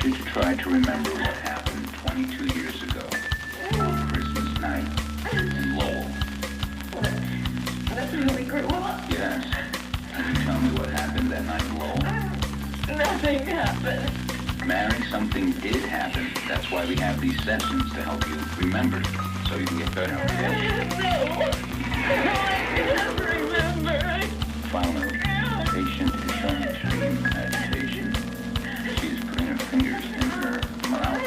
want you to try to remember what happened 22 years ago on Christmas night in Lowell. That's really great. Well, Yes. Can you tell me what happened that night in Lowell? nothing happened. Mary, something did happen. That's why we have these sessions to help you remember, so you can get better, okay? No, I can't remember. Final patient is showing extreme agitation. She's putting her fingers in her mouth.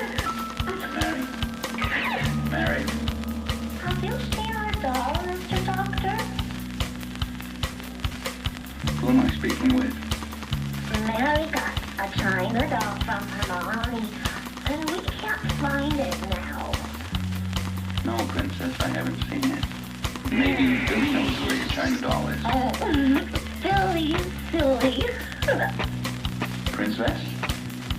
Mary? Have you seen our doll, Mr. Doctor? Who am I speaking with? Mary got a China doll from her mommy, and we can't find it now. No, Princess, I haven't seen it. Maybe Billy knows where your China doll is. Oh, silly. Princess,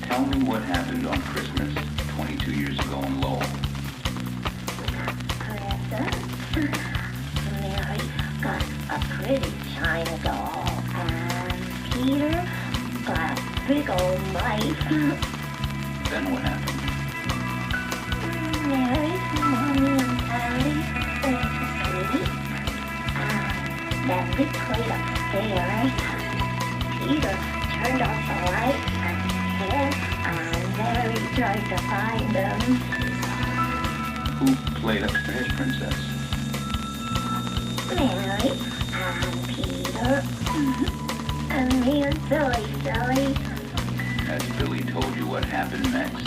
tell me what happened on Christmas 22 years ago in Lowell. Princess, Mary got a pretty China doll, and Peter got a big old knife. Then what happened? Mary's mommy and daddy went to sleep. Then we played upstairs. Peter turned off the lights and Mary tried to find them. Who played upstairs, Princess? Mary and Peter and me and Billy. Has Billy told you what happened next?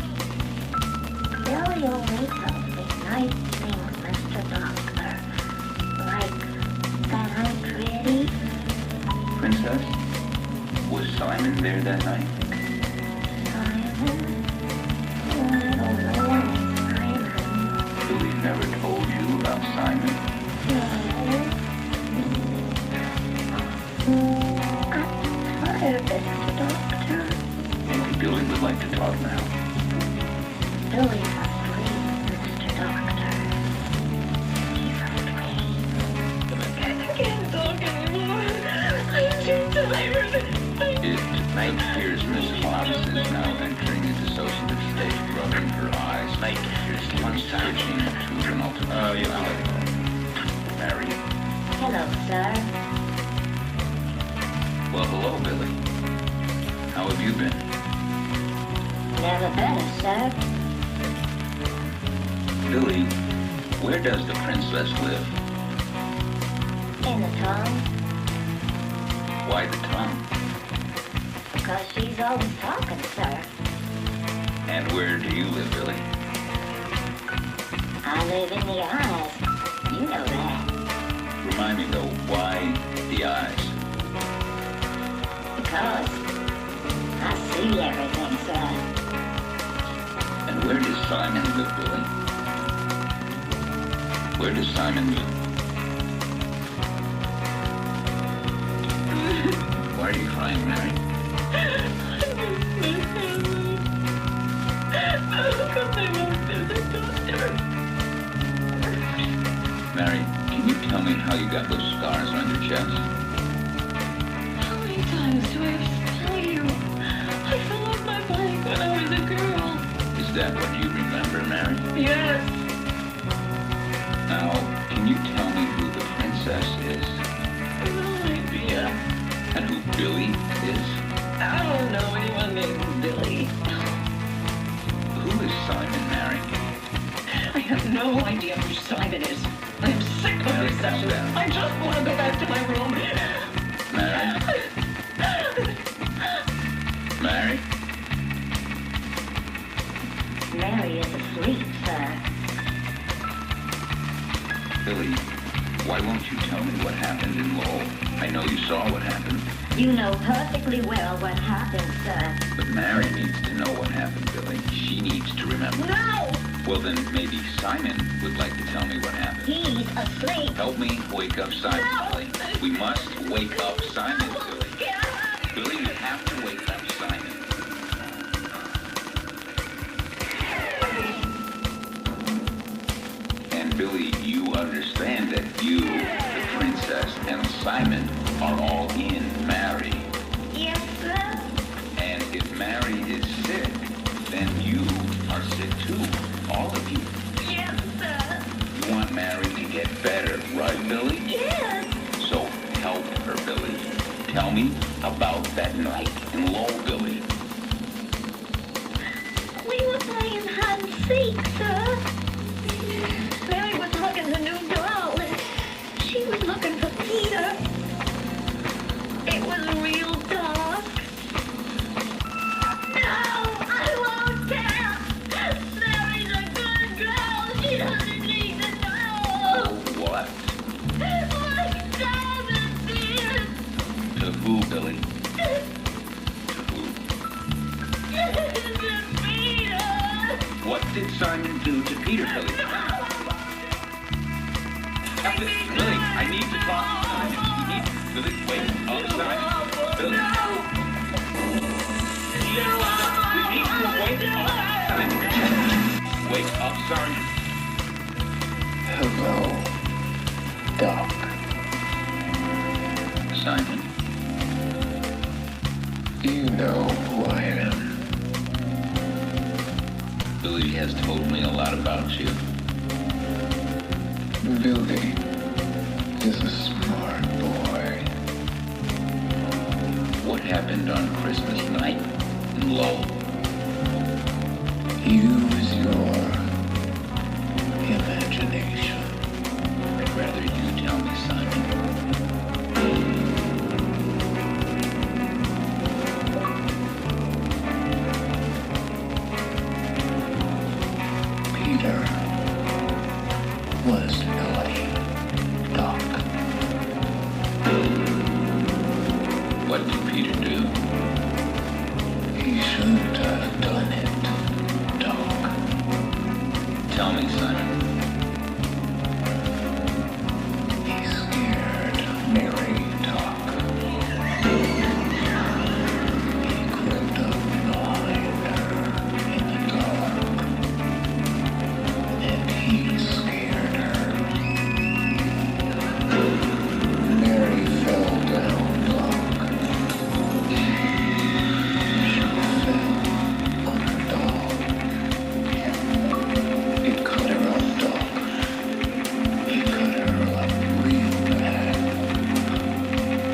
Billy only tells me nice things, Mr. Doctor. Like that I'm pretty. Princess, was Simon there that night? Simon? I don't know any Simon. Billy never told you about Simon. I'm tired, Mr. Doctor. Maybe Billy would like to talk now. Billy's asleep, Mr. Doctor. He's asleep. I can't talk anymore. I'm too tired. Here's Mrs. Watson now entering a dissociative state, rubbing her eyes. Here's one searching to an ultimate reality. Mary. Hello, sir. Well, hello, Billy. How have you been? Never better, sir. Billy, where does the princess live? In the tongue, Why the tongue? because she's always talking, sir. And where do you live, Billy? I live in the eyes. You know that. Remind me, though, why the eyes? Because I see everything, sir. And where does Simon live, Billy? Where does Simon live? Why are you crying, Mary? Mary, can you tell me how you got those scars on your chest? How many times do I have to tell you? I fell off my bike when I was a girl. Is that what you remember, Mary? Yes. Now, can you tell me who the princess is? No idea. And who Billy is? I don't know anyone named Billy. Who is Simon, Mary? I have no idea who Simon is. I am sick of Mary, this calm session. down. I just want to go back to my room. Mary? Mary? Mary is asleep, sir. Billy, why won't you tell me what happened in Lowell? I know you saw what happened, You know perfectly well what happened, sir. but Mary needs to know what happened, Billy. She needs to remember. No! Well, then maybe Simon would like to tell me what happened. He's asleep. Help me wake up Simon, No! Billy. We must wake up Simon, Billy. Billy, you have to wake up Simon. And Billy, you understand that you, the princess, and Simon are all in Mary. Yes, sir. And if Mary is sick, then her, Billy. Tell me about that night in Lowell, Billy. We were playing hide and seek, sir. Mary was hugging the new doll, and she was looking for Peter. It was real dark. No, I won't tell. Mary's a good girl. She doesn't need to know. What? Like Simon did. To who, Billy? To who? To Peter. What did Simon do to Peter, Billy? Billy, I need to talk to Simon. You need to... Billy, wait. Oh, Simon. Billy. You need to wake up, Simon. Wake up, Simon. Hello, Doc. Simon. You know who I am. Billy has told me a lot about you. Billy is a smart boy. What happened on Christmas night in Lowell? Use your imagination. I'd rather you tell me, Simon. Peter was naughty, Doc. What did Peter do? He shouldn't have done it, Doc. Tell me, Simon. He scared Mary, Doc. He crept up behind her in the dark, and he scared her. Mary fell down, Doc. She fell on her doll. It cut her up, Doc. It cut her up real bad.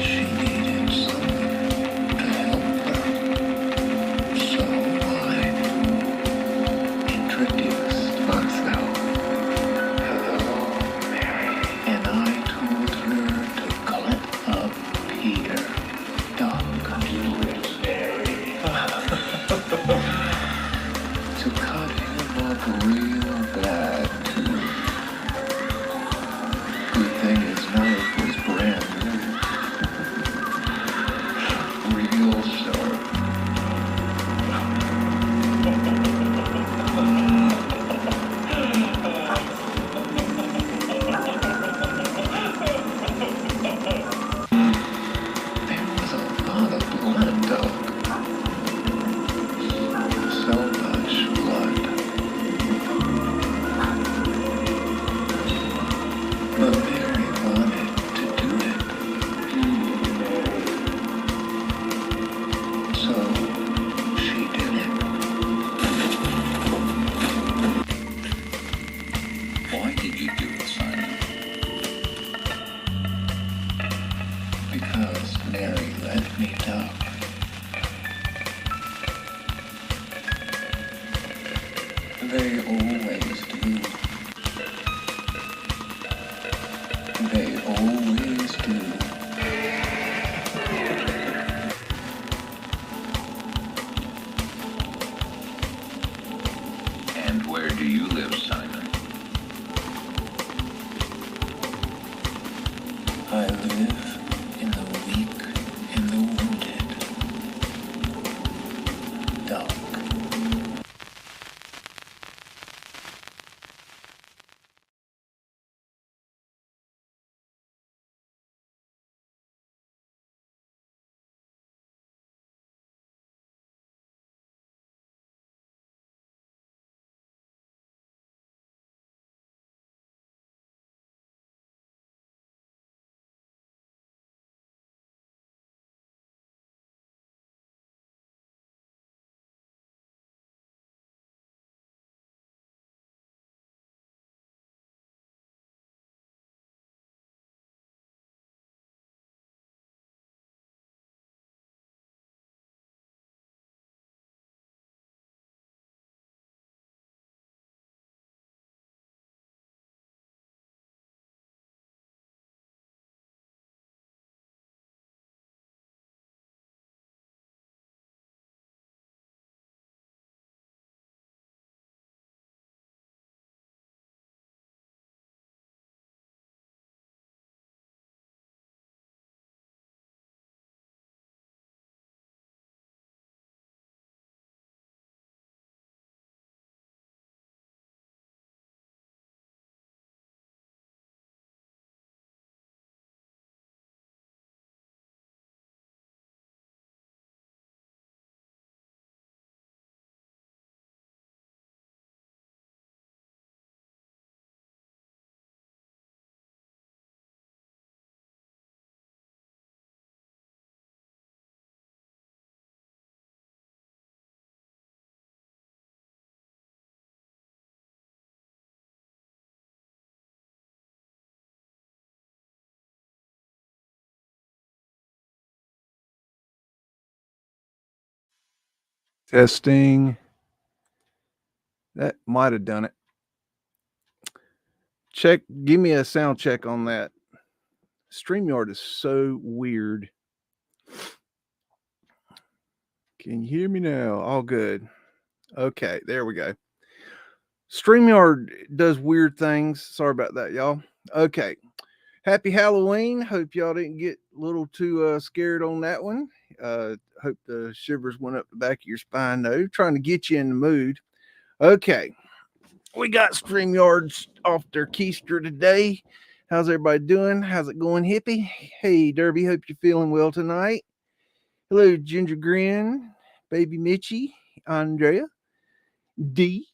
She needed someone to help her. So I introduced myself. Hello, Mary. And I told her to cut up Peter. Doc. To cut him up real bad, too. Good thing his knife was brand new. Real sharp. There was a lot of blood, Doc. So much blood. But Mary wanted to do it. So she did it. Why did you do it, Simon? Because Mary let me down. They always do. They always do. And where do you live, Simon? I live in the weak and the wounded. Doc. Testing. That might have done it. Check. Give me a sound check on that. StreamYard is so weird. Can you hear me now? All good. Okay, there we go. StreamYard does weird things. Sorry about that, y'all. Okay. Happy Halloween. Hope y'all didn't get a little too scared on that one. Hope the shivers went up the back of your spine, though. Trying to get you in the mood. Okay. We got StreamYards off their keister today. How's everybody doing? How's it going, hippie? Hey, Derby. Hope you're feeling well tonight. Hello, Ginger Grin, Baby Mitchie, Andrea, D,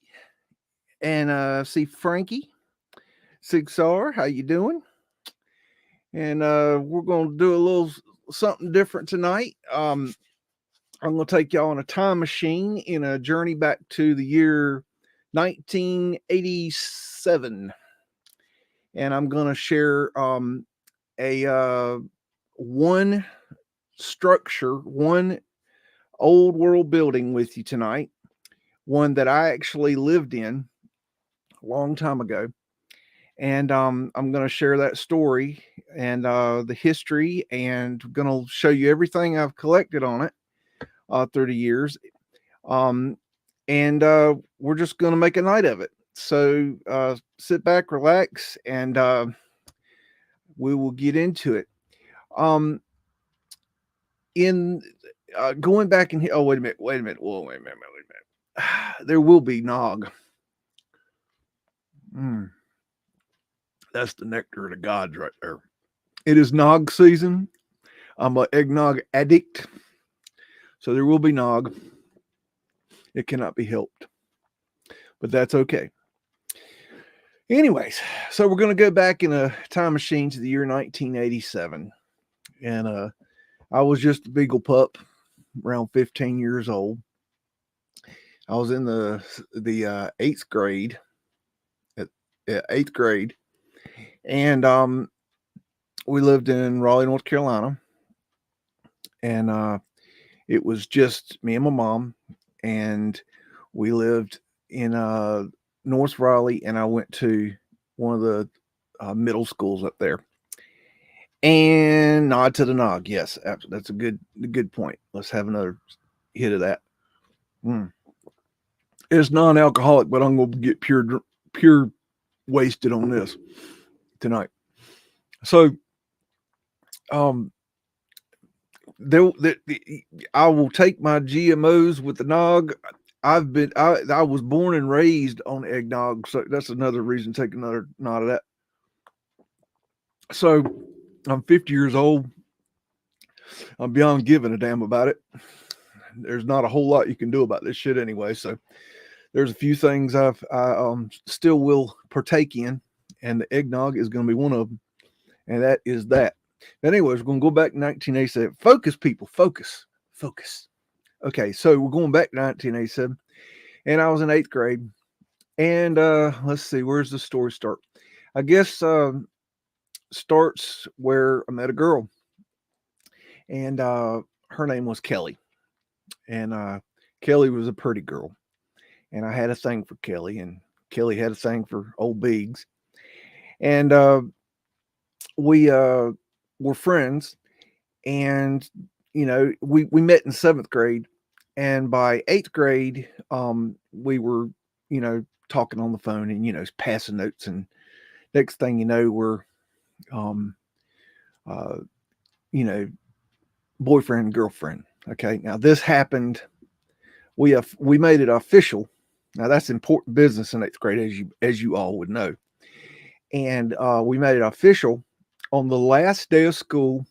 and see Frankie, Sigsar. How you doing? And we're going to do a little something different tonight. I'm going to take y'all on a time machine in a journey back to the year 1987. And I'm going to share a one structure, one old world building with you tonight, one that I actually lived in a long time ago. And I'm going to share that story and the history, and going to show you everything I've collected on it through the years. And we're just going to make a night of it. So sit back, relax, and we will get into it. In going back in here, oh, wait a minute. Whoa, wait a minute. There will be nog. That's the nectar of the gods right there. It is nog season. I'm an eggnog addict. So there will be nog. It cannot be helped. But that's okay. Anyways, so we're going to go back in a time machine to the year 1987. And I was just a beagle pup, around 15 years old. I was in the 8th grade. At 8th grade. And we lived in Raleigh, North Carolina. And it was just me and my mom. And we lived in North Raleigh, and I went to one of the middle schools up there. And nod to the nog. Yes, that's a good point. Let's have another hit of that. It's non-alcoholic, but I'm going to get pure wasted on this tonight. So, I will take my GMOs with the nog. I was born and raised on eggnog, so that's another reason to take another knot of that. So I'm 50 years old. I'm beyond giving a damn about it. There's not a whole lot you can do about this shit anyway. So there's a few things I still will partake in, and the eggnog is going to be one of them. And that is that. But anyways, we're going to go back to 1987. Focus, people. Focus. Okay, so we're going back to 1987. And I was in 8th grade. And let's see, where's the story start? I guess starts where I met a girl. And her name was Kelly. And Kelly was a pretty girl. And I had a thing for Kelly. And Kelly had a thing for old Biggs. And we were friends. And, you know, we met in 7th grade. And by 8th grade, we were, you know, talking on the phone and, you know, passing notes. And next thing you know, we're, you know, boyfriend and girlfriend. Okay. Now this happened. We made it official. Now that's important business in 8th grade, as you all would know. And we made it official on the last day of school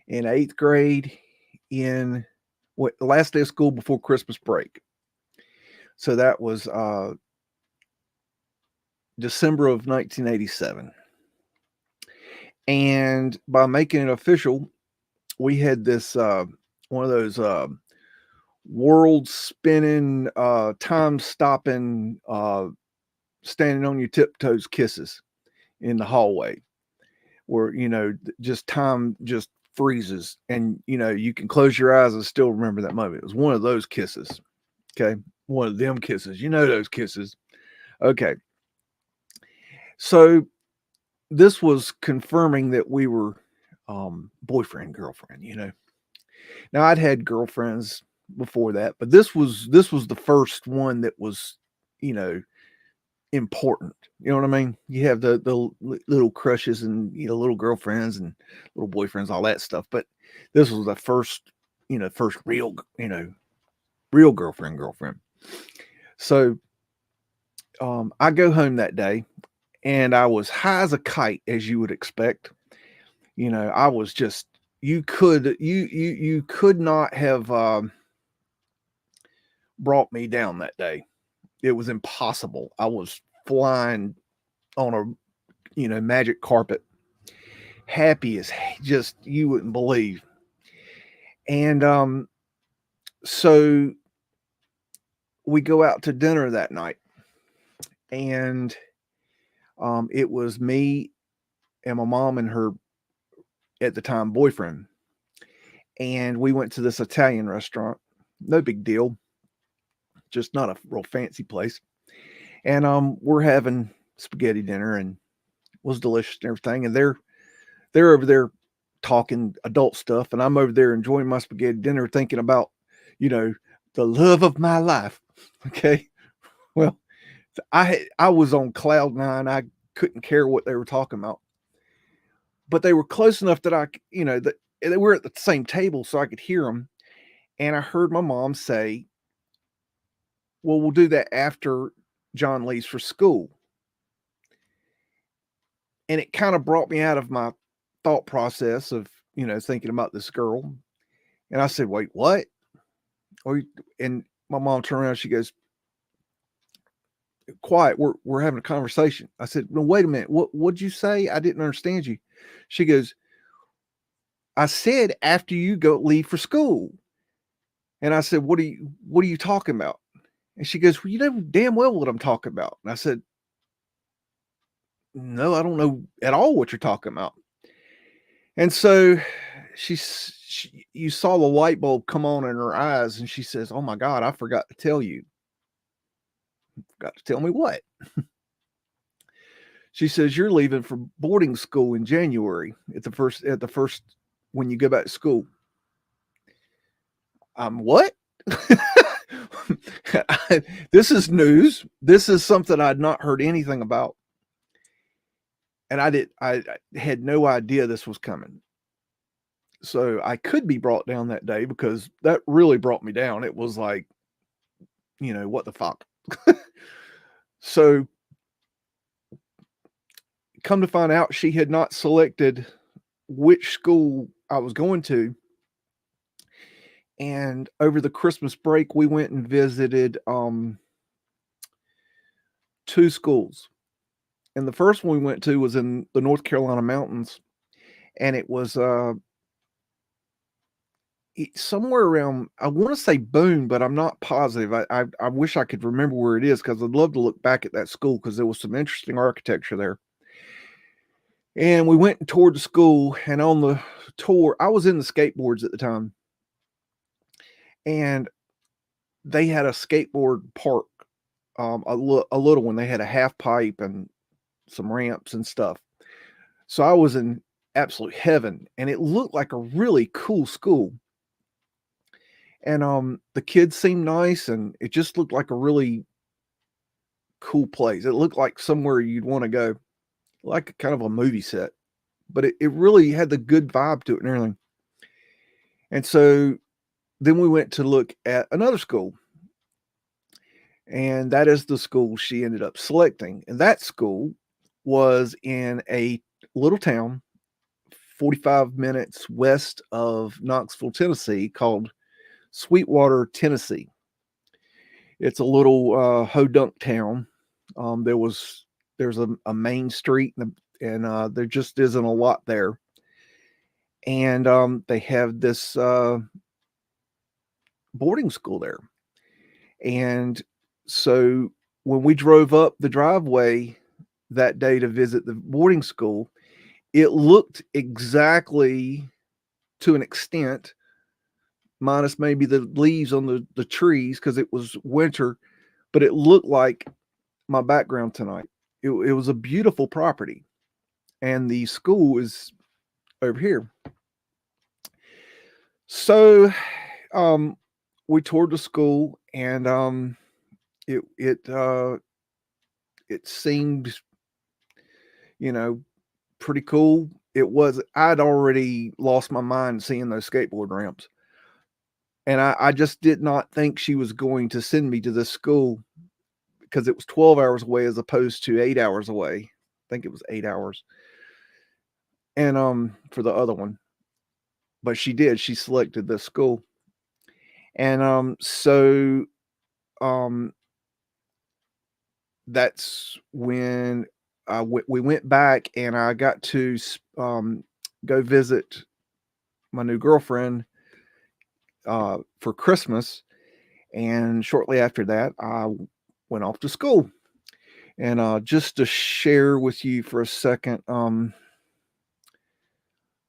in 8th grade, the last day of school before Christmas break. So that was December of 1987. And by making it official, we had this one of those world spinning, time stopping, standing on your tiptoes kisses in the hallway, where, you know, just time just freezes, and you can close your eyes and still remember that moment. It was one of those kisses. Okay, one of them kisses. Those kisses. Okay, so this was confirming that we were boyfriend girlfriend. Now I'd had girlfriends before that, but this was the first one that was important. You know what I mean? You have the little crushes and little girlfriends and little boyfriends, all that stuff, but this was the first first real real girlfriend. So I go home that day, and I was high as a kite, as you would expect. I was just, you could not have brought me down that day. It was impossible. I was flying on a magic carpet, happy as just you wouldn't believe. And so we go out to dinner that night, and it was me and my mom and her at the time boyfriend, and we went to this Italian restaurant. No big deal, just not a real fancy place. And we're having spaghetti dinner, and it was delicious and everything. And they're over there talking adult stuff, and I'm over there enjoying my spaghetti dinner, thinking about the love of my life. Okay, well, I was on cloud nine. I couldn't care what they were talking about, but they were close enough that that they were at the same table, so I could hear them. And I heard my mom say, "Well, we'll do that after John leaves for school." And it kind of brought me out of my thought process of thinking about this girl. And I said, "Wait, what?" And my mom turned around. She goes, "Quiet, we're having a conversation." I said, "No, wait a minute. What'd you say? I didn't understand you." She goes, "I said after you leave for school." And I said, what are you talking about?" And she goes, "Well, you know damn well what I'm talking about." And I said, "No, I don't know at all what you're talking about." And so you saw the light bulb come on in her eyes, and she says, "Oh my God, I forgot to tell you." "Forgot to tell me what?" She says, "You're leaving for boarding school in January at the first when you go back to school." What? This is news. This is something I'd not heard anything about. And I had no idea this was coming. So I could be brought down that day, because that really brought me down. It was like, what the fuck? So come to find out, she had not selected which school I was going to. And over the Christmas break, we went and visited 2 schools. And the first one we went to was in the North Carolina mountains, and it was somewhere around, I want to say Boone, but I'm not positive. I wish I could remember where it is, because I'd love to look back at that school, because there was some interesting architecture there. And we went and toured the school, and on the tour, I was in the skateboards at the time, and they had a skateboard park, a little one. They had a half pipe and some ramps and stuff. So I was in absolute heaven, and it looked like a really cool school. And the kids seemed nice, and it just looked like a really cool place. It looked like somewhere you'd want to go, like kind of a movie set, but it really had the good vibe to it and everything. And so then we went to look at another school, and that is the school she ended up selecting. And that school was in a little town 45 minutes west of Knoxville, Tennessee, called Sweetwater, Tennessee. It's a little ho-dunk town. There's a main street, and there just isn't a lot there. And they have this boarding school there. And so when we drove up the driveway that day to visit the boarding school, it looked exactly to an extent, minus maybe the leaves on the trees because it was winter, but it looked like my background tonight. It was a beautiful property, and the school is over here. So we toured the school, and it seemed, pretty cool. I'd already lost my mind seeing those skateboard ramps. And I just did not think she was going to send me to this school because it was 12 hours away as opposed to 8 hours away. I think it was 8 hours. And for the other one. But she did. She selected this school. And so that's when we went back, and I got to go visit my new girlfriend for Christmas. And shortly after that, I went off to school. And just to share with you for a second,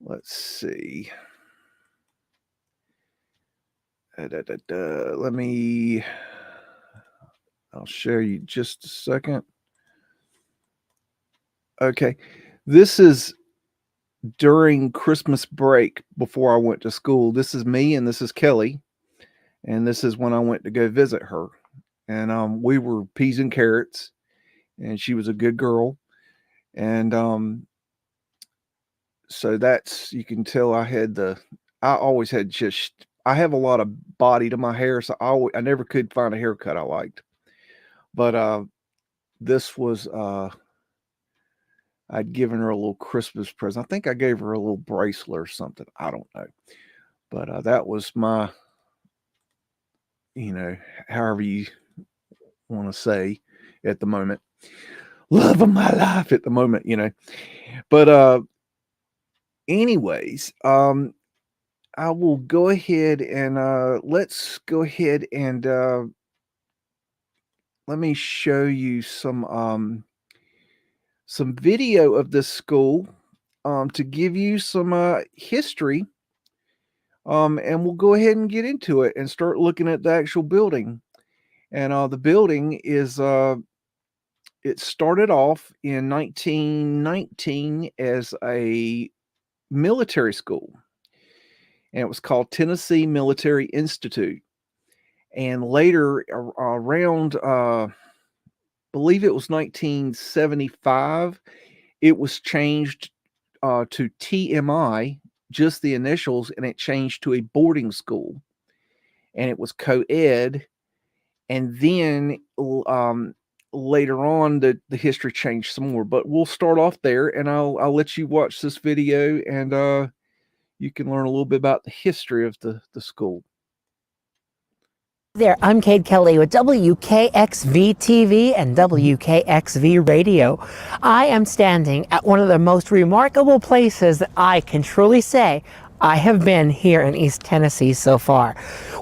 let's see. I'll share you just a second. Okay. This is during Christmas break before I went to school. This is me, and this is Kelly. And this is when I went to go visit her. And we were peas and carrots, and she was a good girl. And so that's, you can tell I always had I have a lot of body to my hair, so I never could find a haircut I liked. But this was, I'd given her a little Christmas present. I think I gave her a little bracelet or something. I don't know. But that was my, however you want to say at the moment, love of my life at the moment, But anyways, I will go ahead and let's go ahead and let me show you some video of this school to give you some history. And we'll go ahead and get into it and start looking at the actual building. And the building is it started off in 1919 as a military school. And it was called Tennessee Military Institute. And later, around, believe it was 1975, it was changed to TMI, just the initials, and it changed to a boarding school. And it was co-ed. And then later on, the history changed some more. But we'll start off there, and I'll let you watch this video, and you can learn a little bit about the history of the school. There, I'm Kate Kelly with WKXV TV and WKXV Radio. I am standing at one of the most remarkable places that I can truly say I have been here in East Tennessee so far.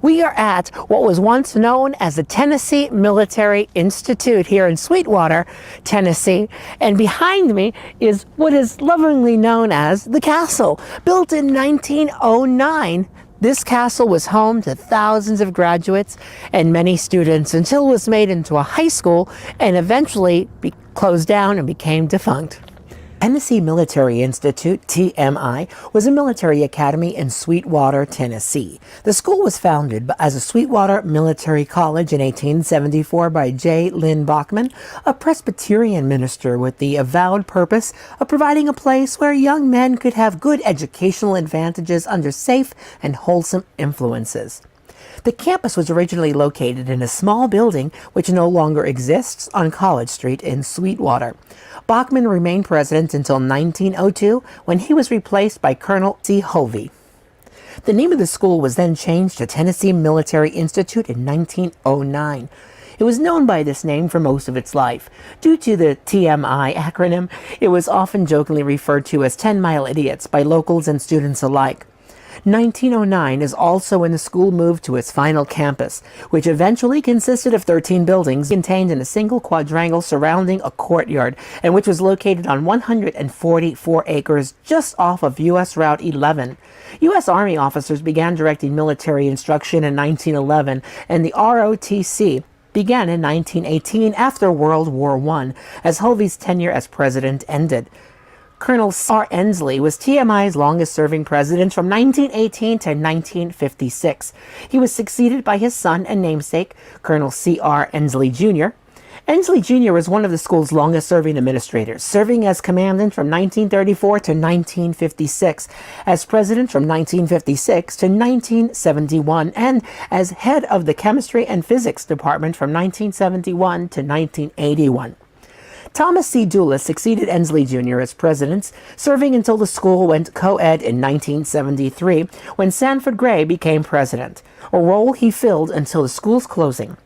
We are at what was once known as the Tennessee Military Institute here in Sweetwater, Tennessee. And behind me is what is lovingly known as the castle. Built in 1909, this castle was home to thousands of graduates and many students until it was made into a high school and eventually closed down and became defunct. Tennessee Military Institute, TMI, was a military academy in Sweetwater, Tennessee. The school was founded as a Sweetwater Military College in 1874 by J. Lynn Bachman, a Presbyterian minister with the avowed purpose of providing a place where young men could have good educational advantages under safe and wholesome influences. The campus was originally located in a small building which no longer exists on College Street in Sweetwater. Bachman remained president until 1902 when he was replaced by Colonel C. Hovey. The name of the school was then changed to Tennessee Military Institute in 1909. It was known by this name for most of its life. Due to the TMI acronym, it was often jokingly referred to as 10 Mile Idiots by locals and students alike. 1909 is also when the school moved to its final campus, which eventually consisted of 13 buildings contained in a single quadrangle surrounding a courtyard, and which was located on 144 acres just off of U.S. Route 11. U.S. Army officers began directing military instruction in 1911, and the ROTC began in 1918 after World War I, as Hovey's tenure as president ended. Colonel C.R. Ensley was TMI's longest-serving president from 1918 to 1956. He was succeeded by his son and namesake, Colonel C.R. Ensley Jr. Ensley Jr. was one of the school's longest-serving administrators, serving as commandant from 1934 to 1956, as president from 1956 to 1971, and as head of the chemistry and physics department from 1971 to 1981. Thomas C. Dulles succeeded Ensley Jr. as president, serving until the school went co-ed in 1973, when Sanford Gray became president, a role he filled until the school's closing.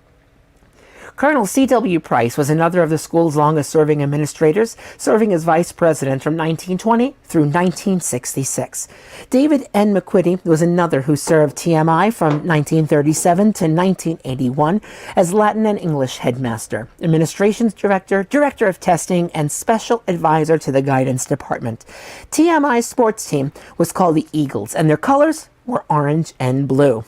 Colonel C.W. Price was another of the school's longest-serving administrators, serving as vice president from 1920 through 1966. David N. McQuitty was another who served TMI from 1937 to 1981 as Latin and English headmaster, administrations director, director of testing, and special advisor to the guidance department. TMI's sports team was called the Eagles, and their colors were orange and blue.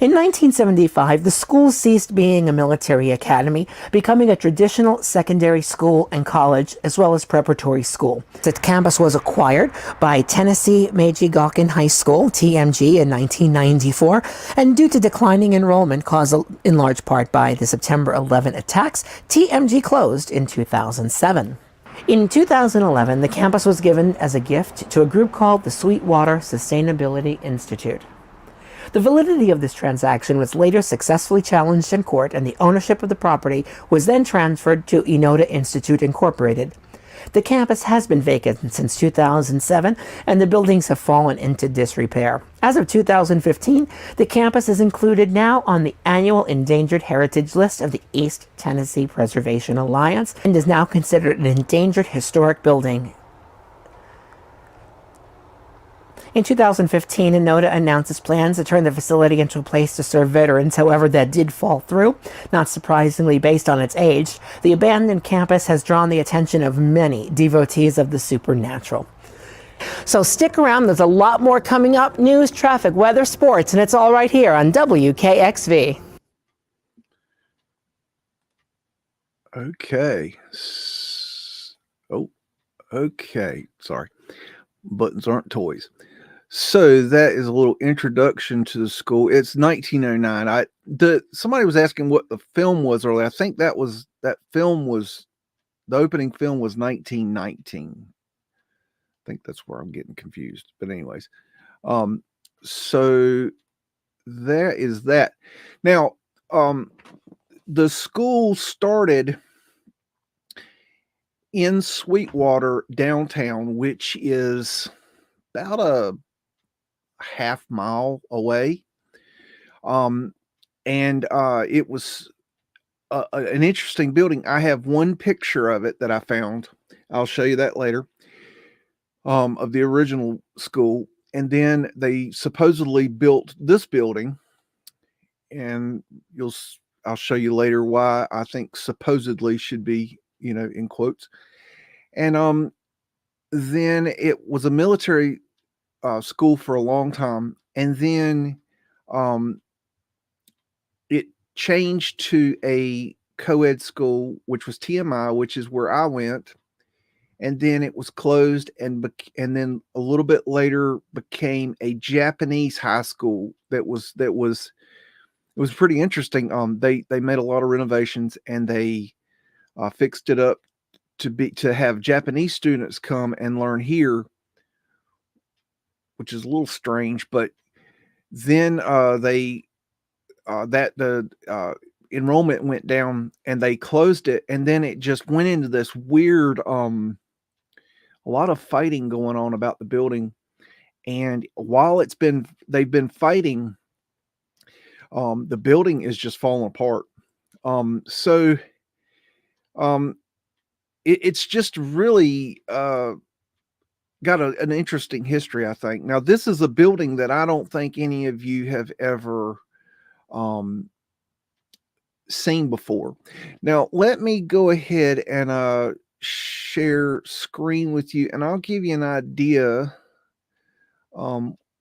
In 1975, the school ceased being a military academy, becoming a traditional secondary school and college, as well as preparatory school. The campus was acquired by Tennessee Meiji Gakuin High School, TMG, in 1994, and due to declining enrollment caused in large part by the September 11 attacks, TMG closed in 2007. In 2011, the campus was given as a gift to a group called the Sweetwater Sustainability Institute. The validity of this transaction was later successfully challenged in court, and the ownership of the property was then transferred to Enoda Institute Incorporated. The campus has been vacant since 2007, and the buildings have fallen into disrepair. As of 2015, the campus is included now on the annual Endangered Heritage List of the East Tennessee Preservation Alliance, and is now considered an endangered historic building. In 2015, Enoda announced its plans to turn the facility into a place to serve veterans. However, that did fall through. Not surprisingly, based on its age, the abandoned campus has drawn the attention of many devotees of the supernatural. So stick around, there's a lot more coming up. News, traffic, weather, sports, and it's all right here on WKXV. Okay. Okay. Sorry. Buttons aren't toys. So that is a little introduction to the school. It's 1909. Somebody was asking what the film was earlier. I think the opening film was 1919. I think that's where I'm getting confused. But anyways, so there is that. Now, the school started in Sweetwater downtown, which is about a half mile away. And it was an interesting building. I have one picture of it that I found. I'll show you that later, of the original school. And then they supposedly built this building, and I'll show you later why I think supposedly should be, in quotes. And then it was a military school for a long time, and then it changed to a co-ed school, which was TMI, which is where I went, and then it was closed, and then a little bit later became a Japanese high school. It was pretty interesting. They made a lot of renovations, and they fixed it up to have Japanese students come and learn here, which is a little strange. But then the enrollment went down, and they closed it, and then it just went into this weird a lot of fighting going on about the building. And while they've been fighting, the building is just falling apart. It's just really got an interesting history, I think. Now, this is a building that I don't think any of you have ever seen before. Now, let me go ahead and share screen with you, and I'll give you an idea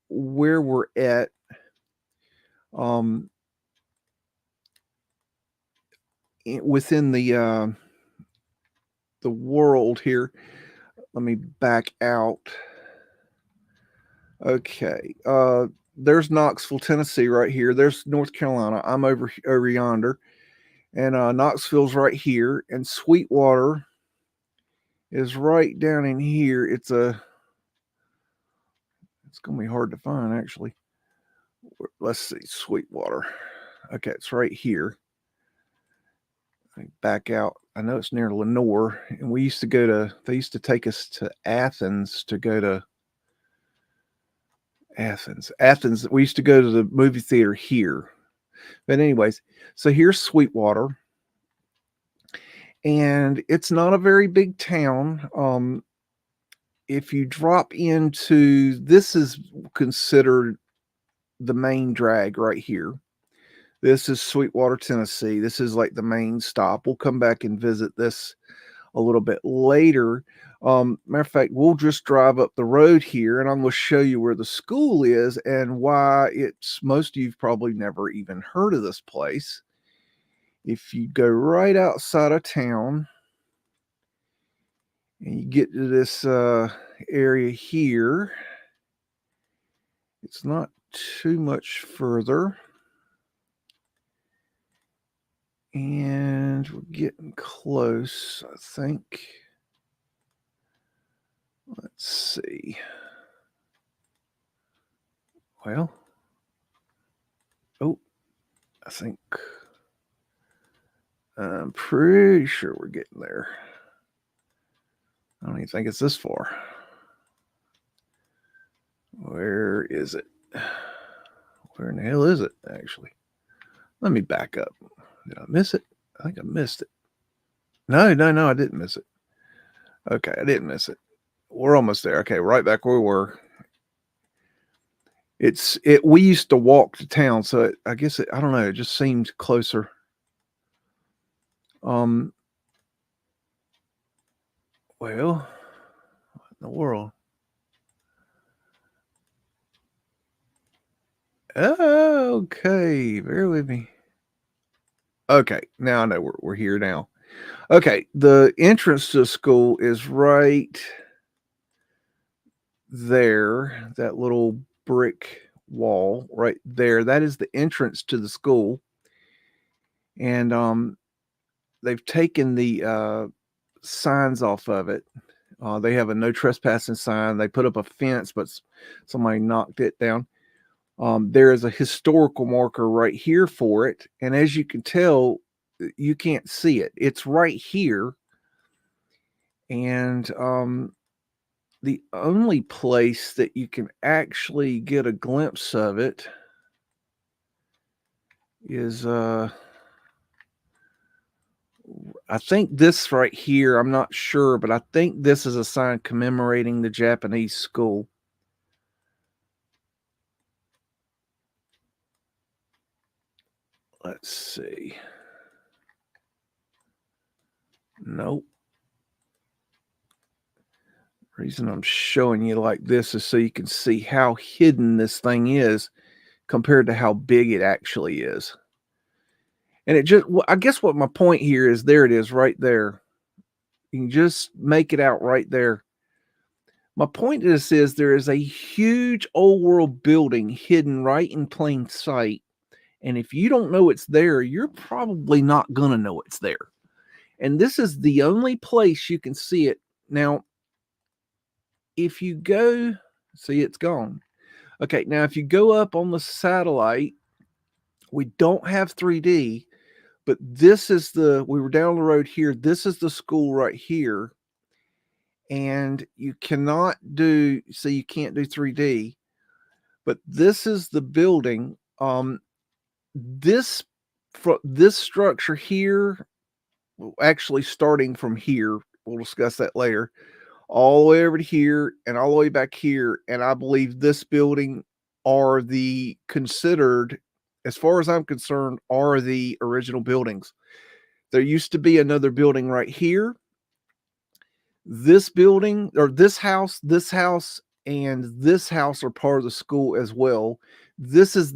where we're at. Within the world here. Let me back out. Okay. There's Knoxville, Tennessee right here. There's North Carolina. I'm over yonder. And Knoxville's right here. And Sweetwater is right down in here. It's going to be hard to find, actually. Let's see. Sweetwater. Okay, it's right here. Let me back out. I know it's near Lenore. And they used to take us to Athens to go to Athens. We used to go to the movie theater here. But anyways, so here's Sweetwater. And it's not a very big town. If you drop into, this is considered the main drag right here. This is Sweetwater, Tennessee. This is like the main stop. We'll come back and visit this a little bit later. Matter of fact, we'll just drive up the road here, and I'm going to show you where the school is and why most of you've probably never even heard of this place. If you go right outside of town and you get to this area here, it's not too much further. And we're getting close, I think. Let's see. Well, I think I'm pretty sure we're getting there. I don't even think it's this far. Where is it? Where in the hell is it, actually? Let me back up. Did I miss it? I think I missed it. No, I didn't miss it. Okay, I didn't miss it. We're almost there. Okay, right back where we were. We used to walk to town, so I guess I don't know, it just seemed closer. Well, what in the world? Okay, bear with me. Okay, now I know we're here now. Okay, the entrance to the school is right there, that little brick wall right there. That is the entrance to the school. And they've taken the signs off of it. They have a no trespassing sign. They put up a fence, but somebody knocked it down. There is a historical marker right here for it. And as you can tell, you can't see it. It's right here. And the only place that you can actually get a glimpse of it is I think this right here, I'm not sure, but I think this is a sign commemorating the Japanese school. Let's see. Nope. Reason I'm showing you like this is so you can see how hidden this thing is compared to how big it actually is. And I guess what my point here is, there it is right there. You can just make it out right there. My point is there is a huge old world building hidden right in plain sight. And if you don't know it's there, you're probably not going to know it's there. And this is the only place you can see it. Now, if you go, see, it's gone. Okay, now if you go up on the satellite, we don't have 3D, but this is we were down the road here. This is the school right here. And you cannot you can't do 3D, but this is the building. This structure here, actually starting from here, we'll discuss that later, all the way over to here and all the way back here. And I believe this building are the considered, as far as I'm concerned, are the original buildings. There used to be another building right here. This building, or this house, and this house are part of the school as well. This is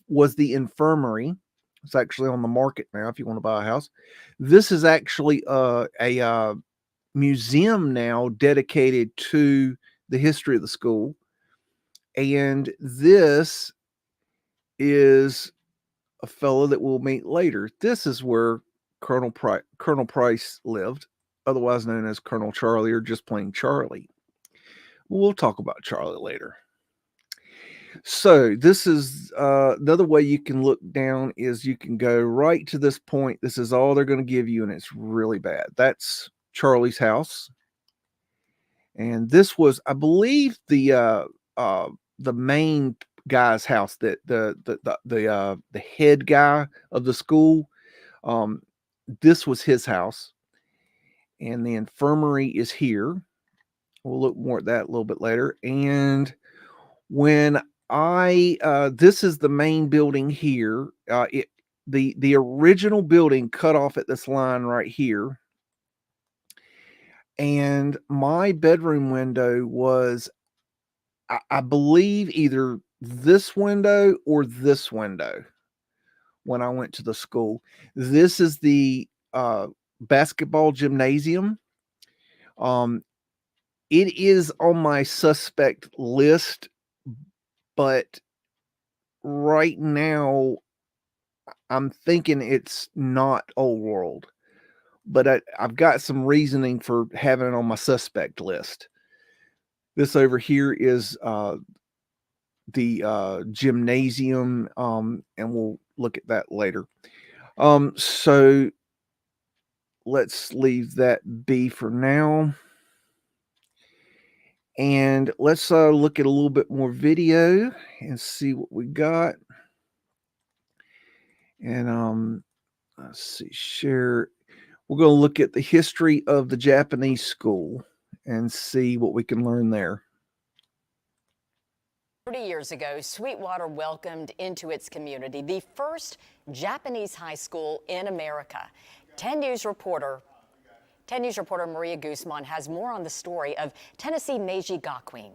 was the infirmary. It's actually on the market now if you want to buy a house. This is actually a museum now dedicated to the history of the school. And this is a fellow that we'll meet later. This is where Colonel Price lived, otherwise known as Colonel Charlie or just plain Charlie. We'll talk about Charlie later. So this is another way you can look down is you can go right to this point. This is all they're going to give you, and it's really bad. That's Charlie's house. And this was, I believe, the main guy's house, that the head guy of the school. This was his house, and the infirmary is here. We'll look more at that a little bit later. And when this is the main building here. The original building cut off at this line right here. And my bedroom window was, I believe, either this window or this window when I went to the school. This is the basketball gymnasium. It is on my suspect list, but right now I'm thinking it's not Old World. But I've got some reasoning for having it on my suspect list. This over here is the gymnasium, and we'll look at that later. So let's leave that be for now. And let's look at a little bit more video and see what we got. And let's see, share. We're going to look at the history of the Japanese school and see what we can learn there. 30 years ago, Sweetwater welcomed into its community the first Japanese high school in America. 10 News reporter Maria Guzman has more on the story of Tennessee Meiji Gakuin.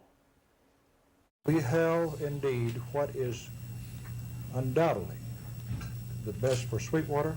We have indeed what is undoubtedly the best for Sweetwater,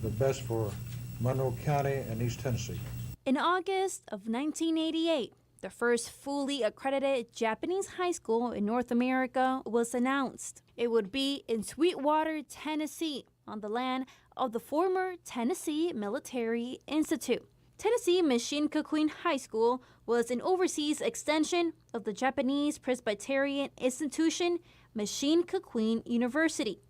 the best for Monroe County and East Tennessee. In August of 1988, the first fully accredited Japanese high school in North America was announced. It would be in Sweetwater, Tennessee, on the land of the former Tennessee Military Institute. Tennessee Meiji Gakuin High School was an overseas extension of the Japanese Presbyterian institution Meiji Gakuin University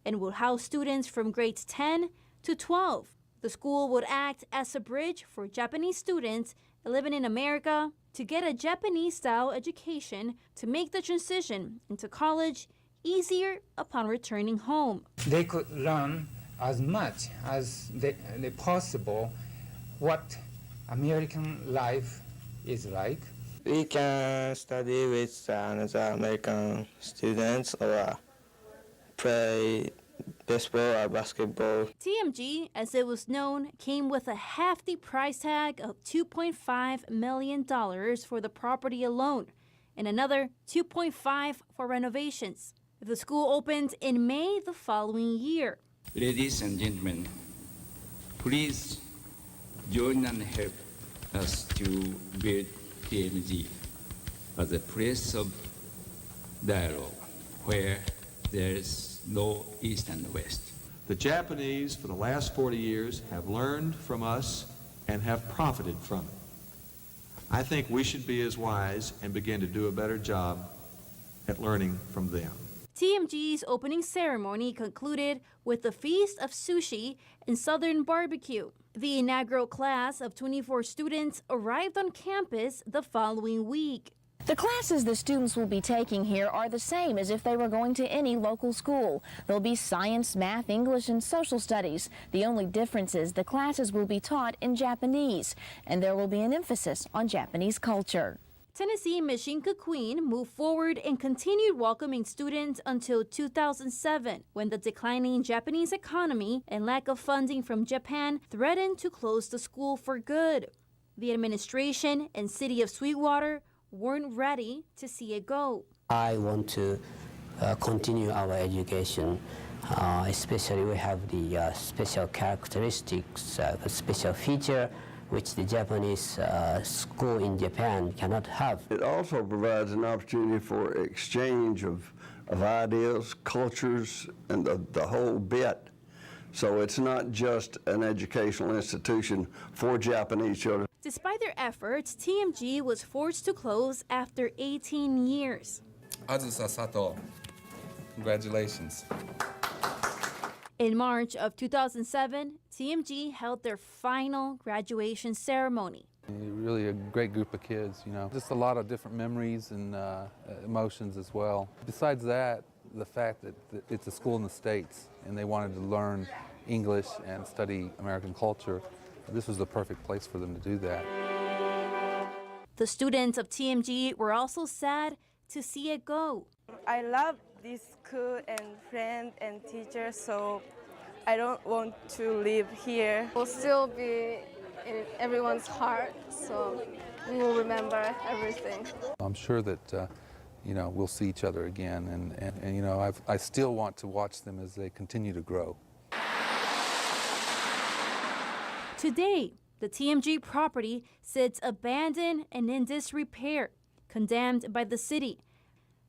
and would house students from grades 10 to 12. The school would act as a bridge for Japanese students living in America to get a Japanese-style education to make the transition into college easier upon returning home. They could learn as much as they possible what American life is like. We can study with another American students or play baseball or basketball. TMG, as it was known, came with a hefty price tag of $2.5 million for the property alone and another $2.5 for renovations. The school opened in May the following year. Ladies and gentlemen, please join and help us to build TMG as a place of dialogue where there is no East and West. The Japanese, for the last 40 years, have learned from us and have profited from it. I think we should be as wise and begin to do a better job at learning from them. TMG's opening ceremony concluded with a feast of sushi and southern barbecue. The inaugural class of 24 students arrived on campus the following week. The classes the students will be taking here are the same as if they were going to any local school. There'll be science, math, English, and social studies. The only difference is the classes will be taught in Japanese, and there will be an emphasis on Japanese culture. Tennessee Meiji Gakuin moved forward and continued welcoming students until 2007, when the declining Japanese economy and lack of funding from Japan threatened to close the school for good. The administration and city of Sweetwater weren't ready to see it go. I want to continue our education, especially we have the special characteristics, special feature which the Japanese school in Japan cannot have. It also provides an opportunity for exchange of ideas, cultures, and the whole bit. So it's not just an educational institution for Japanese children. Despite their efforts, TMG was forced to close after 18 years. Azusa Sato, congratulations. In March of 2007, TMG held their final graduation ceremony. Really a great group of kids, you know. Just a lot of different memories and emotions as well. Besides that, the fact that it's a school in the States and they wanted to learn English and study American culture, this was the perfect place for them to do that. The students of TMG were also sad to see it go. I love this school and friends and teachers, so I don't want to leave here. We'll still be in everyone's heart, so we will remember everything. I'm sure that you know, we'll see each other again, and you know, I still want to watch them as they continue to grow. Today, the TMG property sits abandoned and in disrepair, condemned by the city.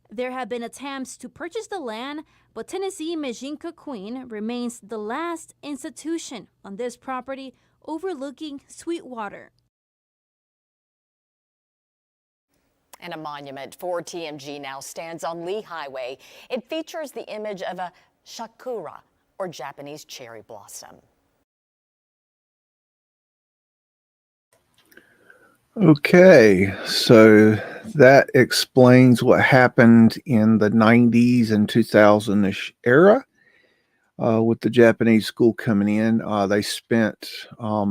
There have been attempts to purchase the land, but Tennessee Meiji Gakuin remains the last institution on this property overlooking Sweetwater. And a monument for TMG now stands on Lee Highway. It features the image of a sakura, or Japanese cherry blossom. Okay, so that explains what happened in the 90s and 2000-ish era with the Japanese school coming in. They spent, I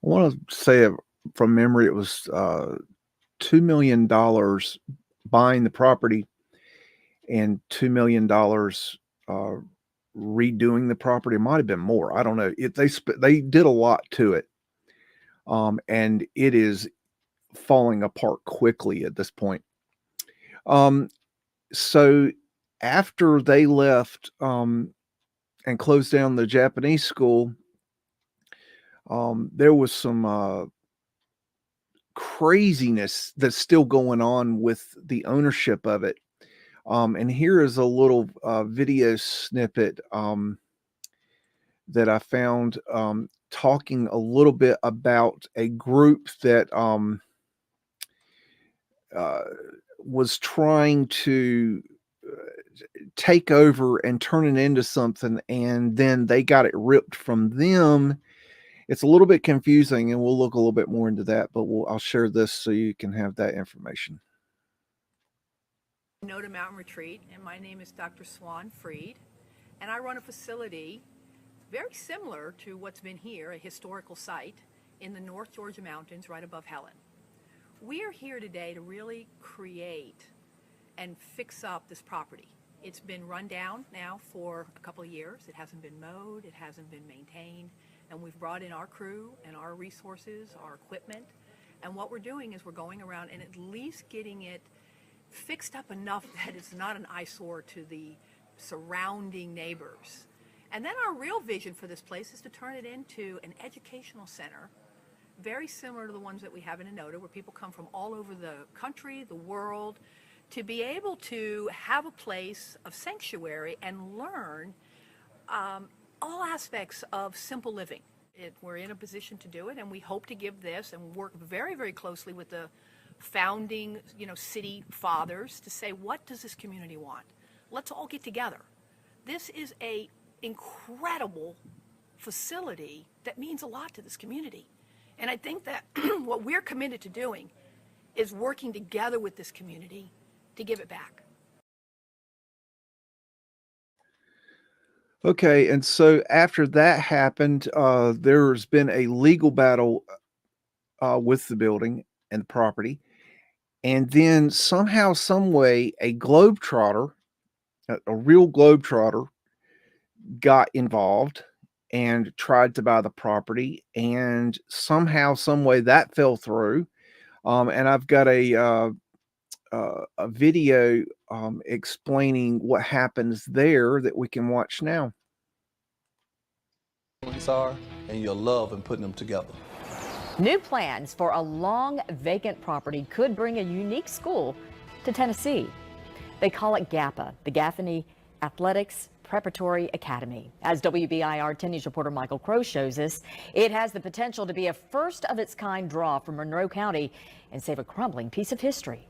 want to say from memory, it was $2 million buying the property and $2 million redoing the property. It might have been more. I don't know. They did a lot to it. And it is falling apart quickly at this point. So after they left and closed down the Japanese school, there was some craziness that's still going on with the ownership of it. And here is a little video snippet that I found talking a little bit about a group that was trying to take over and turn it into something, and then they got it ripped from them. It's a little bit confusing, and we'll look a little bit more into that, but I'll share this so you can have that information. Noda Mountain Retreat, and my name is Dr. Swan Freed, and I run a facility very similar to what's been here, a historical site in the North Georgia mountains right above Helen. We are here today to really create and fix up this property. It's been run down now for a couple of years. It hasn't been mowed, it hasn't been maintained, and we've brought in our crew and our resources, our equipment, and what we're doing is we're going around and at least getting it fixed up enough that it's not an eyesore to the surrounding neighbors. And then our real vision for this place is to turn it into an educational center, very similar to the ones that we have in Enoda, where people come from all over the country, the world, to be able to have a place of sanctuary and learn all aspects of simple living. We're in a position to do it, and we hope to give this and work very, very closely with the founding, city fathers to say, what does this community want? Let's all get together. This is a incredible facility that means a lot to this community. And I think that what we're committed to doing is working together with this community to give it back. Okay, and so after that happened, there's been a legal battle with the building and the property, and then somehow, some way, a globetrotter, a real globetrotter, got involved and tried to buy the property, and somehow, some way, that fell through. And I've got a video explaining what happens there that we can watch now. Are and your love in putting them together. New plans for a long vacant property could bring a unique school to Tennessee. They call it GAPA, the Gaffney Athletics Preparatory Academy. As WBIR 10 News reporter Michael Crow shows us, it has the potential to be a first of its kind draw from Monroe County and save a crumbling piece of history.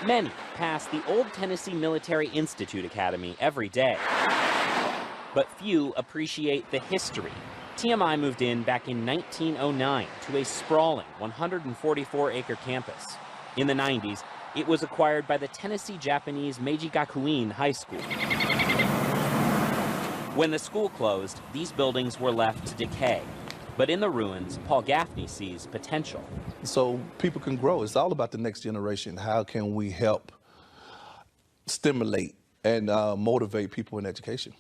Many pass the old Tennessee Military Institute Academy every day, but few appreciate the history. TMI moved in back in 1909 to a sprawling 144-acre campus. In the 90s, it was acquired by the Tennessee Japanese Meiji Gakuin High School. When the school closed, these buildings were left to decay. But in the ruins, Paul Gaffney sees potential. So people can grow. It's all about the next generation. How can we help stimulate and motivate people in education?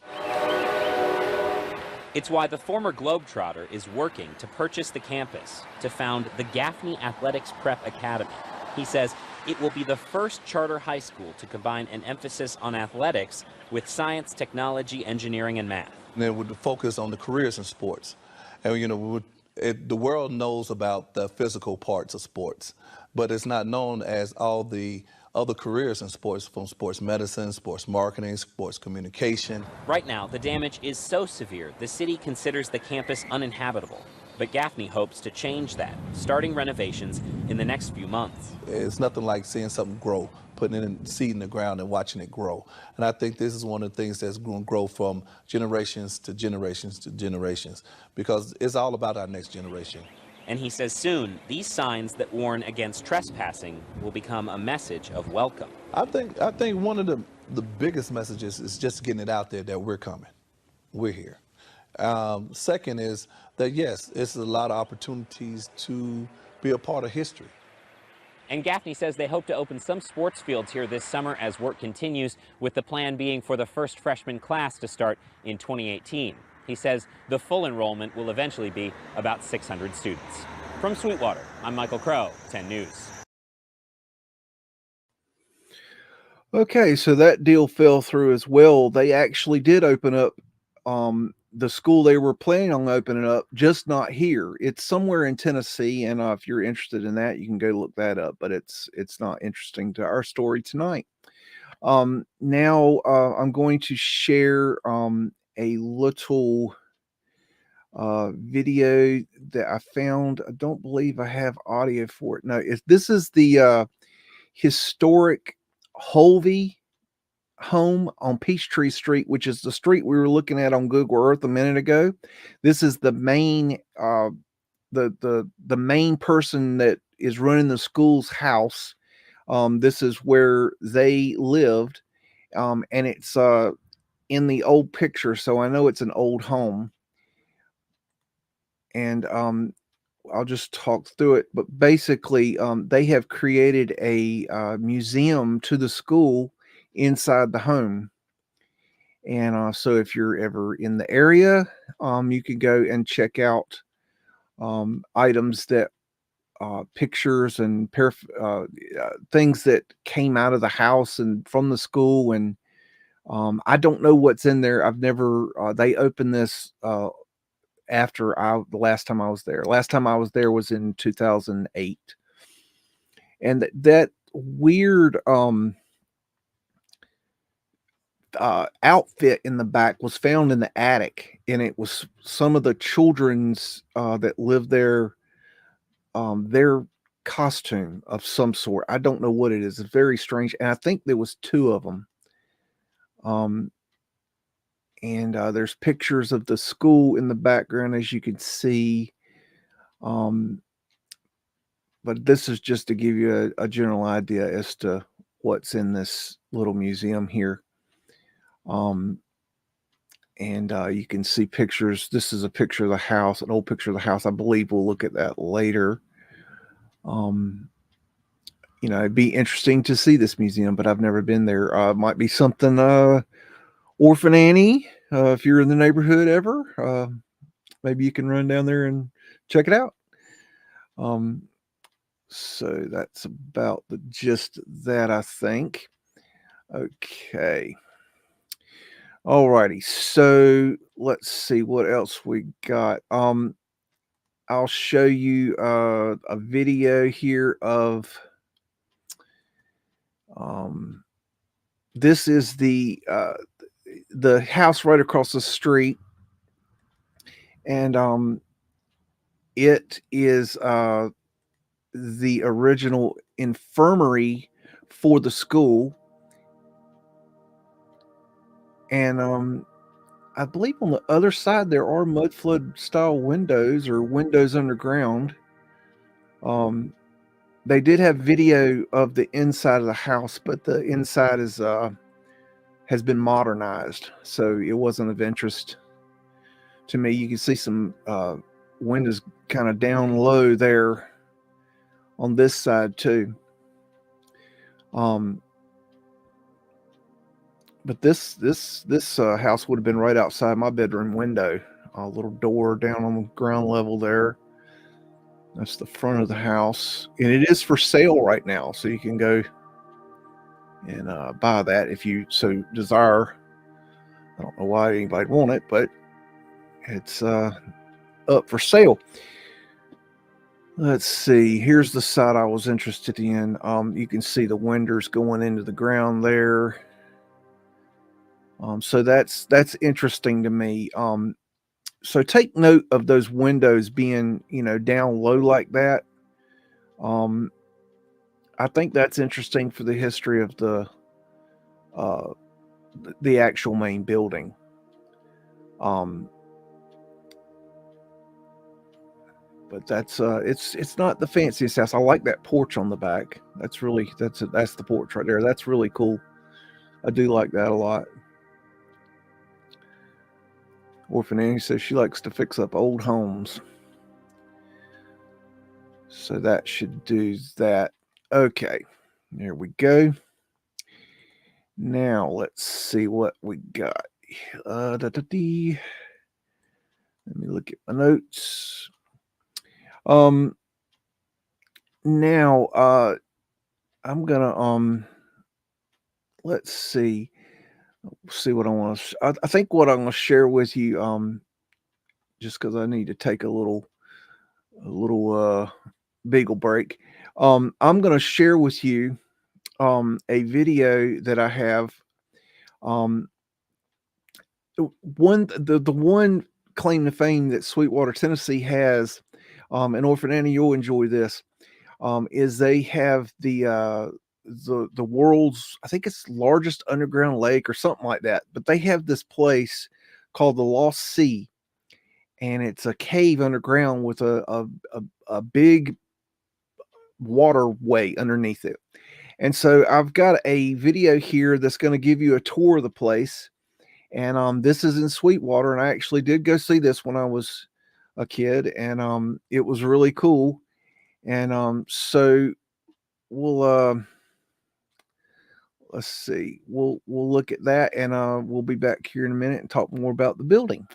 It's why the former Globetrotter is working to purchase the campus to found the Gaffney Athletics Prep Academy. He says it will be the first charter high school to combine an emphasis on athletics with science, technology, engineering, and math. And then with the focus on the careers in sports. And, you know, the world knows about the physical parts of sports, but it's not known as all the other careers in sports, from sports medicine, sports marketing, sports communication. Right now, the damage is so severe, the city considers the campus uninhabitable. But Gaffney hopes to change that, starting renovations in the next few months. It's nothing like seeing something grow, putting it in seed in the ground and watching it grow. And I think this is one of the things that's going to grow from generations to generations to generations, because it's all about our next generation. And he says soon, these signs that warn against trespassing will become a message of welcome. I think one of the biggest messages is just getting it out there that we're coming. We're here. Second is that, yes, it's a lot of opportunities to be a part of history. And Gaffney says they hope to open some sports fields here this summer as work continues, with the plan being for the first freshman class to start in 2018. He says the full enrollment will eventually be about 600 students. From Sweetwater, I'm Michael Crow, 10 News. Okay, so that deal fell through as well. They actually did open up the school they were planning on opening up, just not here. It's somewhere in Tennessee, and if you're interested in that, you can go look that up, but it's not interesting to our story tonight. Now I'm going to share a little video that I found. I don't believe I have audio for it. No, this is the historic Holvey home on Peachtree Street, which is the street we were looking at on Google Earth a minute ago. This is the main the main person that is running the school's house. This is where they lived, and it's in the old picture, so I know it's an old home. And I'll just talk through it, but basically they have created a museum to the school inside the home. And so if you're ever in the area, you can go and check out items that pictures and things that came out of the house and from the school. And I don't know what's in there. I've never, they opened this after the last time I was there. Last time I was there was in 2008. And that weird outfit in the back was found in the attic, and it was some of the children's that lived there, their costume of some sort. I don't know what it is. It's very strange, and I think there was two of them. And there's pictures of the school in the background, as you can see. But this is just to give you a general idea as to what's in this little museum here. And you can see pictures. This is a picture of the house, an old picture of the house. I believe we'll look at that later. It'd be interesting to see this museum, but I've never been there. Might be something, Orphan Annie, if you're in the neighborhood ever, maybe you can run down there and check it out. So that's about the gist of that, I think. Okay. Alrighty. So let's see what else we got. I'll show you a video here of this is the house right across the street, and it is the original infirmary for the school, and I believe on the other side there are Mudflood style windows or windows underground. They did have video of the inside of the house, but the inside is has been modernized, so it wasn't of interest to me. You can see some windows kind of down low there on this side too. But this house would have been right outside my bedroom window. A little door down on the ground level there. That's the front of the house, and it is for sale right now, so you can go and buy that if you so desire. I don't know why anybody would want it, but it's up for sale. Let's see. Here's the side I was interested in. You can see the windows going into the ground there. So that's interesting to me. So take note of those windows being, down low like that. I think that's interesting for the history of the actual main building. But that's it's not the fanciest house. I like that porch on the back. That's the porch right there. That's really cool. I do like that a lot. Orphan Annie says she likes to fix up old homes. So that should do that. Okay, there we go. Now let's see what we got. Let me look at my notes. Now I'm gonna let's see what I want to. I think what I'm gonna share with you, just because I need to take a little beagle break. I'm gonna share with you a video that I have. The one claim to fame that Sweetwater, Tennessee has, and Orphan Annie, you'll enjoy this, is they have the world's, I think it's largest underground lake or something like that. But they have this place called the Lost Sea, and it's a cave underground with a big waterway underneath it. And so I've got a video here that's going to give you a tour of the place. And this is in Sweetwater, and I actually did go see this when I was a kid, and it was really cool. And so we'll let's see, we'll look at that, and we'll be back here in a minute and talk more about the building.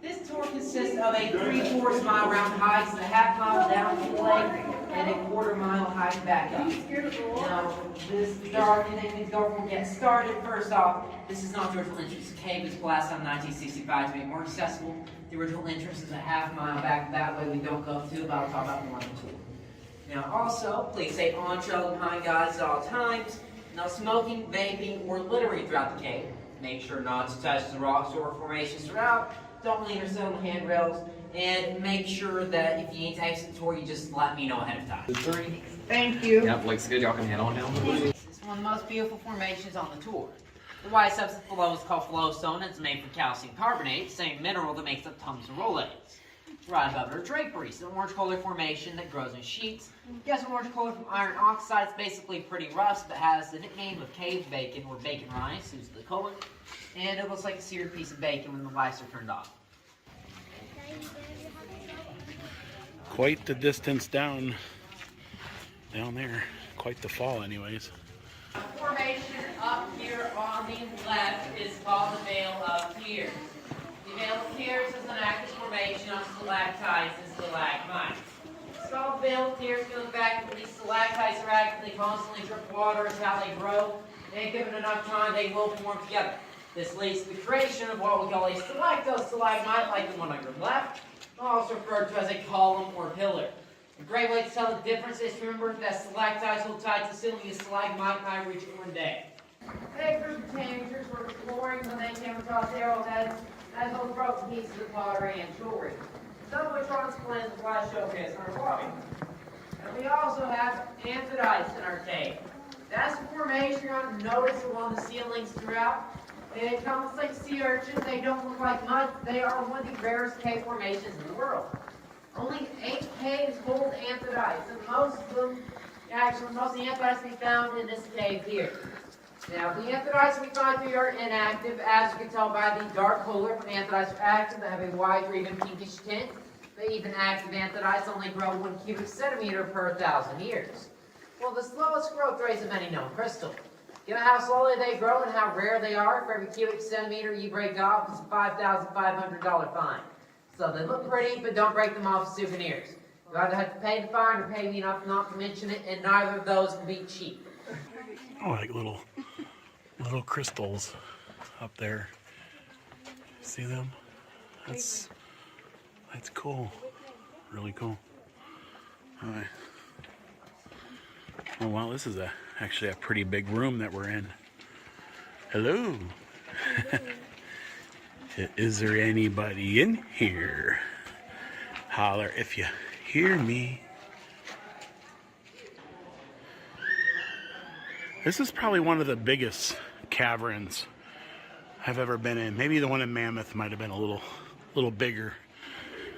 This tour consists of a 3/4 mile round hike, a half mile down to the lake, and a 1/4 mile hike back up. Now, there are things don't get started. First off, this is not the original entrance. The cave was blasted in 1965 to make it more accessible. The original entrance is a half mile back. That way we don't go through, but I'll talk about more on the tour. Now, also, please stay on trail behind guides at all times. No smoking, vaping, or littering throughout the cave. Make sure not to touch the rocks or formations throughout. Don't lean or sit on the handrails, and make sure that if you need to exit the tour, you just let me know ahead of time. 3. Thank you. Yep, looks good. Y'all can head on down. one of the most beautiful formations on the tour. The white substance below is called flowstone, and it's made from calcium carbonate, the same mineral that makes up tums and rollades. Right above it are draperies, an orange color formation that grows in sheets. Guess orange color from iron oxide. It's basically pretty rust, but has the nickname of cave bacon or bacon rice, due to the color. And it looks like a seared piece of bacon when the lights are turned off. Quite the distance down there. Quite the fall anyways. The formation up here on the left is called the Vale of Tears. The Vale of Tears is an active formation of stalactites and stalagmites. It's called the Vale of Tears because of the fact that these stalactites are actively constantly drip water is how they grow, and given enough time they will form together. This leads to the creation of what we call a stalactite, like the one on your left, also referred to as a column or pillar. A great way to tell the difference is to remember that stalactites hold tight to the ceiling of stalagmite might reach it one day. Takers and tangers were exploring when they came across arrowheads as those broken pieces of pottery and jewelry, some of which are on display in the glass showcase in our lobby. And we also have amphidites in our cave. That's a formation you're going to notice along the ceilings throughout. They come like sea urchins. They don't look like mud. They are one of the rarest cave formations in the world. Only 8 caves hold amphidites, and most of the amphidites we found in this cave here. Now, the amphidites we find here are inactive, as you can tell by the dark color. When amphidites are active, they have a white or even pinkish tint. But even active amphidites only grow 1 cubic centimeter per 1,000 years. Well, the slowest growth rates of any known crystal. You know how slowly they grow and how rare they are? For every cubic centimeter you break off, it's a $5,500 fine. So they look pretty, but don't break them off as souvenirs. You either have to pay the fine or pay me enough not to mention it, and neither of those can be cheap. Oh, like little crystals up there. See them? That's cool. Really cool. All right. Oh wow, this is actually a pretty big room that we're in. Hello. Is there anybody in here? Holler if you hear me. This is probably one of the biggest caverns I've ever been in. Maybe the one in Mammoth might have been a little bigger.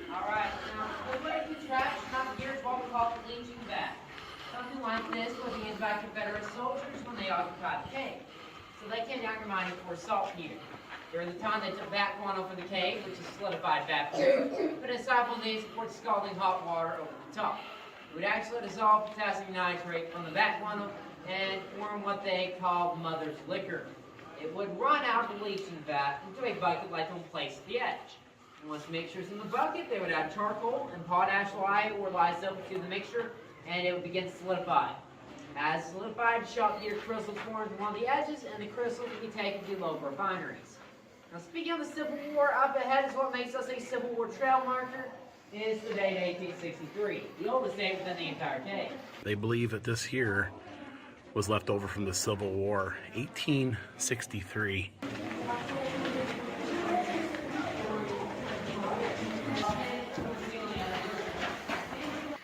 Alright, now the way to trash up here is what we call the leaching vat. Something like this was used by Confederate soldiers when they occupied the cave. So they can't undermine it for salt here. During the time they took back guano for the cave, which is solidified bacteria, but inside one of these poured scalding hot water over the top. It would actually dissolve potassium nitrate from the back guano and form what they call mother's liquor. It would run out of the leaching vat into a bucket like on place at the edge. And once the mixture is in the bucket, they would add charcoal and potash lye or lysope to the mixture, and it would begin to solidify. As solidified, shot here crystals formed along the edges, and the crystals would be taken to local refineries. Now, speaking of the Civil War, up ahead is what makes us a Civil War trail marker. Is the date 1863, the oldest date within the entire cave. They believe that this here was left over from the Civil War, 1863.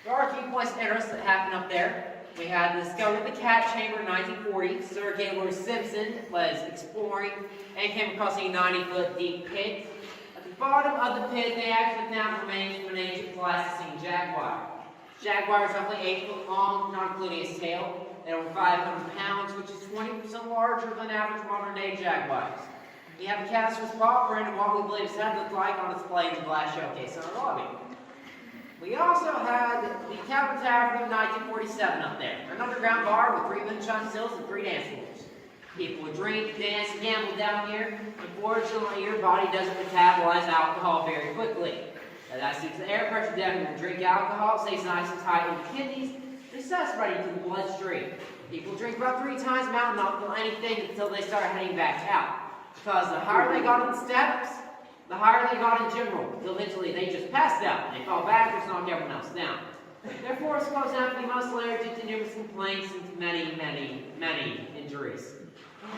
There are a few points of interest that happen up there. We had the discovery of the cat chamber in 1940. Sir Gaylord Simpson was exploring and came across a 90-foot deep pit. At the bottom of the pit, they actually found remains of an ancient Pleistocene jaguar. Jaguar is roughly 8 foot long, not including its tail, and over 500 pounds, which is 20% larger than average modern-day jaguars. We have a caster's paw print of what we believe his head looked like on display in the glass showcase in our lobby. We also had the Cabin Tavern of 1947 up there, an underground bar with 3 moonshine stills and 3 dance floors. People would drink, dance, and gamble down here. Unfortunately, your body doesn't metabolize alcohol very quickly. That's due to the air pressure down here. Drink alcohol, stays nice and tight in the kidneys, resuscitating to the bloodstream. People drink about 3 times a mountain, not feel anything until they start heading back out. Because the higher they got on the steps, the higher they got in general. Eventually, they just passed out. They fall backwards, knock everyone else down. Therefore, it's supposed to have to be mostly allergic to numerous complaints and to many, many, many injuries.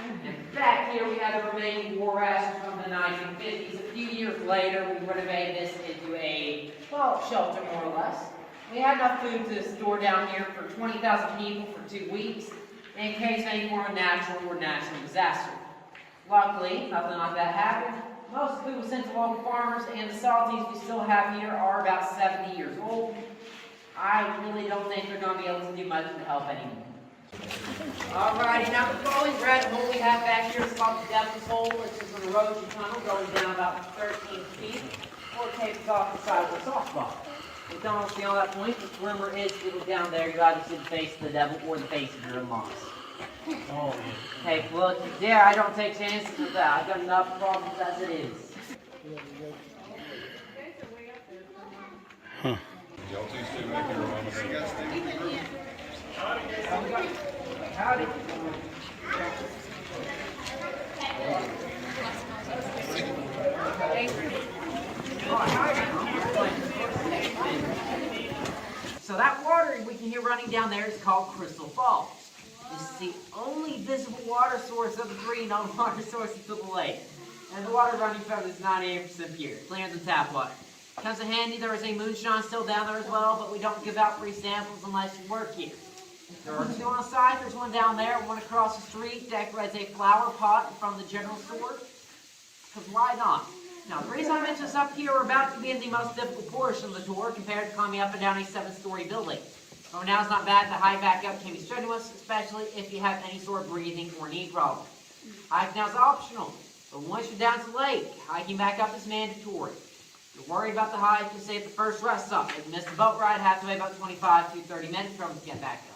And back here, we have the remaining war rations from the 1950s. A few years later, we renovated this into a, well, shelter, more or less. We had enough food to store down here for 20,000 people for 2 weeks. in case any more natural disaster. Luckily, nothing like that happened. Most of the food was sent to local farmers, and the salties we still have here are about 70 years old. I really don't think they're going to be able to do much to help anymore. Alrighty, now the following red hole we have back here is called the Devil's Hole. It's just an erosion tunnel going down about 13 feet, or taped off the side of a softball. We don't see all that point, but the rumor is it was down there. You either see the face of the devil or the face of your in-laws. Oh, hey, look, yeah, I don't take chances with that. I've got enough problems as it is. Huh. Howdy. So that water we can hear running down there is called Crystal Falls. This is the only visible water source of the 3 known water sources of the lake. And the water running from it is 98% pure, cleaner than tap water. Comes in handy, there is a moonshine still down there as well, but we don't give out free samples unless you work here. There are 2 on the side, there's one down there, one across the street, decorates a flower pot from the general store. Because why not? Now, the reason I mention this up here, we're about to be in the most difficult portion of the tour compared to climbing up and down a 7-story building. Going down is not bad, the hike back up can be strenuous, especially if you have any sort of breathing or knee problem. Hiking now is optional, but once you're down to the lake, hiking back up is mandatory. If you're worried about the hike, you stay at the first rest stop. If you miss the boat ride, have to wait about 25 to 30 minutes for them to get back up.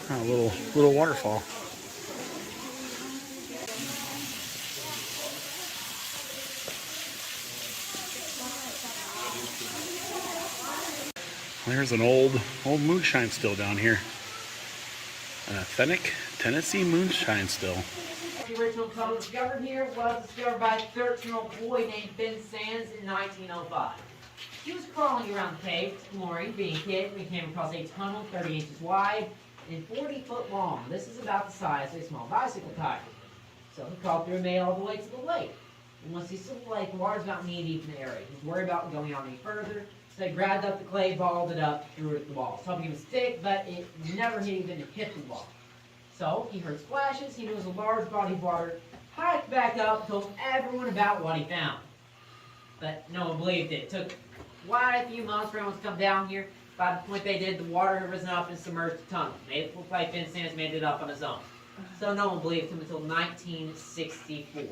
Oh, little waterfall. There's an old moonshine still down here. An authentic Tennessee moonshine still. The original tunnel discovered here was discovered by a 13-year-old boy named Ben Sands in 1905. He was crawling around the cave, exploring, being a kid, when he came across a tunnel 30 inches wide and 40 foot long. This is about the size of a small bicycle tire. So he crawled through and made all the way to the lake. And once he saw the lake, the water's not knee deep in the area. He was worried about going on any further. So they grabbed up the clay, balled it up, threw it at the wall. Something he was thick, but it never even hit the wall. So he heard splashes, he knew it was a large body of water, hiked back up, told everyone about what he found. But no one believed it. It took quite a few months for everyone to come down here. By the point they did, the water had risen up and submerged the tunnel. Made it look like Ben Sands made it up on his own. So no one believed him until 1964.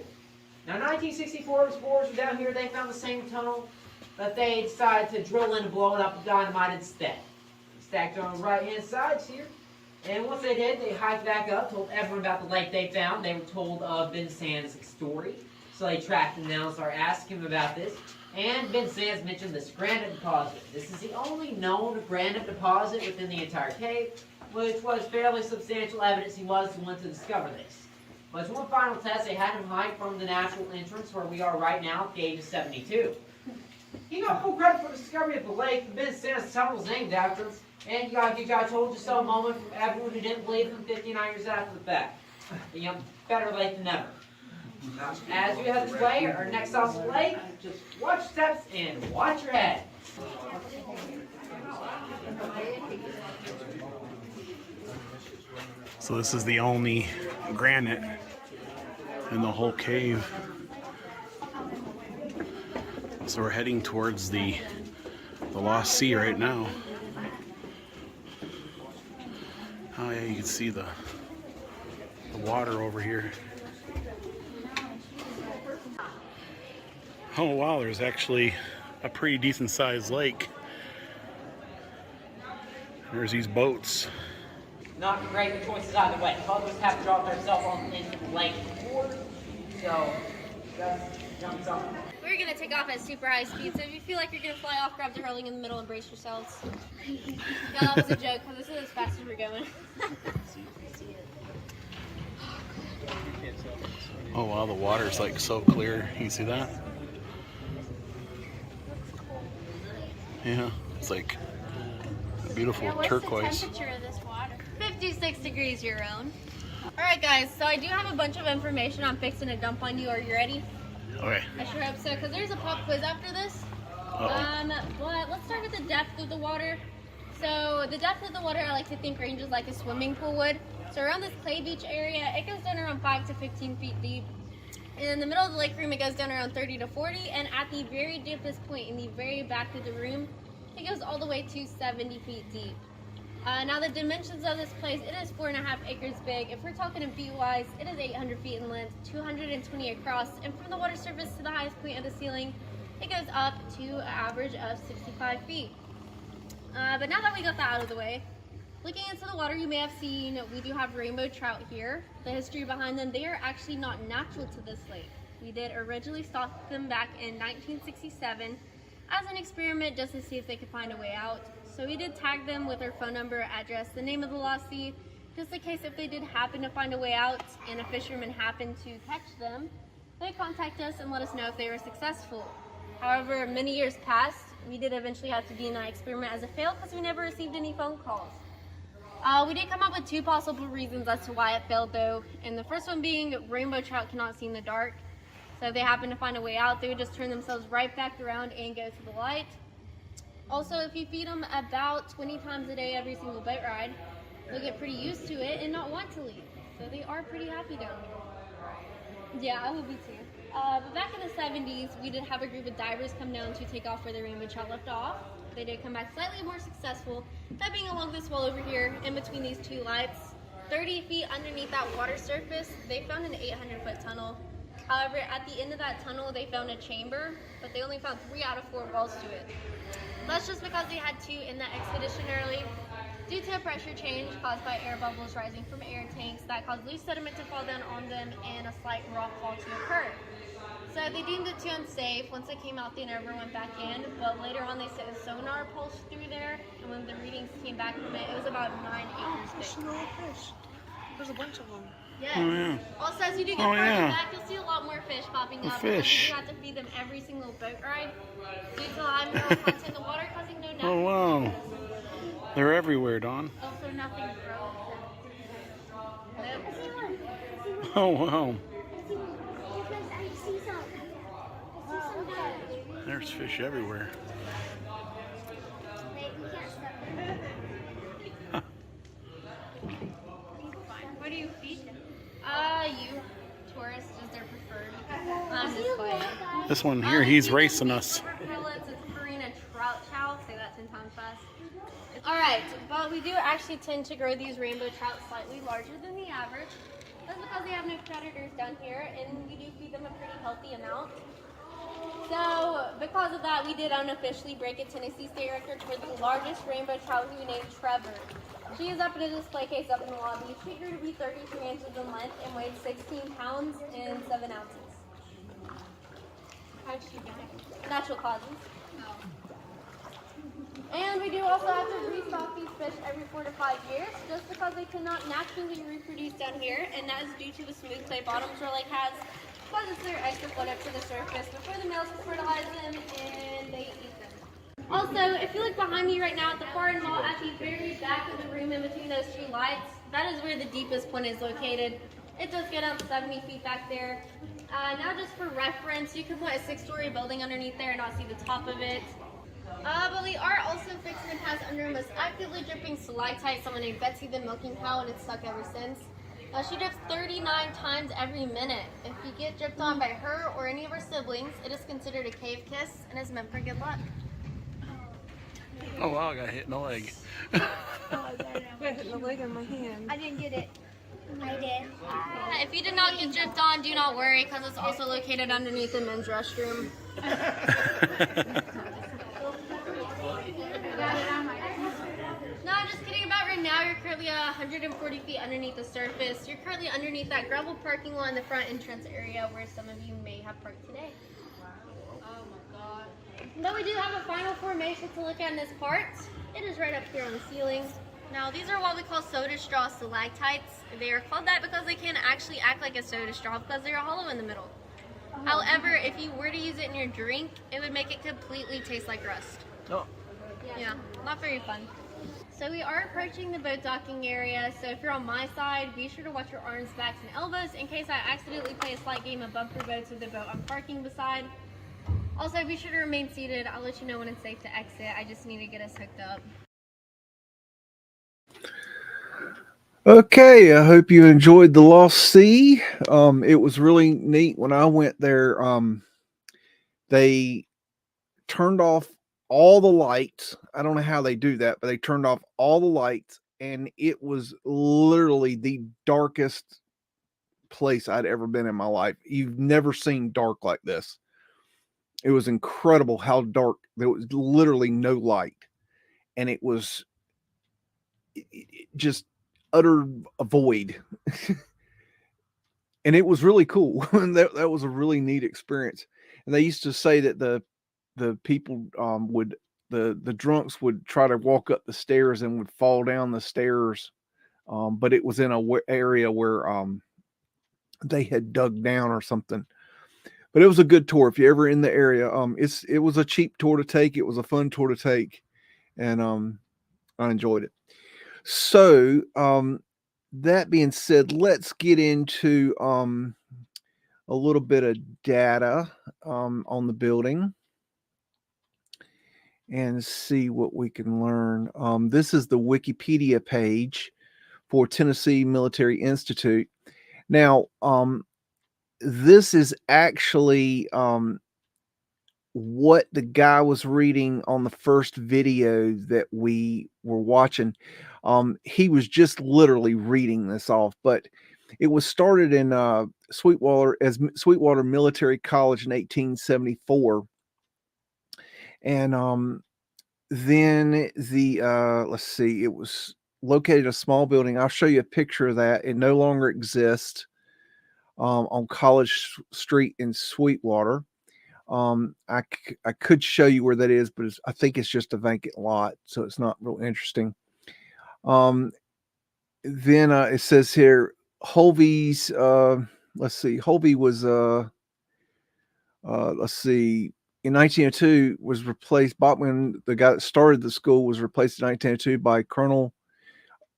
Now 1964, explorers were down here, they found the same tunnel, but they decided to drill in and blow it up with dynamite instead. They stacked it on the right-hand sides here, and once they did, they hiked back up, told everyone about the lake they found. They were told of Ben Sands' story, so they tracked him down and started asking him about this. And Ben Sands mentioned this granite deposit. This is the only known granite deposit within the entire cave, which was fairly substantial evidence he was the one to discover this. But as one final test, they had him hike from the natural entrance where we are right now at the age of 72. He got full credit for the discovery of the lake. Ben Sands' tunnel was named after him. And you got I told you so moment from everyone who didn't believe him 59 years after the fact. You know, better late than never. Now, as we head this way, our next stop's the lake. Just watch your steps and watch your head. So this is the only granite in the whole cave. So we're heading towards the Lost Sea right now. Oh yeah, you can see the water over here. Oh wow, there's actually a pretty decent sized lake. There's these boats. Not great choices either way. Others have to drop their cell phones into the lake before, so just jump something. We're going to take off at super high speed, so if you feel like you're going to fly off, grab the railing in the middle and brace yourselves. Yeah, that was a joke, because this is as fast as we're going. Oh wow, the water's like so clear. You can see that? Yeah, it's like a beautiful turquoise. What's the temperature of this water? 56 degrees your own. Alright guys, so I do have a bunch of information I'm fixing to dump on you. Are you ready? Okay. I sure hope so, because there's a pop quiz after this. But let's start with the depth of the water. So the depth of the water, I like to think, ranges like a swimming pool would. So around this clay beach area, it goes down around 5 to 15 feet deep. And in the middle of the lake room, it goes down around 30 to 40. And at the very deepest point in the very back of the room, it goes all the way to 70 feet deep. Now the dimensions of this place, it is 4.5 acres big. If we're talking in feet wise, it is 800 feet in length, 220 across. And from the water surface to the highest point of the ceiling, it goes up to an average of 65 feet. But now that we got that out of the way, looking into the water, you may have seen we do have rainbow trout here. The history behind them, they are actually not natural to this lake. We did originally stock them back in 1967 as an experiment just to see if they could find a way out. So we did tag them with their phone number, address, the name of the lostee, just in case if they did happen to find a way out and a fisherman happened to catch them, they contact us and let us know if they were successful. However, many years passed, we did eventually have to deem that experiment as a fail because we never received any phone calls. We did come up with 2 possible reasons as to why it failed though, and the first one being rainbow trout cannot see in the dark. So if they happen to find a way out, they would just turn themselves right back around and go to the light. Also, if you feed them about 20 times a day every single boat ride, they'll get pretty used to it and not want to leave. So they are pretty happy down here. Yeah, I would be too. But back in the 70s, we did have a group of divers come down to take off where the rainbow trout left off. They did come back slightly more successful, that being along this wall over here, in between these 2 lights. 30 feet underneath that water surface, they found an 800-foot tunnel. However, at the end of that tunnel, they found a chamber, but they only found 3 out of 4 walls to it. That's just because they had 2 in that expedition early, due to a pressure change caused by air bubbles rising from air tanks that caused loose sediment to fall down on them and a slight rock fall to occur. So they deemed it too unsafe. Once they came out, they never went back in, but later on they set a sonar pulse through there, and when the readings came back from it, it was about 9 acres big. Fish. There's a bunch of them. Yes. Oh, yeah. Also, as you do get Oh, farther yeah. back, you'll see a lot more fish popping The up. fish. You have to feed them every single boat ride due to the high mineral content in the water, causing no natural. Oh, wow. They're everywhere, Dawn. Also, nothing frozen. Oh, wow. There's fish everywhere. What do you feed them? You. Tourists is their preferred. I'm just playing. This one here, he's racing us. It's Farina trout chow. Say that 10 times fast. Alright, but we do actually tend to grow these rainbow trout slightly larger than the average. That's because they have no predators down here, and we do feed them a pretty healthy amount. So, because of that, we did unofficially break a Tennessee state record for the largest rainbow trout who we named Trevor. She is up in a display case up in the lobby. She grew to be 33 inches in length and weighed 16 pounds and 7 ounces. How'd she die? Natural causes. And we do also have to restock these fish every 4 to 5 years, just because they cannot naturally reproduce down here, and that is due to the smooth clay bottoms our lake has. Causes their eggs to float up to the surface before the males will fertilize them and they eat them. Also, if you look behind me right now at the far end wall, at the very back of the room in between those 2 lights, that is where the deepest point is located. It does get up 70 feet back there. Now just for reference, you can put a 6-story building underneath there and not see the top of it. But we are also fixing to pass under a most actively dripping stalactite, someone named Betsy the milking cow, and it's stuck ever since. She drips 39 times every minute. If you get dripped on by her or any of her siblings, it is considered a cave kiss and is meant for good luck. Oh, wow, I got hit in the leg. I hit the leg on my hand. I didn't get it. I did. If you did not get dripped on, do not worry, because it's also located underneath the men's restroom. No, I'm just kidding about right now. You're currently 140 feet underneath the surface. You're currently underneath that gravel parking lot in the front entrance area where some of you may have parked today. Oh my god. But we do have a final formation to look at in this part. It is right up here on the ceiling. Now, these are what we call soda straw stalactites. They are called that because they can actually act like a soda straw because they are hollow in the middle. However, if you were to use it in your drink, it would make it completely taste like rust. Oh. Yeah, not very fun. So we are approaching the boat docking area, so if you're on my side, be sure to watch your arms, backs, and elbows in case I accidentally play a slight game of bumper boats with the boat I'm parking beside. Also, be sure to remain seated. I'll let you know when it's safe to exit. I just need to get us hooked up. Okay, I hope you enjoyed the Lost Sea. It was really neat when I went there. They turned off all the lights. I don't know how they do that, but they turned off all the lights, and it was literally the darkest place I'd ever been in my life. You've never seen dark like this. It was incredible how dark. There was literally no light, and it was just utter a void. And it was really cool. That was a really neat experience. And they used to say that the people would the drunks would try to walk up the stairs and would fall down the stairs, but it was in a area where they had dug down or something. But it was a good tour if you're ever in the area. It was a cheap tour to take. It was a fun tour to take, and I enjoyed it. So that being said, let's get into a little bit of data on the building and see what we can learn. This is the Wikipedia page for Tennessee Military Institute. Now, this is actually what the guy was reading on the first video that we were watching. He was just literally reading this off, but it was started in Sweetwater as Sweetwater Military College in 1874, and then let's see, it was located in a small building. I'll show you a picture of that. It no longer exists on College Street in Sweetwater. I could show you where that is, but I think it's just a vacant lot, so it's not real interesting. Then it says here, Holvey's, let's see, Holvey was, let's see, in 1902 was replaced, Bachman, the guy that started the school, was replaced in 1902 by Colonel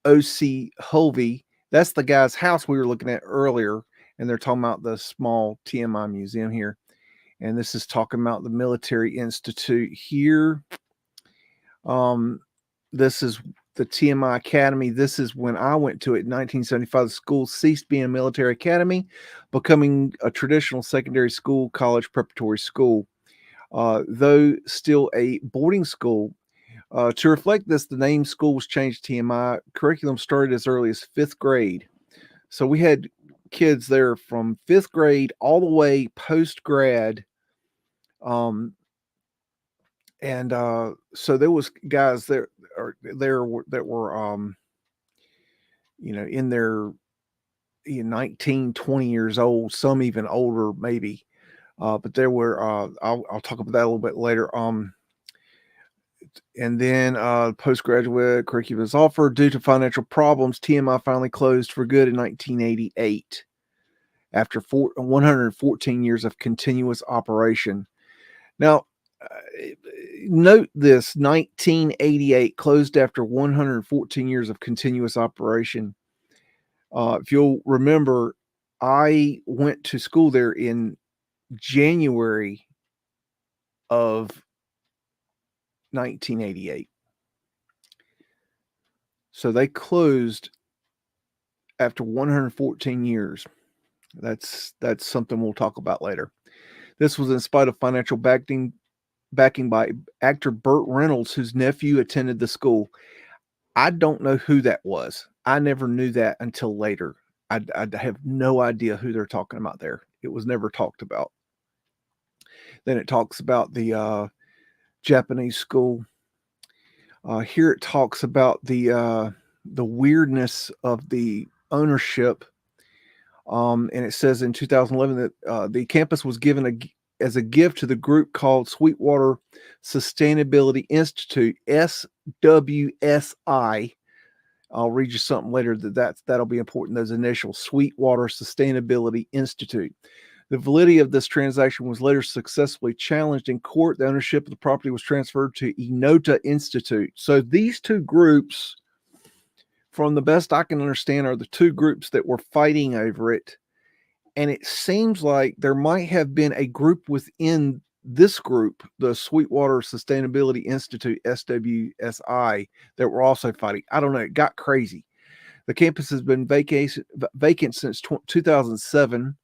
O.C. Holvey. That's the guy's house we were looking at earlier, and they're talking about the small TMI museum here. And this is talking about the Military Institute here. This is the TMI Academy. This is when I went to it in 1975. The school ceased being a military academy, becoming a traditional secondary school, college preparatory school. Though still a boarding school. To reflect this, the name school was changed to TMI. Curriculum started as early as 5th grade. So we had kids there from 5th grade all the way post-grad. So there was guys there that were in their 19, 20 years old, some even older maybe. But there were I'll talk about that a little bit later. And then postgraduate curriculum is offered. Due to financial problems, TMI finally closed for good in 1988 after 114 years of continuous operation. Now, note this, 1988 closed after 114 years of continuous operation. If you'll remember, I went to school there in January of 1988. So they closed after 114 years. That's something we'll talk about later. This was in spite of financial backing by actor Burt Reynolds, whose nephew attended the school. I don't know who that was. I never knew that until later. I have no idea who they're talking about there. It was never talked about. Then it talks about the Japanese school. Here it talks about the weirdness of the ownership. And it says in 2011 that the campus was given as a gift to the group called Sweetwater Sustainability Institute, SWSI. I'll read you something later that'll be important. Those initials, Sweetwater Sustainability Institute. The validity of this transaction was later successfully challenged in court. The ownership of the property was transferred to Inota Institute. So these two groups, from the best I can understand, are the two groups that were fighting over it. And it seems like there might have been a group within this group, the Sweetwater Sustainability Institute, SWSI, that were also fighting. I don't know. It got crazy. The campus has been vacant since 2007,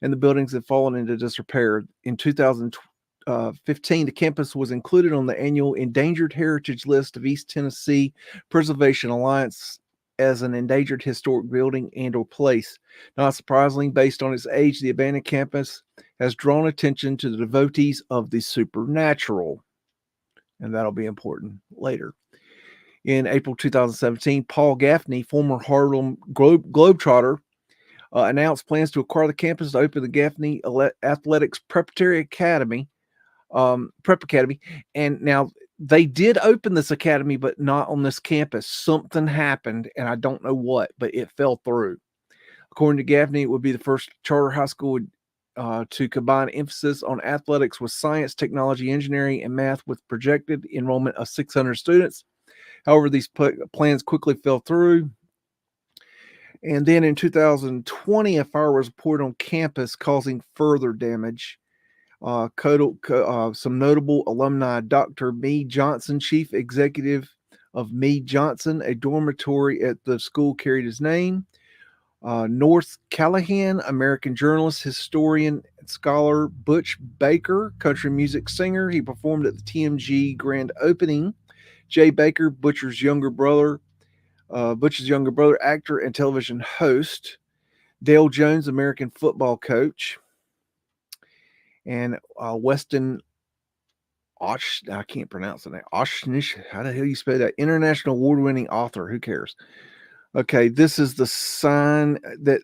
and the buildings have fallen into disrepair. In 2015, the campus was included on the annual Endangered Heritage List of East Tennessee Preservation Alliance as an endangered historic building and or place. Not surprisingly, based on its age, the abandoned campus has drawn attention to the devotees of the supernatural, and that'll be important later. In April 2017, Paul Gaffney, former Harlem Globetrotter, announced plans to acquire the campus to open the Gaffney Athletics Preparatory Academy, Prep Academy. And now they did open this academy, but not on this campus. Something happened, and I don't know what, but it fell through. According to Gaffney, it would be the first charter high school to combine emphasis on athletics with science, technology, engineering, and math, with projected enrollment of 600 students. However, these plans quickly fell through. And then in 2020, a fire was reported on campus, causing further damage. Some notable alumni: Dr. Meade Johnson, chief executive of Meade Johnson, a dormitory at the school carried his name. North Callahan, American journalist, historian, and scholar. Butch Baker, country music singer. He performed at the TMG grand opening. Jay Baker, Butch's younger brother, actor and television host. Dale Jones, American football coach. And Weston Osh, I can't pronounce the name. Oshnish, how the hell you spell that? International award-winning author. Who cares? Okay, this is the sign that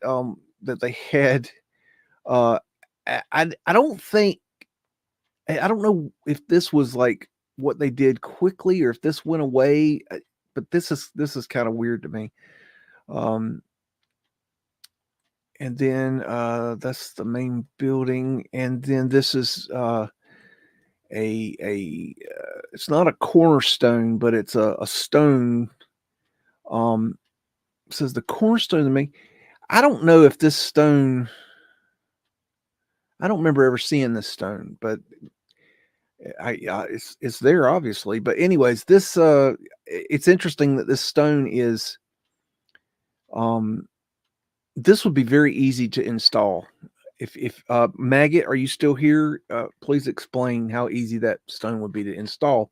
that they had. I don't think, I don't know if this was like what they did quickly or if this went away, but this is kind of weird to me. And then that's the main building, and then this is it's not a cornerstone, but it's a stone. It says the cornerstone to me. I don't know if this stone. I don't remember ever seeing this stone, but it's there obviously. But anyways, this it's interesting that this stone is this would be very easy to install. If Maggot, are you still here? Please explain how easy that stone would be to install.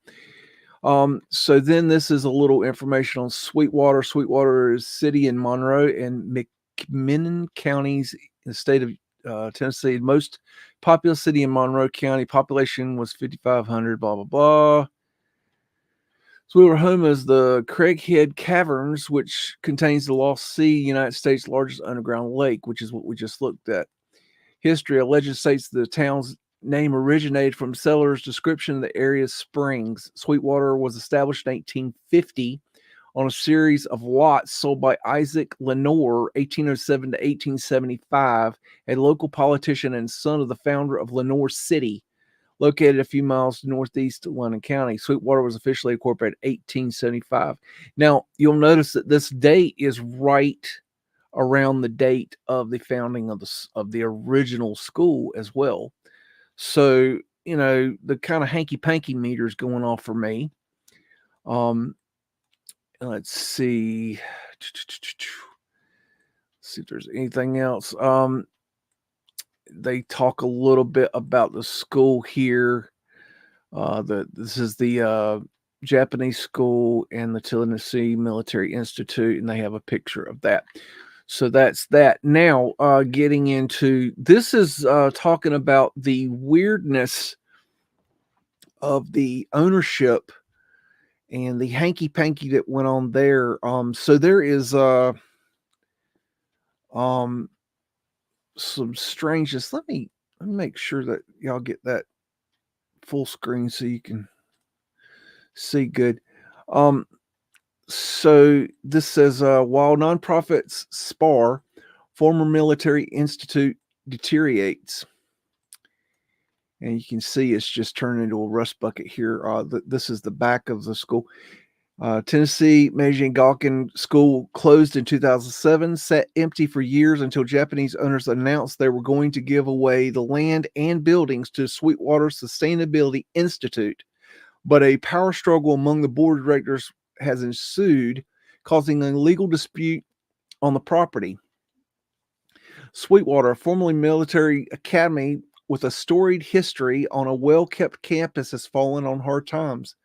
So then this is a little information on Sweetwater. Sweetwater is a city in Monroe and McMinn counties in the state of Tennessee. Most populous city in Monroe County. Population was 5,500, blah, blah, blah. So we were home as the Craighead Caverns, which contains the Lost Sea, United States' largest underground lake, which is what we just looked at. History allegedly states the town's name originated from settlers' description of the area's springs. Sweetwater was established in 1850 on a series of lots sold by Isaac Lenore, 1807 to 1875, a local politician and son of the founder of Lenore City, located a few miles northeast of London County. Sweetwater was officially incorporated in 1875. Now, you'll notice that this date is right around the date of the founding of the original school as well. So, you know, the kind of hanky-panky meters going off for me. Let's see. See if there's anything else. They talk a little bit about the school here. This is the Japanese school and the Tennessee Military Institute, and they have a picture of that. So that's that. Now, getting into this is talking about the weirdness of the ownership and the hanky-panky that went on there. So there is some strangeness. Let me make sure that y'all get that full screen so you can see good. So this says, while nonprofits spar, former military institute deteriorates. And you can see it's just turned into a rust bucket here. This is the back of the school. Tennessee Meiji Gakuin School closed in 2007, sat empty for years until Japanese owners announced they were going to give away the land and buildings to Sweetwater Sustainability Institute. But a power struggle among the board of directors has ensued, causing a legal dispute on the property. Sweetwater, a formerly military academy with a storied history on a well-kept campus, has fallen on hard times.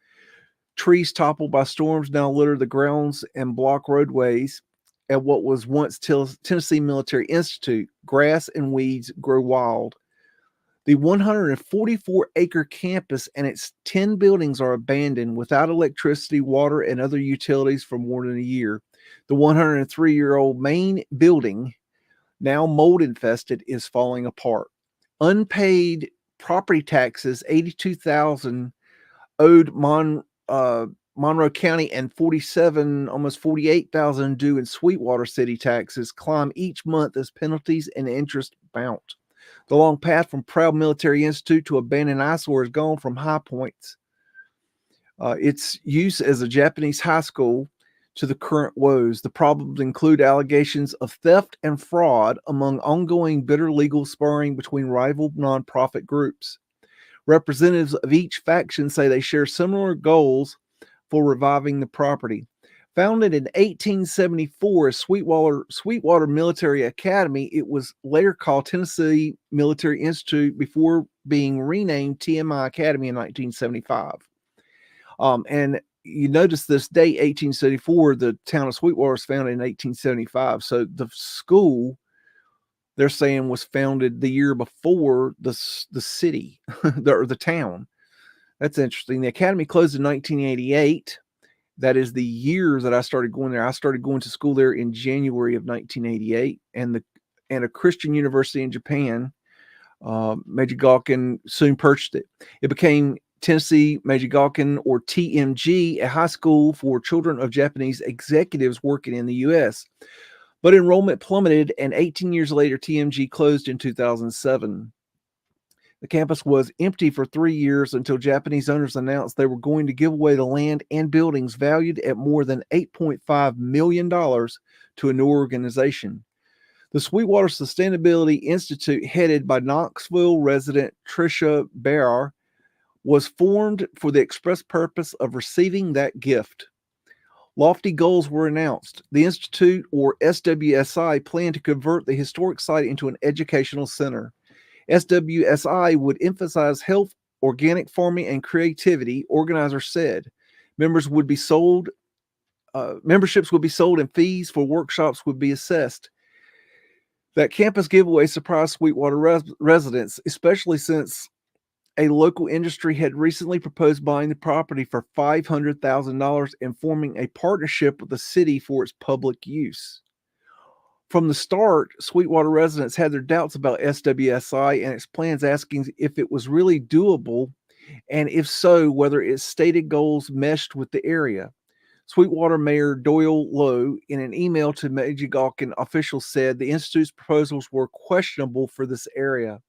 Trees toppled by storms now litter the grounds and block roadways at what was once Tennessee Military Institute. Grass and weeds grow wild. The 144-acre campus and its 10 buildings are abandoned without electricity, water, and other utilities for more than a year. The 103-year-old main building, now mold infested, is falling apart. Unpaid property taxes, $82,000 owed Monroe County, and almost $48,000 due in Sweetwater city taxes climb each month as penalties and interest mount. The long path from proud military institute to abandoned eyesore has gone from high points. Its use as a Japanese high school to the current woes. The problems include allegations of theft and fraud among ongoing bitter legal sparring between rival nonprofit groups. Representatives of each faction say they share similar goals for reviving the property. Founded in 1874 as Sweetwater Military Academy, it was later called Tennessee Military Institute before being renamed TMI Academy in 1975. And you notice this date, 1874, the town of Sweetwater was founded in 1875. So the school, they're saying, was founded the year before the city or the town. That's interesting. The academy closed in 1988. That is the year that I started going there. I started going to school there in January of 1988, and a Christian university in Japan, Meiji Gakuin, soon purchased it. It became Tennessee Meiji Gakuin, or TMG, a high school for children of Japanese executives working in the U.S. But enrollment plummeted, and 18 years later, TMG closed in 2007. The campus was empty for 3 years until Japanese owners announced they were going to give away the land and buildings valued at more than $8.5 million to a new organization. The Sweetwater Sustainability Institute, headed by Knoxville resident Tricia Bear, was formed for the express purpose of receiving that gift. Lofty goals were announced. The Institute, or SWSI, planned to convert the historic site into an educational center. SWSI would emphasize health, organic farming, and creativity, organizers said. Memberships would be sold, and fees for workshops would be assessed. That campus giveaway surprised Sweetwater residents, especially since a local industry had recently proposed buying the property for $500,000 and forming a partnership with the city for its public use. From the start, Sweetwater residents had their doubts about SWSI and its plans, asking if it was really doable, and if so, whether its stated goals meshed with the area. Sweetwater Mayor Doyle Lowe, in an email to Meiji Gakuin officials, said the Institute's proposals were questionable for this area.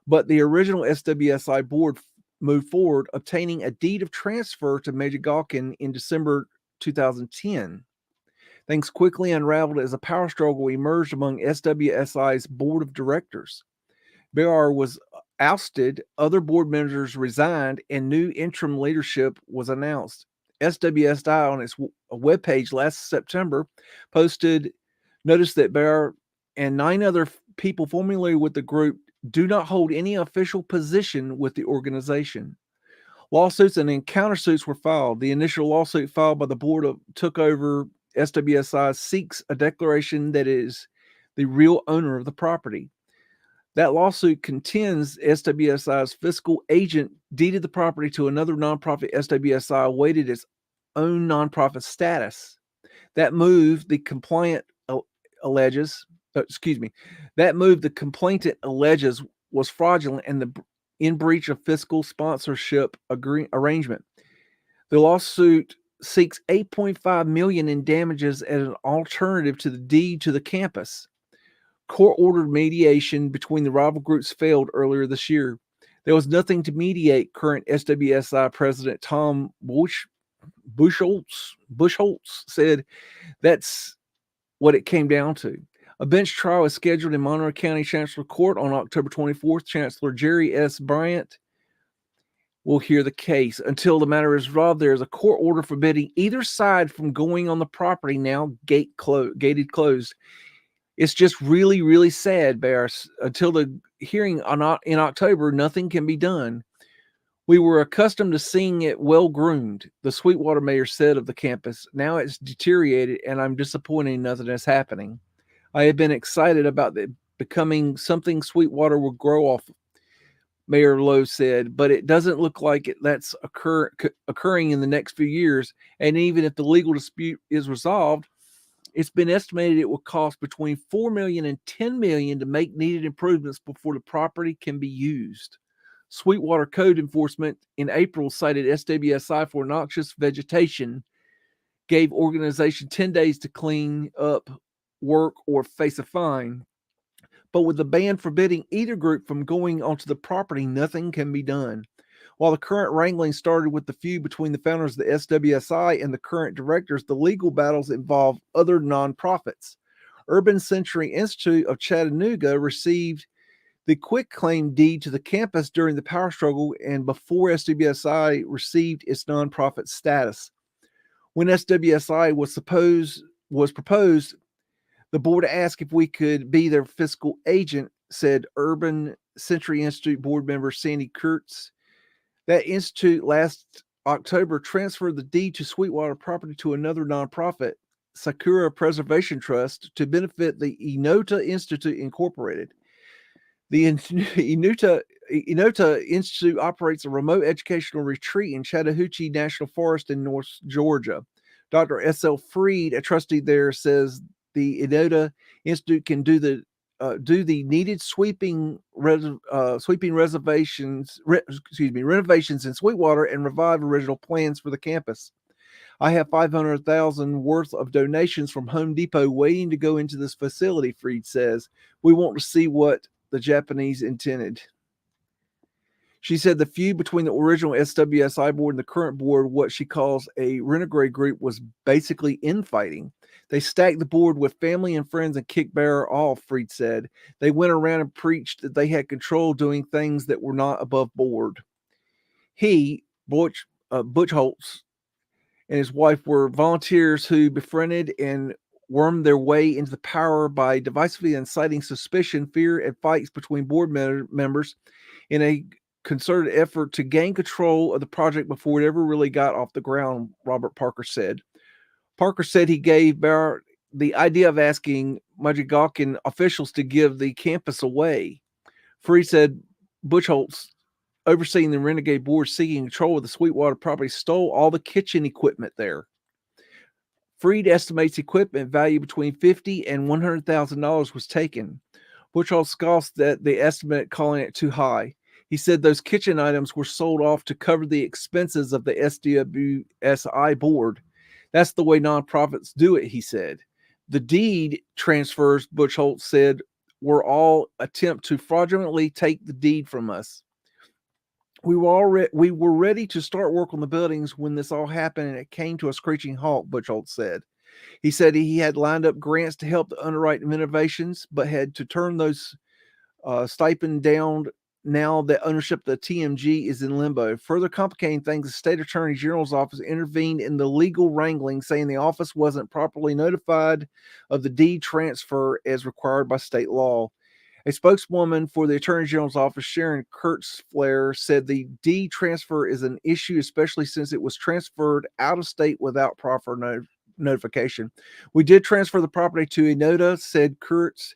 But the original SWSI board moved forward, obtaining a deed of transfer to Meiji Gakuin in December 2010. Things quickly unraveled as a power struggle emerged among SWSI's board of directors. Bear was ousted, other board members resigned, and new interim leadership was announced. SWSI, on its webpage last September, posted notice that Bear and 9 other people formerly with the group do not hold any official position with the organization. Lawsuits and countersuits were filed. The initial lawsuit filed by the board took over SWSI seeks a declaration that is the real owner of the property. That lawsuit contends SWSI's fiscal agent deeded the property to another nonprofit. SWSI awaited its own nonprofit status. That move, the complainant alleges, was fraudulent and in breach of fiscal sponsorship arrangement. The lawsuit seeks $8.5 million in damages as an alternative to the deed to the campus. Court-ordered mediation between the rival groups failed earlier this year. There was nothing to mediate, current SWSI President Tom Buchholz said. That's what it came down to. A bench trial is scheduled in Monroe County Chancellor Court on October 24th. Chancellor Jerry S. Bryant will hear the case. Until the matter is resolved, there is a court order forbidding either side from going on the property, now gated closed. It's just really, really sad, Barris. Until the hearing in October, nothing can be done. We were accustomed to seeing it well groomed, the Sweetwater mayor said of the campus. Now it's deteriorated, and I'm disappointed nothing is happening. I have been excited about it becoming something Sweetwater will grow off, Mayor Lowe said, but it doesn't look like that's occurring in the next few years. And even if the legal dispute is resolved, it's been estimated it will cost between $4 million and $10 million to make needed improvements before the property can be used. Sweetwater Code Enforcement in April cited SWSI for noxious vegetation, gave organization 10 days to clean up work or face a fine. But with the ban forbidding either group from going onto the property, nothing can be done. While the current wrangling started with the feud between the founders of the SWSI and the current directors, the legal battles involve other nonprofits. Urban Century Institute of Chattanooga received the quitclaim deed to the campus during the power struggle and before SWSI received its nonprofit status. When SWSI was proposed, the board asked if we could be their fiscal agent, said Urban Century Institute board member Sandy Kurtz. That institute last October transferred the deed to Sweetwater property to another nonprofit, Sakura Preservation Trust, to benefit the Inota Institute Incorporated. The Inota Institute operates a remote educational retreat in Chattahoochee National Forest in North Georgia. Dr. S.L. Freed, a trustee there, says the Inota Institute can do the needed renovations in Sweetwater and revive original plans for the campus. I have $500,000 worth of donations from Home Depot waiting to go into this facility, Freed says. We want to see what the Japanese intended. She said the feud between the original SWSI board and the current board, what she calls a renegade group, was basically infighting. They stacked the board with family and friends and kicked Bear off, Freed said. They went around and preached that they had control doing things that were not above board. He, Butch Holtz, and his wife were volunteers who befriended and wormed their way into the power by divisively inciting suspicion, fear, and fights between board members in a concerted effort to gain control of the project before it ever really got off the ground, Robert Parker said. Parker said he gave Barrett the idea of asking Meiji Gakuin officials to give the campus away. Free said Butch Holtz, overseeing the renegade board seeking control of the Sweetwater property, stole all the kitchen equipment there. Freed estimates equipment value between $50,000 and $100,000 was taken. Butch Holtz scoffed at the estimate, calling it too high. He said those kitchen items were sold off to cover the expenses of the SWSI board. That's the way nonprofits do it, he said. The deed transfers, Butch Holtz said, were all attempt to fraudulently take the deed from us. We were ready to start work on the buildings when this all happened, and it came to a screeching halt, Butch Holtz said. He said he had lined up grants to help the underwrite renovations, but had to turn those stipend down now that ownership of the TMG is in limbo. Further complicating things, the state attorney general's office intervened in the legal wrangling, saying the office wasn't properly notified of the deed transfer as required by state law. A spokeswoman for the Attorney General's office, Sharon Kurtzflair, said the deed transfer is an issue, especially since it was transferred out of state without proper notification. We did transfer the property to Inota, said Kurtz,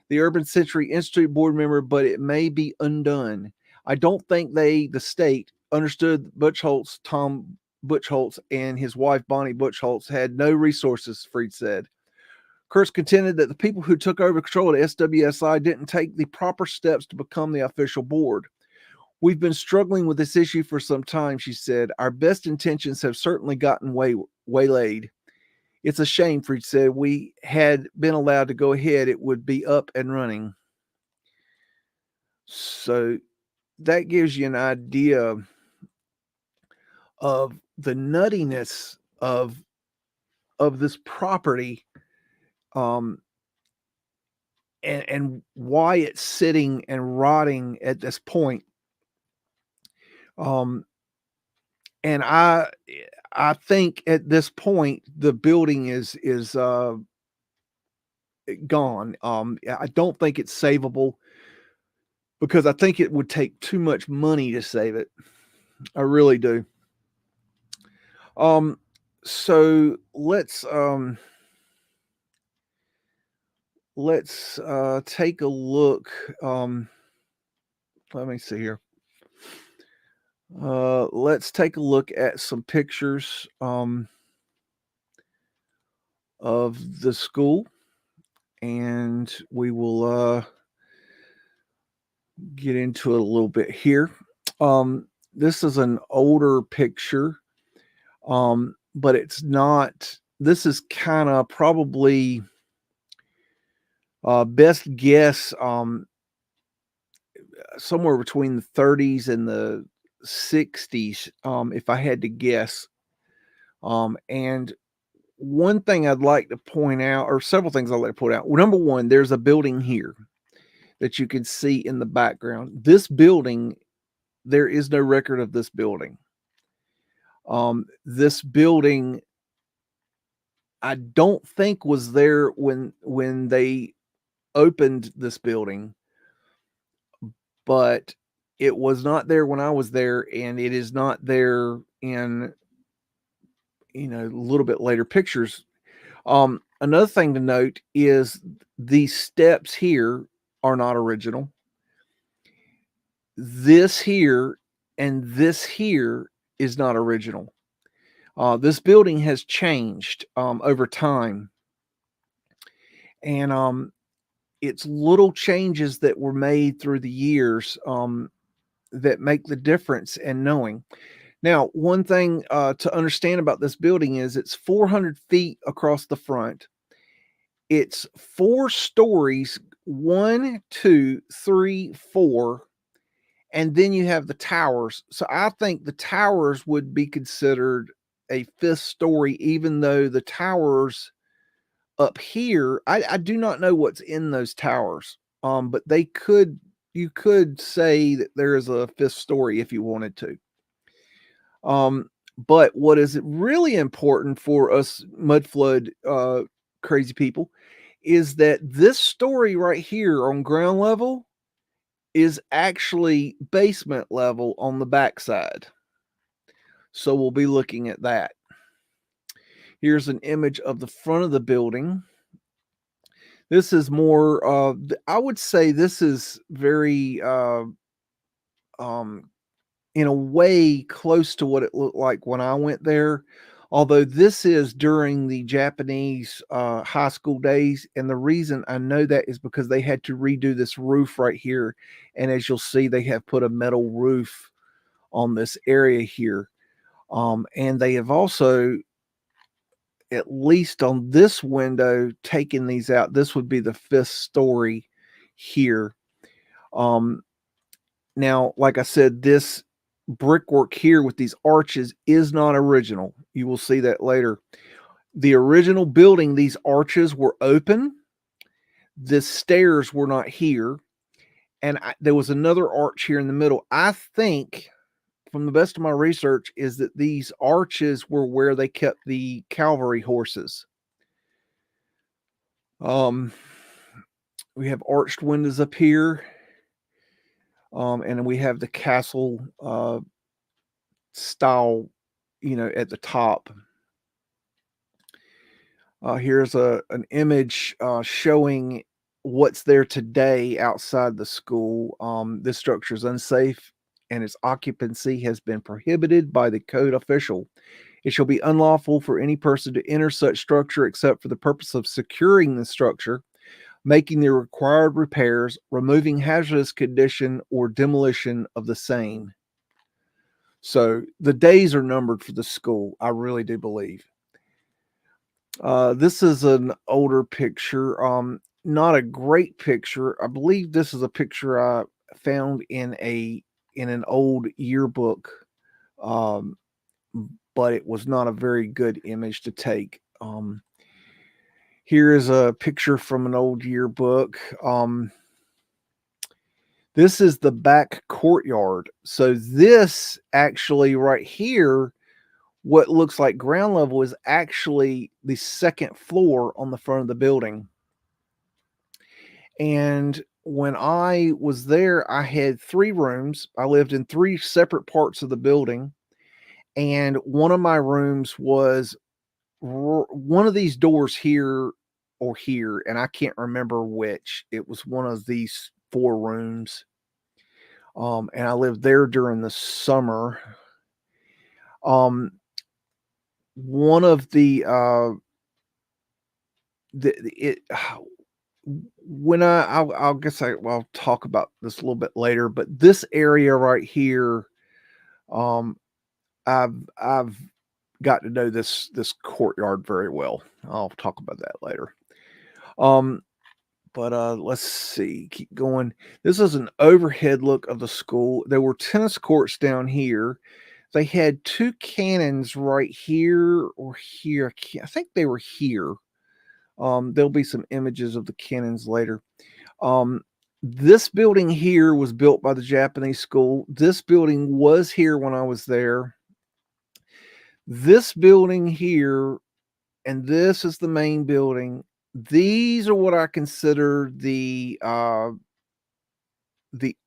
the Urban Century Institute board member, but it may be undone. I don't think the state, understood Butch Holtz, Tom Butch Holtz, and his wife, Bonnie Butch Holtz, had no resources, Freed said. Kurtz contended that the people who took over control of SWSI didn't take the proper steps to become the official board. We've been struggling with this issue for some time, she said. Our best intentions have certainly gotten waylaid. It's a shame, Freed said. We had been allowed to go ahead, it would be up and running. So that gives you an idea of the nuttiness of this property, and why it's sitting and rotting at this point. And I think at this point the building is gone. I don't think it's savable because I think it would take too much money to save it. I really do. So let's take a look. Let me see here. Let's take a look at some pictures of the school, and we will get into it a little bit here. This is an older picture, but it's not. This is kind of probably best guess somewhere between the 30s and the 60s, if I had to guess. And one thing I'd like to point out, or several things I'd like to point out. Well, number one, there's a building here that you can see in the background. This building, there is no record of this building. This building, I don't think was there when they opened this building, but it was not there when I was there, and it is not there in a little bit later pictures. Another thing to note is these steps here are not original. This here and this here is not original. This building has changed over time, and it's little changes that were made through the years that make the difference in knowing. Now, one thing to understand about this building is it's 400 feet across the front. It's 4 stories, 1, 2, 3, 4, and then you have the towers. So I think the towers would be considered a 5th story, even though the towers up here, I do not know what's in those towers. But you could say that there is a 5th story if you wanted to. But what is really important for us Mudflood crazy people is that this story right here on ground level is actually basement level on the backside. So we'll be looking at that. Here's an image of the front of the building. This is more, I would say this is very, in a way close to what it looked like when I went there. Although this is during the Japanese high school days. And the reason I know that is because they had to redo this roof right here. And as you'll see, they have put a metal roof on this area here. And they have also, at least on this window, taken these out. This would be the 5th story here. Now, like I said, this brickwork here with these arches is not original. You will see that later. The original building, these arches were open. The stairs were not here. And there was another arch here in the middle. I think, from the best of my research, is that these arches were where they kept the cavalry horses. We have arched windows up here. And we have the castle style, at the top. Here's an image showing what's there today outside the school. This structure is unsafe and its occupancy has been prohibited by the code official. It shall be unlawful for any person to enter such structure except for the purpose of securing the structure, making the required repairs, removing hazardous condition, or demolition of the same. So the days are numbered for the school, I really do believe. This is an older picture, not a great picture. I believe this is a picture I found in an old yearbook, but it was not a very good image to take. Here is a picture from an old yearbook. This is the back courtyard. So this actually right here, what looks like ground level is actually the second floor on the front of the building. And when I was there, I had 3 rooms. I lived in 3 separate parts of the building. And one of my rooms was one of these doors here or here, and I can't remember which. It was one of these 4 rooms. And I lived there during the summer. One of the it when I'll guess I'll talk about this a little bit later, but this area right here, um, I've got to know this courtyard very well. I'll talk about that later. But let's see, keep going. This is an overhead look of the school. There were tennis courts down here. They had 2 cannons right here or here. I think they were here. There'll be some images of the cannons later. This building here was built by the Japanese school. This building was here when I was there. This building here, and this is the main building. These are what I consider the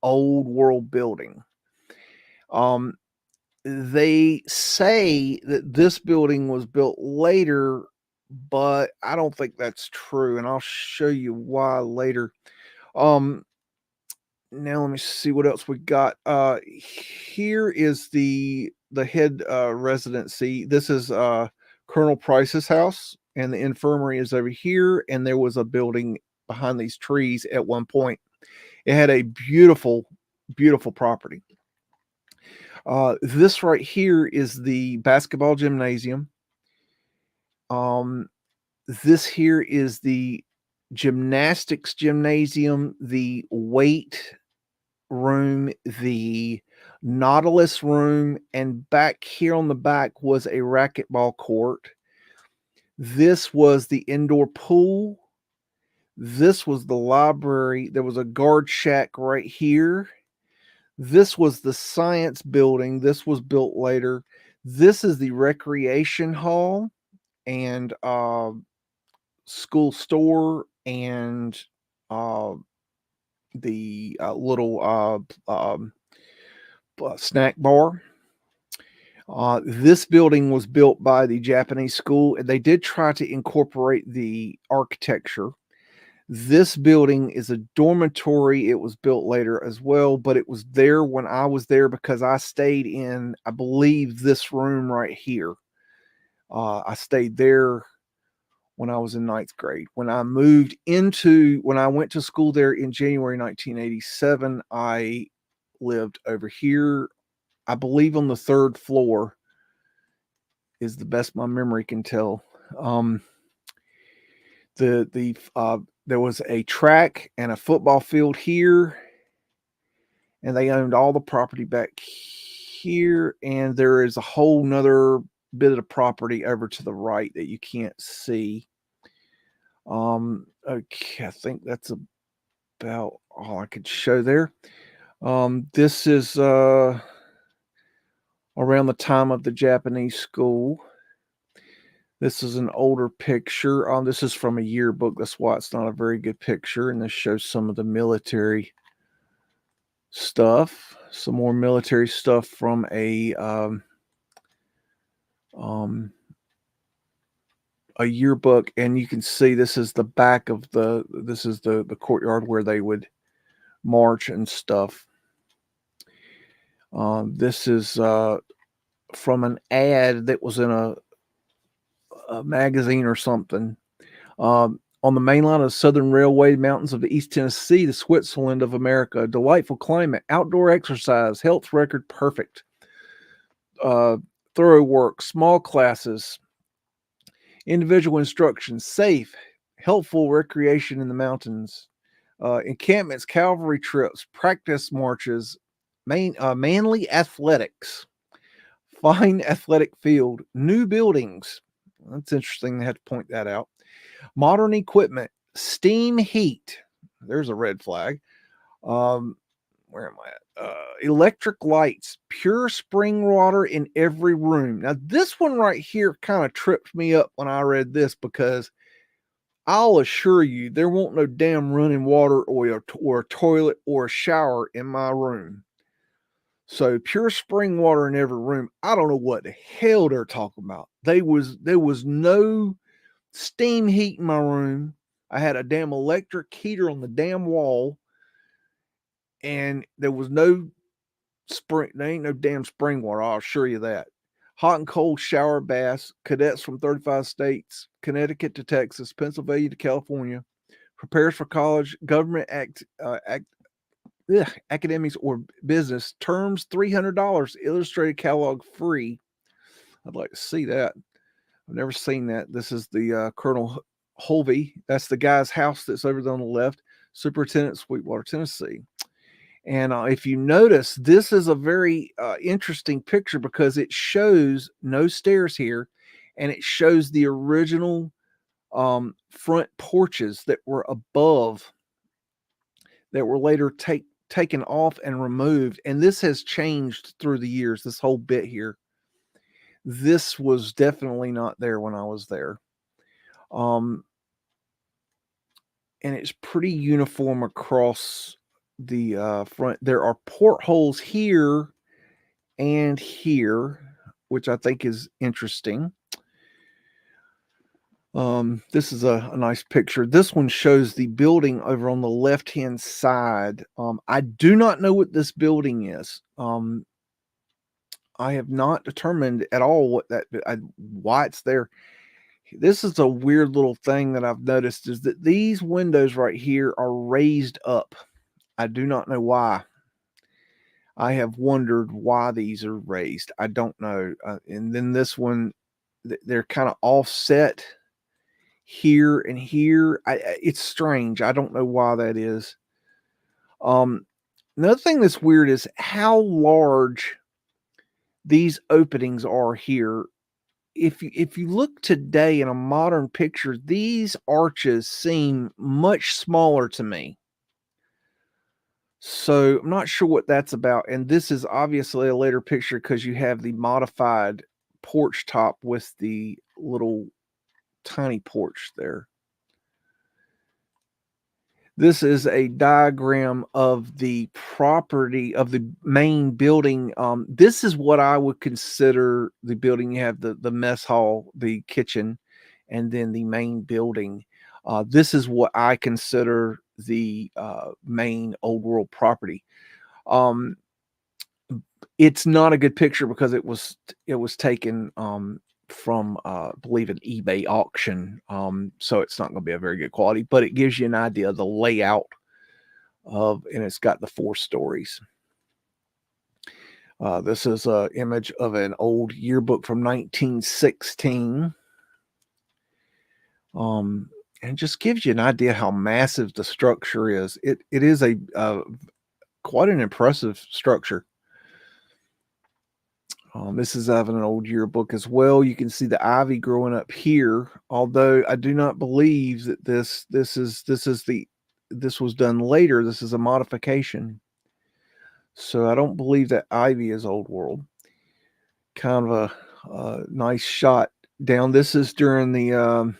old world building. They say that this building was built later, but I don't think that's true, and I'll show you why later. Now let me see what else we got. Here is the head residency. This is Colonel Price's house, and the infirmary is over here, and there was a building behind these trees at one point. It had a beautiful, beautiful property. This right here is the basketball gymnasium. This here is the gymnastics gymnasium, the weight room, the Nautilus room, and back here on the back was a racquetball court. This was the indoor pool. This was the library. There was a guard shack right here. This was the science building. This was built later. This is the recreation hall and school store and the little snack bar. This building was built by the Japanese school, and they did try to incorporate the architecture. This building is a dormitory. It was built later as well, but it was there when I was there because I stayed in, I believe, this room right here. I stayed there when I was in 9th grade. When I went to school there in January 1987, I lived over here. I believe on the 3rd floor is the best my memory can tell. There was a track and a football field here, and they owned all the property back here, and there is a whole nother bit of property over to the right that you can't see. Okay, I think that's about all I could show there. This is around the time of the Japanese school. This is an older picture. This is from a yearbook. That's why it's not a very good picture. And this shows some of the military stuff. Some more military stuff from a yearbook. And you can see this is the back of the courtyard where they would march and stuff. This is from an ad that was in a magazine or something. On the main line of the Southern Railway mountains of the East Tennessee, the Switzerland of America. A delightful climate, outdoor exercise, health record perfect. Thorough work, small classes, individual instruction, safe, helpful recreation in the mountains, encampments, cavalry trips, practice marches, manly athletics, fine athletic field, new buildings. That's interesting. They had to point that out. Modern equipment, steam heat. There's a red flag. where am I at? Electric lights, pure spring water in every room. Now, this one right here kind of tripped me up when I read this, because I'll assure you there won't no damn running water or a toilet or a shower in my room. So pure spring water in every room. I don't know what the hell they're talking about. There was no steam heat in my room. I had a damn electric heater on the damn wall, and there was no spring. There ain't no damn spring water. I'll assure you that. Hot and cold shower baths. Cadets from 35 states, Connecticut to Texas, Pennsylvania to California. Prepares for college, government academics or business. Terms $300. Illustrated catalog free. I'd like to see that. I've never seen that. This is the Colonel Holvey. That's the guy's house that's over there on the left. Superintendent, Sweetwater, Tennessee. And if you notice, this is a very interesting picture because it shows no stairs here, and it shows the original front porches that were above, that were later taken off and removed. And this has changed through the years, this whole bit here. This was definitely not there when I was there. And it's pretty uniform across the front. There are portholes here and here, which I think is interesting. This is a nice picture. This one shows the building over on the left-hand side. I do not know what this building is. I have not determined at all why it's there. This is a weird little thing that I've noticed, is that these windows right here are raised up. I do not know why. I have wondered why these are raised. I don't know. And then this one, they're kind of offset here and here. It's strange. I don't know why that is. Another thing that's weird is how large these openings are here. If you look today in a modern picture, these arches seem much smaller to me. So I'm not sure what that's about. And this is obviously a later picture because you have the modified porch top with the little tiny porch there. This is a diagram of the property of the main building. This is what I would consider the building. You have the mess hall, the kitchen, and then the main building. This is what I consider the main old world property. It's not a good picture because it was taken from I believe an eBay auction, so it's not going to be a very good quality, but it gives you an idea of the layout of, and it's got the 4 stories. This is an image of an old yearbook from 1916, and it just gives you an idea how massive the structure is. It is a quite an impressive structure. This is out of an old yearbook as well. You can see the ivy growing up here, although I do not believe that this was done later. This is a modification. So I don't believe that ivy is old world. Kind of a nice shot down. This is during the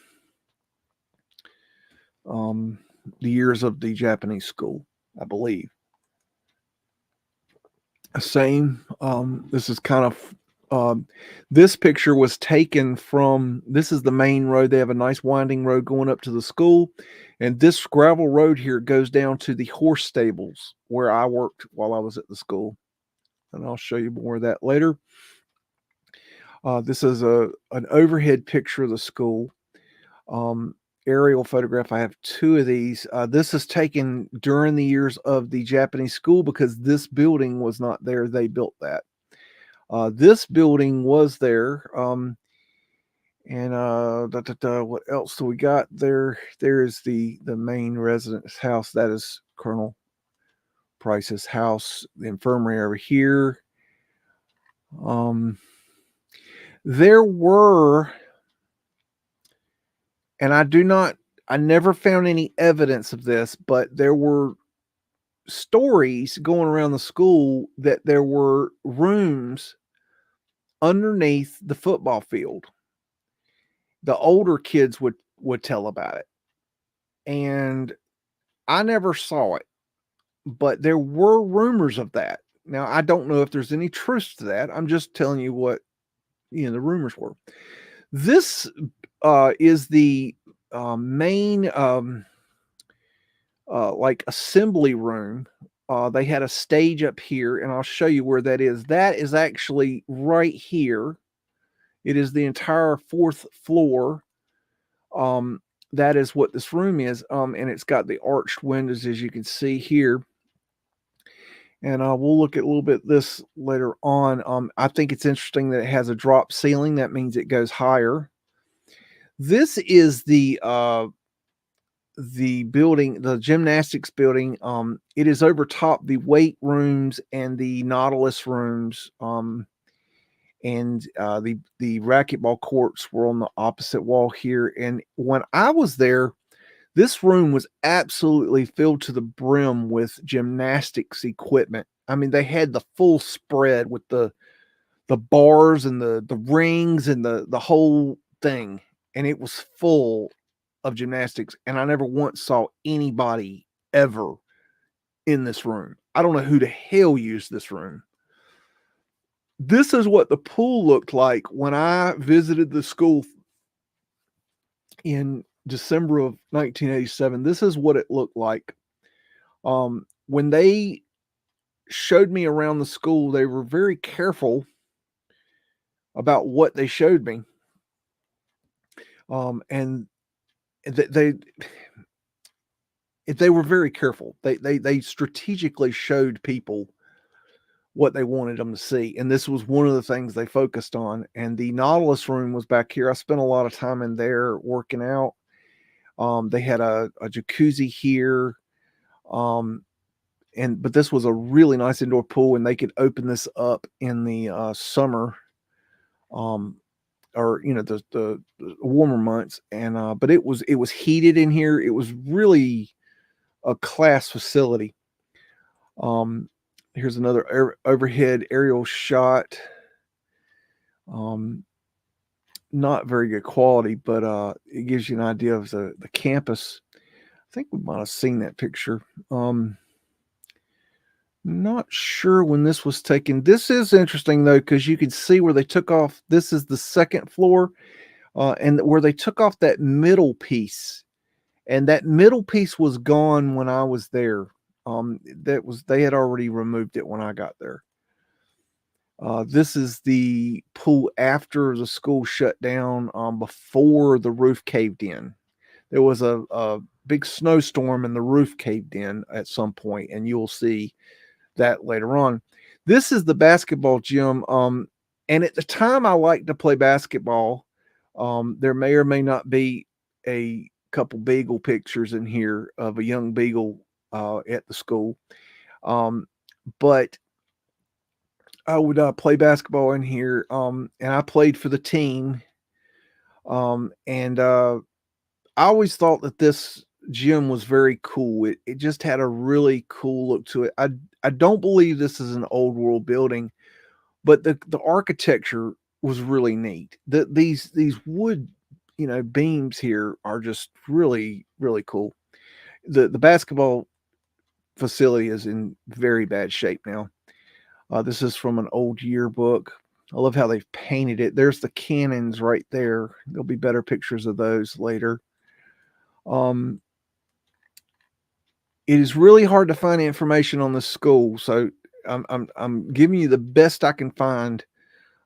years of the Japanese school, I believe. Same. This is kind of this picture was taken from, this is the main road. They have a nice winding road going up to the school, and this gravel road here goes down to the horse stables where I worked while I was at the school, and I'll show you more of that later. This is an overhead picture of the school. Aerial photograph. I have 2 of these. This is taken during the years of the Japanese school because this building was not there. They built that. This building was there. What else do we got there? There is the main residence house. That is Colonel Price's house. The infirmary over here. There were, and I never found any evidence of this, but there were stories going around the school that there were rooms underneath the football field. The older kids would tell about it. And I never saw it, but there were rumors of that. Now, I don't know if there's any truth to that. I'm just telling you what, the rumors were. This is the main like assembly room. They had a stage up here, and I'll show you where that is. That is actually right here. It is the entire 4th floor. That is what this room is. And it's got the arched windows, as you can see here. And we'll look at a little bit this later on. I think it's interesting that it has a drop ceiling. That means it goes higher. This is the building, the gymnastics building. It is over top the weight rooms and the Nautilus rooms. And the racquetball courts were on the opposite wall here. And when I was there, this room was absolutely filled to the brim with gymnastics equipment. I mean, they had the full spread with the bars and the rings and the whole thing. And it was full of gymnastics. And I never once saw anybody ever in this room. I don't know who the hell used this room. This is what the pool looked like when I visited the school in December of 1987. This is what it looked like. When they showed me around the school, they were very careful about what they showed me. And they were very careful. They strategically showed people what they wanted them to see. And this was one of the things they focused on. And the Nautilus room was back here. I spent a lot of time in there working out. They had a jacuzzi here. But this was a really nice indoor pool, and they could open this up in the summer, or the warmer months. And but it was heated in here. It was really a class facility. Here's another overhead aerial shot. Not very good quality, but it gives you an idea of the campus. I think we might have seen that picture. Not sure when this was taken. This is interesting though, because you can see where they took off. This is the 2nd floor, and where they took off that middle piece, and that middle piece was gone when I was there. They had already removed it when I got there. This is the pool after the school shut down, before the roof caved in. There was a big snowstorm and the roof caved in at some point, and you'll see that later on. This is the basketball gym. And at the time I liked to play basketball. There may or may not be a couple Beagle pictures in here of a young Beagle at the school. But I would play basketball in here. And I played for the team. And I always thought that this gym was very cool. It just had a really cool look to it. I don't believe this is an old world building, but the architecture was really neat. These wood, beams here are just really, really cool. The basketball facility is in very bad shape now. This is from an old yearbook. I love how they've painted it. There's the cannons right there. There'll be better pictures of those later. It is really hard to find information on the school, so I'm giving you the best I can find.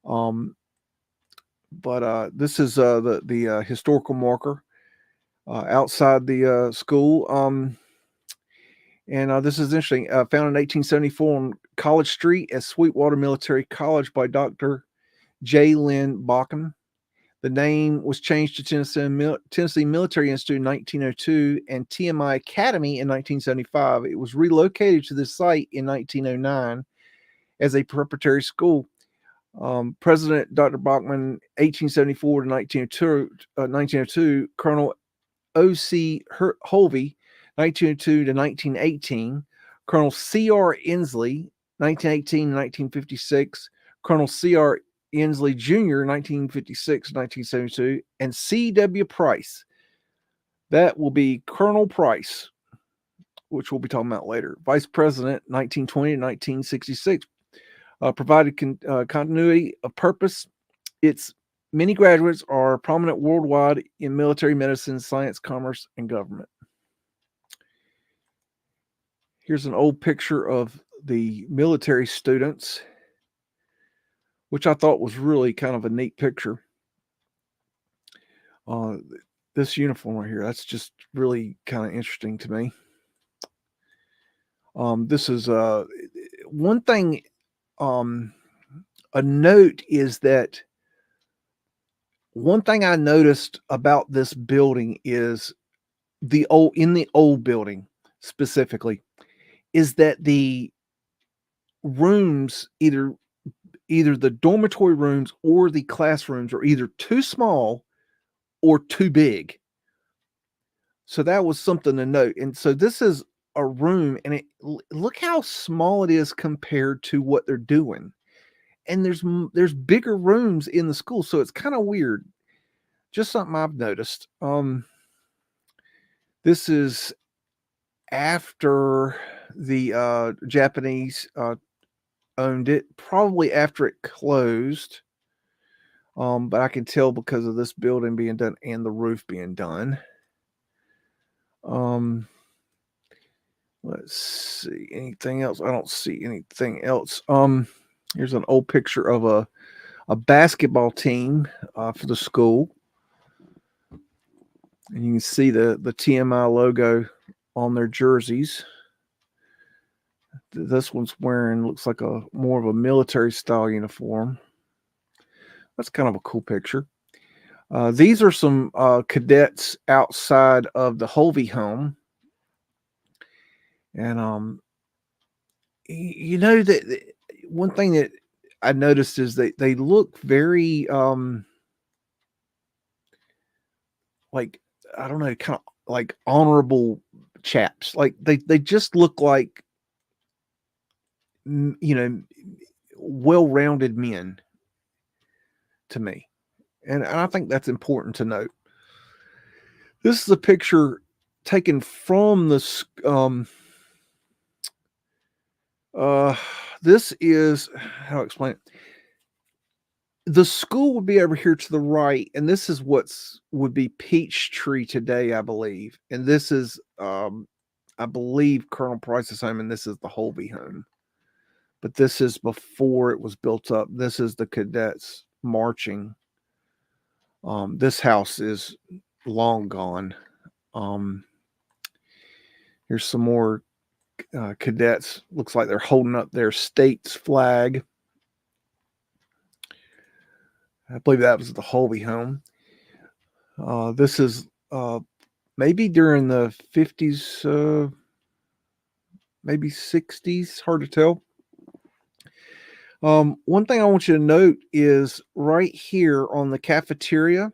But this is the historical marker outside the school. And this is interesting. Found in 1874 on College Street at Sweetwater Military College by Dr. J. Lynn Bauckham. The name was changed to Tennessee Military Institute in 1902 and TMI Academy in 1975. It was relocated to this site in 1909 as a preparatory school. President Dr. Bauckham, 1874 to 1902, Colonel O.C. Hovey, 1902 to 1918, Colonel C.R. Inslee, 1918 1956, Colonel C.R. Inslee Jr., 1956 1972, and C.W. Price. That will be Colonel Price, which we'll be talking about later. Vice President, 1920 to 1966. Provided continuity of purpose. Its many graduates are prominent worldwide in military medicine, science, commerce, and government. Here's an old picture of the military students, which I thought was really kind of a neat picture. This uniform right here, that's just really kind of interesting to me. This is one thing. A note is that one thing I noticed about this building is in the old building specifically, is that the rooms, either the dormitory rooms or the classrooms, are either too small or too big. So that was something to note. And so this is a room, and look how small it is compared to what they're doing. And there's bigger rooms in the school, so it's kind of weird. Just something I've noticed. This is after the Japanese owned it, probably after it closed. But I can tell because of this building being done and the roof being done. Let's see, anything else? I don't see anything else. Here's an old picture of a basketball team for the school. And you can see the TMI logo on their jerseys. This one's wearing, looks like more of a military style uniform. That's kind of a cool picture. These are some cadets outside of the Hovey home. And you know that one thing that I noticed is they look very like, I don't know, kind of like honorable chaps. Like they just look like, you know, well-rounded men to me. And I think that's important to note. This is a picture taken from the this is, how to explain it. The school would be over here to the right, and this is would be Peachtree today, I believe. And this is I believe Colonel Price's home, and this is the Holby home. But this is before it was built up. This is the cadets marching. This house is long gone. Here's some more cadets. Looks like they're holding up their state's flag. I believe that was the Holby home. This is maybe during the 50s, maybe 60s, hard to tell. One thing I want you to note is right here on the cafeteria,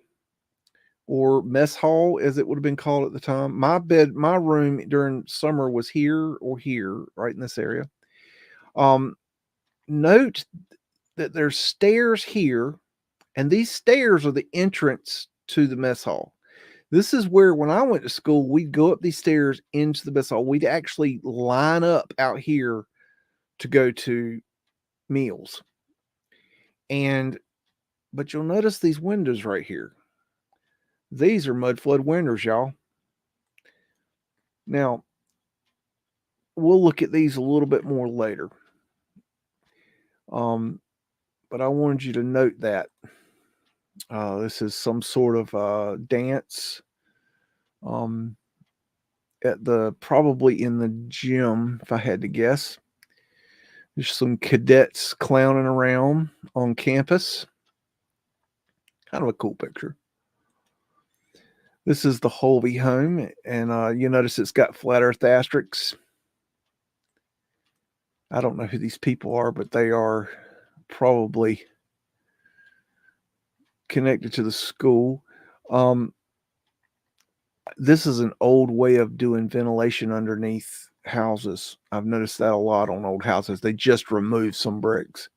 or mess hall as it would have been called at the time. My room during summer was here or here, right in this area. Note that there's stairs here, and these stairs are the entrance to the mess hall. This is where, when I went to school, we'd go up these stairs into the mess hall. We'd actually line up out here to go to meals. But you'll notice these windows right here. These are Mudflood windows, y'all. Now, we'll look at these a little bit more later. But I wanted you to note that. This is some sort of dance. Probably in the gym, if I had to guess. There's some cadets clowning around on campus. Kind of a cool picture. This is the Holby home, and you notice it's got flat earth asterisks. I don't know who these people are, but they are probably connected to the school. This is an old way of doing ventilation underneath houses. I've noticed that a lot on old houses. They just remove some bricks.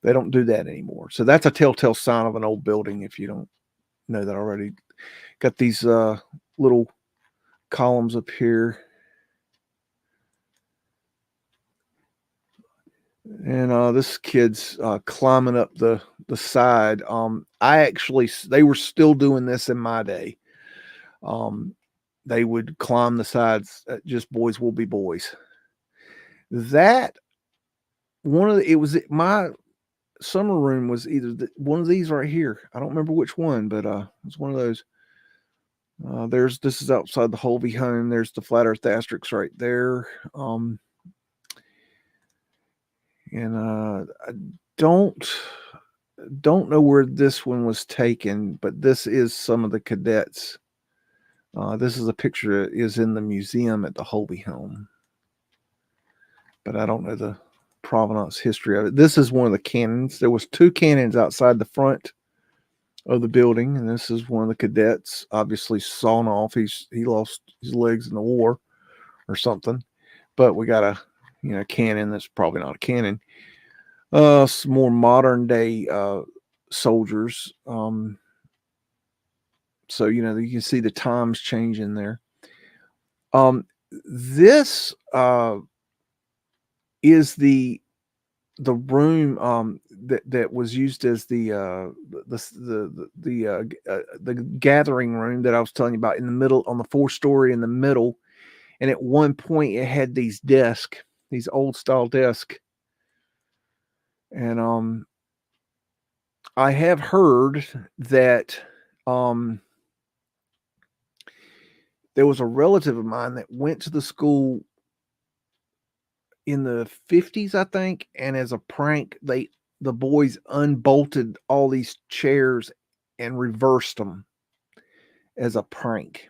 They don't do that anymore. So that's a telltale sign of an old building if you don't know that already. Got these little columns up here. And this kid's climbing up the side. They were still doing this in my day. They would climb the sides. Just boys will be boys. That my summer room was either one of these right here. I don't remember which one, but it's one of those. This is outside the Holvey home. There's the flat earth asterisks right there. I don't know where this one was taken, but this is some of the cadets. This is a picture that is in the museum at the Holvey home, but I don't know the provenance history of it. This is one of the cannons. There was 2 cannons outside the front of the building, and this is one of the cadets, obviously sawn off. He lost his legs in the war or something, but we got a cannon that's probably not a cannon. Some more modern day soldiers. So you can see the times changing there. This is the room that was used as the gathering room that I was telling you about in the middle, on the 4-story in the middle. And at one point it had these old style desks. And I have heard that there was a relative of mine that went to the school in the 50s, I think, and as a prank, the boys unbolted all these chairs and reversed them as a prank.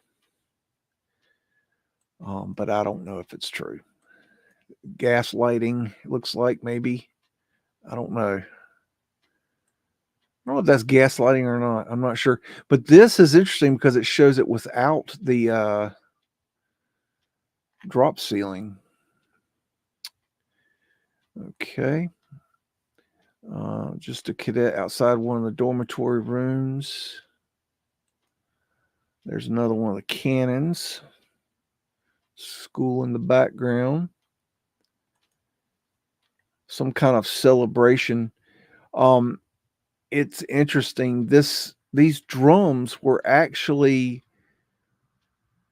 But I don't know if it's true. Gaslighting, looks like, maybe. I don't know. I don't know if that's gaslighting or not. I'm not sure. But this is interesting because it shows it without the drop ceiling. Okay. Just a cadet outside one of the dormitory rooms. There's another one of the cannons. School in the background. Some kind of celebration. It's interesting. These drums were actually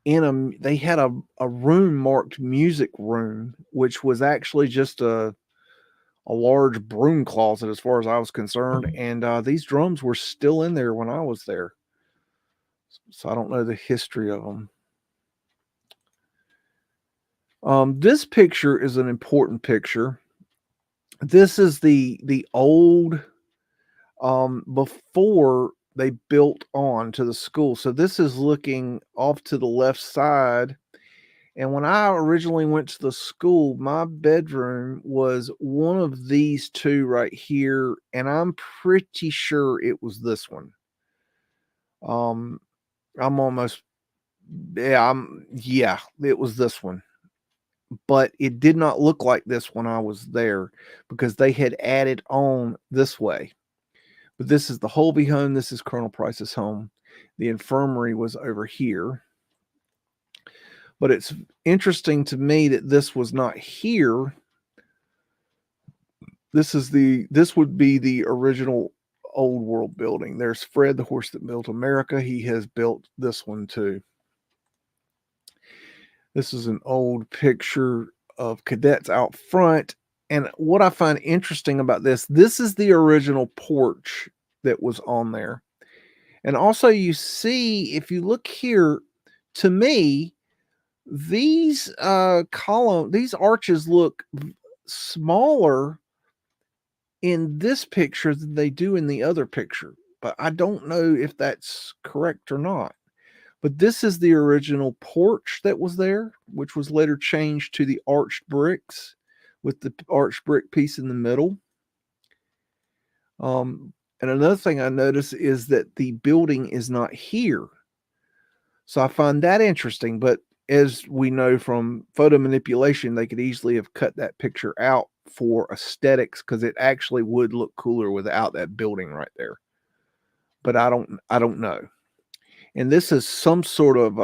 they had a room marked music room, which was actually just a large broom closet as far as I was concerned. And these drums were still in there when I was there. So I don't know the history of them. This picture is an important picture. This is the old, before they built on to the school. So this is looking off to the left side. And when I originally went to the school, my bedroom was one of these 2 right here. And I'm pretty sure it was this one. I'm almost, yeah, it was this one. But it did not look like this when I was there because they had added on this way. But this is the Holvey home. This is Colonel Price's home. The infirmary was over here. But it's interesting to me that this was not here. This would be the original old world building. There's Fred, the horse that built America. He has built this one too. This is an old picture of cadets out front. And what I find interesting about this is the original porch that was on there. And also you see, if you look here, to me, these these arches look smaller in this picture than they do in the other picture. But I don't know if that's correct or not. But this is the original porch that was there, which was later changed to the arched bricks with the arched brick piece in the middle. And another thing I notice is that the building is not here. So I find that interesting. But as we know from photo manipulation, they could easily have cut that picture out for aesthetics because it actually would look cooler without that building right there. But I don't know. And this is some sort of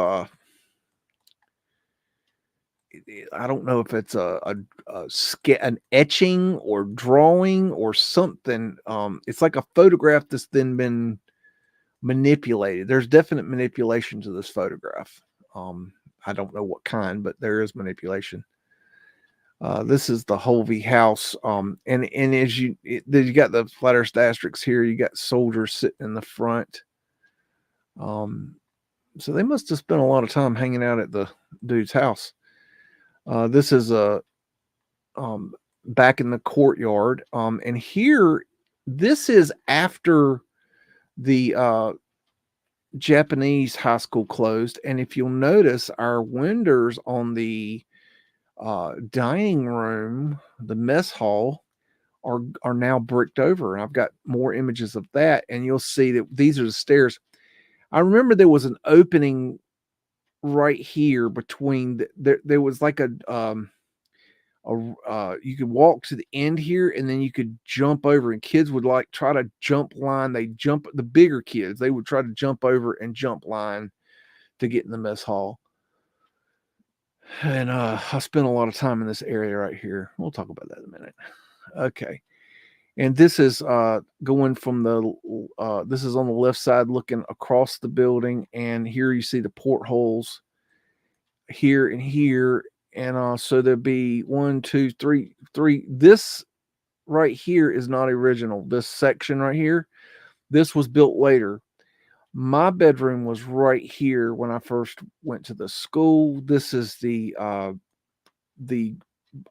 I don't know if it's an etching or drawing or something. It's like a photograph that's then been manipulated. There's definite manipulation to this photograph. I don't know what kind, but there is manipulation. This is the Hovey house. And as you got the flat earth asterisks here, you got soldiers sitting in the front. So they must have spent a lot of time hanging out at the dude's house. This is back in the courtyard. And here, this is after the Japanese high school closed. And if you'll notice, our windows on the dining room, the mess hall, are now bricked over. And I've got more images of that. And you'll see that these are the stairs. I remember there was an opening right here between there was like a you could walk to the end here and then you could jump over, and kids would like try to jump line. They jump, the bigger kids, they would try to jump over and jump line to get in the mess hall. And I spent a lot of time in this area right here. We'll talk about that in a minute. Okay. And this is going from this is on the left side looking across the building, and here you see the portholes here and here. And so there'd be 1, 2, 3. This right here is not original. This section right here, this was built later. My bedroom was right here when I first went to the school. This is the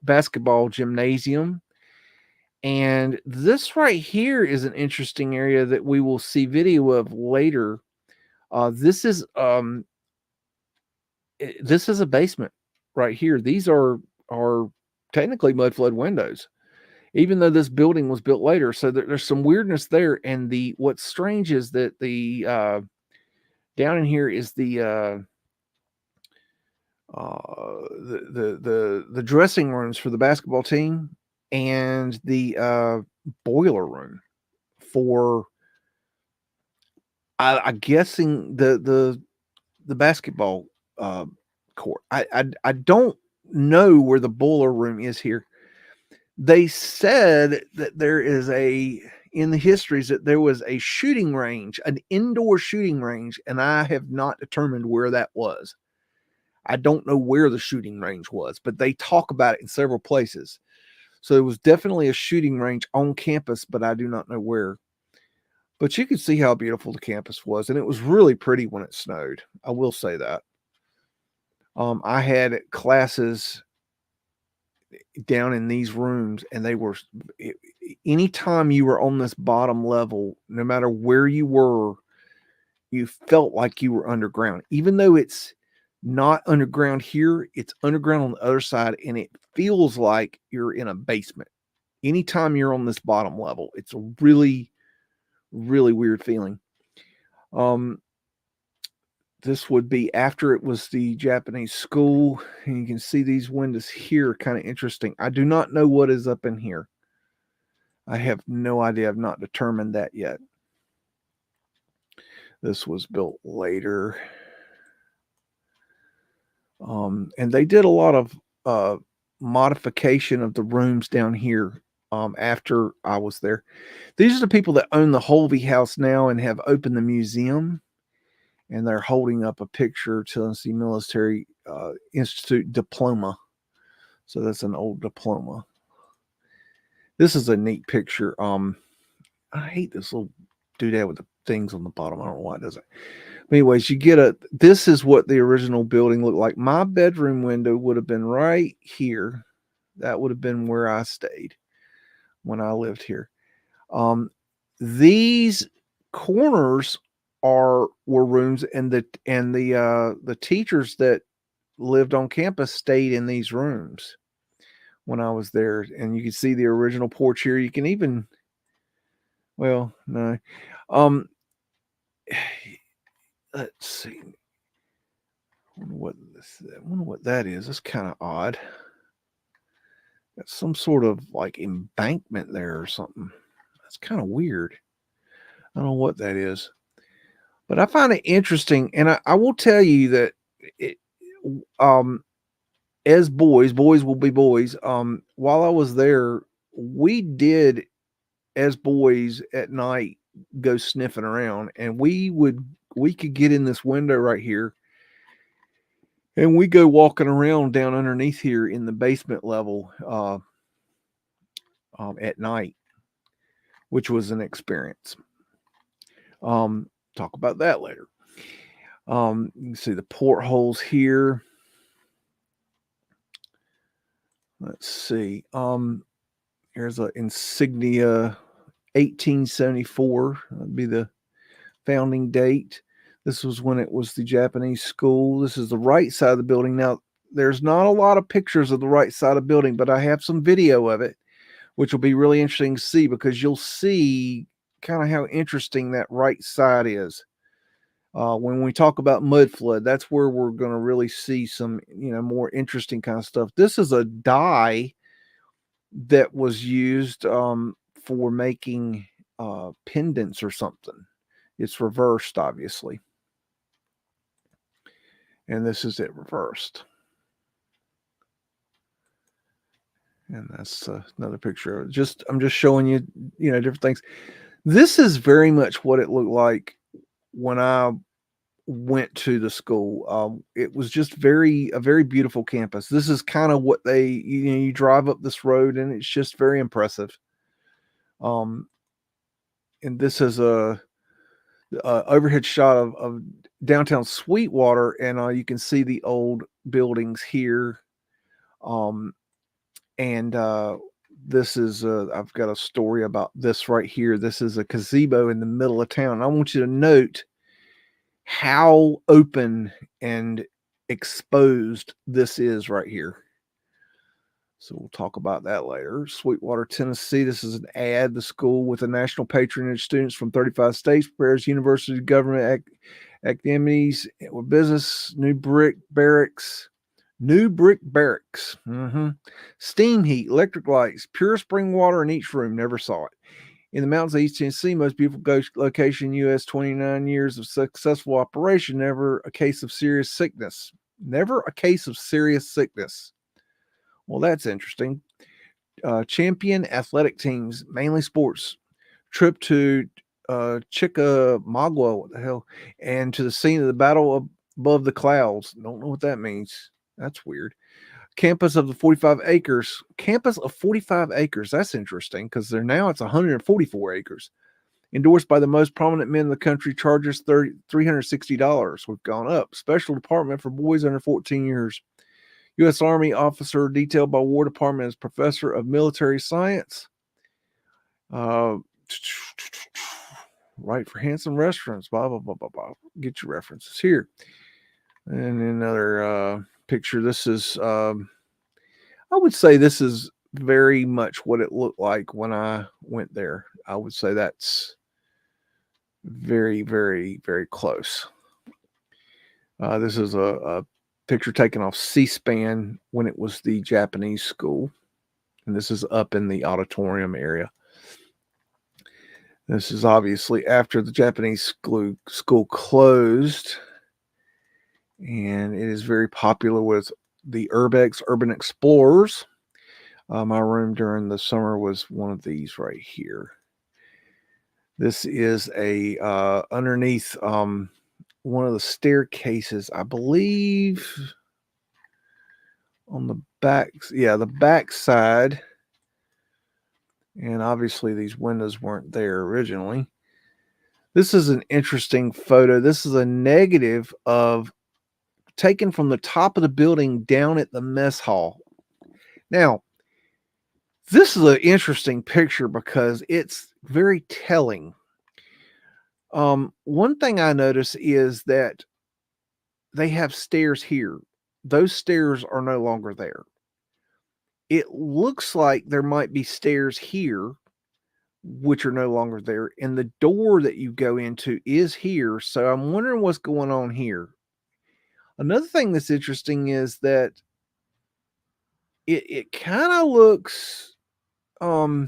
basketball gymnasium. And this right here is an interesting area that we will see video of later. This is a basement right here. These are technically mudflood windows, even though this building was built later. So there's some weirdness there. And what's strange is that the down in here is the dressing rooms for the basketball team and the boiler room for I'm guessing the basketball court. I don't know where the boiler room is here. They said that there is in the histories that there was a shooting range, an indoor shooting range, and I have not determined where that was. I don't know where the shooting range was, but they talk about it in several places. So it was definitely a shooting range on campus, but I do not know where. But you could see how beautiful the campus was, and it was really pretty when it snowed. I will say that. I had classes down in these rooms, and they were anytime you were on this bottom level, no matter where you were, you felt like you were underground. Even though it's not underground here, it's underground on the other side, and it feels like you're in a basement. Anytime you're on this bottom level, it's a really, really weird feeling. This would be after it was the Japanese school, and you can see these windows here, kind of interesting. I do not know what is up in here. I have no idea. I've not determined that yet. This was built later. And they did a lot of modification of the rooms down here after I was there. These are the people that own the Hovey house now and have opened the museum. And they're holding up a picture, Tennessee Military Institute diploma. So that's an old diploma. This is a neat picture. I hate this little doodad with the things on the bottom. I don't know why it does it. But anyways, you get this is what the original building looked like. My bedroom window would have been right here. That would have been where I stayed when I lived here. These corners were rooms, and the teachers that lived on campus stayed in these rooms when I was there. And you can see the original porch here. You can even, well, no, let's see. I wonder what that is. That's kind of odd. Got some sort of like embankment there or something. That's kind of weird. I don't know what that is. But I find it interesting, and I will tell you that it, as boys will be boys. While I was there, we did as boys at night go sniffing around, and we could get in this window right here, and we go walking around down underneath here in the basement level at night, which was an experience. Talk about that later. You can see the portholes here. Let's see. Here's an insignia, 1874. That'd be the founding date. This was when it was the Japanese school. This is the right side of the building. Now, there's not a lot of pictures of the right side of the building, but I have some video of it, which will be really interesting to see because you'll see kind of how interesting that right side is. When we talk about Mudflood, that's where we're going to really see some, more interesting kind of stuff. This is a die that was used for making pendants or something. It's reversed, obviously. And this is it reversed. And that's another picture of it. I'm just showing you, different things. This is very much what it looked like when I went to the school. It was just a very beautiful campus. This is kind of what you drive up this road and it's just very impressive. And this is a overhead shot of downtown Sweetwater, and you can see the old buildings here. This is I've got a story about this right here. This is a gazebo in the middle of town. I want you to note how open and exposed this is right here. So we'll talk about that later. Sweetwater, Tennessee. This is an ad. The school with a national patronage, students from 35 states, prepares university, government, academies, with business, new brick barracks. Steam heat, electric lights, pure spring water in each room. Never saw it. In the mountains of East Tennessee, most beautiful location, U.S. 29 years of successful operation. Never a case of serious sickness. Never a case of serious sickness. Well, that's interesting. Champion athletic teams, mainly sports. Trip to Chickamauga, what the hell? And to the scene of the battle above the clouds. Don't know what that means. That's weird. Campus of the 45 acres. Campus of 45 acres. That's interesting because it's 144 acres. Endorsed by the most prominent men in the country. Charges $360. We've gone up. Special department for boys under 14 years. U.S. Army officer detailed by War Department as professor of military science. Right for handsome restaurants. Blah, blah, blah, blah, blah. Get your references here. And another picture. This is, I would say this is very much what it looked like when I went there. I would say that's very, very, very close. This is a picture taken off C-SPAN when it was the Japanese school. And this is up in the auditorium area. This is obviously after the Japanese school closed. And it is very popular with the Urbex Urban Explorers. My room during the summer was one of these right here. This is a underneath one of the staircases, I believe, on the back. Yeah, the back side. And obviously these windows weren't there originally. This is an interesting photo. This is a negative of taken from the top of the building down at the mess hall. Now, this is an interesting picture because it's very telling. One thing I notice is that they have stairs here. Those stairs are no longer there. It looks like there might be stairs here, which are no longer there. And the door that you go into is here. So I'm wondering what's going on here. Another thing that's interesting is that it kind of looks, I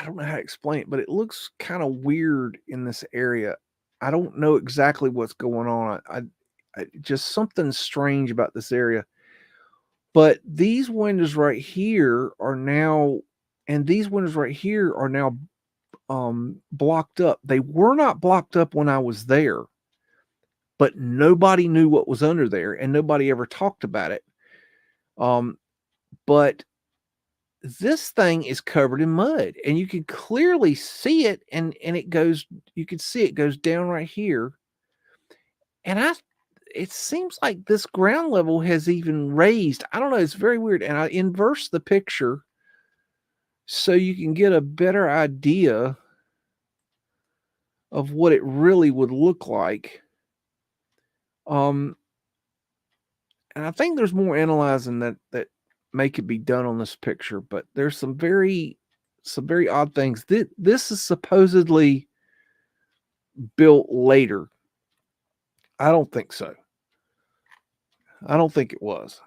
don't know how to explain it, but it looks kind of weird in this area. I don't know exactly what's going on. I just something strange about this area. But these windows right here are now, and these windows right here are now blocked up. They were not blocked up when I was there, but nobody knew what was under there, and nobody ever talked about it. But this thing is covered in mud, and you can clearly see it, and it goes. You can see it goes down right here, and it seems like this ground level has even raised. I don't know. It's very weird, and I inverse the picture so you can get a better idea of what it really would look like. And I think there's more analyzing that may could be done on this picture, but there's some very odd things. This is supposedly built later. I don't think so. I don't think it was.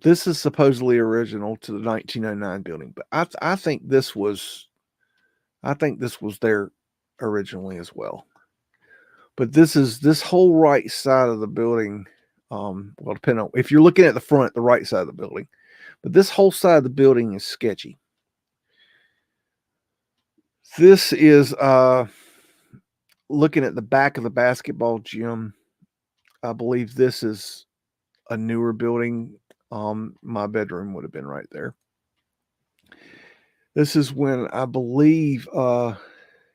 This is supposedly original to the 1909 building, but I think this was there originally as well. But this whole right side of the building, well, depending on if you're looking at the front, the right side of the building, but this whole side of the building is sketchy. This is looking at the back of the basketball gym. I believe this is a newer building. My bedroom would have been right there. This is when I believe,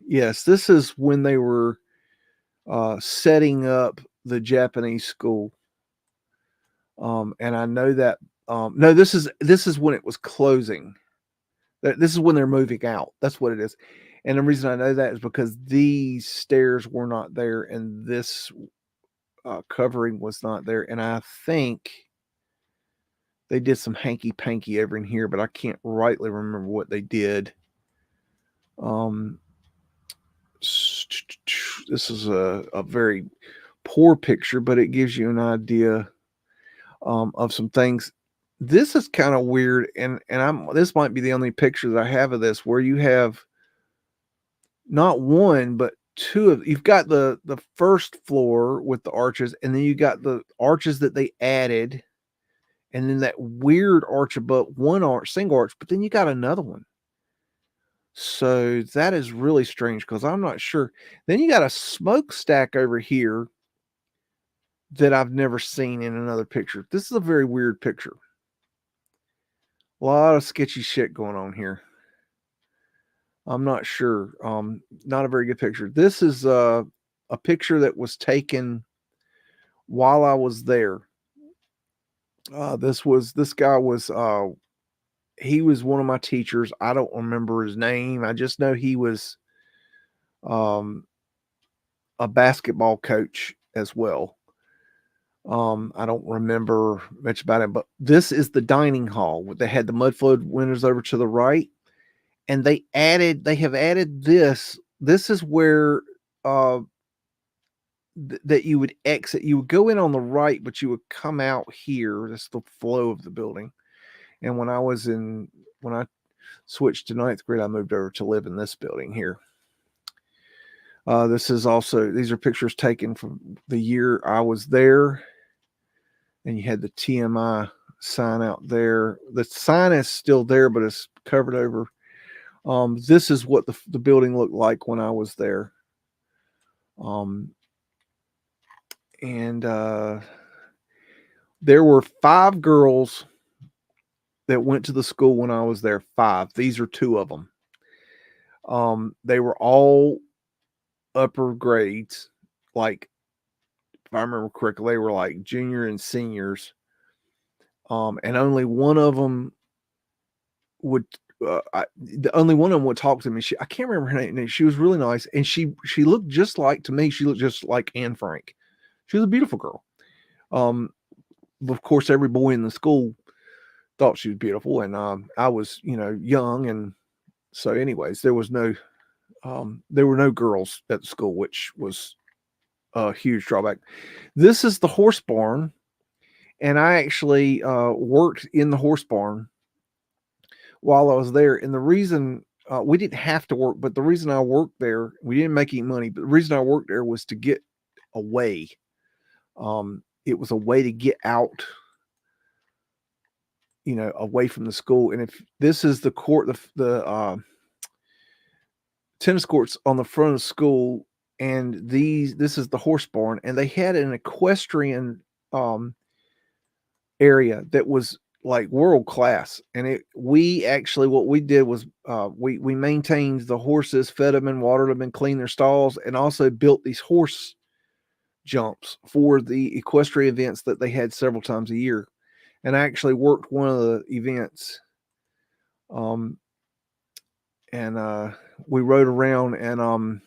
yes, this is when they were setting up the Japanese school. And I know that, no, this is when it was closing. This is when they're moving out. That's what it is. And the reason I know that is because these stairs were not there, and this covering was not there. And I think they did some hanky panky over in here, but I can't rightly remember what they did. This is a very poor picture, but it gives you an idea of some things. This is kind of weird, and this might be the only picture that I have of this where you have not one but two of, you've got the first floor with the arches, and then you got the arches that they added, and then that weird arch above, one arch, single arch, but then you got another one. So that is really strange because I'm not sure. Then you got a smokestack over here that I've never seen in another picture. This is a very weird picture. A lot of sketchy shit going on here. I'm not sure. Not a very good picture. This is a picture that was taken while I was there. This guy was he was one of my teachers. I don't remember his name. I just know he was a basketball coach as well. I don't remember much about him, but this is the dining hall. They had the Mudflood windows over to the right, and they have added this. This is where that you would exit. You would go in on the right, but you would come out here. That's the flow of the building. And when I switched to 9th grade, I moved over to live in this building here. These are pictures taken from the year I was there. And you had the TMI sign out there. The sign is still there, but it's covered over. This is what the building looked like when I was there. And there were 5 girls that went to the school when I was there. 5. These are 2 of them. They were all upper grades. Like, if I remember correctly, they were like junior and seniors. And only one of them would only one of them would talk to me. I can't remember her name. She was really nice, and she looked just like, to me, she looked just like Anne Frank. She was a beautiful girl. Of course, every boy in the school thought she was beautiful, and I was, young, and so anyways, there was no There were no girls at the school, which was a huge drawback. This is the horse barn, and I actually worked in the horse barn while I was there. And the reason we didn't have to work, but the reason I worked there, we didn't make any money, but the reason I worked there was to get away. It was a way to get out, away from the school. And if this is the court, the tennis courts on the front of the school, and this is the horse barn, and they had an equestrian area that was like world class. And we actually, what we did was we maintained the horses, fed them and watered them and cleaned their stalls, and also built these horse jumps for the equestrian events that they had several times a year. And I actually worked one of the events, and we rode around, and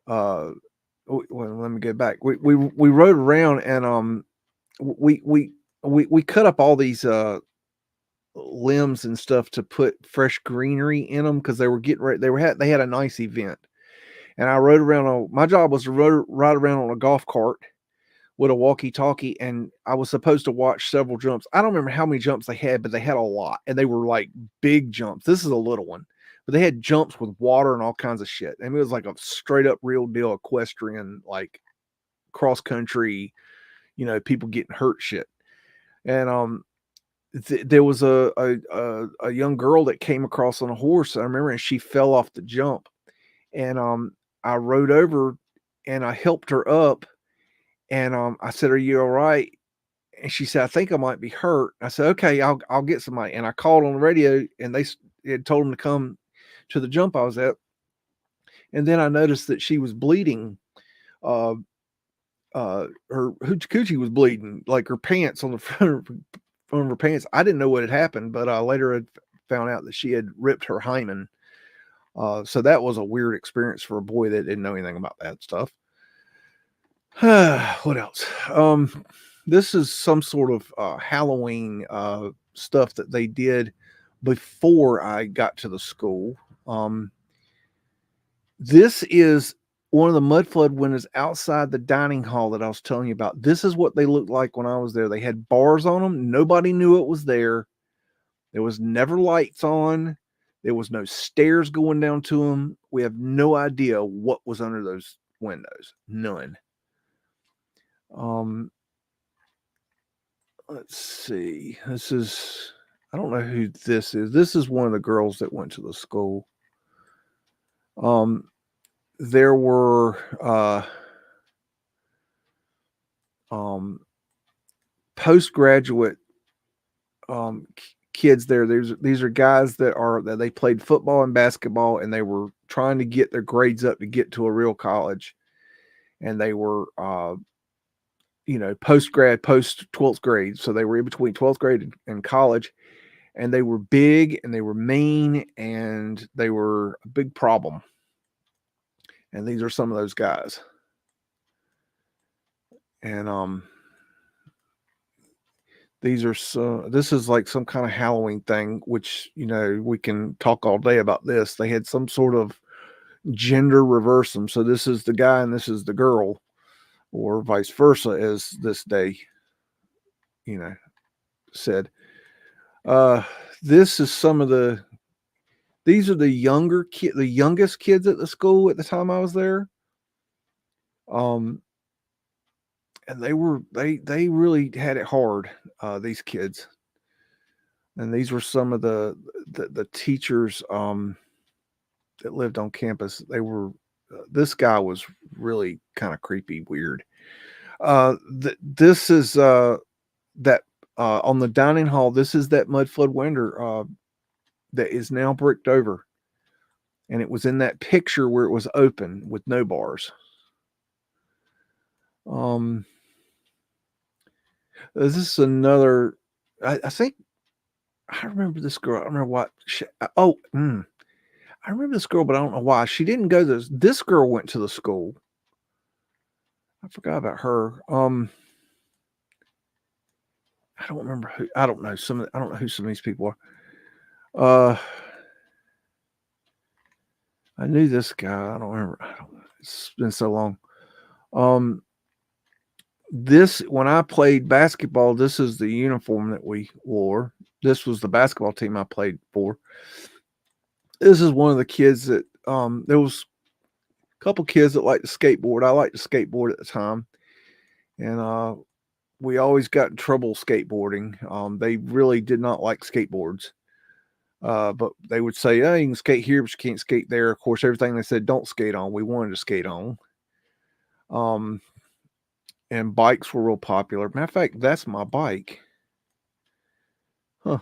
well, let me go back. We rode around, and we cut up all these limbs and stuff to put fresh greenery in them, because they were getting ready. They had a nice event, and I rode around. My job was to ride around on a golf cart with a walkie-talkie, and I was supposed to watch several jumps. I don't remember how many jumps they had, but they had a lot, and they were like big jumps. This is a little one, but they had jumps with water and all kinds of shit. I mean, it was like a straight up real deal equestrian, like cross country, people getting hurt shit. And there was a young girl that came across on a horse, I remember, and she fell off the jump, and I rode over and I helped her up, and I said, "Are you all right?" And she said, "I think I might be hurt." I said, "Okay, I'll get somebody." And I called on the radio, and they had told them to come to the jump I was at. And then I noticed that she was bleeding. Her hoochie coochie was bleeding, like her pants on the front of her pants. I didn't know what had happened, but later I found out that she had ripped her hymen. So that was a weird experience for a boy that didn't know anything about that stuff. What else? This is some sort of Halloween stuff that they did before I got to the school. This is one of the Mudflood windows outside the dining hall that I was telling you about. This is what they looked like when I was there. They had bars on them. Nobody knew it was there. There was never lights on. There was no stairs going down to them. We have no idea what was under those windows. None. Let's see. I don't know who this is. This is one of the girls that went to the school. There were postgraduate kids there. These are guys that they played football and basketball, and they were trying to get their grades up to get to a real college. And they were post 12th grade. So they were in between 12th grade and college, and they were big and they were mean and they were a big problem. And these are some of those guys. And this is like some kind of Halloween thing, which, we can talk all day about this. They had some sort of gender reversal. So this is the guy and this is the girl, or vice versa, as this day, said. This is these are the youngest kids at the school at the time I was there. And they really had it hard, these kids. And these were some of the teachers that lived on campus. They were this guy was really kind of creepy, weird. This is that on the dining hall. This is that Mudflood window that is now bricked over, and it was in that picture where it was open with no bars. This is another. I think I remember this girl. I don't remember what. I remember this girl, but I don't know why she didn't go to this girl went to the school. I forgot about her. I don't remember who. I don't know I don't know who some of these people are. I knew this guy. I don't remember. It's been so long. This when I played basketball, this is the uniform that we wore. This was the basketball team I played for. This is one of the kids that there was a couple kids that liked to skateboard. I liked to skateboard at the time, and we always got in trouble skateboarding. They really did not like skateboards. But they would say, "Oh, you can skate here, but you can't skate there." Of course, everything they said don't skate on, we wanted to skate on. And bikes were real popular. Matter of fact, that's my bike. Huh.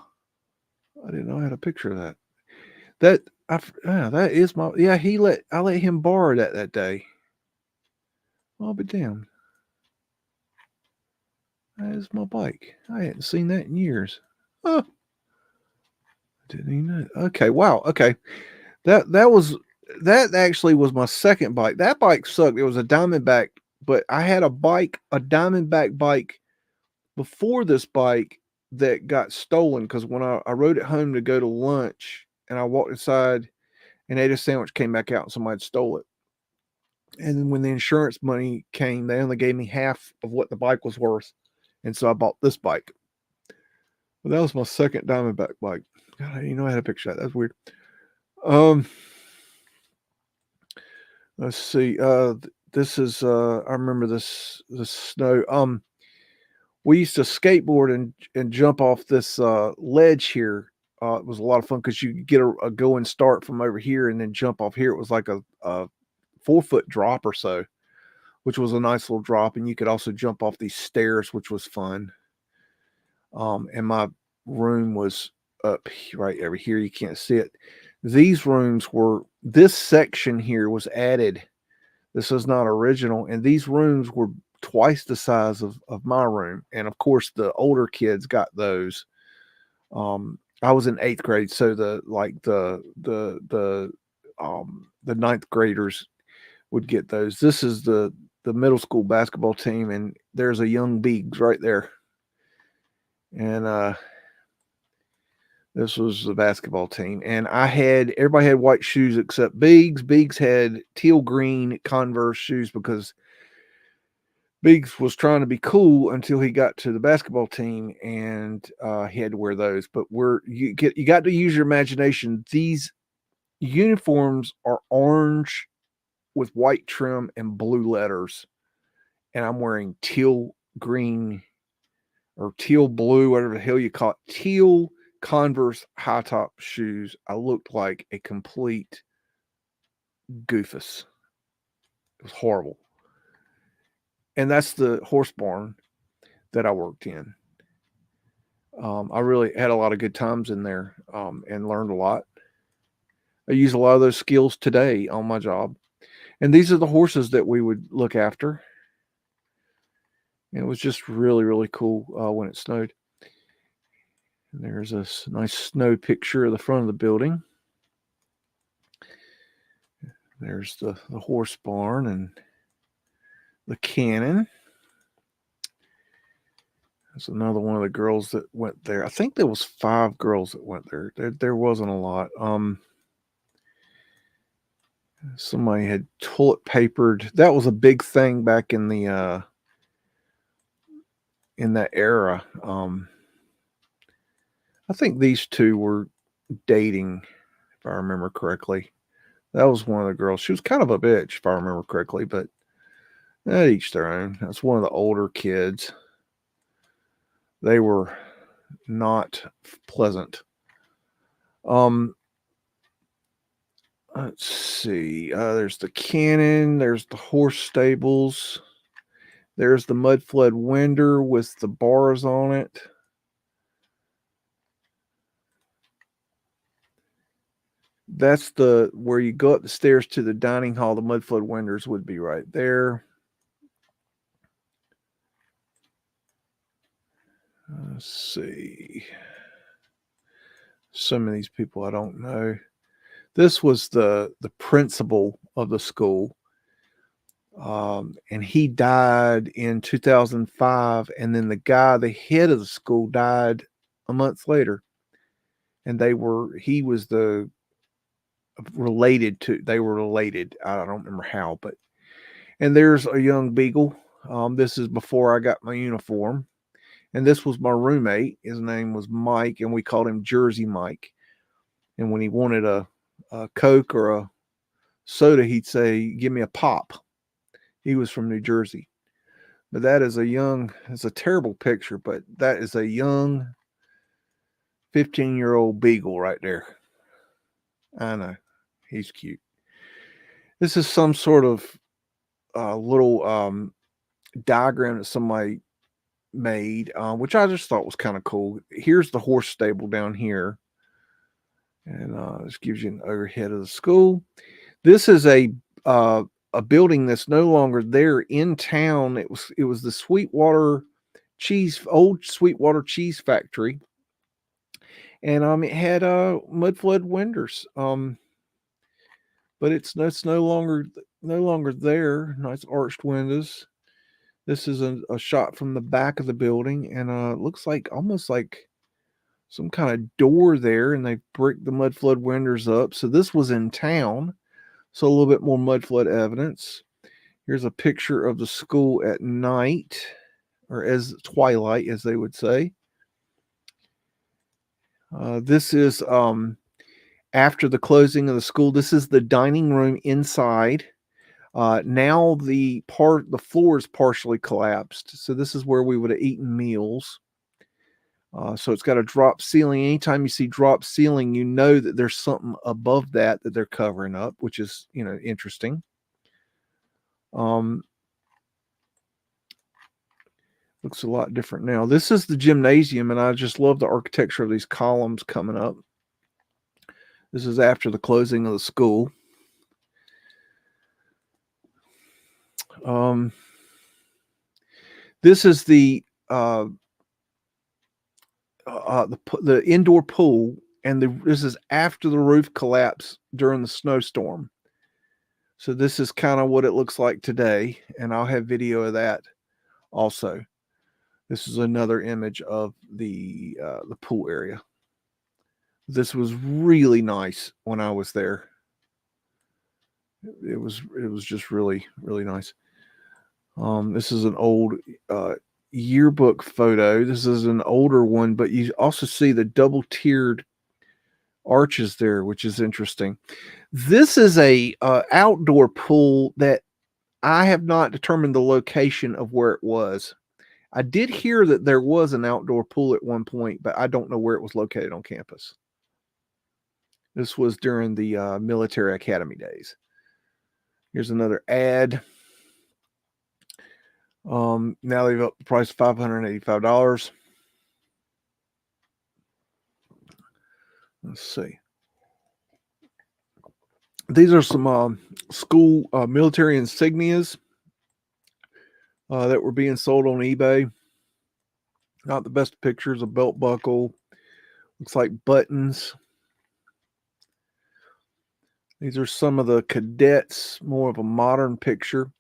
I didn't know I had a picture of that. That is my I let him borrow that day. I'll be damned. That is my bike. I hadn't seen that in years. Huh. Didn't even know. Okay, wow. Okay. That actually was my second bike. That bike sucked. It was a Diamondback, but I had a Diamondback bike before this bike that got stolen because when I rode it home to go to lunch and I walked inside and ate a sandwich, came back out and somebody had stole it. And then when the insurance money came, they only gave me half of what the bike was worth. And so I bought this bike. But that was my second Diamondback bike. God, I didn't know I had a picture of that. That's weird. Let's see. This is I remember this snow. We used to skateboard and jump off this ledge here. It was a lot of fun because you could get a go and start from over here and then jump off here. It was like a 4-foot drop or so, which was a nice little drop. And you could also jump off these stairs, which was fun. And my room was up right over here. You can't see it. This section here was added. This is not original. And these rooms were twice the size of my room. And of course, the older kids got those. I was in 8th grade. So the ninth graders would get those. This is the middle school basketball team. And there's a young Biggs right there. And, this was the basketball team, and everybody had white shoes except Biggs. Biggs had teal green Converse shoes because Biggs was trying to be cool until he got to the basketball team, and he had to wear those. But you got to use your imagination. These uniforms are orange with white trim and blue letters, and I'm wearing teal green or teal blue, whatever the hell you call it, teal Converse high top shoes. I looked like a complete goofus. It was horrible. And that's the horse barn that I worked in. I really had a lot of good times in there and learned a lot. I use a lot of those skills today on my job. And these are the horses that we would look after. And it was just really, really cool when it snowed. And there's a nice snow picture of the front of the building. There's the horse barn and the cannon. That's another one of the girls that went there. I think there was 5 girls that went there. There wasn't a lot. Somebody had toilet papered. That was a big thing back in the in that era. I think these two were dating, if I remember correctly. That was one of the girls. She was kind of a bitch, if I remember correctly, but each their own. That's one of the older kids. They were not pleasant. Let's see. There's the cannon. There's the horse stables. There's the Mudflood window with the bars on it. That's where you go up the stairs to the dining hall. The Mudflood windows would be right there. Let's see. Some of these people I don't know. This was the principal of the school. And he died in 2005. And then the head of the school died a month later. And he was the related to. They were related. I don't remember how, but and there's a young beagle. This is before I got my uniform, and this was my roommate. His name was Mike, and we called him Jersey Mike. And when he wanted a Coke or a soda, he'd say, "Give me a pop." He was from New Jersey. But that is it's a terrible picture, but that is a young 15-year-old beagle right there. I know. He's cute. This is some sort of little diagram that somebody made, which I just thought was kind of cool. Here's the horse stable down here. And this gives you an overhead of the school. This is a building that's no longer there in town. It was the old Sweetwater cheese factory, and it had Mudflood windows. But it's no longer there. Nice arched windows. This is a shot from the back of the building, and it looks like almost like some kind of door there, and they bricked the Mudflood windows up. So this was in town. So a little bit more Mudflood evidence. Here's a picture of the school at night, or as twilight, as they would say. This is after the closing of the school. This is the dining room inside. Now the floor is partially collapsed. So this is where we would have eaten meals. So it's got a drop ceiling. Anytime you see drop ceiling, you know that there's something above that they're covering up, which is, interesting. Looks a lot different now. This is the gymnasium, and I just love the architecture of these columns coming up. This is after the closing of the school. This is the indoor pool, and this is after the roof collapsed during the snowstorm. So this is kind of what it looks like today, and I'll have video of that also. This is another image of the pool area. This was really nice when I was there. It was just really, really nice. This is an old yearbook photo. This is an older one, but you also see the double tiered arches there, which is interesting. This is a outdoor pool that I have not determined the location of where it was. I did hear that there was an outdoor pool at one point, but I don't know where it was located on campus. This was during the military academy days. Here's another ad. Now they've upped the price to $585. Let's see. These are some school military insignias that were being sold on eBay. Not the best pictures. A belt buckle. Looks like buttons. These are some of the cadets, more of a modern picture.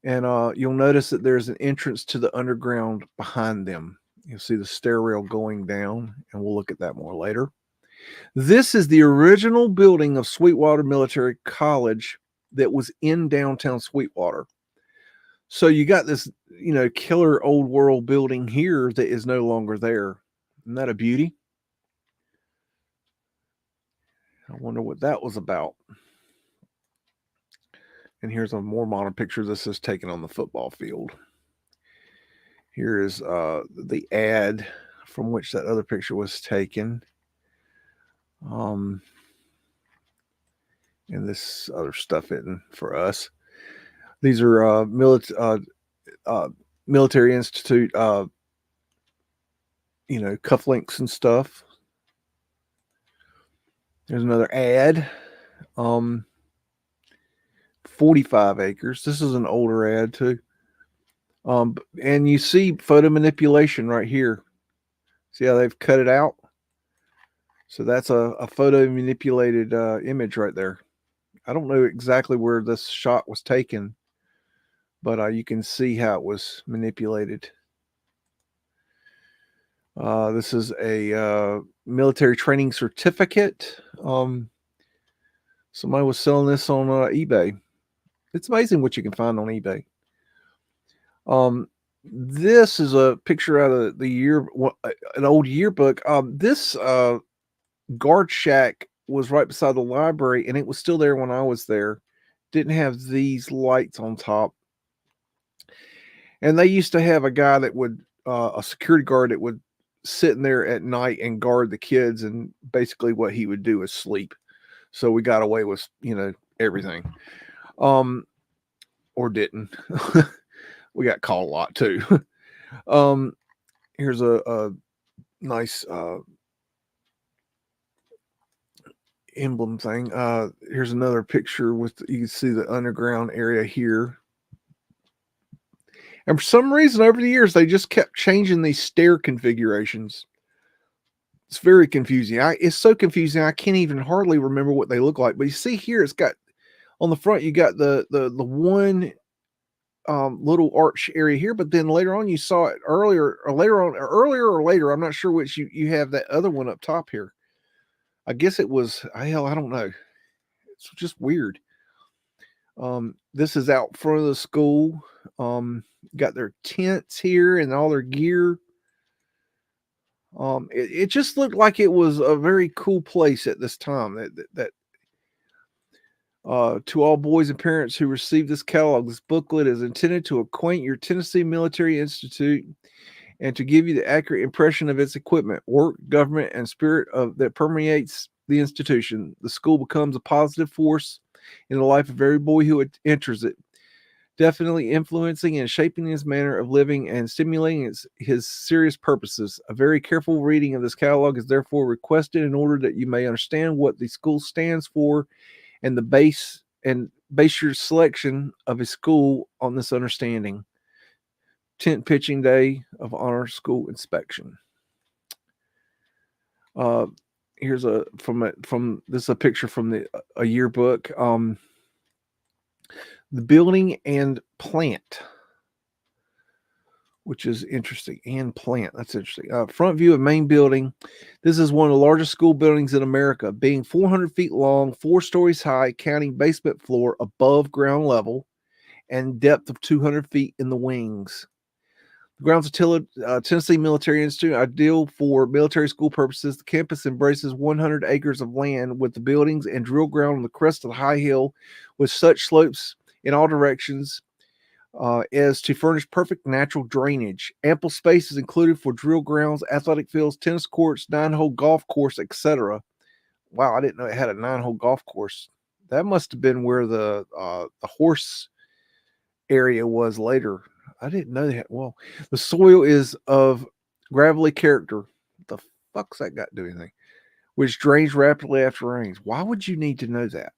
And you'll notice that there's an entrance to the underground behind them. You'll see the stair rail going down, and we'll look at that more later. This is the original building of Sweetwater Military College that was in downtown Sweetwater. So you got this, killer old world building here that is no longer there. Isn't that a beauty? I wonder what that was about. And here's a more modern picture. This is taken on the football field. Here is the ad from which that other picture was taken. And this other stuff in for us. These are military institute, cufflinks and stuff. There's another ad. 45 acres. This is an older ad too. And you see photo manipulation right here. See how they've cut it out? So that's a photo manipulated image right there. I don't know exactly where this shot was taken, but you can see how it was manipulated. This is a military training certificate. Somebody was selling this on eBay. It's amazing what you can find on eBay. This is a picture out of an old yearbook. This guard shack was right beside the library, and it was still there when I was there. Didn't have these lights on top. And they used to have a guy that would, a security guard that would sit in there at night and guard the kids. And basically what he would do is sleep. So we got away with, everything. Or didn't. We got caught a lot too. Here's a nice emblem thing. Here's another picture with, you can see the underground area here. And for some reason, over the years, they just kept changing these stair configurations. It's very confusing. It's so confusing, I can't even hardly remember what they look like. But you see here, it's got, on the front, you got the one little arch area here, but then later on, you saw it earlier or later, I'm not sure which, you have that other one up top here. I guess it was, hell, I don't know. It's just weird. This is out front of the school. Got their tents here and all their gear. It just looked like it was a very cool place at this time. To all boys and parents who receive this catalog, this booklet is intended to acquaint your Tennessee Military Institute and to give you the accurate impression of its equipment, work, government, and spirit that permeates the institution. The school becomes a positive force in the life of every boy who enters it, definitely influencing and shaping his manner of living and stimulating his serious purposes. A very careful reading of this catalog is therefore requested in order that you may understand what the school stands for and base your selection of a school on this understanding. Tent pitching day of honor school inspection. Here's a picture from a yearbook. The building and plant, which is interesting. And plant, that's interesting. Front view of main building. This is one of the largest school buildings in America, being 400 feet long, 4 stories high, counting basement floor above ground level, and depth of 200 feet in the wings. The grounds of Tennessee Military Institute, ideal for military school purposes. The campus embraces 100 acres of land with the buildings and drill ground on the crest of the high hill, with such slopes in all directions as to furnish perfect natural drainage. Ample space is included for drill grounds, athletic fields, tennis courts, 9-hole golf course, etc. Wow, I didn't know it had a 9-hole golf course. That must have been where the horse area was later. I didn't know that. Well, the soil is of gravelly character. What the fuck's that got to do anything? Which drains rapidly after rains. Why would you need to know that?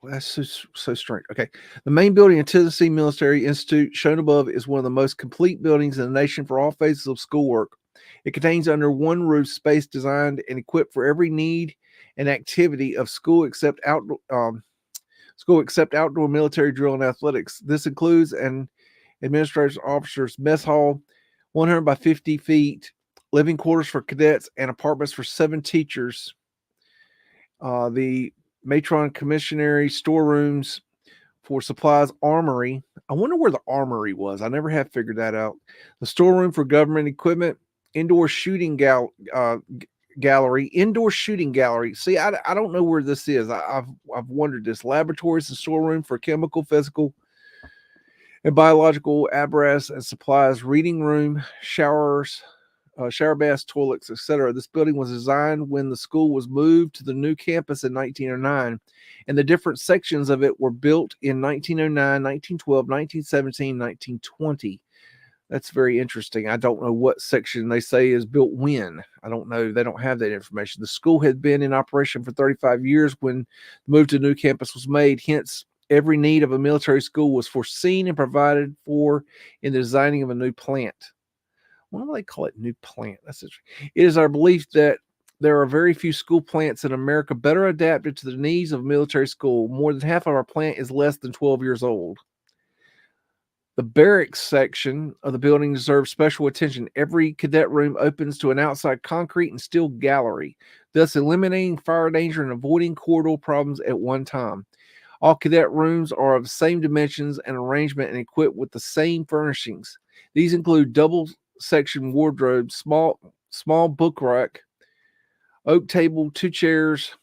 Well, that's so strange. Okay. The main building in Tennessee Military Institute, shown above, is one of the most complete buildings in the nation for all phases of schoolwork. It contains under one roof space designed and equipped for every need and activity of school except outdoor military drill and athletics. This includes an administrator's officers mess hall, 100 by 50 feet, living quarters for cadets, and apartments for 7 teachers. The matron commissary storerooms for supplies, armory. I wonder where the armory was. I never have figured that out. The storeroom for government equipment, indoor shooting gallery, indoor shooting gallery. See, I don't know where this is. I've wondered this. Laboratories and storeroom for chemical, physical, and biological apparatus and supplies, reading room, showers, shower baths, toilets, etc. This building was designed when the school was moved to the new campus in 1909, and the different sections of it were built in 1909, 1912, 1917, 1920. That's very interesting. I don't know what section they say is built when. I don't know. They don't have that information. The school had been in operation for 35 years when the move to the new campus was made. Hence, every need of a military school was foreseen and provided for in the designing of a new plant. Why do they call it new plant? That's interesting. It is our belief that there are very few school plants in America better adapted to the needs of a military school. More than half of our plant is less than 12 years old. The barracks section of the building deserves special attention. Every cadet room opens to an outside concrete and steel gallery, thus eliminating fire danger and avoiding corridor problems at one time. All cadet rooms are of the same dimensions and arrangement and equipped with the same furnishings. These include double section wardrobe, small book rack, oak table, 2 chairs,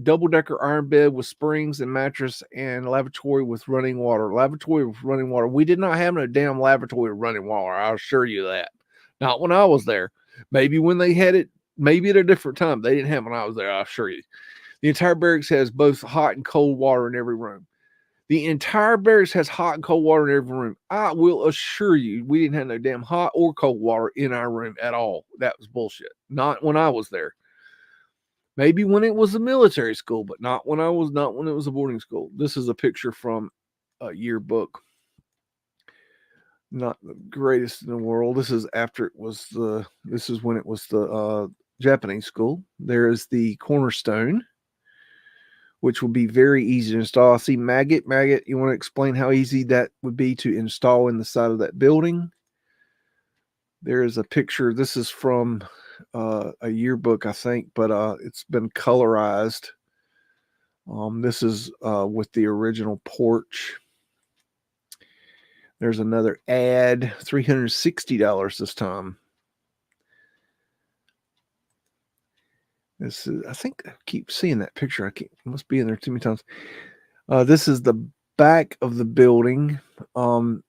double-decker iron bed with springs and mattress, and lavatory with running water. Lavatory with running water. We did not have no damn lavatory with running water. I'll assure you that. Not when I was there. Maybe when they had it, maybe at a different time. They didn't have it when I was there, I'll assure you. The entire barracks has both hot and cold water in every room. The entire barracks has hot and cold water in every room. I will assure you, we didn't have no damn hot or cold water in our room at all. That was bullshit. Not when I was there. Maybe when it was a military school, but not when it was a boarding school. This is a picture from a yearbook. Not the greatest in the world. This is when it was the Japanese school. There is the cornerstone, which will be very easy to install. I see Maggot, you want to explain how easy that would be to install in the side of that building? There is a picture. This is from a yearbook, I think, but it's been colorized. This is with the original porch. There's another ad, $360 this time. This is, I think I keep seeing that picture. It must be in there too many times. This is the back of the building, in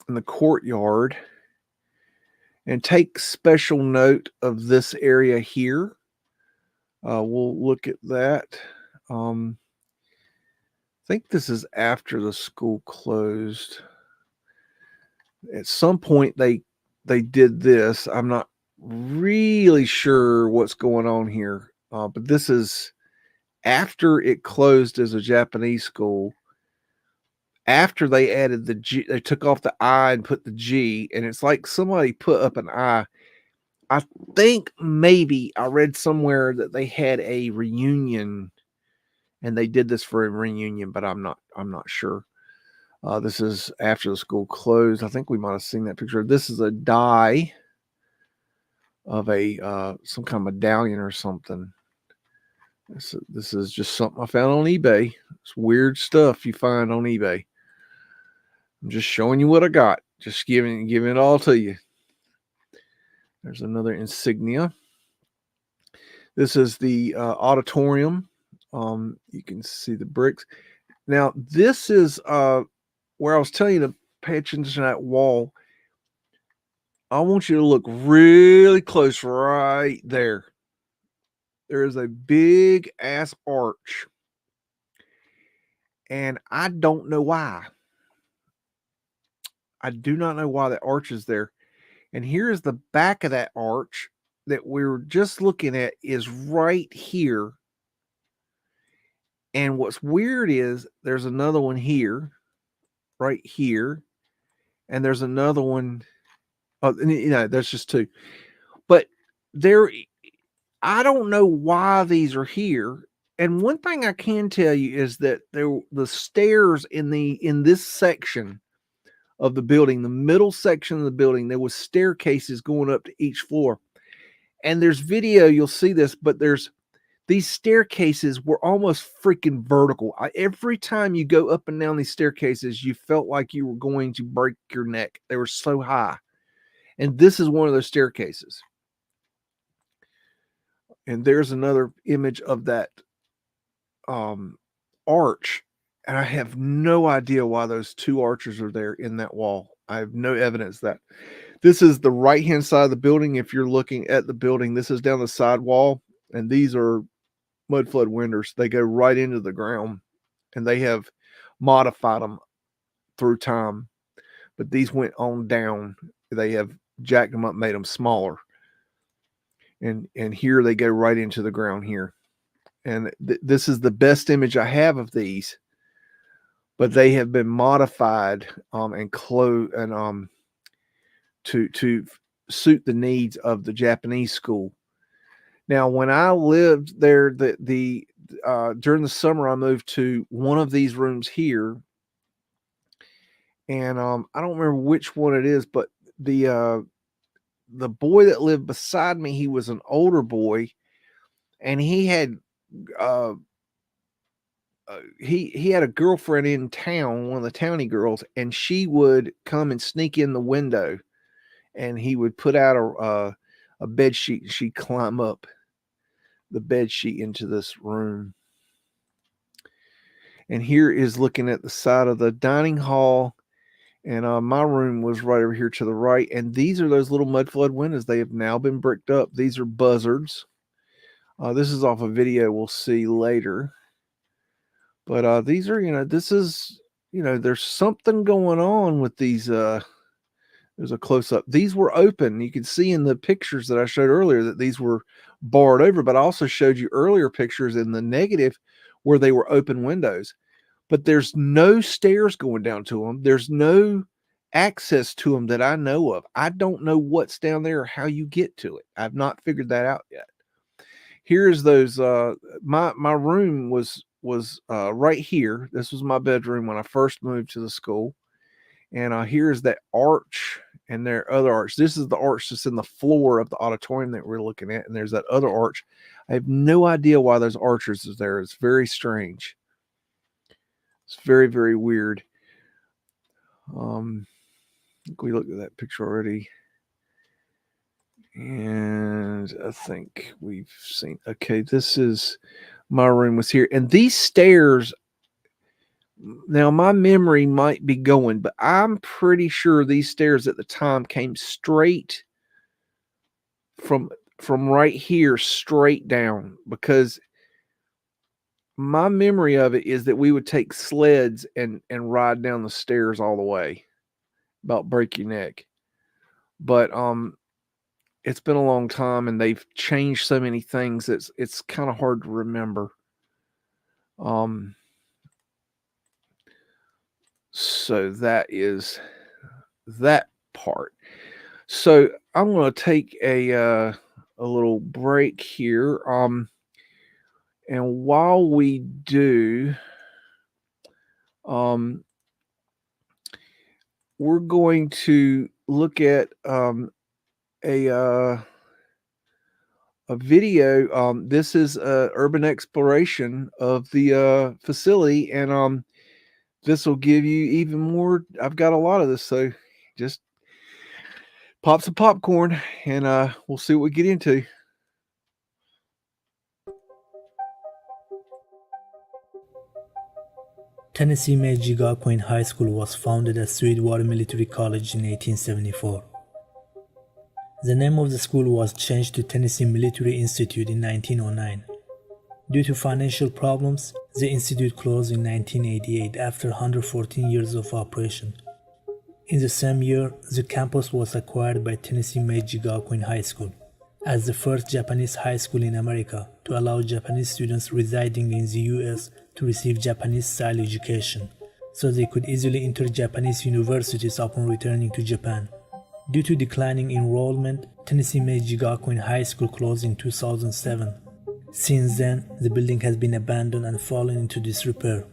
the courtyard. And take special note of this area here. We'll look at that. I think this is after the school closed. At some point they did this. I'm not really sure what's going on here, but this is after it closed as a Japanese school. After they added the G, they took off the I and put the G, and it's like somebody put up an I. I think maybe I read somewhere that they had a reunion and they did this for a reunion, but I'm not sure. This is after the school closed. I think we might have seen that picture. This is a die of a some kind of medallion or something. This is just something I found on eBay. It's weird stuff you find on eBay. I'm just showing you what I got. Just giving it all to you. There's another insignia. This is the auditorium. You can see the bricks. Now, this is where I was telling you to pay attention to that wall. I want you to look really close right there. There is a big ass arch. And I don't know why. I do not know why that arch is there. And here's the back of that arch that we were just looking at is right here. And what's weird is there's another one here, right here. And there's another one. That's just 2. But I don't know why these are here. And one thing I can tell you is that the stairs in this section of the building, the middle section of the building, there was staircases going up to each floor. And there's video, you'll see this, but these staircases were almost freaking vertical. Every time you go up and down these staircases, you felt like you were going to break your neck. They were so high. And this is one of those staircases. And there's another image of that arch. And I have no idea why those 2 arches are there in that wall. I have no evidence that. This is the right-hand side of the building. If you're looking at the building, this is down the side wall. And these are Mudflood windows. They go right into the ground. And they have modified them through time. But these went on down. They have jacked them up, made them smaller. And here they go right into the ground here. And this is the best image I have of these. But they have been modified and to suit the needs of the Japanese school. Now, when I lived there, during the summer, I moved to one of these rooms here, and I don't remember which one it is, but the boy that lived beside me, he was an older boy, and he had he had a girlfriend in town, one of the towny girls, and she would come and sneak in the window, and he would put out a bed sheet, and she'd climb up the bed sheet into this room. And here is looking at the side of the dining hall, and my room was right over here to the right. And these are those little Mudflood windows. They have now been bricked up. These are buzzards. This is off a video we'll see later. But these are, this is, there's something going on with these. There's a close up. These were open. You can see in the pictures that I showed earlier that these were barred over, but I also showed you earlier pictures in the negative where they were open windows. But there's no stairs going down to them. There's no access to them that I know of. I don't know what's down there or how you get to it. I've not figured that out yet. Here's those. My room was right here. This was my bedroom when I first moved to the school. And here's that arch, and there are other arch. This is the arch that's in the floor of the auditorium that we're looking at. And there's that other arch. I have no idea why those arches are there. It's very strange. It's very, very weird. We looked at that picture already. And I think we've seen, okay, this is, my room was here. And these stairs, now my memory might be going, but I'm pretty sure these stairs at the time came straight from right here straight down, because my memory of it is that we would take sleds and ride down the stairs all the way, about break your neck. But it's been a long time, and they've changed so many things. It's kind of hard to remember. So that is that part. So I'm going to take a little break here. And while we do, we're going to look at a video. This is urban exploration of the facility, and this will give you even more. I've got a lot of this, so just pop some popcorn, and we'll see what we get into. Tennessee Meiji Gakuin High School was founded as Sweetwater Military College in 1874. The name of the school was changed to Tennessee Military Institute in 1909. Due to financial problems, the institute closed in 1988 after 114 years of operation. In the same year, the campus was acquired by Tennessee Meiji Gakuin High School as the first Japanese high school in America to allow Japanese students residing in the US to receive Japanese-style education, so they could easily enter Japanese universities upon returning to Japan. Due to declining enrollment, Tennessee Meiji Gakuin High School closed in 2007. Since then, the building has been abandoned and fallen into disrepair.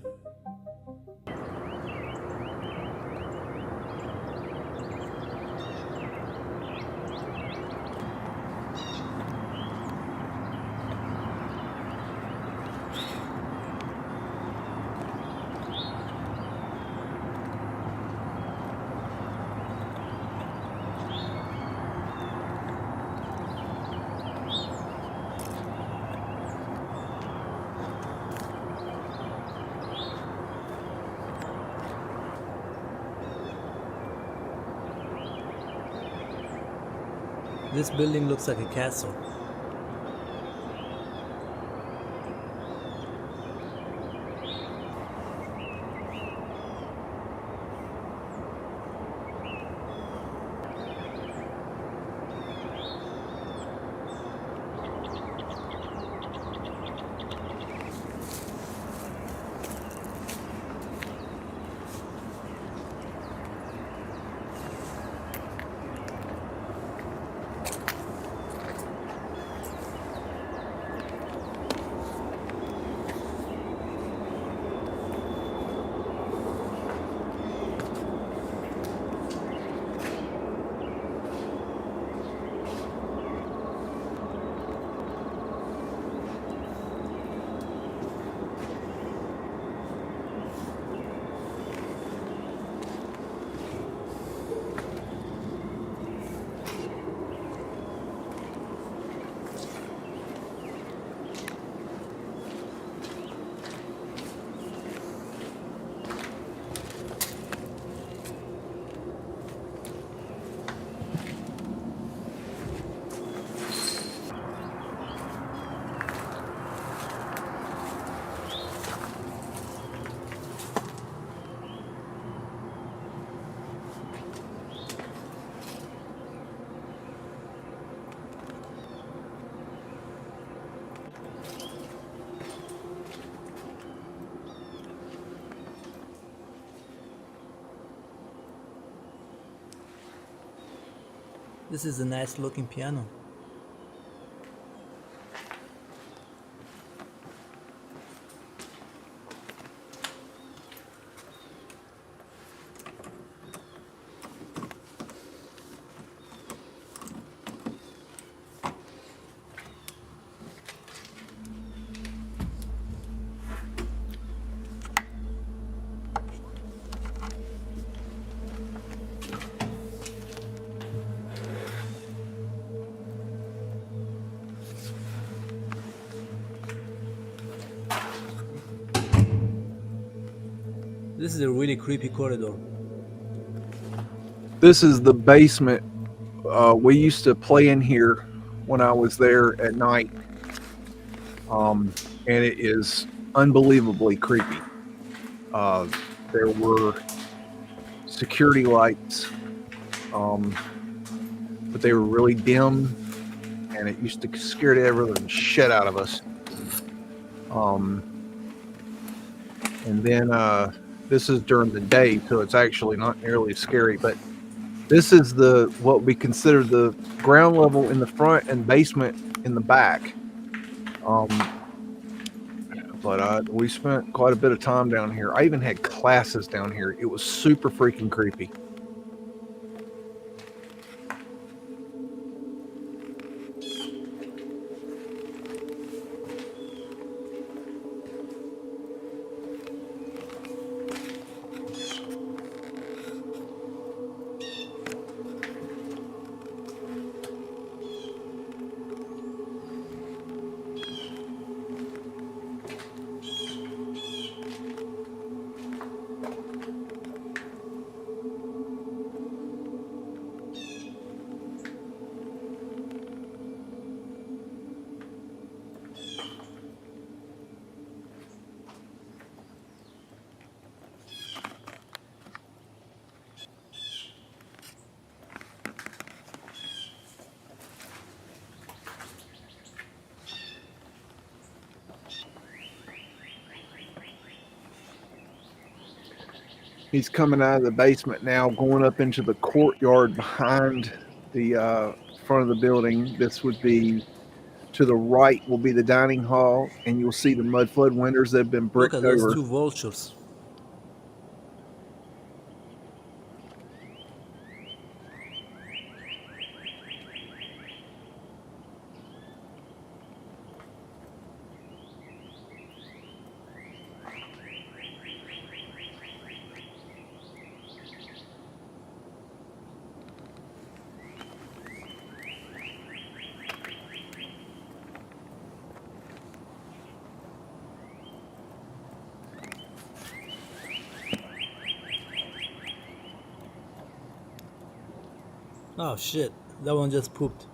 This building looks like a castle. This is a nice looking piano. This is a really creepy corridor. This is the basement. We used to play in here when I was there at night. And it is unbelievably creepy. There were security lights, but they were really dim, and it used to scare the ever living shit out of us. And then this is during the day, so it's actually not nearly as scary. But this is what we consider the ground level in the front and basement in the back. But we spent quite a bit of time down here. I even had classes down here. It was super freaking creepy. He's coming out of the basement now, going up into the courtyard behind the front of the building. This would be to the right will be the dining hall, and you'll see the Mudflood windows that have been Look bricked at those over. two vultures. Oh shit, that one just pooped.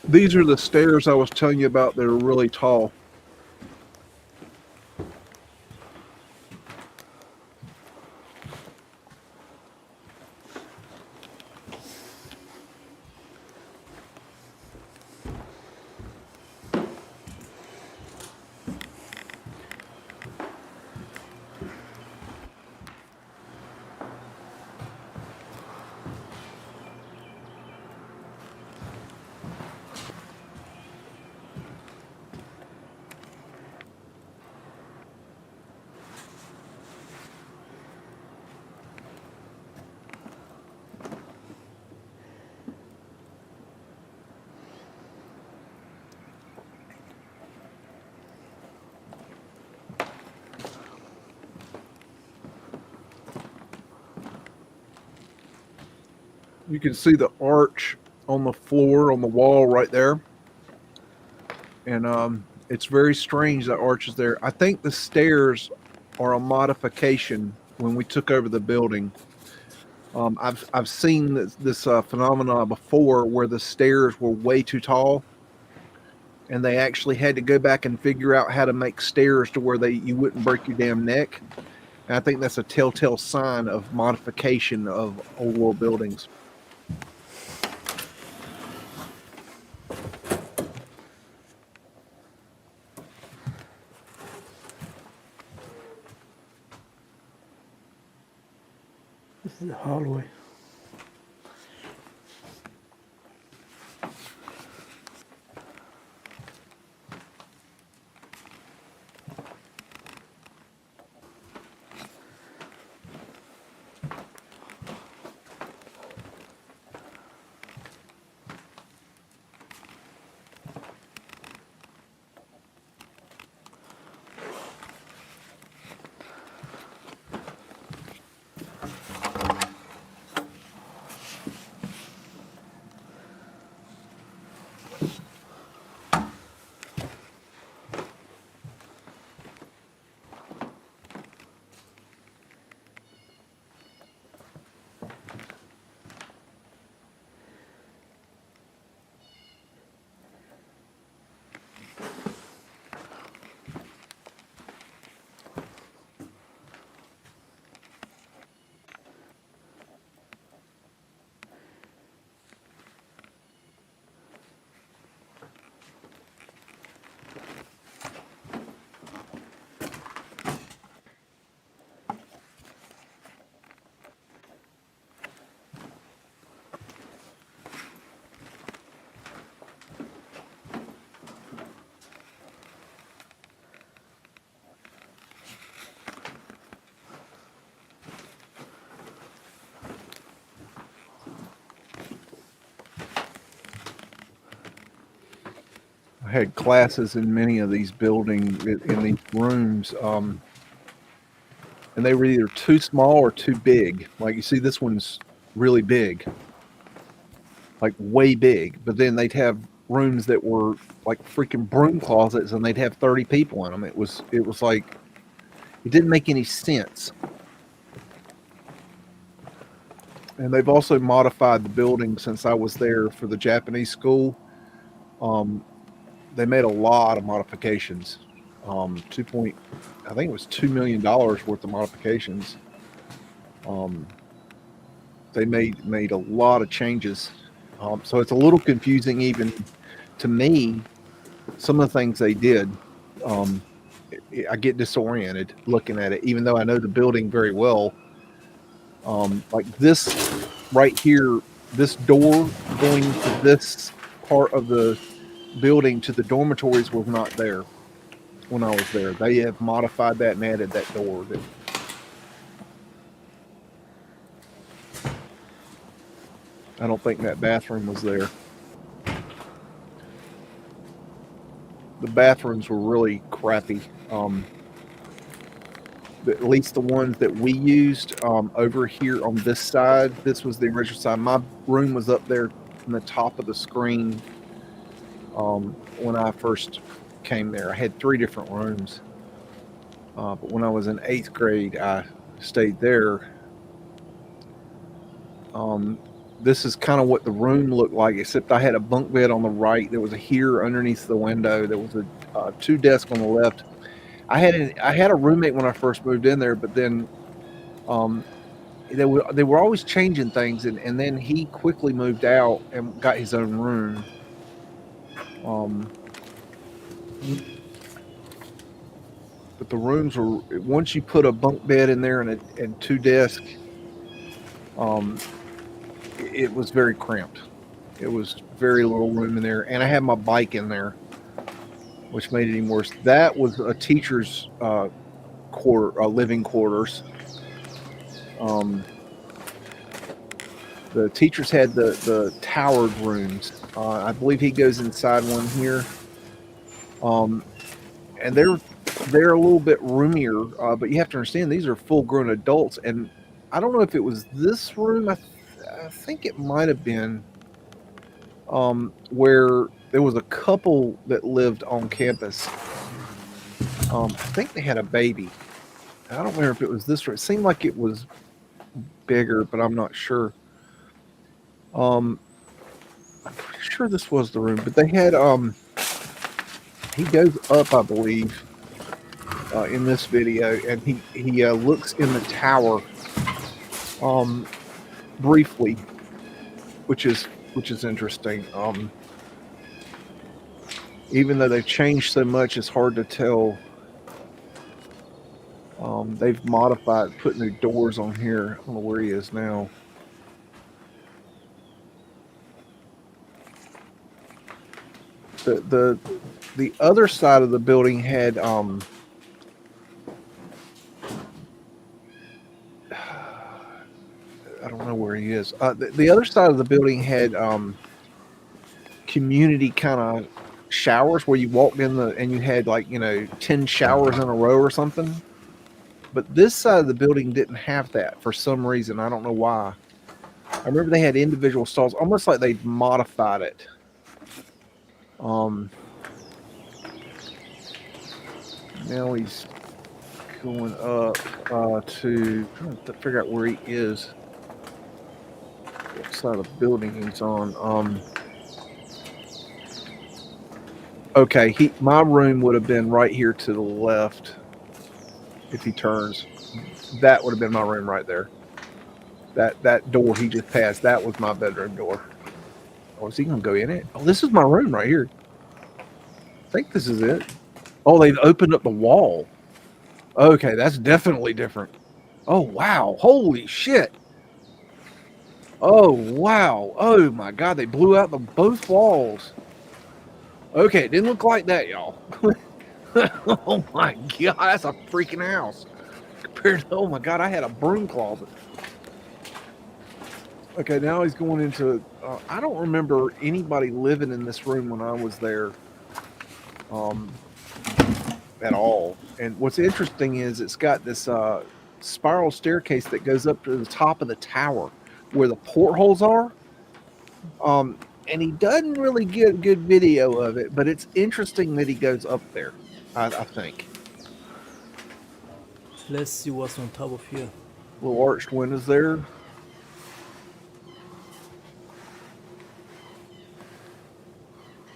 These are the stairs I was telling you about that are really tall. You can see the arch on the floor, on the wall right there. And it's very strange that arch is there. I think the stairs are a modification when we took over the building. I've seen this phenomena before where the stairs were way too tall, and they actually had to go back and figure out how to make stairs to where you wouldn't break your damn neck. And I think that's a telltale sign of modification of old world buildings. This is the hallway. I had classes in many of these buildings, in these rooms, and they were either too small or too big. Like you see, this one's really big, like way big. But then they'd have rooms that were like freaking broom closets, and they'd have 30 people in them. It was like it didn't make any sense. And they've also modified the building since I was there for the Japanese school. They made a lot of modifications. I think it was $2 million worth of modifications. They made a lot of changes. So it's a little confusing even to me, some of the things they did. I get disoriented looking at it, even though I know the building very well. Like this right here, this door going to this part of the building to the dormitories was not there when I was there. They have modified that and added that door. I don't think that bathroom was there. The bathrooms were really crappy. At least the ones that we used over here on this side, this was the original side. My room was up there in the top of the screen when I first came there. I had 3 different rooms. But when I was in 8th grade, I stayed there. This is kind of what the room looked like, except I had a bunk bed on the right. There was a heater underneath the window. There was a 2 desks on the left. I had a roommate when I first moved in there, but then they were always changing things, and then he quickly moved out and got his own room. But the rooms were, once you put a bunk bed in there and 2 desks, it was very cramped. It was very little room in there, and I had my bike in there, which made it even worse. That was a teacher's living quarters. The teachers had the towered rooms. I believe he goes inside one here, and they're a little bit roomier. But you have to understand, these are full-grown adults, and I don't know if it was this room. I think it might have been where there was a couple that lived on campus. I think they had a baby. I don't remember if it was this room. It seemed like it was bigger, but I'm not sure. I'm pretty sure this was the room, but they had he goes up, I believe, in this video, and he looks in the tower briefly, which is interesting. Even though they've changed so much, it's hard to tell. They've modified, put new doors on here. I don't know where he is now. The other side of the building had I don't know where he is. The other side of the building had community kind of showers where you walked in and you had 10 showers in a row or something. But this side of the building didn't have that for some reason. I don't know why. I remember they had individual stalls, almost like they modified it. Now he's going up to trying to figure out where he is. What side of the building he's on? Okay, my room would have been right here to the left. If he turns, that would have been my room right there. That door he just passed, that was my bedroom door. Oh, is he gonna go in it? Oh, this is my room right here. I think this is it. Oh, they've opened up the wall. Okay, that's definitely different. Oh, wow. Holy shit. Oh, wow. Oh, my God. They blew out both walls. Okay, it didn't look like that, y'all. Oh, my God. That's a freaking house. Compared to, oh, my God, I had a broom closet. Okay, now he's going into... I don't remember anybody living in this room when I was there. At all. And what's interesting is it's got this spiral staircase that goes up to the top of the tower where the portholes are. And he doesn't really get a good video of it, but it's interesting that he goes up there, I think. Let's see what's on top of here. Little arched windows there.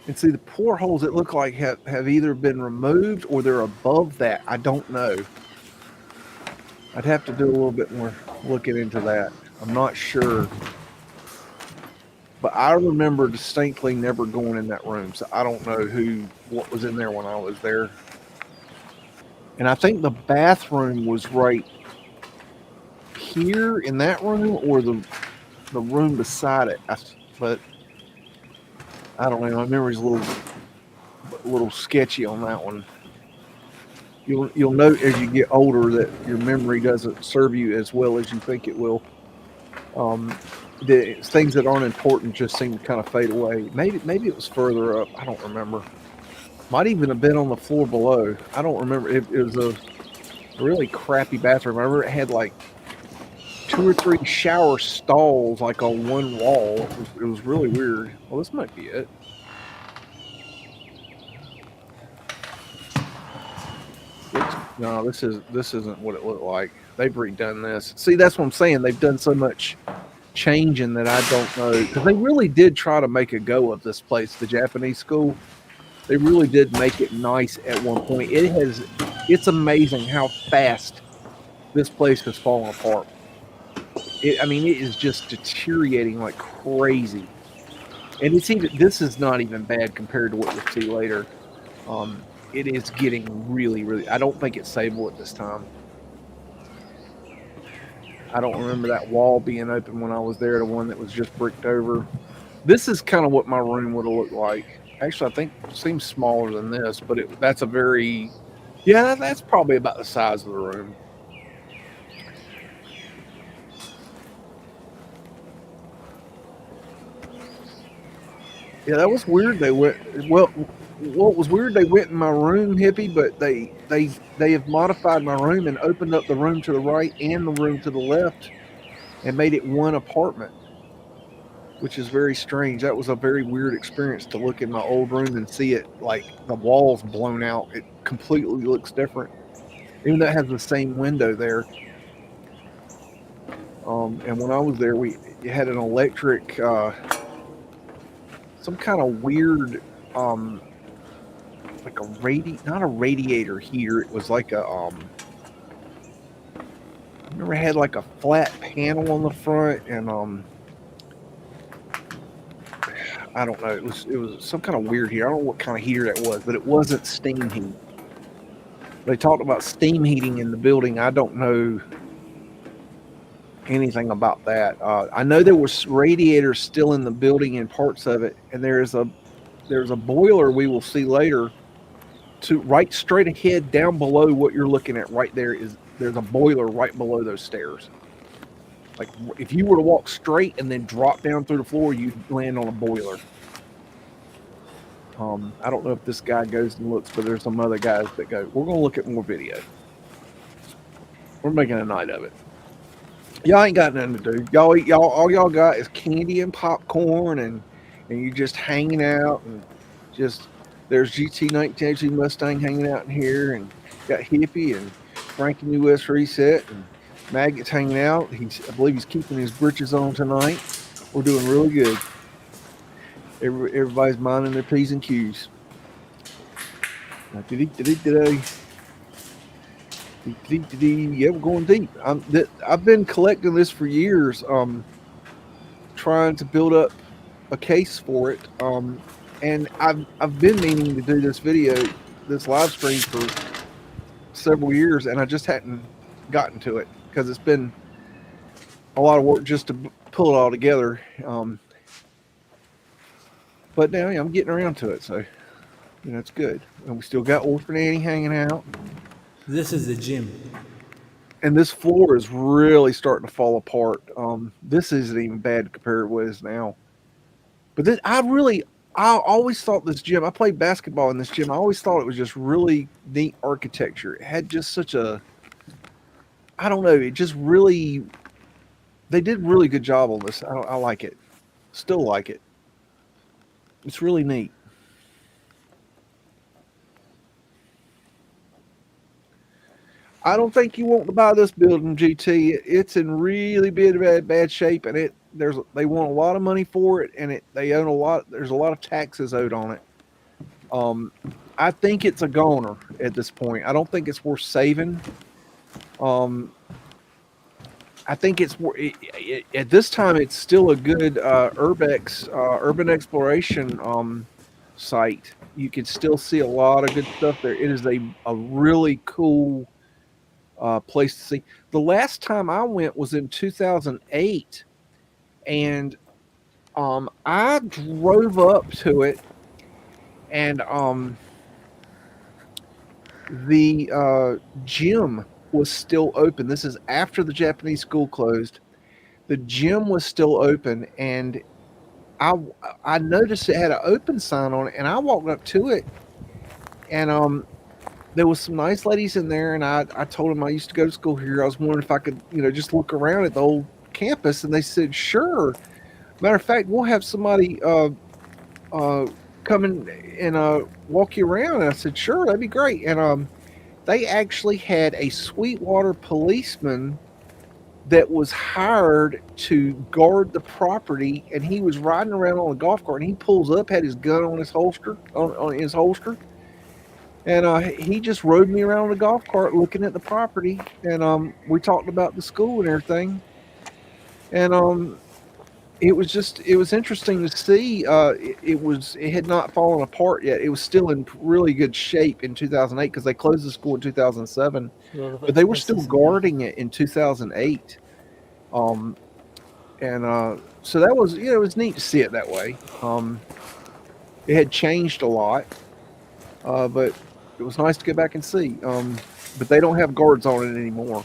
And see, the portholes, it look like have either been removed or they're above that. I don't know. I'd have to do a little bit more looking into that. I'm not sure. But I remember distinctly never going in that room, so I don't know what was in there when I was there. And I think the bathroom was right here in that room or the room beside it. But I don't know. My memory's a little sketchy on that one. You'll note as you get older that your memory doesn't serve you as well as you think it will. The things that aren't important just seem to kind of fade away. Maybe it was further up. I don't remember. Might even have been on the floor below. I don't remember. It was a really crappy bathroom. I remember it had like 2 or 3 shower stalls like on one wall. It was really weird. Well, this might be it. No, this isn't what it looked like. They've redone this. See, that's what I'm saying. They've done so much changing that I don't know, because they really did try to make a go of this place, the Japanese school. They really did make it nice at one point. It's amazing how fast this place has fallen apart. It is just deteriorating like crazy. And this is not even bad compared to what you'll see later. It is getting really, really, I don't think it's savable at this time. I don't remember that wall being open when I was there, the one that was just bricked over. This is kind of what my room would have looked like. Actually, I think it seems smaller than this, but that's probably about the size of the room. Yeah, that was weird. What was weird, they went in my room, hippie, but they have modified my room and opened up the room to the right and the room to the left and made it one apartment. which is very strange. That was a very weird experience to look in my old room and see it like the walls blown out. It completely looks different, even though it has the same window there. And when I was there, we had an electric, some kind of weird, like not a radiator heater. It was like a, I remember it had like a flat panel on the front, and I don't know. It was some kind of weird heater. I don't know what kind of heater that was, but it wasn't steam heat. They talked about steam heating in the building. I don't know anything about that. I know there was radiators still in the building in parts of it, and there's a boiler we will see later. To right straight ahead, down below what you're looking at right there there's a boiler right below those stairs. Like if you were to walk straight and then drop down through the floor, you'd land on a boiler. I don't know if this guy goes and looks, but there's some other guys that go. We're gonna look at more video. We're making a night of it. Y'all ain't got nothing to do. All y'all got is candy and popcorn, and you just hanging out, and just there's GT 1982 Mustang hanging out in here, and got Hippie and Frankie New West Reset, and Maggot's hanging out. I believe he's keeping his britches on tonight. We're doing really good. Everybody's minding their P's and Q's. Yeah, we're going deep. I've been collecting this for years, trying to build up a case for it. And I've been meaning to do this live stream for several years, and I just hadn't gotten to it because it's been a lot of work just to pull it all together. But now I'm getting around to it, so it's good. And we still got Orphan Annie hanging out. This is the gym. And this floor is really starting to fall apart. This isn't even bad compared to what it is now. But I always thought this gym, I played basketball in this gym. I always thought it was just really neat architecture. It had just such a, I don't know, it just really, they did a really good job on this. I like it. Still like it. It's really neat. I don't think you want to buy this building, GT. It's in really bad shape, and they want a lot of money for it, and they own a lot. There's a lot of taxes owed on it. I think it's a goner at this point. I don't think it's worth saving. I think at this time it's still a good urban exploration site. You can still see a lot of good stuff there. It is a really cool place to see. The last time I went was in 2008, and I drove up to it, and the gym was still open. This is after the Japanese school closed. The gym was still open, and I noticed it had an open sign on it, and I walked up to it, and there was some nice ladies in there, and I told them I used to go to school here. I was wondering if I could, just look around at the old campus, and they said, sure. Matter of fact, we'll have somebody come in and walk you around. And I said, sure, that'd be great. And they actually had a Sweetwater policeman that was hired to guard the property, and he was riding around on a golf cart, and he pulls up, had his gun on his holster, and he just rode me around on the golf cart looking at the property, and we talked about the school and everything, and it was interesting to see. It had not fallen apart yet. It was still in really good shape in 2008 because they closed the school in 2007, but they were still guarding it in 2008. So that was, it was neat to see it that way. It had changed a lot, but it was nice to go back and see. But they don't have guards on it anymore.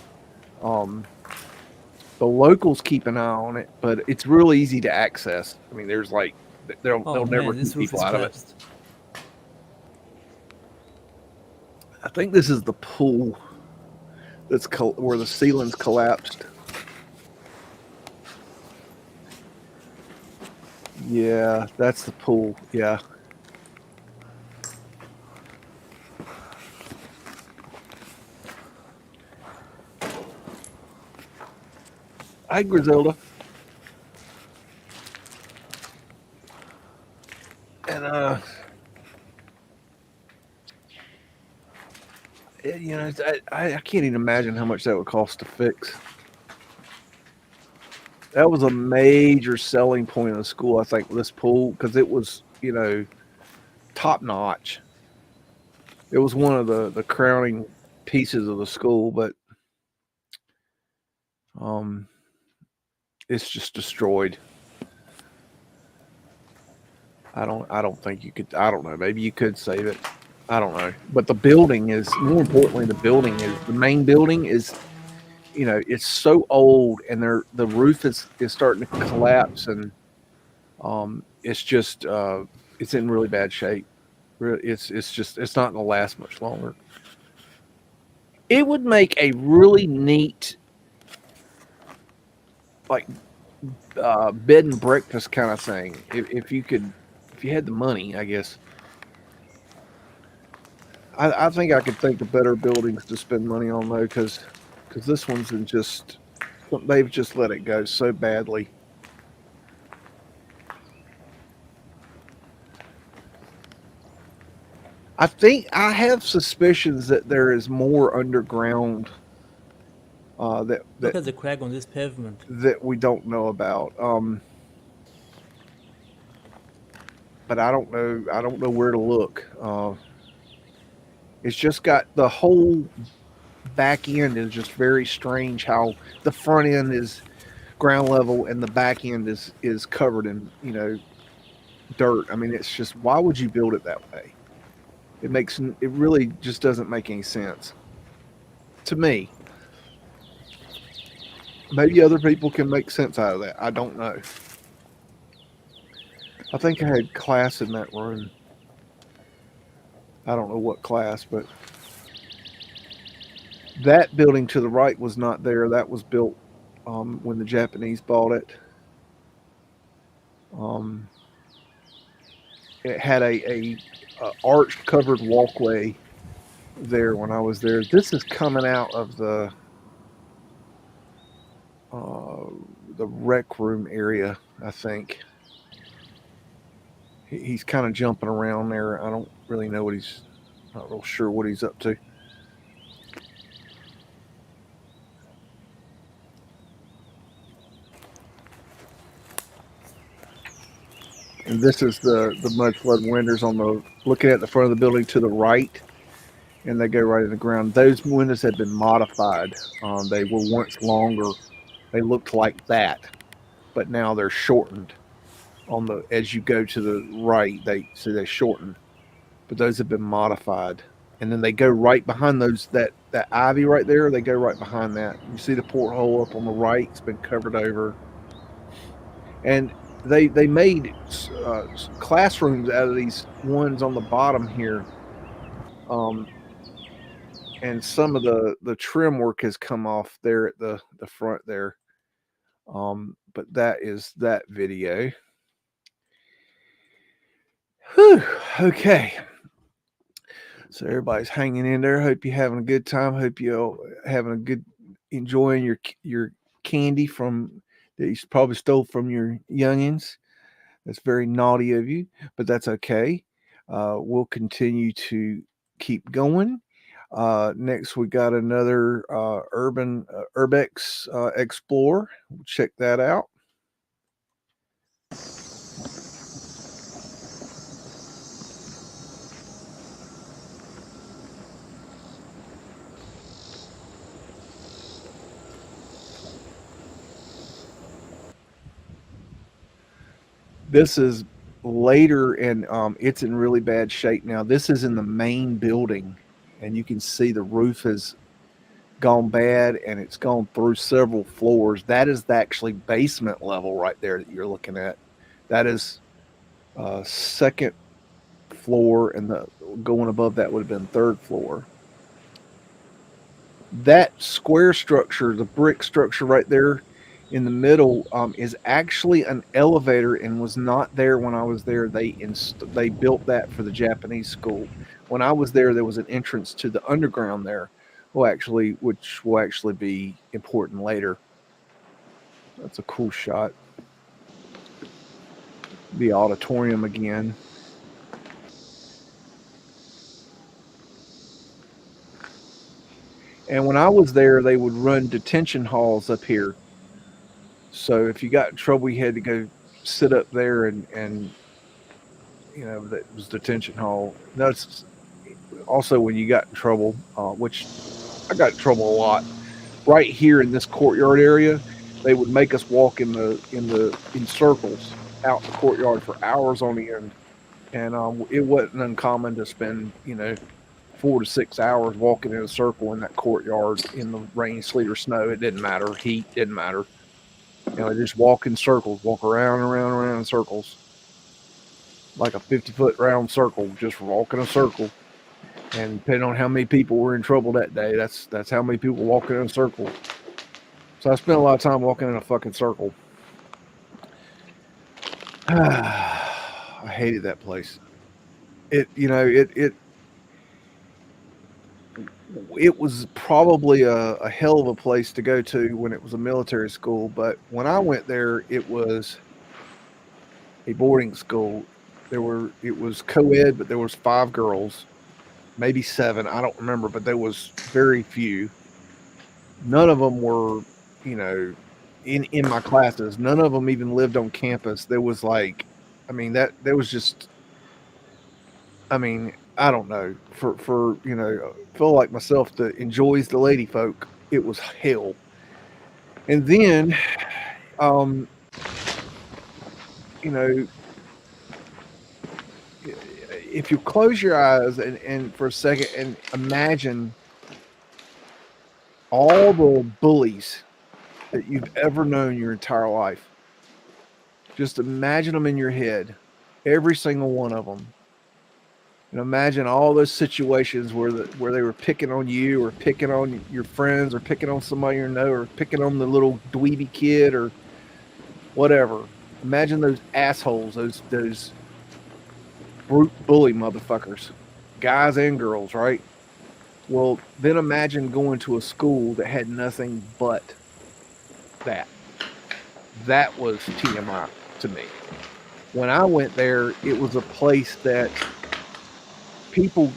The locals keep an eye on it, but it's really easy to access. I mean, there's like, they'll never keep people out of it. I think this is the pool that's where the ceiling's collapsed. Yeah, that's the pool. Yeah. Hi, Griselda. And you know, I can't even imagine how much that would cost to fix. That was a major selling point of the school, I think, this pool, because it was, you know, top notch. It was one of the crowning pieces of the school, but um, it's just destroyed. I don't think you could. I don't know. Maybe you could save it. I don't know. But the building is more importantly. The main building is, you know, it's so old, and the roof is starting to collapse, and it's just it's in really bad shape. It's just it's not going to last much longer. It would make a really neat, like, bed and breakfast kind of thing if you could, if you had the money, I guess. I think I could think of better buildings to spend money on though, because this one's in just, they've just let it go so badly. I think I have suspicions that there is more underground that Look at the crack on this pavement. that we don't know about. But I don't know. I don't know where to look. It's just got the whole back end is just very strange. How the front end is ground level and the back end is covered in, you know, dirt. I mean, it's just, why would you build it that way? It really just doesn't make any sense to me. Maybe other people can make sense out of that. I don't know. I think I had class in that room. I don't know what class, but that building to the right was not there. That was built when the Japanese bought it. Um, it had a arched covered walkway there when I was there. This is coming out of the rec room area, I think. He's kind of jumping around there. I don't really know what he's, not real sure what he's up to. And this is the Mudflood windows on the, looking at the front of the building to the right, and they go right in the ground. Those windows have been modified. They were once longer. They looked like that, but now they're shortened. On the, as you go to the right, they shorten, but those have been modified. And then they go right behind those, that ivy right there. They go right behind that. You see the porthole up on the right. It's been covered over, and they made classrooms out of these ones on the bottom here. And some of the trim work has come off there at the front there. But that is that video. Whew, okay. So everybody's hanging in there. Hope you're having a good time. Hope you're having a good, enjoying your candy from that you probably stole from your youngins. That's very naughty of you, but that's okay. We'll continue to keep going. Next, we got another Urbex Explorer. Check that out. This is later, and it's in really bad shape now. This is in the main building, and you can see the roof has gone bad, and it's gone through several floors. That is actually basement level right there that you're looking at. That is second floor, and the going above that would have been third floor. That square structure, the brick structure right there, in the middle is actually an elevator and was not there when I was there. They built that for the Japanese school. When I was there, there was an entrance to the underground there, which will actually be important later. That's a cool shot. The auditorium again. And when I was there, they would run detention halls up here. So if you got in trouble, you had to go sit up there and that was detention hall. That's also when you got in trouble, which I got in trouble a lot. Right here in this courtyard area, they would make us walk in circles out in the courtyard for hours on end, and it wasn't uncommon to spend 4 to 6 hours walking in a circle in that courtyard in the rain, sleet, or snow. It didn't matter. Heat didn't matter. Just walk in circles, walk around and around and around in circles, like a 50-foot round circle, just walk in a circle. And depending on how many people were in trouble that day, that's how many people walking in a circle. So I spent a lot of time walking in a fucking circle. I hated that place. It was probably a hell of a place to go to when it was a military school, but when I went there, it was a boarding school. It was co-ed, but there was 5 girls, maybe 7, I don't remember, but there was very few. None of them were, in my classes. None of them even lived on campus. There was there was just, I don't know, for feel like myself that enjoys the lady folk, it was hell. And then, you know, if you close your eyes and for a second and imagine all the bullies that you've ever known your entire life, just imagine them in your head, every single one of them. And imagine all those situations where they were picking on you, or picking on your friends, or picking on somebody you know, or picking on the little dweeby kid, or whatever. Imagine those assholes, those brute bully motherfuckers, guys and girls, right? Well, then imagine going to a school that had nothing but that. That was TMI to me. When I went there, it was a place that people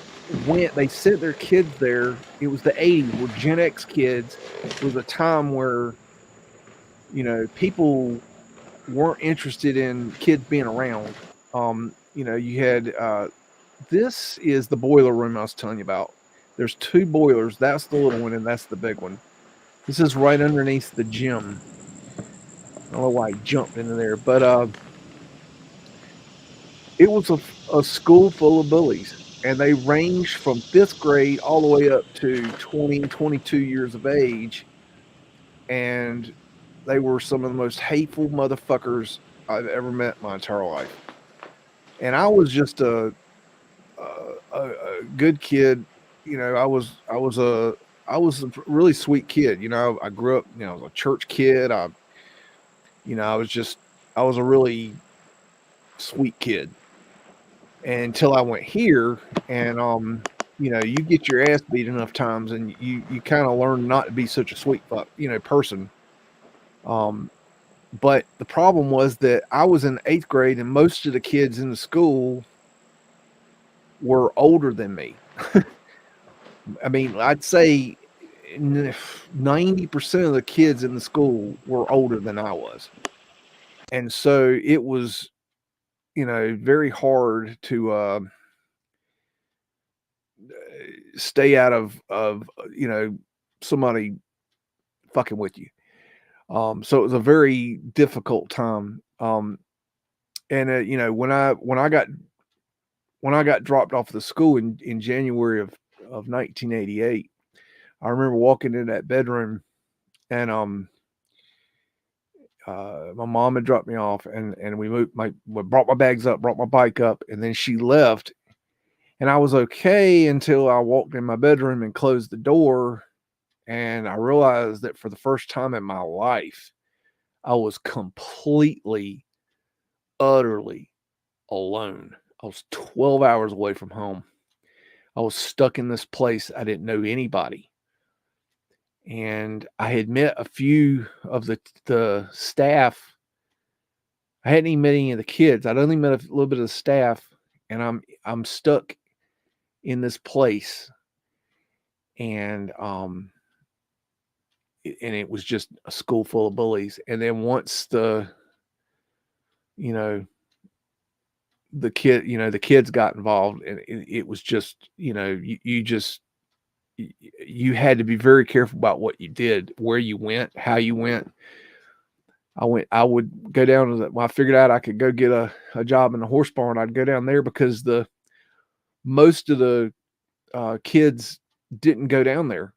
went, they sent their kids there. It was the 80s, where Gen X kids. It was a time where, people weren't interested in kids being around. You had, this is the boiler room I was telling you about. There's 2 boilers. That's the little one, and that's the big one. This is right underneath the gym. I don't know why I jumped into there, but it was a school full of bullies, and they ranged from 5th grade all the way up to 20, 22 years of age, and they were some of the most hateful motherfuckers I've ever met in my entire life. And I was just a good kid. I was a really sweet kid. I grew up, I was a church kid. I was a really sweet kid until I went here, and you get your ass beat enough times, and you kind of learn not to be such a sweet person. But the problem was that I was in 8th grade, and most of the kids in the school were older than me. I'd say 90% of the kids in the school were older than I was. And so it was, very hard to stay out of somebody fucking with you. So it was a very difficult time. And when I got dropped off the school in January of 1988, I remember walking in that bedroom, and my mom had dropped me off, and we brought my bags up, brought my bike up, and then she left, and I was okay until I walked in my bedroom and closed the door, and I realized that for the first time in my life, I was completely, utterly alone. I was 12 hours away from home. I was stuck in this place. I didn't know anybody. And I had met a few of the staff. I hadn't even met any of the kids. I'd only met a little bit of the staff, and I'm stuck in this place. And it was just a school full of bullies. And then once the kids got involved, and it was just, you had to be very careful about what you did, where you went, how you went. I would go down to when I figured out I could go get a job in the horse barn, I'd go down there because most of the kids didn't go down there.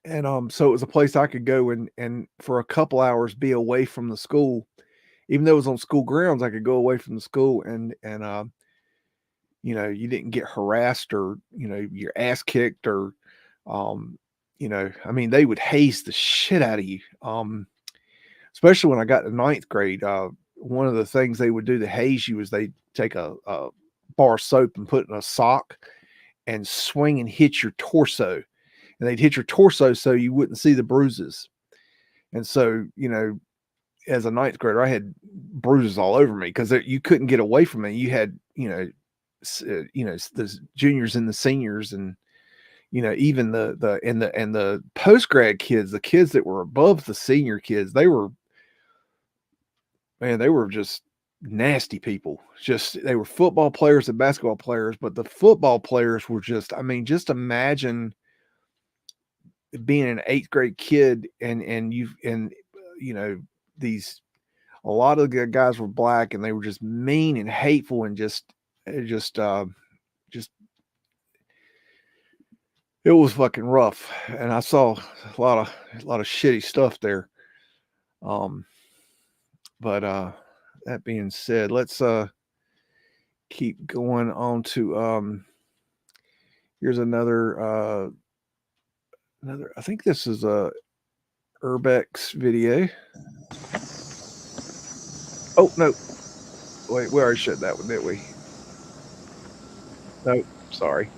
And so it was a place I could go and for a couple hours be away from the school. Even though it was on school grounds, I could go away from the school and you didn't get harassed or, your ass kicked or, I mean, they would haze the shit out of you. Especially when I got to ninth grade, one of the things they would do to haze you is they'd take a bar of soap and put it in a sock and swing and hit your torso. And they'd hit your torso so you wouldn't see the bruises. And so, as a ninth grader, I had bruises all over me because you couldn't get away from me. You had, the juniors and the seniors, and even the post grad kids, the kids that were above the senior kids, they were just nasty people. They were football players and basketball players, but the football players were just imagine being an 8th grade kid and a lot of the guys were black and they were just mean and hateful and just it was fucking rough. And I saw a lot of shitty stuff there. But that being said, let's keep going on to here's another I think this is a Urbex video. Oh no, wait, we already showed that one, didn't we? No, sorry,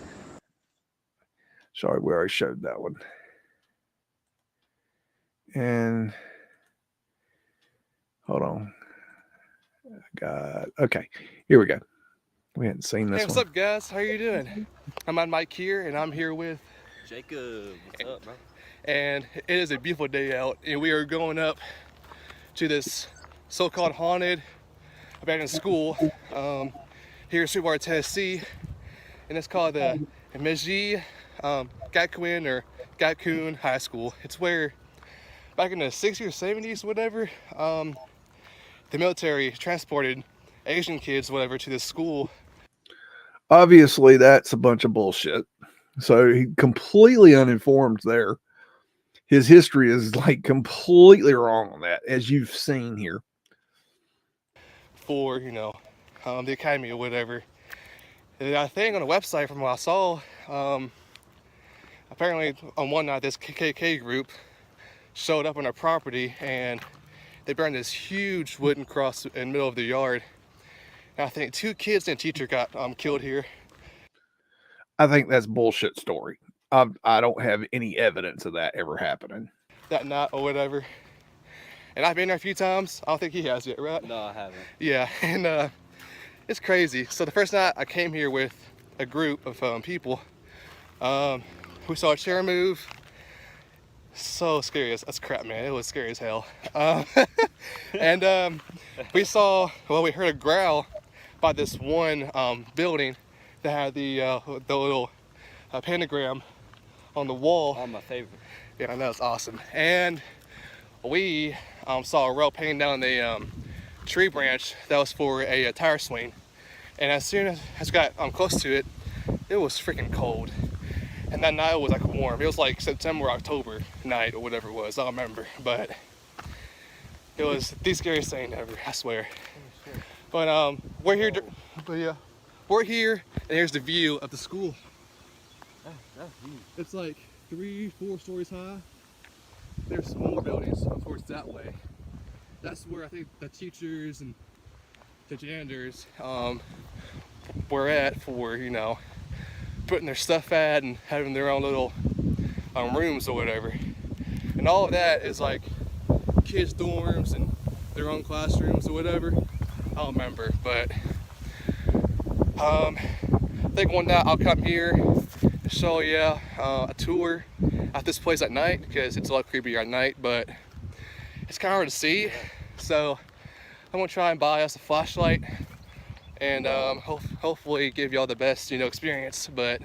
we already showed that one. And hold on, okay, here we go. We hadn't seen this. Hey, what's up, guys? How you doing? I'm on Mike here, and I'm here with Jacob. What's up, bro? And it is a beautiful day out, and we are going up to this so-called haunted abandoned school here in Sweetwater, Tennessee, and it's called the Meiji Gakuin or Gakuin High School. It's where back in the 60s or 70s, whatever, the military transported Asian kids, whatever, to this school. Obviously, that's a bunch of bullshit. So he completely uninformed there. His history is like completely wrong on that, as you've seen here. For, the academy or whatever. And I think on the website from what I saw, apparently on one night this KKK group showed up on our property and they burned this huge wooden cross in the middle of the yard. And I think 2 kids and a teacher got killed here. I think that's bullshit story. I don't have any evidence of that ever happening. That night or whatever. And I've been there a few times. I don't think he has yet, right? No, I haven't. Yeah, and it's crazy. So the first night I came here with a group of people. We saw a chair move. So scary. That's crap, man. It was scary as hell. And we heard a growl by this one building that had the little pentagram on the wall. Oh, my favorite. Yeah, that was awesome. And we saw a rope hanging down the tree branch that was for a tire swing. And as soon as I got close to it, it was freaking cold. And that night was like warm. It was like September, October night or whatever it was. I don't remember, but it was the scariest thing ever, I swear. But we're here. We're here, and here's the view of the school. It's like 3-4 stories high. There's some more buildings, of course, that way. that's where I think the teachers and the janitors were at for, you know, putting their stuff at and having their own little rooms or whatever. And all of that is like kids' dorms and their own classrooms or whatever. I don't remember, but I think one night I'll come here and show you a tour at this place at night, because it's a lot creepier at night, but it's kind of hard to see. So I'm gonna try and buy us a flashlight and hopefully give y'all the best, you know, experience. But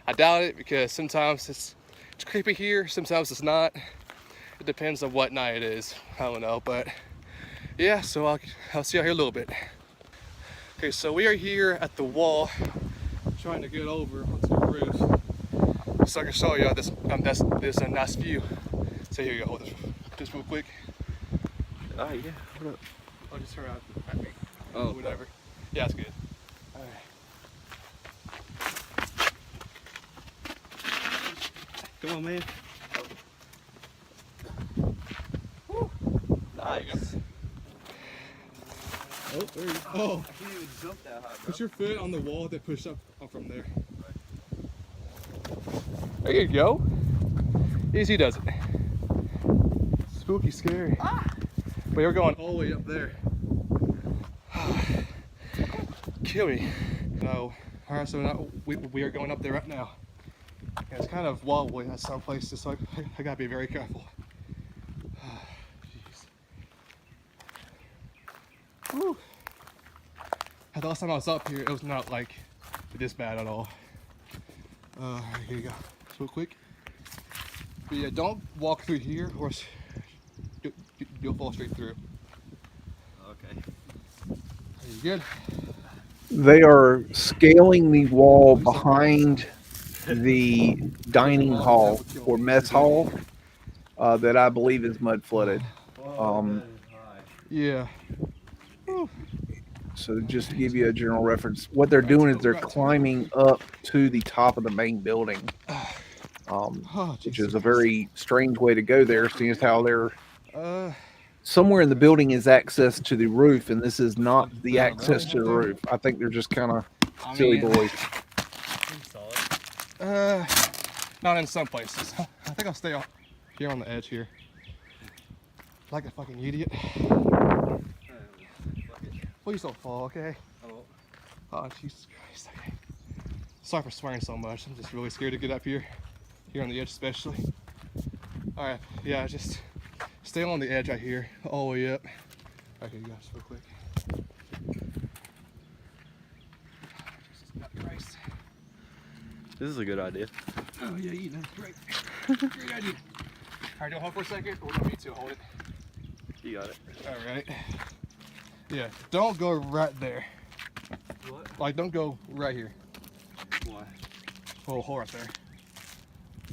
I doubt it, because sometimes it's creepy here, sometimes it's not. It depends on what night it is. I don't know, but yeah. So I'll see y'all here a little bit. Okay, so we are here at the wall, trying to get over onto the roof, so I can show y'all this nice view. So here you go. Hold this real quick. Oh yeah. What up? I'll just turn around at me. Oh, whatever. Yeah, it's good. All right. Come on, man. Nice. Oh, there you go. Oh. I can't even jump that high, bro. Put your foot on the wall, then push up from there. There you go. Easy does it. Spooky, scary. But you're going all the way up there. Kill me. No. Alright, so now we are going up there right now. And it's kind of wobbly at some places, so I gotta be very careful. Jeez. Whew. The last time I was up here, it was not like this bad at all. Here you go. Just real quick. But yeah, don't walk through here, or you'll fall straight through. Okay. Are you good? They are scaling the wall behind the dining hall or mess hall that I believe is mud flooded. Yeah. So just to give you a general reference, what they're doing is they're climbing up to the top of the main building, which is a very strange way to go there, seeing as how they're somewhere in the building is access to the roof, and this is not the access to the roof. I think they're just kind of silly boys. Not in some places. I think I'll stay here on the edge here. Like a fucking idiot. Please don't fall, okay? Oh, Jesus Christ. Okay. Sorry for swearing so much. I'm just really scared to get up here on the edge especially. Alright, yeah, just stay on the edge right here, all the way up. Okay, you guys, real quick. Jesus Christ. This is a good idea. Oh yeah, you know, great. Great idea. Alright, don't hold for a second, or do me to hold it. You got it. Alright. Yeah, don't go right there. What? Like, don't go right here. Why? Little hole right there.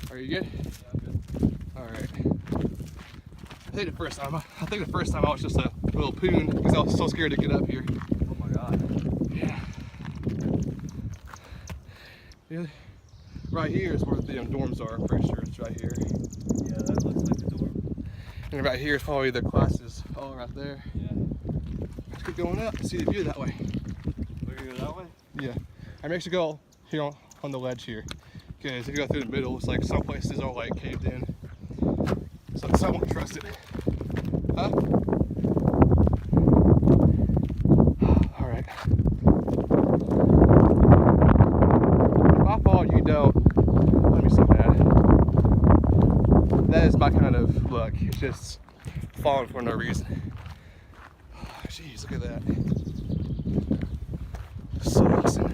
Are you good? Yeah, I'm good. Alright. I think the first time I was just a little poon because I was so scared to get up here. Oh my god. Yeah. Yeah. Right here is where the dorms are, I'm pretty sure it's right here. Yeah, that looks like the dorm. And right here is probably the classes all right there. Yeah. Let's keep going up, see the view that way. We're gonna go that way? Yeah. I make sure to go here on the ledge here. Because if you go through the middle, it's like some places are like caved in. So I won't trust it. Huh? Alright. If I fall, you don't. Let me so bad. That is my kind of luck. It's just falling for no reason. Jeez, look at that. So awesome.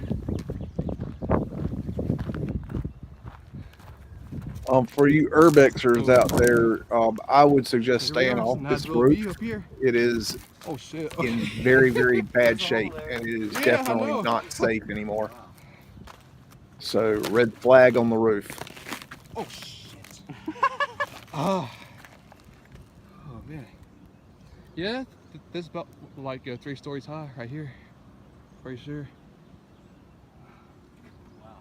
For you urbexers out there, I would suggest staying off this roof. It is in very, very bad shape, and it is definitely not safe anymore. So, red flag on the roof. Oh shit. Oh man. Yeah, this is about like 3 stories high right here. Pretty sure. Wow.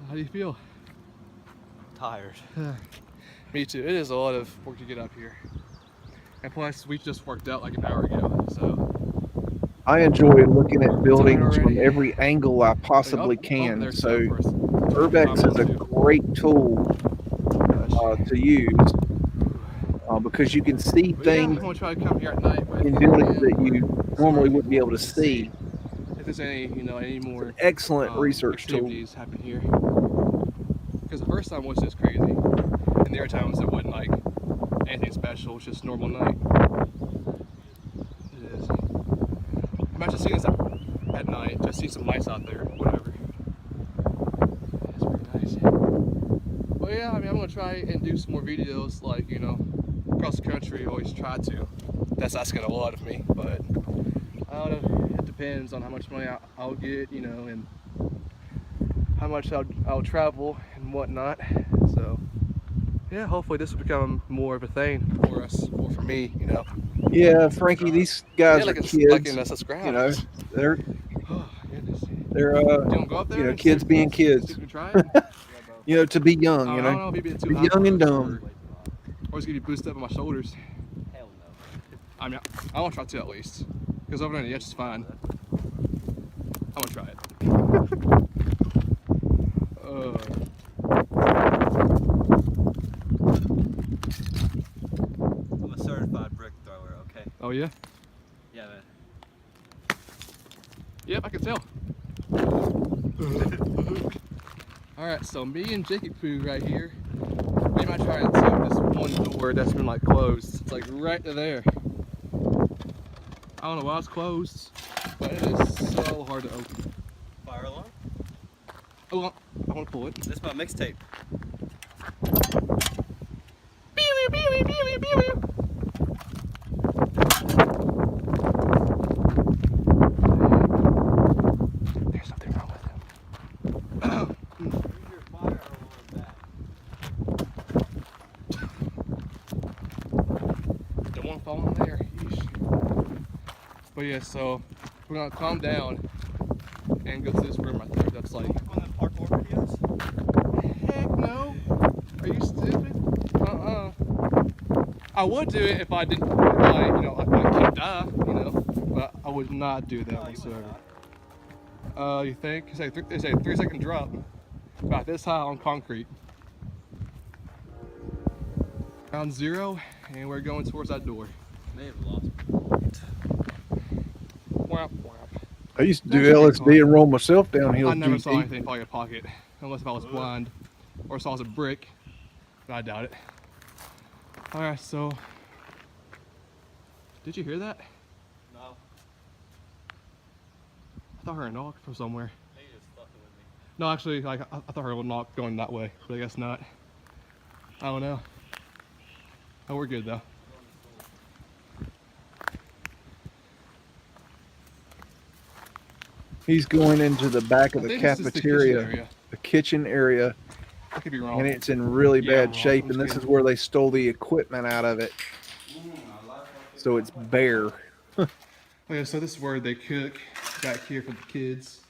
How do you feel? Tired. Me too. It is a lot of work to get up here. And plus, we just worked out like an hour ago, so. I enjoy looking at buildings from already. every angle I possibly can. So Urbex is a great tool to use because you can see things I'm gonna try to come here at night, but in buildings that you normally wouldn't be able to see. if there's any, any more Excellent research tool. activities happen here. Because the first time was just crazy, and the other times it wasn't like anything special. It was just normal night. It is. Imagine seeing this at night. Just see some lights out there, whatever. It's pretty nice. But yeah, I mean, I'm gonna try and do some more videos, like across the country. Always try to. That's asking a lot of me, but I don't know. It depends on how much money I'll get, and how much I'll travel and whatnot. So yeah, hopefully this will become more of a thing for us, or for me, Yeah, Frankie, these guys are kids. They're kids being kids. To be young, I don't know if it'd be too be hot young for and us, dumb. or it's gonna be boosted up on my shoulders. Hell no. I mean, I want to try to at least, because over there on the edge is fine. I want to try it. I'm a certified brick thrower, okay? Oh yeah? Yeah, man. Yep, I can tell. Alright, so me and Jacob Poo right here. We might try and see this one door that's been like closed. It's like right there. I don't know why it's closed, but it is so hard to open. Fire alarm? Oh, I want to pull it. This is my mixtape. There's something wrong with him. Don't want to fall in there. Yeesh. But yeah, so we're gonna calm down and go to this room right there. That's like. Heck no. Are you stupid? I would do it if I didn't, I could die, but I would not do that whatsoever. You think? It's a 3-second drop. About this high on concrete. Ground zero, and we're going towards that door. May have lost. I used to do LSD and roll myself downhill. I never GT. saw anything fall in a pocket, unless if I was blind or saw as a brick, but I doubt it. Alright, so did you hear that? No. I thought I heard a knock from somewhere. Maybe it's fucking with me. No, actually, I thought I heard a knock going that way, but I guess not. I don't know. Oh, we're good though. He's going into the back of I the think this is cafeteria, the kitchen area, I could be wrong. and it's in really Yeah, I'm bad wrong. shape. I'm And just this is where they stole the equipment out of it, so it's bare. Okay, so this is where they cook back here for the kids.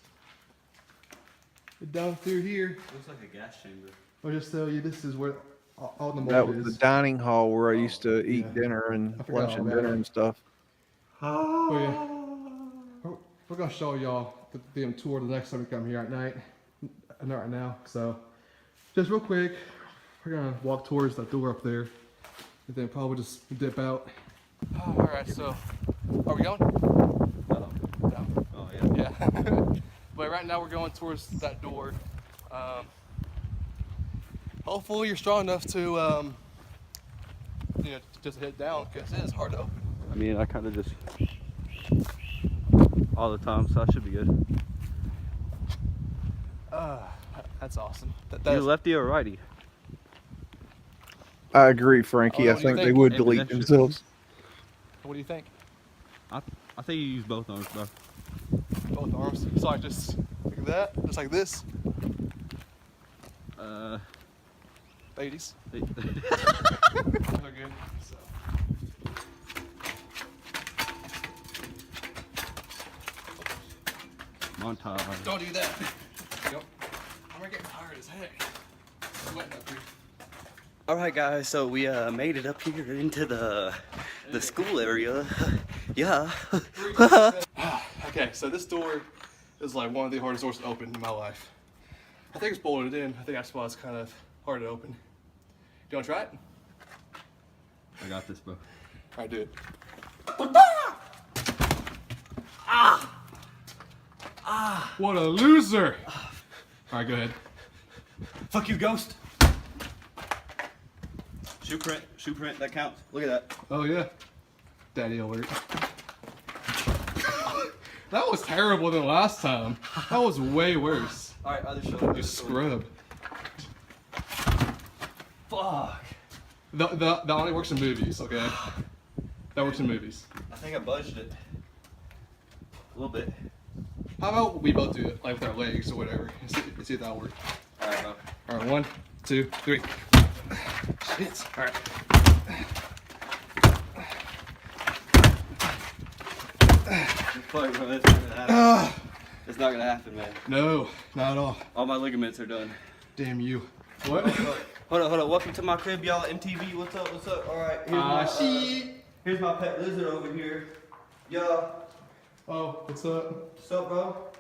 Down through here. Looks like a gas chamber. I'll just tell you, this is where all the That mold was is. the dining hall where I used to eat dinner and I forgot lunch all and about dinner it. and stuff. Oh yeah. We're gonna show y'all the tour the next time we come here at night. Not right now. So just real quick, we're gonna walk towards that door up there, and then probably just dip out. All right. So are we going? No. Oh yeah. Yeah. But right now we're going towards that door. Hopefully you're strong enough to just hit down, because it is hard to open. I mean, I kind of just all the time, so I should be good. That's awesome. You lefty or righty? I agree, Frankie. Oh, I what do you think they think? would delete themselves. What do you think? I think you use both arms, bro. Both arms. So I just like that, just like this. Ladies. Okay. So. Montage. Don't do that. Yep. I'm getting tired as heck. Sweating up here. All right, guys. So we made it up here into the The school area. Yeah. Okay, so this door is like one of the hardest doors to open in my life. I think it's bolted in. I think that's why it's kind of hard to open. Do you want to try it? I got this, bro. I did. What a loser! All right, go ahead. Fuck you, ghost. Shoe print, that counts. Look at that. Oh yeah, daddy alert. That was terrible than last time. That was way worse. All right, other shoulder. You scrub. Fuck. That only works in movies, okay? That works in movies. I think I budged it. A little bit. How about we both do it, like with our legs or whatever, and see if that'll work. All right, bro. All right, 1, 2, 3. Shit. All right. Fuck, bro, that's not gonna happen. It's not gonna happen, man. No, not at all. All my ligaments are done. Damn you. What? Hold on. Welcome to my crib, y'all. MTV. What's up? All right. Here's my pet lizard over here. Y'all. Oh, what's up? What's up, bro?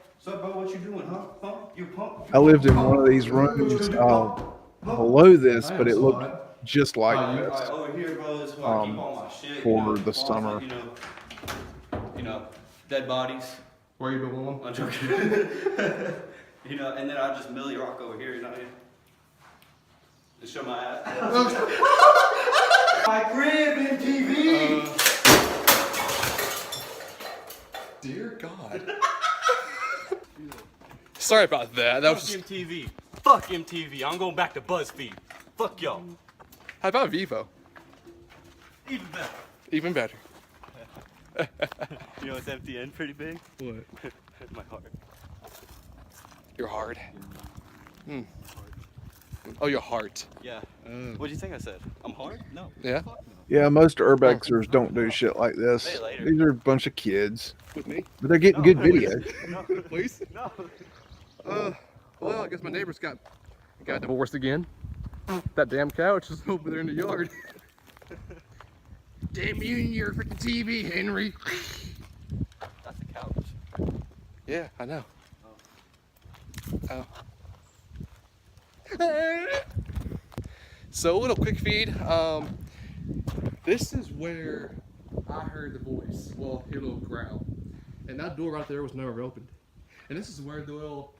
What you doing, huh? You pump? I lived in one of these rooms below this, but it looked just like Alright, this over here, bro, is where I keep all my shit. for the summer. You know, dead bodies. Where you building one? I'm joking. You know, and then I just Millie Rock over here, you know. Just show my ass. My crib in TV. Dear God. Sorry about that. That was Fuck MTV. Fuck MTV. I'm going back to BuzzFeed. Fuck y'all. How about Vivo? Even better. Even better. You know what's MTN pretty big? What? My heart. Your heart. Oh, your heart. Yeah. What do you think I said? I'm hard? No. Yeah? Yeah, most urbexers don't do shit like this. Say it later. These are a bunch of kids. With me? But they're getting good videos. No, please? No. Well, I guess my neighbors got divorced again. That damn couch is over there in the yard. Damn you and your freaking TV, Henry. That's a couch. Yeah, I know. Oh. So a little quick feed. This is where I heard the voice. Well, hear a little growl. And that door right there was never opened. And this is where the little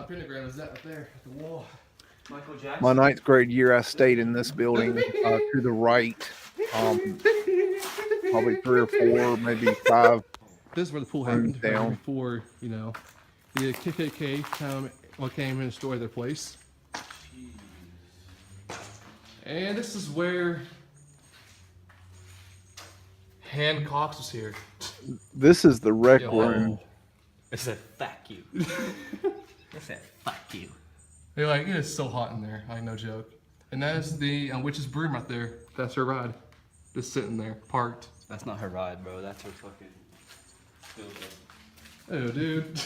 pentagram is at right there at the wall. Michael Jackson. My 9th grade year, I stayed in this building to the right. Probably 3 or 4, maybe 5. This is where the pool happened. Down. Before, you know, the KKK came and destroyed their place. And this is where Hancock's was here. This is the rec Yo. room. It said, fuck you. It said, fuck you. They're like, it is so hot in there. Like, no joke. And that is the witch's broom right there. That's her ride. Just sitting there, parked. That's not her ride, bro. That's her fucking filter. Oh, dude.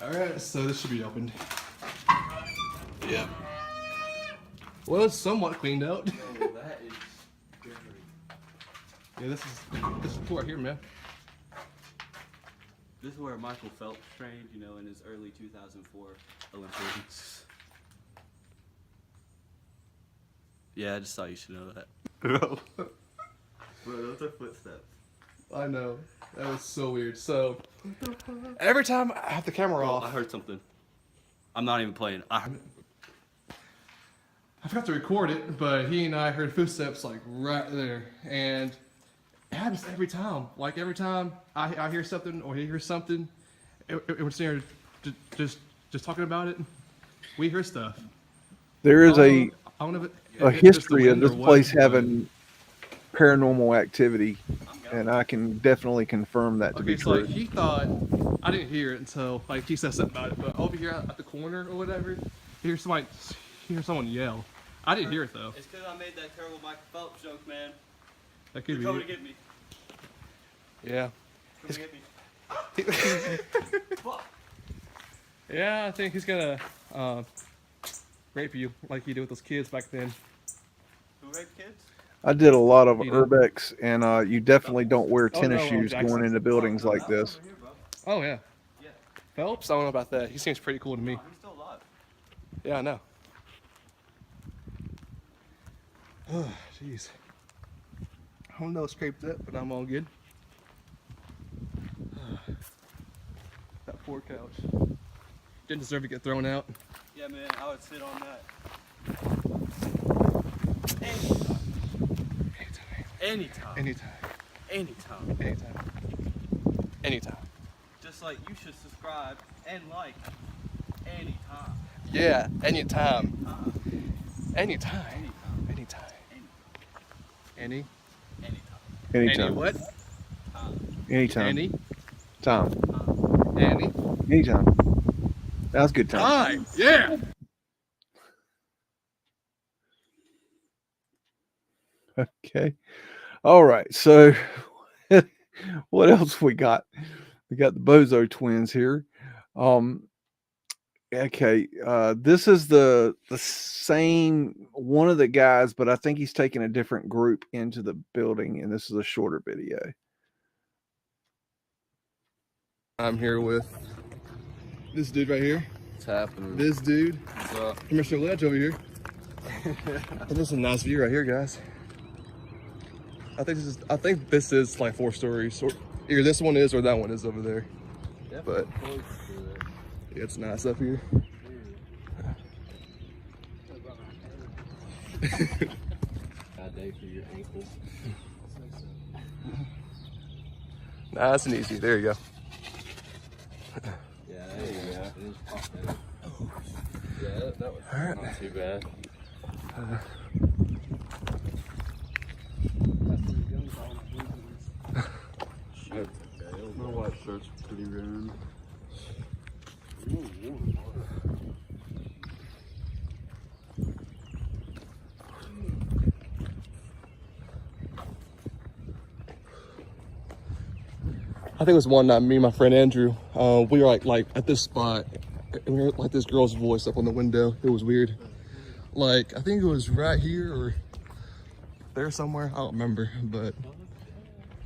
Alright, so this should be opened. Yep. Well, it's somewhat cleaned out. Oh, that is scary. Yeah, this is cool right here, man. This is where Michael Phelps trained, you know, in his early 2004 Olympics. Yeah, I just thought you should know that. Bro, those are footsteps. I know. That was so weird. So, every time I have the camera off. I heard something. I'm not even playing. I forgot to record it, but he and I heard footsteps like right there. And it happens every time. Like every time I hear something or he hears something, we're sitting here just talking about it. We hear stuff. There is I don't know if a history of this place having paranormal activity, and I can definitely confirm that to be so true. like he thought I didn't hear it until like he said something about it, but over here at the corner or whatever, he hears someone yell. I didn't hear it though. It's because I made that terrible Michael Phelps joke, man. That could You're be coming it. to get me. Yeah. Come get me. Fuck. Yeah, I think he's gonna rape you like he did with those kids back then. Who raped kids? I did a lot of You did? urbex, and you definitely don't wear Oh, tennis no, shoes Jackson. going into buildings like this. Oh, yeah. Phelps? I don't know about that. He seems pretty cool to me. He's still alive. Yeah, I know. Oh, jeez. I don't know, scraped up, but I'm all good. That poor couch. Didn't deserve to get thrown out. Yeah, man, I would sit on that. Anytime. Anytime. Anytime. Anytime. Anytime. Just like you should subscribe and like anytime. Yeah, anytime. Anytime. Anytime. Any? Anytime. Any what? Anytime. Any? Time. Any? Anytime. That was a good time. Time. Yeah. Okay. All right. So what else we got? We got the Bozo twins here. Okay. This is the same one of the guys, but I think he's taking a different group into the building, and this is a shorter video. I'm here with this dude right here. What's happening? This dude. What's up? Commissioner Ledge over here. And this is a nice view right here, guys. I think this is like 4 stories. Or either this one is or that one is over there. But yeah, it's nice up here. Bad day for your ankle. Nice and easy. There you go. Yeah, there you go. Yeah, that was not too bad. My white shirt's pretty ruined. I think it was one night, me and my friend Andrew, we were like at this spot, and we heard like this girl's voice up on the window. It was weird. Like, I think it was right here or there somewhere. I don't remember, but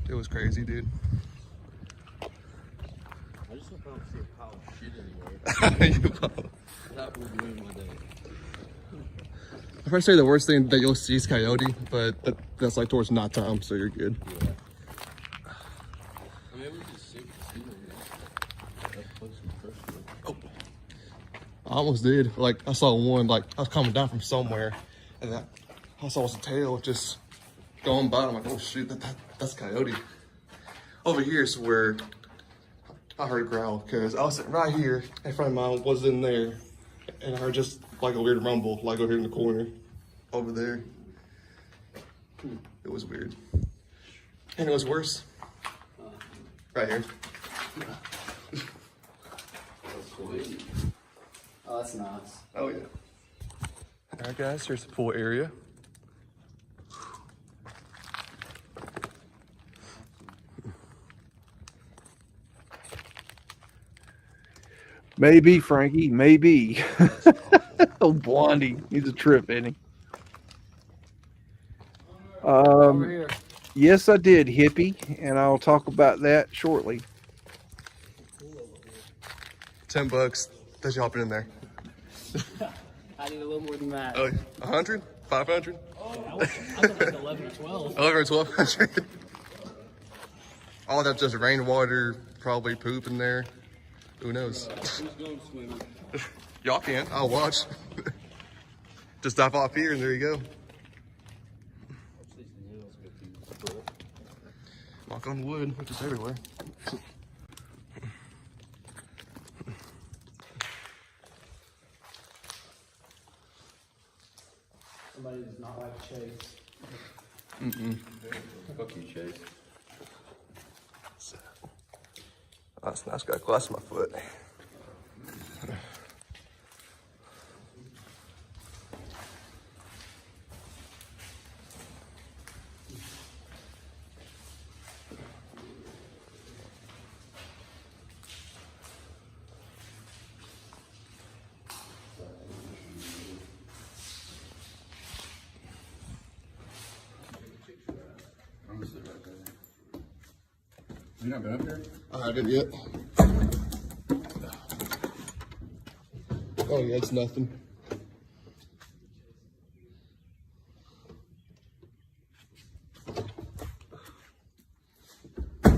it was crazy, dude. I just don't see a pile of shit anywhere. That would ruin my day. If I say the worst thing that you'll see is coyote, but that's like towards night time, so you're good. Yeah. I mean, we just see Oh. I almost did. Like, I saw one, like, I was coming down from somewhere, and I saw his tail just going by. I'm like, oh shoot, that's coyote. Over here is where I heard a growl, because I was sitting right here, and a friend of mine was in there, and I heard just like a weird rumble, like over here in the corner, over there. It was weird. And it was worse. Right here. Oh, that's nice. Oh, yeah. All right, guys, here's the pool area. Maybe, Frankie, maybe. Oh, Blondie. He's a trip, isn't he? Yes, I did, hippie, and I'll talk about that shortly. $10. Does you hop in there? I need a little more than that. Oh, 100? 500? Oh, I thought like 11 or 12. 11 or 1200? All that's just rainwater, probably poop in there. Who knows? Who's going swimming? Y'all can. I'll watch. Just dive off here and there you go. Knock on wood, which is everywhere. Somebody does not like Chase. Fuck you, Chase. That's nice. Got glass in my foot. You not been up here? I haven't yet. Oh yeah, it's nothing. I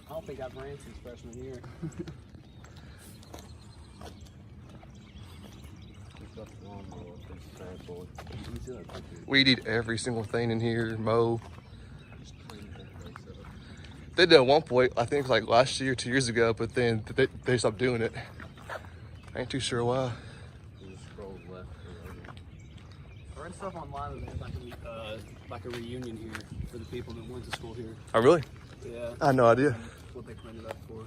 don't think I've ran since freshman year. Weed eat every single thing in here, mow. They did at one point, I think like last year, 2 years ago, but then they stopped doing it. I ain't too sure why. I read stuff online that they had like a reunion here for the people that went to school here. Oh really? Yeah. I had no idea. That's what they cleaned it up for.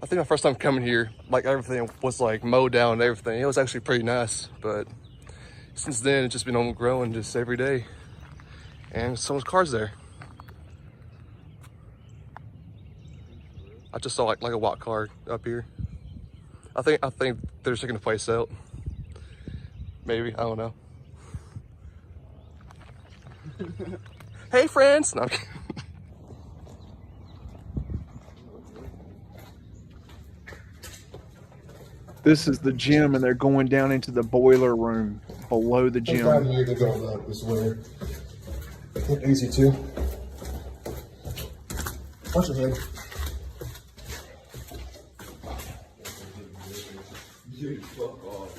I think my first time coming here, like everything was like mowed down and everything. It was actually pretty nice, but since then it's just been on growing just every day. And someone's car's there. I just saw like a white car up here. I think they're taking the place out. Maybe, I don't know. Hey friends! No, I'm kidding. This is the gym, and they're going down into the boiler room below the gym. Down here to go up this way. Easy too. Watch your head. Dude, fuck off.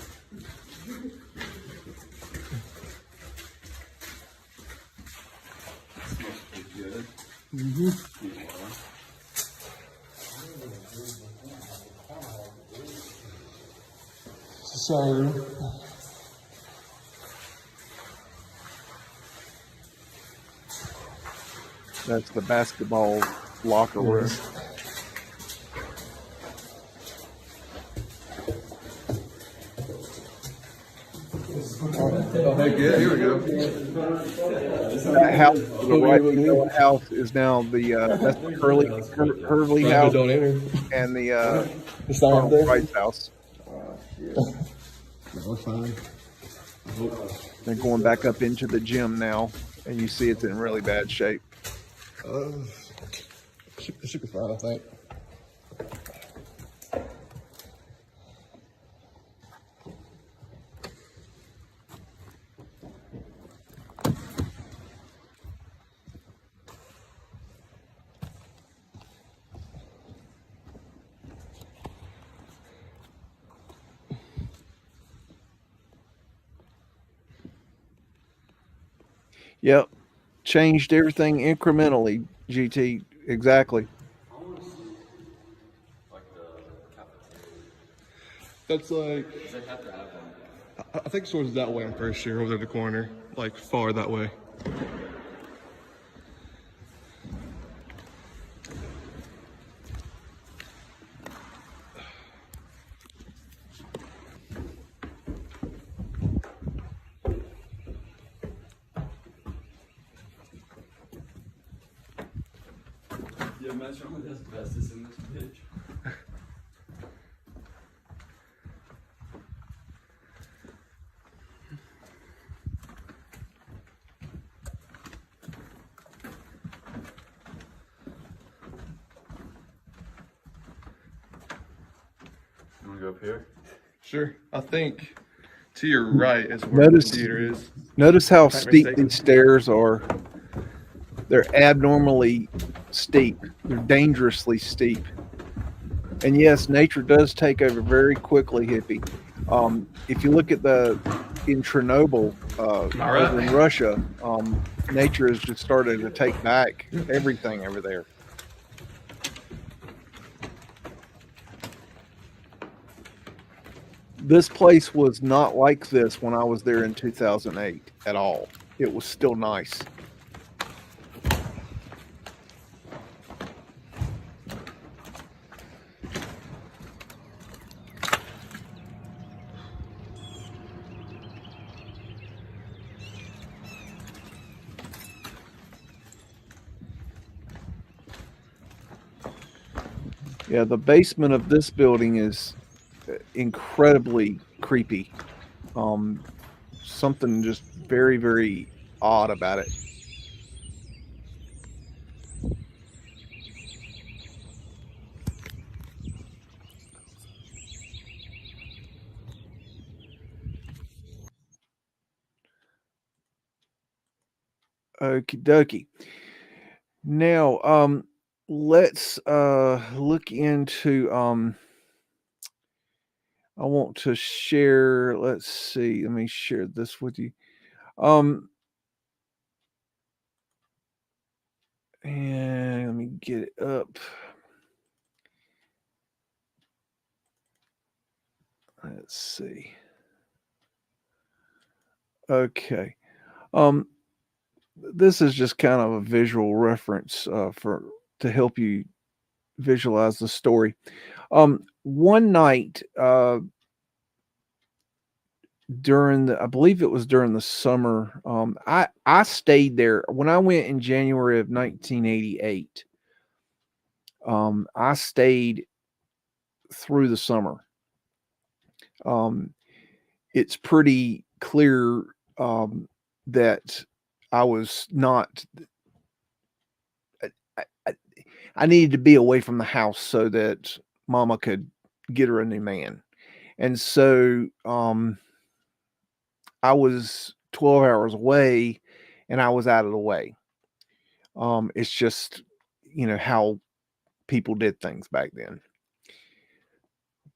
Smells pretty good. So that's the basketball locker room. Oh heck yeah, here we go. That house to the right below the house is now the that's the Hurley house and the Arnold Wright's house. No, fine. They're going back up into the gym now, and you see it's in really bad shape. It should be fine, I think. Yep, changed everything incrementally. GT, exactly. That's like, I think it's towards that way, I'm pretty sure, over there in the corner, like far that way. Yeah, imagine with asbestos in this bitch. You wanna go up here? Sure. I think to your right is where the theater is. Notice how If I'm not steep mistaken. these stairs are. They're abnormally steep. They're dangerously steep. And yes, nature does take over very quickly, hippie. If you look at in Chernobyl, over in Russia, nature has just started to take back everything over there. This place was not like this when I was there in 2008 at all. It was still nice. Yeah, the basement of this building is incredibly creepy. something just very, very odd about it. Okie dokie. Now, let's look into I want to share, let's see, let me share this with you. And let me get it up. Let's see. Okay. This is just kind of a visual reference for to help you visualize the story. One night during I believe it was during the summer. I stayed there when I went in January of 1988. I stayed through the summer. It's pretty clear that I was not. I needed to be away from the house so that Mama could get her a new man, and so I was 12 hours away, and I was out of the way. It's just how people did things back then.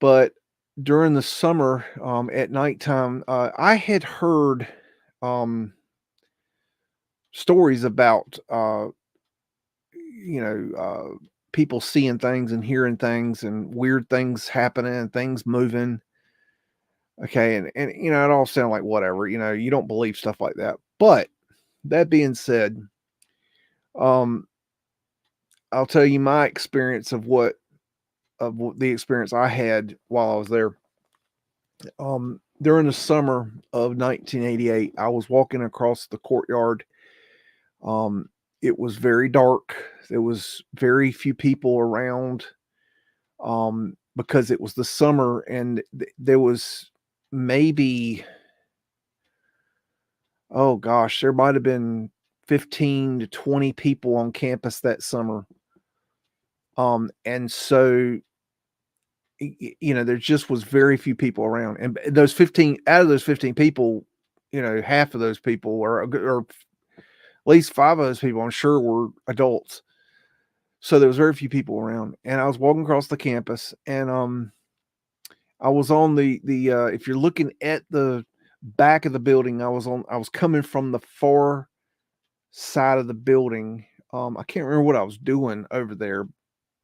But during the summer, at nighttime, I had heard stories about people seeing things and hearing things and weird things happening and things moving. Okay, and it all sound like whatever. You don't believe stuff like that. But that being said, I'll tell you my experience of the experience I had while I was there. During the summer of 1988, I was walking across the courtyard. It was very dark. There was very few people around because it was the summer, and there was maybe, oh gosh, there might have been 15 to 20 people on campus that summer. And so there just was very few people around, and those 15 out of those 15 people, half of those people or at least 5 of those people, I'm sure, were adults. So there was very few people around, and I was walking across the campus, and I was on the if you're looking at the back of the building, I was coming from the far side of the building. I can't remember what I was doing over there.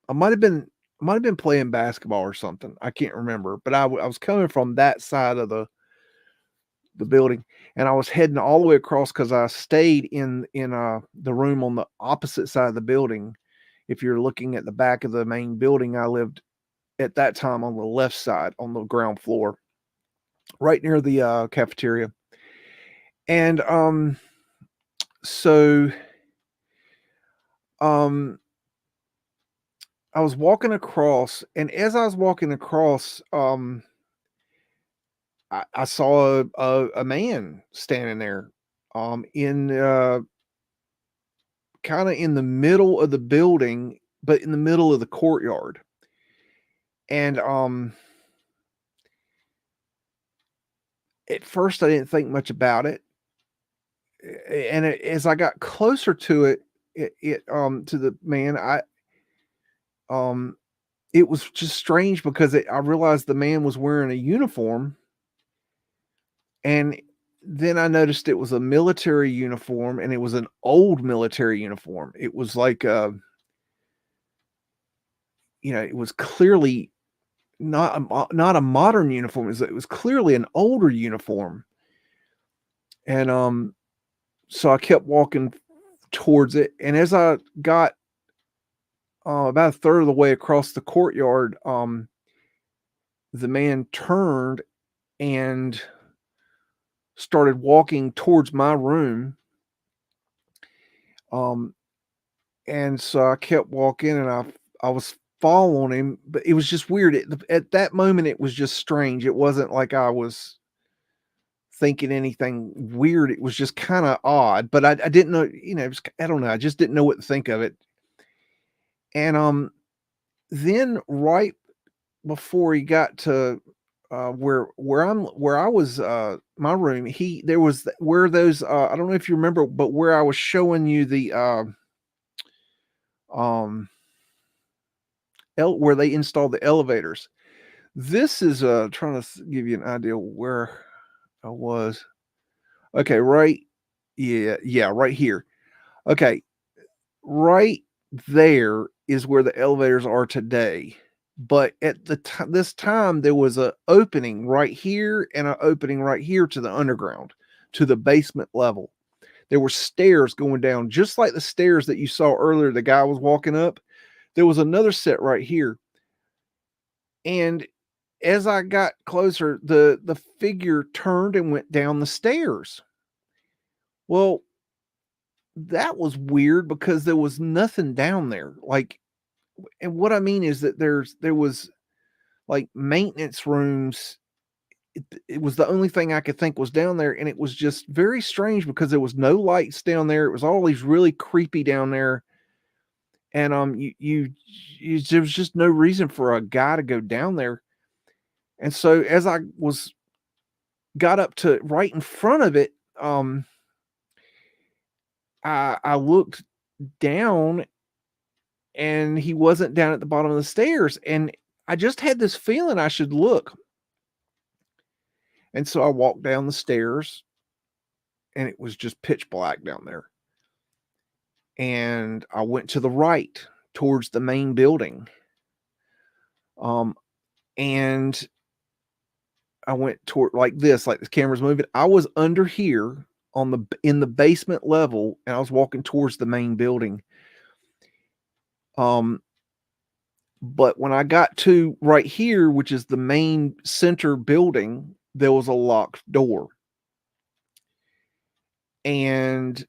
I might have been playing basketball or something. I can't remember, but I was coming from that side of the building, and I was heading all the way across because I stayed in the room on the opposite side of the building. If you're looking at the back of the main building, I lived at that time on the left side on the ground floor, right near the cafeteria. And so I was walking across, and as I was walking across, I saw a man standing there, in kind of in the middle of the building, but in the middle of the courtyard. And at first I didn't think much about it, and as I got closer to it, to the man, it was just strange because I realized the man was wearing a uniform, and then I noticed it was a military uniform, and it was an old military uniform. It was like it was clearly not a modern uniform. It was clearly an older uniform. And so I kept walking towards it, and as I got about a third of the way across the courtyard, the man turned and started walking towards my room. And so I kept walking, and I was following him, but it was just weird. At that moment, it was just strange. It wasn't like I was thinking anything weird. It was just kind of odd, but I didn't know, it was, I don't know. I just didn't know what to think of it. And then right before he got to where I was, my room, there was where those I don't know if you remember, but where I was showing you the um where they installed the elevators. This is trying to give you an idea where I was. Okay, right. Yeah, right here. Okay, right there is where the elevators are today. But at this time, there was a opening right here and an opening right here to the underground, to the basement level. There were stairs going down, just like the stairs that you saw earlier. The guy was walking up. There was another set right here, and as I got closer, the figure turned and went down the stairs. Well, that was weird because there was nothing down there. Like, and what I mean is that there was like maintenance rooms. It was the only thing I could think was down there, and it was just very strange because there was no lights down there. It was always really creepy down there, and there was just no reason for a guy to go down there. And so as I got up to right in front of it, I looked down, and he wasn't down at the bottom of the stairs, and I just had this feeling I should look. And so I walked down the stairs, and it was just pitch black down there. And I went to the right towards the main building. And I went toward like this, like the camera's moving. I was under here in the basement level, and I was walking towards the main building. But when I got to right here, which is the main center building, there was a locked door. And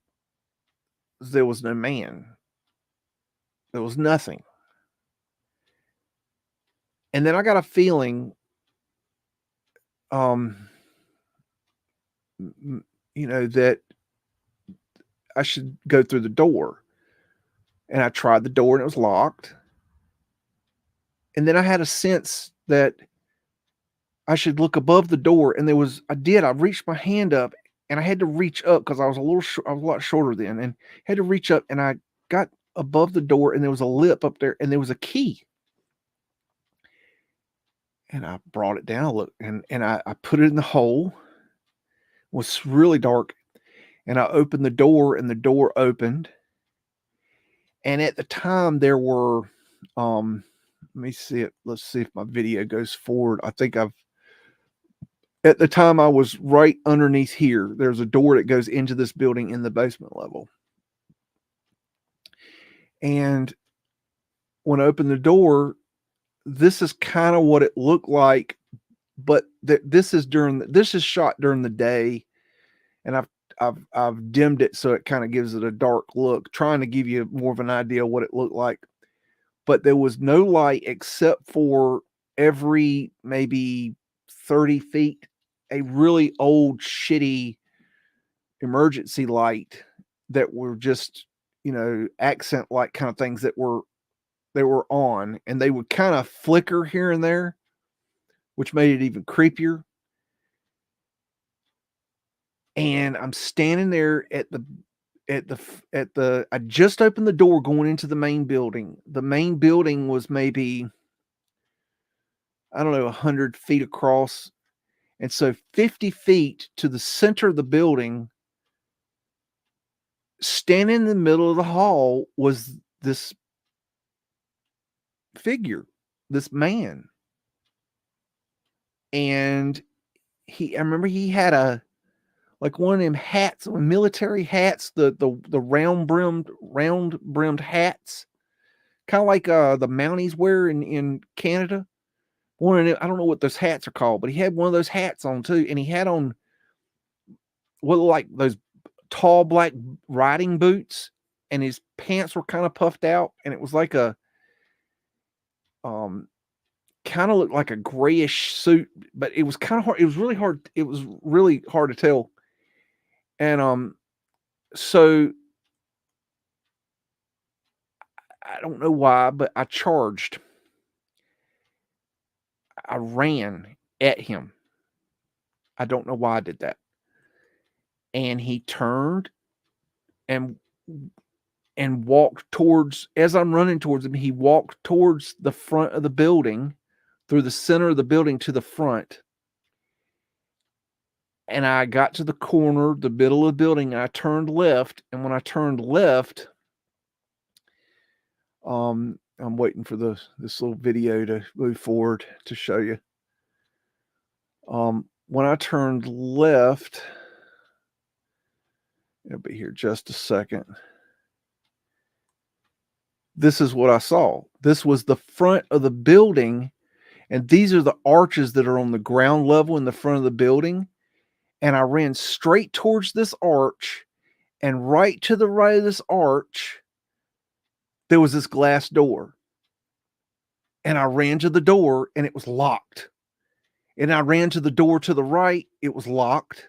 there was no man. There was nothing. And then I got a feeling, that I should go through the door. And I tried the door, and it was locked. And then I had a sense that I should look above the door, and I reached my hand up, and I had to reach up because I was a lot shorter then, and had to reach up, and I got above the door, and there was a lip up there, and there was a key. And I brought it down, look, and I put it in the hole. It was really dark, and I opened the door, and the door opened. And at the time there were, let me see it. Let's see if my video goes forward. I think at the time I was right underneath here. There's a door that goes into this building in the basement level. And when I opened the door, this is kind of what it looked like, but this is shot during the day, and I've dimmed it so it kind of gives it a dark look, trying to give you more of an idea of what it looked like. But there was no light except for every maybe 30 feet, a really old, shitty emergency light that were just, accent light kind of things that they were on, and they would kind of flicker here and there, which made it even creepier. And I'm standing there I just opened the door going into the main building. The main building was maybe, I don't know, 100 feet across. And so 50 feet to the center of the building, standing in the middle of the hall, was this figure, this man. And I remember he had like one of them hats, military hats, the round brimmed hats, kind of like the Mounties wear in Canada. One of them, I don't know what those hats are called, but he had one of those hats on too, and he had on like those tall black riding boots, and his pants were kind of puffed out, and it was like kind of looked like a grayish suit, but it was kind of hard. It was really hard. It was really hard to tell. And so I don't know why, but I charged. I ran at him. I don't know why I did that. And he turned and walked towards, as I'm running towards him, he walked towards the front of the building, through the center of the building to the front. And I got to the corner, the middle of the building, and I turned left. And when I turned left, I'm waiting for this little video to move forward to show you. When I turned left, it'll be here just a second. This is what I saw. This was the front of the building, and these are the arches that are on the ground level in the front of the building. And I ran straight towards this arch, and right to the right of this arch, there was this glass door. And I ran to the door, and it was locked. And I ran to the door to the right, it was locked.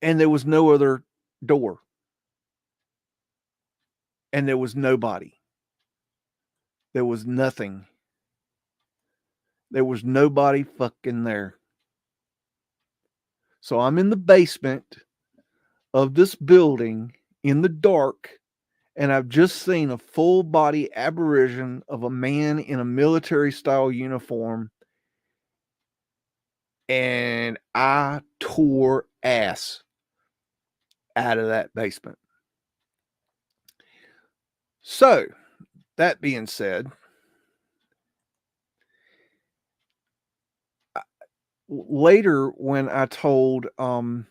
And there was no other door. And there was nobody. There was nothing. There was nobody fucking there. So I'm in the basement of this building in the dark, and I've just seen a full body apparition of a man in a military style uniform, and I tore ass out of that basement. So, that being said, later when I told some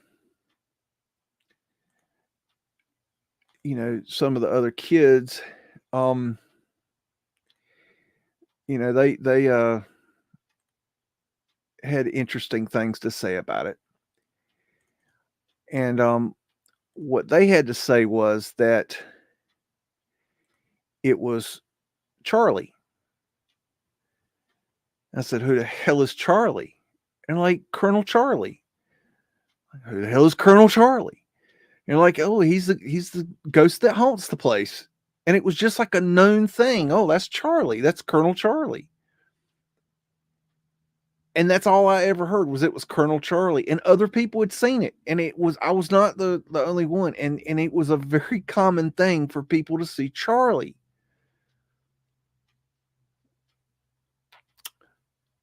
of the other kids, they had interesting things to say about it. And what they had to say was that it was Charlie. I said, "Who the hell is Charlie?" And like, "Colonel Charlie." "Who the hell is Colonel Charlie?" And like, "Oh, he's the ghost that haunts the place." And it was just like a known thing. "Oh, that's Charlie. That's Colonel Charlie." And that's all I ever heard was it was Colonel Charlie. And other people had seen it. And I was not the only one. And it was a very common thing for people to see Charlie.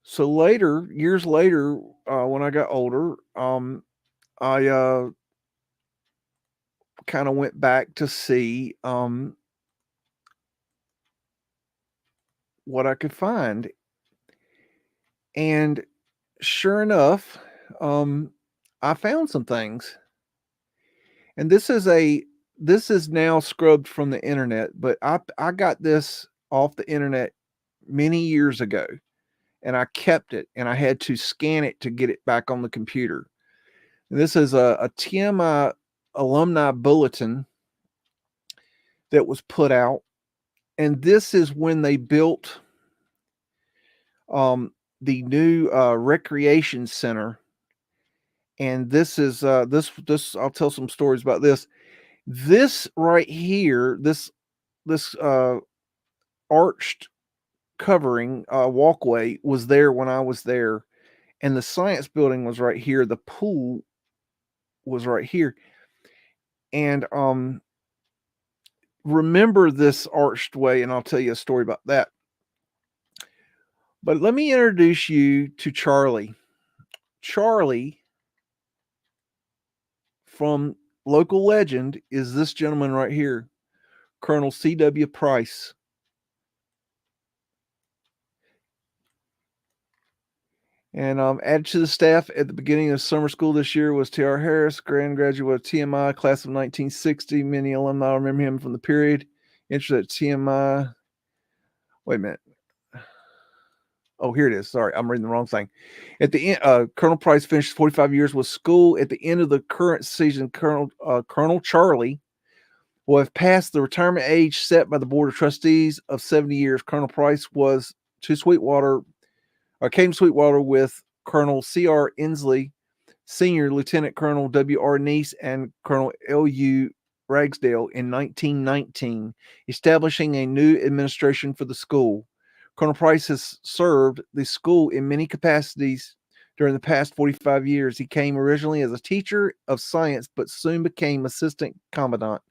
So later, years later, when I got older, I kind of went back to see what I could find. And sure enough, I found some things. And this is now scrubbed from the internet, but I got this off the internet many years ago, and I kept it, and I had to scan it to get it back on the computer. And this is a TMI alumni bulletin that was put out, and this is when they built the new recreation center. And this is this I'll tell some stories about this. This right here, this arched covering walkway was there when I was there, and the science building was right here. The pool was right here, and remember this arched way, and I'll tell you a story about that. But let me introduce you to Charlie. Charlie, from local legend, is this gentleman right here, Colonel C.W. Price. And added to the staff at the beginning of summer school this year was T.R. Harris, grand graduate of TMI, class of 1960. Many alumni remember him from the period. Interested at TMI. Wait a minute. Oh, here it is. Sorry, I'm reading the wrong thing. At the end, Colonel Price finished 45 years with school. At the end of the current season, Colonel Charlie will have passed the retirement age set by the Board of Trustees of 70 years. Colonel Price was to Sweetwater came to Sweetwater with Colonel C.R. Inslee, Senior Lieutenant Colonel W.R. Neese, and Colonel L.U. Ragsdale in 1919, establishing a new administration for the school. Colonel Price has served the school in many capacities during the past 45 years. He came originally as a teacher of science, but soon became assistant commandant.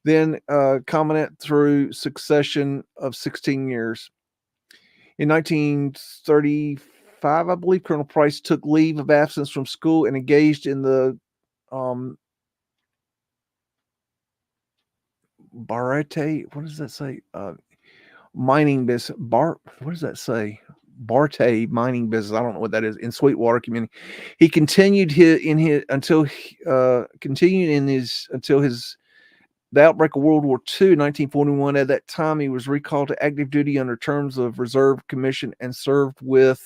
Then commandant through succession of 16 years. In 1935, I believe, Colonel Price took leave of absence from school and engaged in the Barate, what does that say? Mining business. What does that say? Barte mining business. I don't know what that is in Sweetwater community. He continued until the outbreak of World War II, 1941. At that time, he was recalled to active duty under terms of reserve commission and served with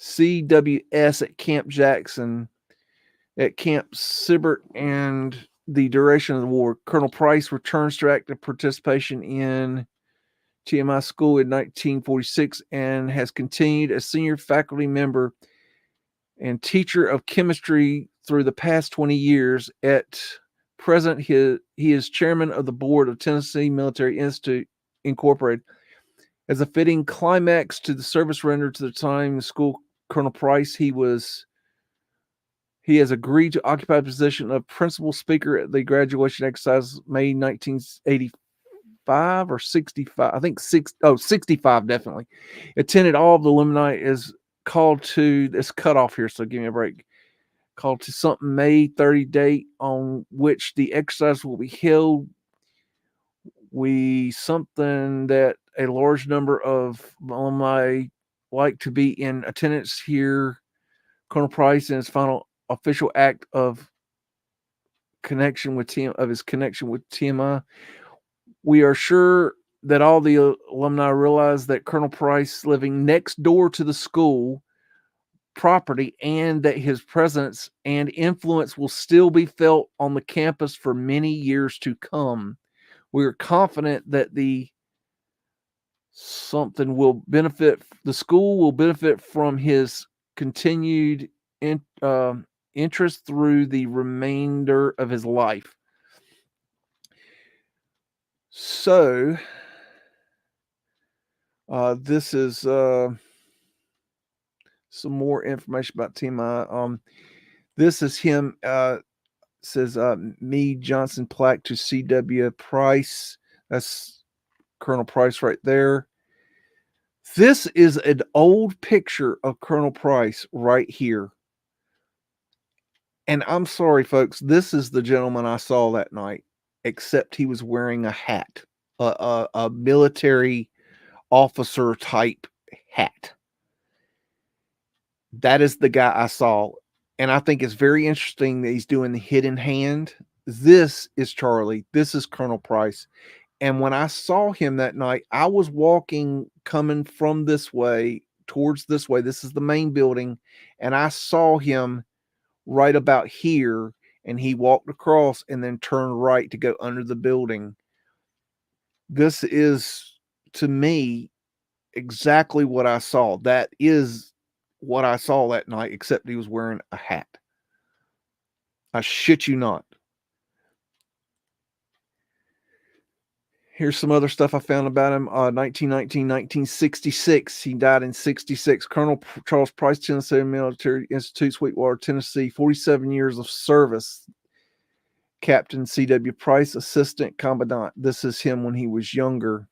CWS at Camp Jackson, at Camp Sibbert, and the duration of the war. Colonel Price returns to active participation in TMI school in 1946 and has continued as senior faculty member and teacher of chemistry through the past 20 years. At present, he is chairman of the board of Tennessee Military Institute Incorporated. As a fitting climax to the service rendered to the time the school, Colonel Price, he has agreed to occupy the position of principal speaker at the graduation exercise May 1985 or 65. I think 65 definitely. Attended all of the alumni. Is called to this cutoff here, so give me a break. Called to something May 30 date on which the exercise will be held. Something that a large number of alumni like to be in attendance here. Colonel Price in his final official act of his connection with TMI. We are sure that all the alumni realize that Colonel Price living next door to the school property and that his presence and influence will still be felt on the campus for many years to come. We are confident that the school will benefit from his continued interest through the remainder of his life. So, this is some more information about TMI. This is him. Says me Johnson plaque to C.W. Price. That's Colonel Price right there. This is an old picture of Colonel Price right here. And I'm sorry, folks, this is the gentleman I saw that night, except he was wearing a hat, a military officer type hat. That is the guy I saw. And I think it's very interesting that he's doing the hidden hand. This is Charlie. This is Colonel Price. And when I saw him that night, I was coming from this way, towards this way. This is the main building. And I saw him right about here. And he walked across and then turned right to go under the building. This is, to me, exactly what I saw. That is what I saw that night, except he was wearing a hat. I shit you not. Here's some other stuff I found about him. 1919, 1966. He died in 66. Colonel Charles Price, Tennessee Military Institute, Sweetwater, Tennessee. 47 years of service. Captain C.W. Price, Assistant Commandant. This is him when he was younger.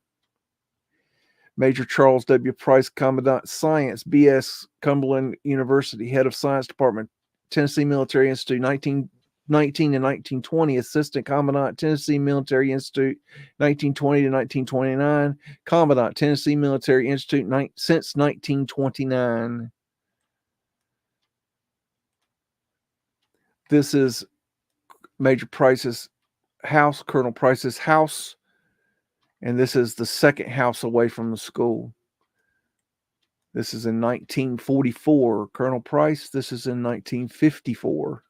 Major Charles W. Price, Commandant Science, B.S. Cumberland University, Head of Science Department, Tennessee Military Institute, 1919 to 1920, Assistant Commandant, Tennessee Military Institute, 1920 to 1929, Commandant, Tennessee Military Institute, since 1929. This is Major Price's house, Colonel Price's house, and this is the second house away from the school. This is in 1944. Colonel Price, this is in 1954.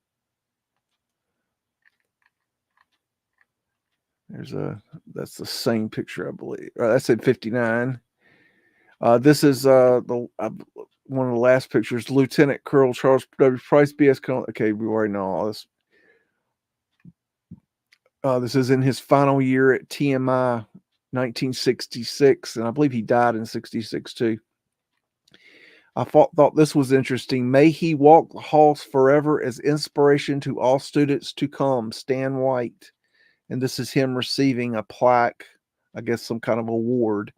That's the same picture, I believe. That's at 59. This is one of the last pictures. Lieutenant Colonel Charles W. Price, BS Colonel. Okay, we already know all this. This is in his final year at TMI, 1966, and I believe he died in 66 too. I thought this was interesting. May he walk the halls forever as inspiration to all students to come. Stan White. And this is him receiving a plaque, I guess some kind of award.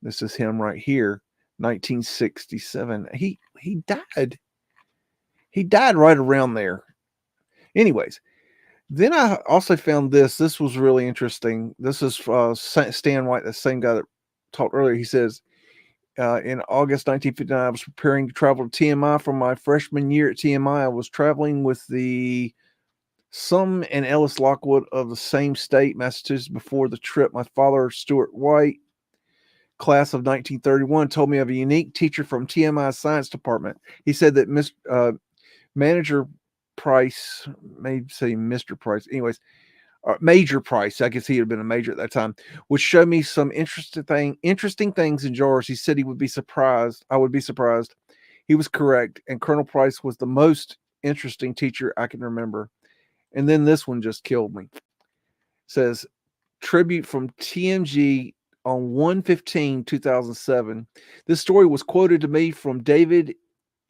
This is him right here, 1967. He died. He died right around there. Anyways, then I also found this. This was really interesting. This is Stan White, the same guy that talked earlier. He says, in August 1959, I was preparing to travel to TMI for my freshman year at TMI. I was traveling with the Sum and Ellis Lockwood of the same state, Massachusetts. Before the trip, my father, Stuart White, class of 1931, told me of a unique teacher from TMI's science department. He said that Manager Price, maybe say Mr. Price, anyways, Major Price, I guess he had been a major at that time, would show me some interesting things in jars. He said he would be surprised. I would be surprised. He was correct, and Colonel Price was the most interesting teacher I can remember. And then this one just killed me. It says, tribute from TMG on 1/15/2007. This story was quoted to me from David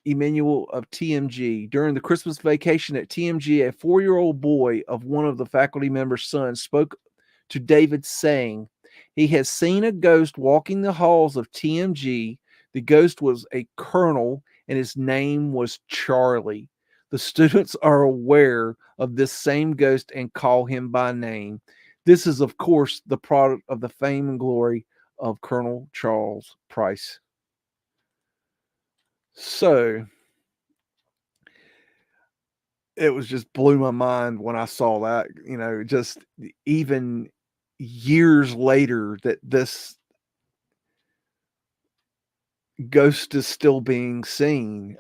Emanuel of TMG. During the Christmas vacation at TMG, a 4-year-old boy of one of the faculty members' sons spoke to David saying he has seen a ghost walking the halls of TMG. The ghost was a colonel and his name was Charlie. The students are aware of this same ghost and call him by name. This is, of course, the product of the fame and glory of Colonel Charles Price. So it was just blew my mind when I saw that, just even years later that this ghost is still being seen.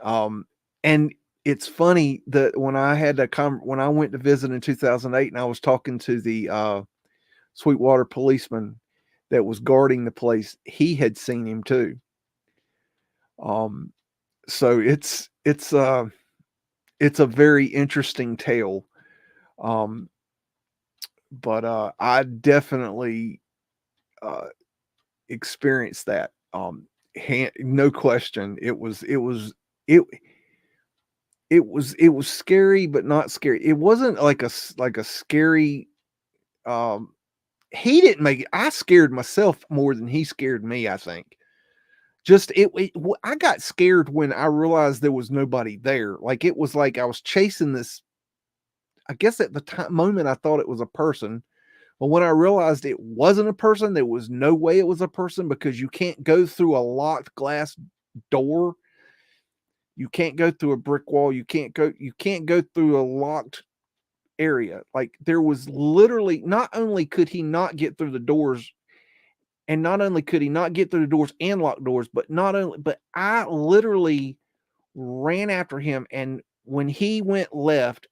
And it's funny that when I went to visit in 2008 and I was talking to the Sweetwater policeman that was guarding the place, he had seen him too. So it's a very interesting tale. But I definitely experienced that. No question. It was scary, but not scary. It wasn't like a scary. He didn't make it. I scared myself more than he scared me, I think. I got scared when I realized there was nobody there. Like, it was like I was chasing this. I guess at the moment I thought it was a person, but when I realized it wasn't a person, there was no way it was a person, because you can't go through a locked glass door. You can't go through a brick wall. You can't go through a locked area. Like, there was literally, not only could he not get through the doors, and not only could he not get through the doors and locked doors, but I literally ran after him. And when he went left,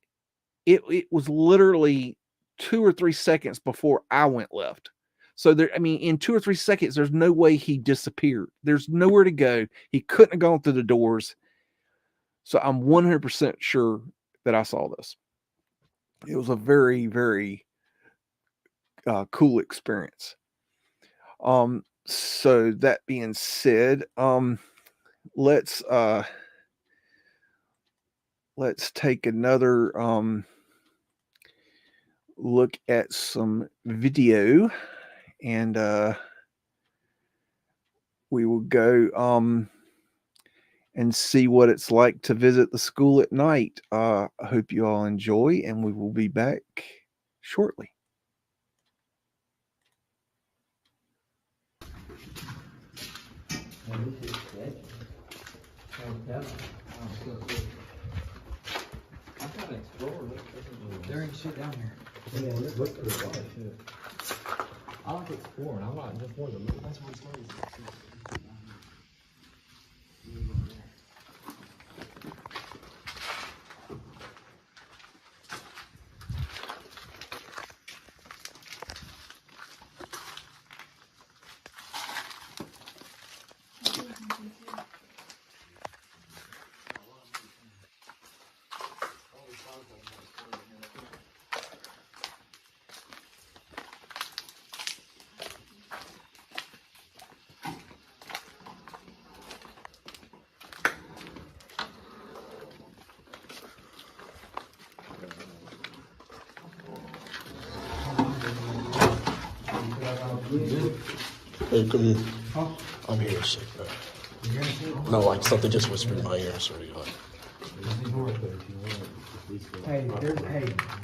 it was literally 2 or 3 seconds before I went left. So in 2 or 3 seconds, there's no way he disappeared. There's nowhere to go. He couldn't have gone through the doors. So I'm 100% sure that I saw this. It was a very, very cool experience. So that being said, let's take another look at some video, and we will go and see what it's like to visit the school at night. I hope you all enjoy, and we will be back shortly. There ain't shit down here. Yeah, look for the shit. I like exploring. I like just more to look. That's what it started. Hey, come here. Huh? I'm here, shit, bro. You hearing shit? No, like something just whispered in my ear, I swear to God.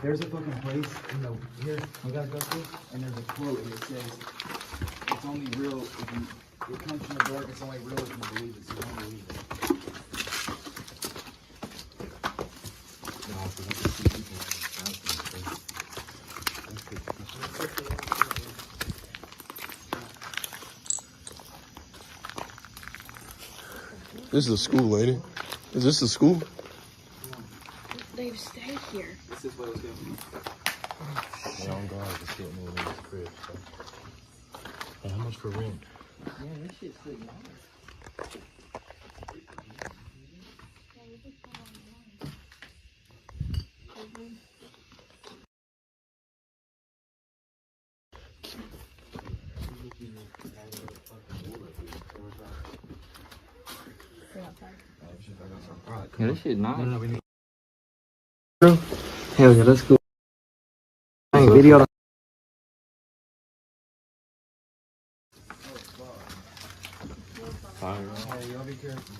There's a fucking place in the here we gotta go to, and there's a quote and it says it's only real if you it comes from the dark, it's only real if you believe it, so don't believe it. This is a school, ain't it? Is this a school? They've stayed here. This is what it's gonna be. Yeah, I'm glad to sit in this crib, so. Hey, how much for rent? Yeah, this shit's pretty nice. Yeah, this shit nice. Hell yeah, let's go. Hey, video. Y'all be careful.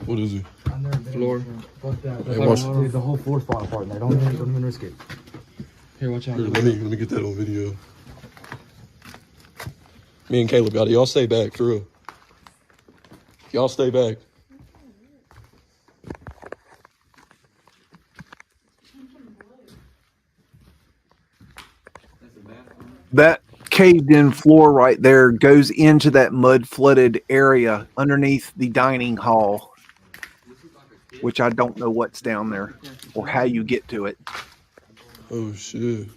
What is it? I've never been Floor. Fuck that. Hey, watch. Dude, the whole floor's falling apart in there. Don't even risk it. Here, watch out. Here, let me get that on video. Me and Caleb got it. Y'all stay back, for real. Y'all stay back. That caved in floor right there goes into that mud flooded area underneath the dining hall, which I don't know what's down there or how you get to it. Oh, shit.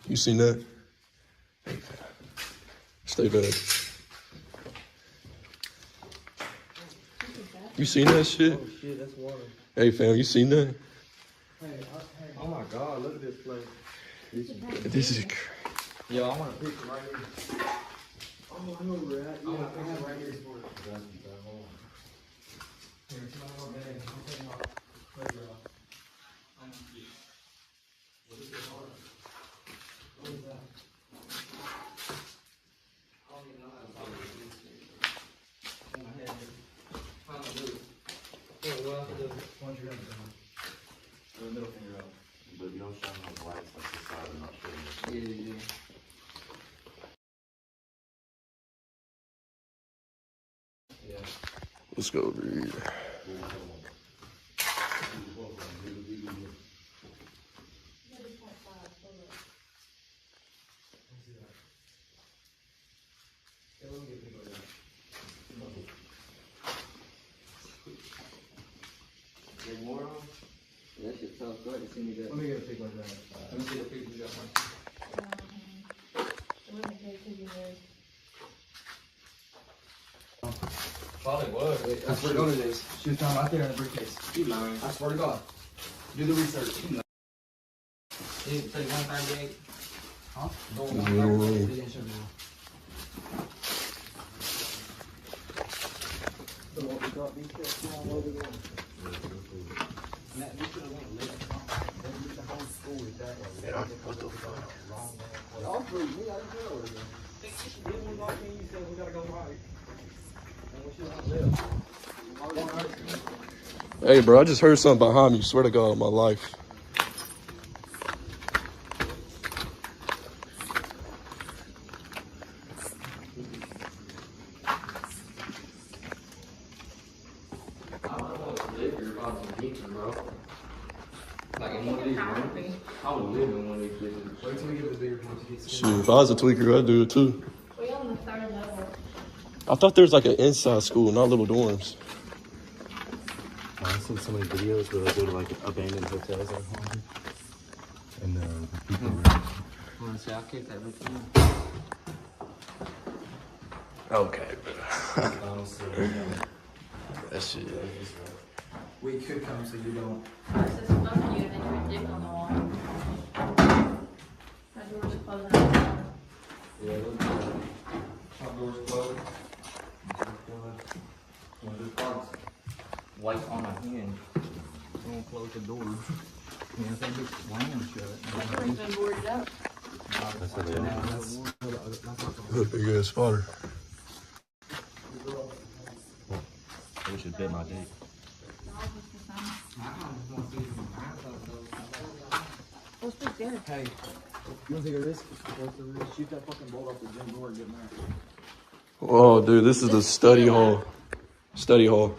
You seen that? Stay back. You seen that shit? Oh shit, that's water. Hey, fam, you seen that? Oh my god, look at this place. This is crazy. Yo, I want a picture right here. Oh, I know where we're at. Yeah, I have right here. Here, come on over there. I'm taking my playground. What is this water? What is that? I don't even know how to follow this. In my head. How to do it. Yeah, what I have to do once you're done. Put the middle finger up. But you don't show them the lights like the side and not showing them. Yeah. Yeah. Let's go over here. That shit tough. Go ahead and see me that. Let me get a pic like that. Let me see the picture you got, Probably was. I swear to God it is. She was found right there in the briefcase. You lying. I swear to God. Do the research. You know. Did it say 138? Huh? Go 138. They didn't show me. So what we got, these guys going over there. Matt, we should have went left. The whole school is that way. What the fuck? Y'all free me. I didn't go over there. Then we walked in, you said we gotta go right. Hey, bro, I just heard something behind me. Swear to God on my life. Like in one of these rooms, I would live in one of these bitches. Wait till we get the bigger ones. Shit, if I was a tweaker, I'd do it too. We're on the third level. I thought there was like an inside school, not little dorms. I've seen so many videos where they go to like abandoned hotels at home. And the people Wanna say I'll keep that with you? Okay, bro. That shit. We could come so you don't. This is fuck you and then your dick on the wall. My door's closing. Yeah, look at that. Top door's closed. One of the cards. White on my hand. Don't close the door. Yeah, that big land shut. It's been boarded up. That's how they are. Big ass spotter. I wish it bit my dick. What's big there? Hey, you want to take a risk? Shoot that fucking bolt off the gym door and get mad. Oh, dude, this is the study hall. Study hall.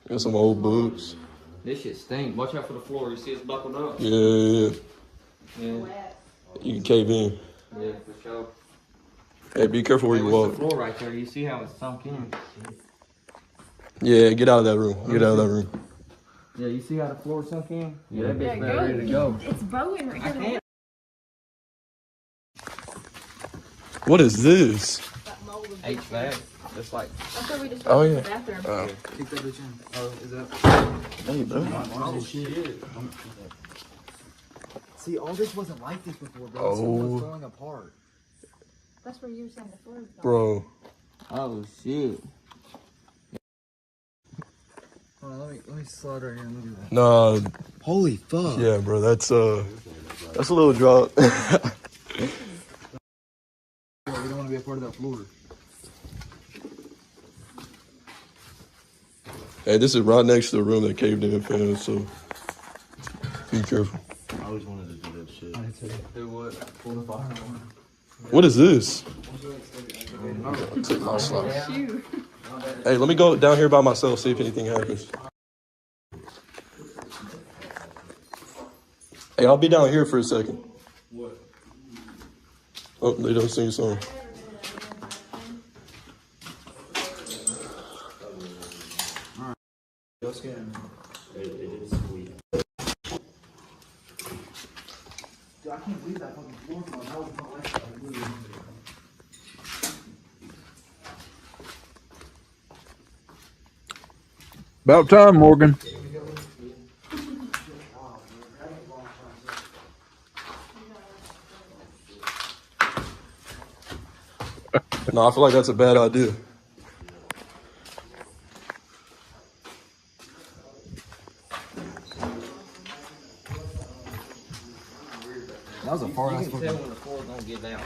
Got some old books. This shit stink. Watch out for the floor. You see it's buckled up? Yeah. Yeah. You can cave in. Yeah, for sure. Hey, be careful where you what's walk. the floor right there? You see how it's sunk in? Yeah, get out of that room. Get out of that room. Yeah, you see how the floor sunk in? Yeah, that bitch better ready to go. It's bowing right here. What is this? HVAC. It's like. That's where we just Oh, went yeah. to the bathroom. Oh. Kick that bitch in. Oh, is that? Hey, bro. Oh, shit. See, all this wasn't like this before, bro. This Oh. was falling apart. That's where you were saying the floor is. Bro. Oh, shit. Hold on, let me slide right here and look at that. Nah. Holy fuck. Yeah, bro. That's a little drop. You don't want to be a part of that floor. Hey, this is right next to the room that caved in, fam, so be careful. I always wanted to do that shit. Do what? Pull the fire alarm. What is this? I'll take my slide. Hey, let me go down here by myself, see if anything happens. Hey, I'll be down here for a second. What? Oh, they don't sing a song. Go scan. It is sweet. Dude, I can't believe that fucking floor fell. That was not like that. About time, Morgan. No, I feel like that's a bad idea. That was a far ass You can tell when the floor's gonna give out.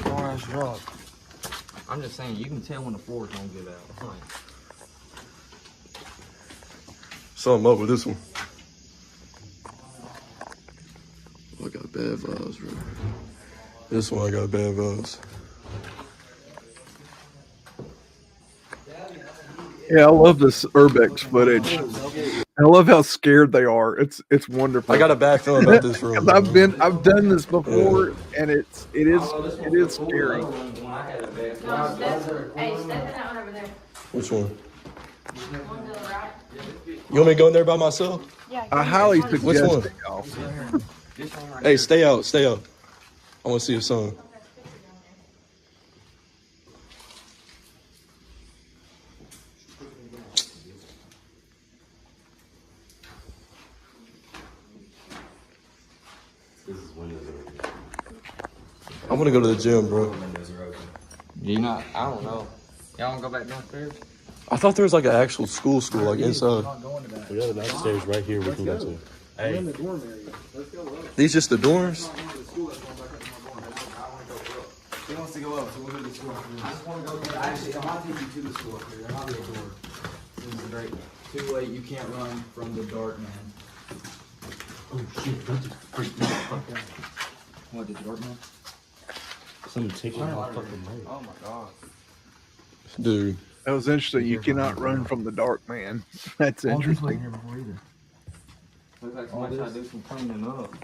far ass drop. I'm just saying, you can tell when the floor's gonna give out. It's like, Something up with this one. Oh, I got bad vibes, bro. This one I got bad vibes. Yeah, I love this Urbex footage. I love how scared they are. It's wonderful. I got a bad feeling about this room. 'Cause I've done this before, and it is scary. No, hey, step in that one over there. Which one? One to the right. You want me to go in there by myself? Yeah. I highly Which suggest one? it, y'all. Hey, stay out, stay out. I want to see a song. I want to go to the gym, bro. you not, I don't know. Y'all wanna go back downstairs? I thought there was like an actual school, like inside. We got an upstairs right here we can go to. We're Hey, in the dorm area. Let's go up. These just the dorms? He wants to go up, so we'll go to the school. I just wanna go, actually, I wanna take you to the school up here. There might be a door. This is great. Too late, you can't run from the dark, man. oh shit, don't just freak me out. What, did the dark man? Someone taking my fucking leg. Oh my god. Dude. That was interesting. You cannot run from the dark, man. That's interesting. Here before either. Looks like somebody tried to do some cleaning up.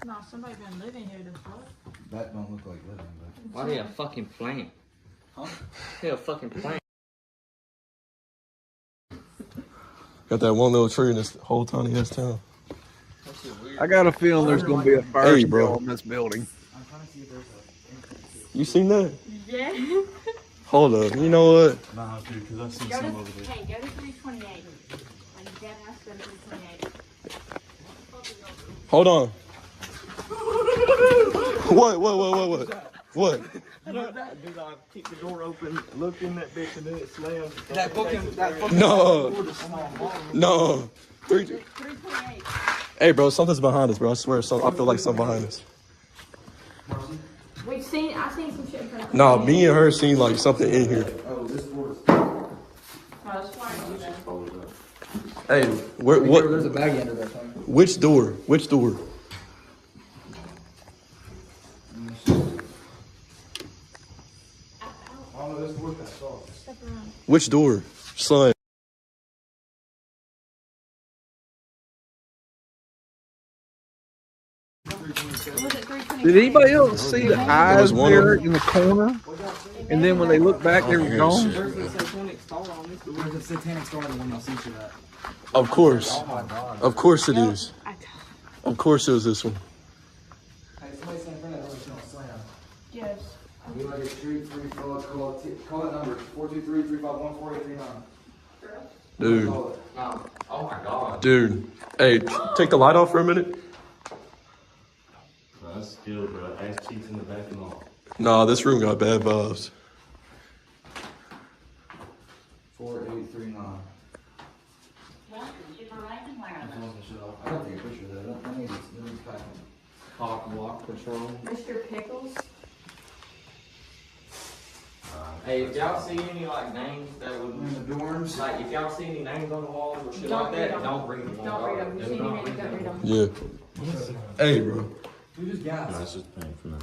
No, somebody been living here this fuck. That don't look like living, but. Why do you have a fucking plant? Huh? You have a fucking plant. Got that one little tree in this whole tiny ass town. I got a feeling there's going to be a fire Hey, spill bro. in this building. I'm trying to see if there's a. You seen that? Yeah. Hold up. You know what? Nah, dude, because I've seen Go some to, over there. hey, go to 328. Like, dead ass go to 328. Hold on. What? What? Dude, I kicked the door open, looked in that bitch, and then it slammed. That fucking No. 328. Hey, bro, something's behind us, bro. I swear, I feel like something behind us. I've seen some shit in front of Nah, me and her seen like something in here. Oh, this door. Hey, what? There's a baggie under there. Which door? Which door? Which door? Son. Did anybody else see the eyes there in the corner? And then when they look back, they were gone. There's a satanic star on the one y'all see to that. Of course. Oh my God. Of course it is. Of course it was this one. Hey, somebody stand in front of that door, it's gonna slam. Yes. We like a street 3 call that number 423-351-4839. Dude. Oh my God. Dude. Hey, take the light off for a minute. No, that's still, bro. Ass cheeks in the back and all. Nah, this room got bad vibes. 4839. I don't take a picture of that. That means it's packing. Cock block patrol. Mr. Pickles. Hey, if y'all see any like names that would In the dorms. like if y'all see any names on the walls or shit Don't like that, read 'em. don't read them. Don't read them. You see any names, don't read them. Yeah. Hey, bro. We just gas. No, it's just paying for now.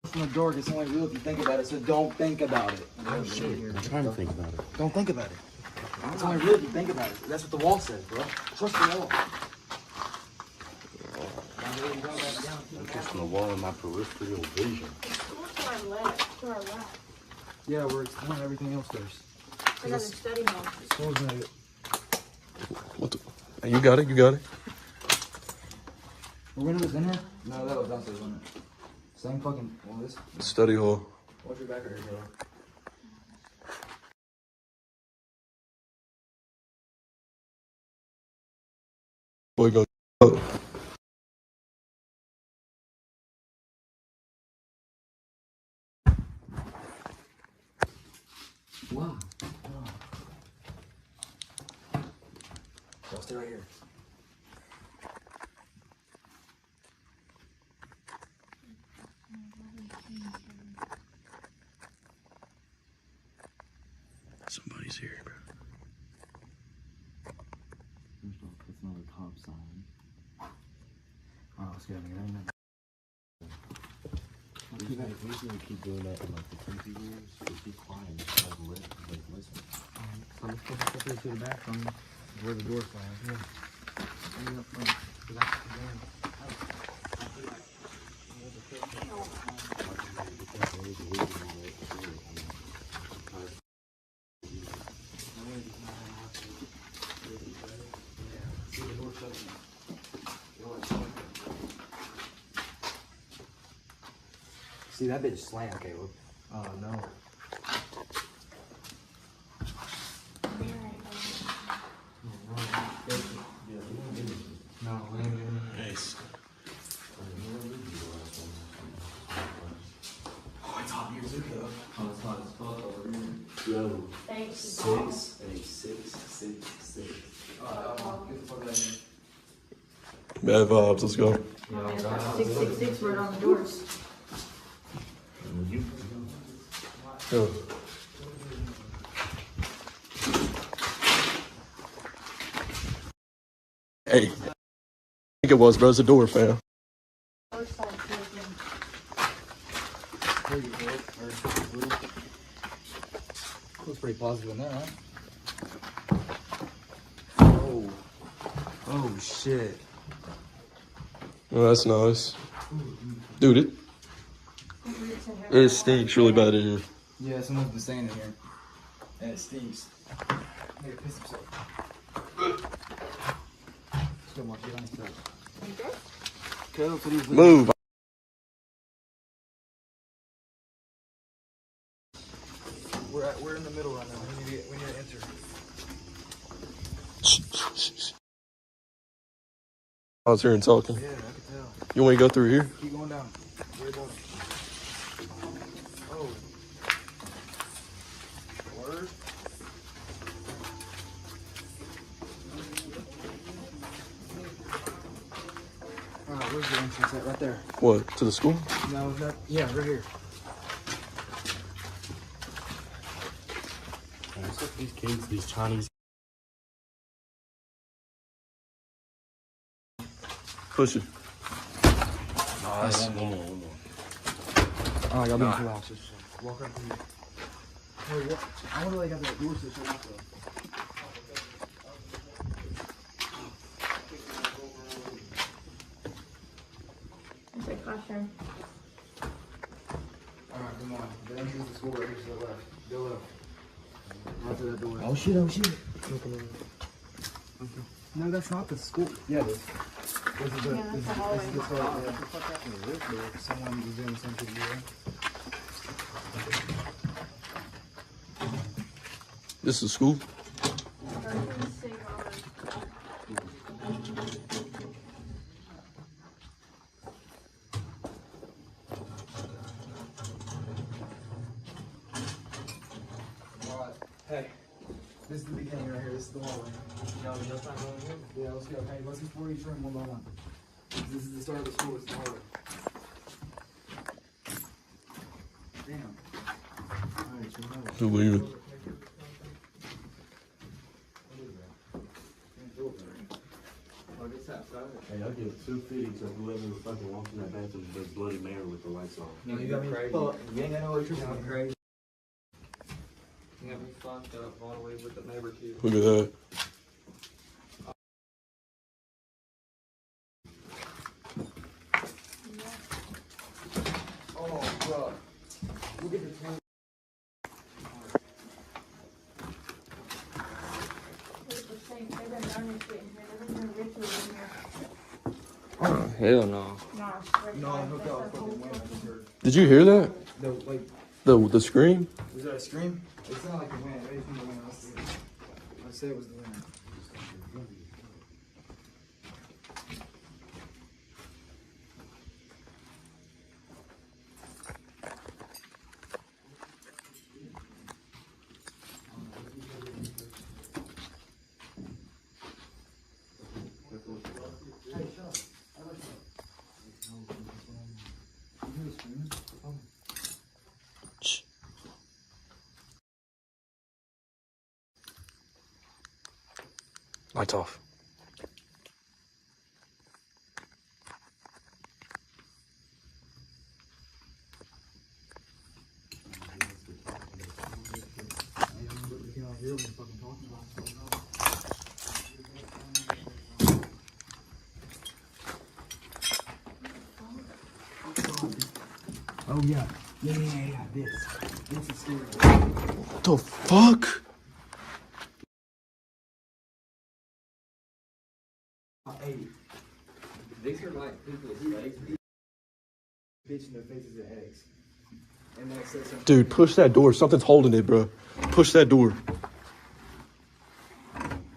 It's in the dark. It's only real if you think about it. So don't think about it. Oh, shit. I'm trying to think about it. Don't think about it. It's only real if you think about it. That's what the wall says, bro. Trust the wall. I'm just on the wall in my peripheral vision. To our left. Yeah, we're exploring everything else first. Another study hall. School's gonna get. What the? Hey, you got it. You got it. The window was in here? No, that was downstairs, wasn't it? Same fucking. Well, this. Study hall. Watch your back right here, bro. Boy, go. Oh. Wow. I'll stay right here. Somebody's here, bro. It's not a cop sign. Oh, it's good. We just need to keep doing that in like the creepy rooms. Just be quiet and just like listen. So let's go back up here to the bathroom where the door slams. Yeah. See that bitch slam, Caleb. Oh no. No, Nice. Oh, it's hot here too, though. Oh, it's hot as fuck over here. Yo. Thanks. 6, 8, 6, 6, 6. Alright, get the fuck out of here. Bad vibes. Let's go. 666 wrote on the doors. Yo. Hey. I think it was, bro. It's a door, fam. Looks pretty positive in there, huh? Oh. Oh, shit. Oh, that's nice. Dude, it stinks really bad in here. Yeah, someone's been staying in here. And it stinks. Nigga pissed himself. Let's go, Mark. Get on his toes. Move. We're in the middle right now. We need to enter. I was hearing talking. Yeah, I can tell. You want to go through here? Keep going down. Very bottom. Oh. Word. Alright, where's the entrance at? Right there. What, to the school? No, that, yeah, right here. These kids, these Chinese. Push it. Nice. One more. Oh, y'all being too loud. Just walk up here. Hey, what? I wonder why they got that door so shut off though. It's a classroom. Alright, come on. The entrance to the school right here to the left. Go left. Right to that door. Oh shit, oh shit. No, that's not the school. Yeah, it is. This is the, Yeah, that's this is the hallway. this is the start. Yeah. What the fuck happened to this door? Someone was doing something here. This is school? Alright, hey. This is the beginning right here. This is the hallway. No, that's not going in. Yeah, let's go. Hey, let's explore each room one by one. This is the start of the school. It's the hallway. Damn. Alright, so now Who leave it? Hey, I'll give $250 to whoever fucking walks in that bathroom does Bloody Mary with the lights on. No, you got me crazy. You ain't got no electricity. I'm crazy. You got me fucked up all the way with the neighbor kid. Look at that. Oh, bro. Look at the tank. Oh, hell no. No, I hooked up fucking wind. I just heard. Did you hear that? The, like, The scream? was that a scream? It sounded like the wind. Maybe from the wind. I'd say it was the wind. Lights off. Oh yeah. Yeah. This is scary. What the fuck? Hey, these are like people's eggs. Bitch in their faces are eggs. And that says something. Dude, push that door. Something's holding it, bro. Push that door.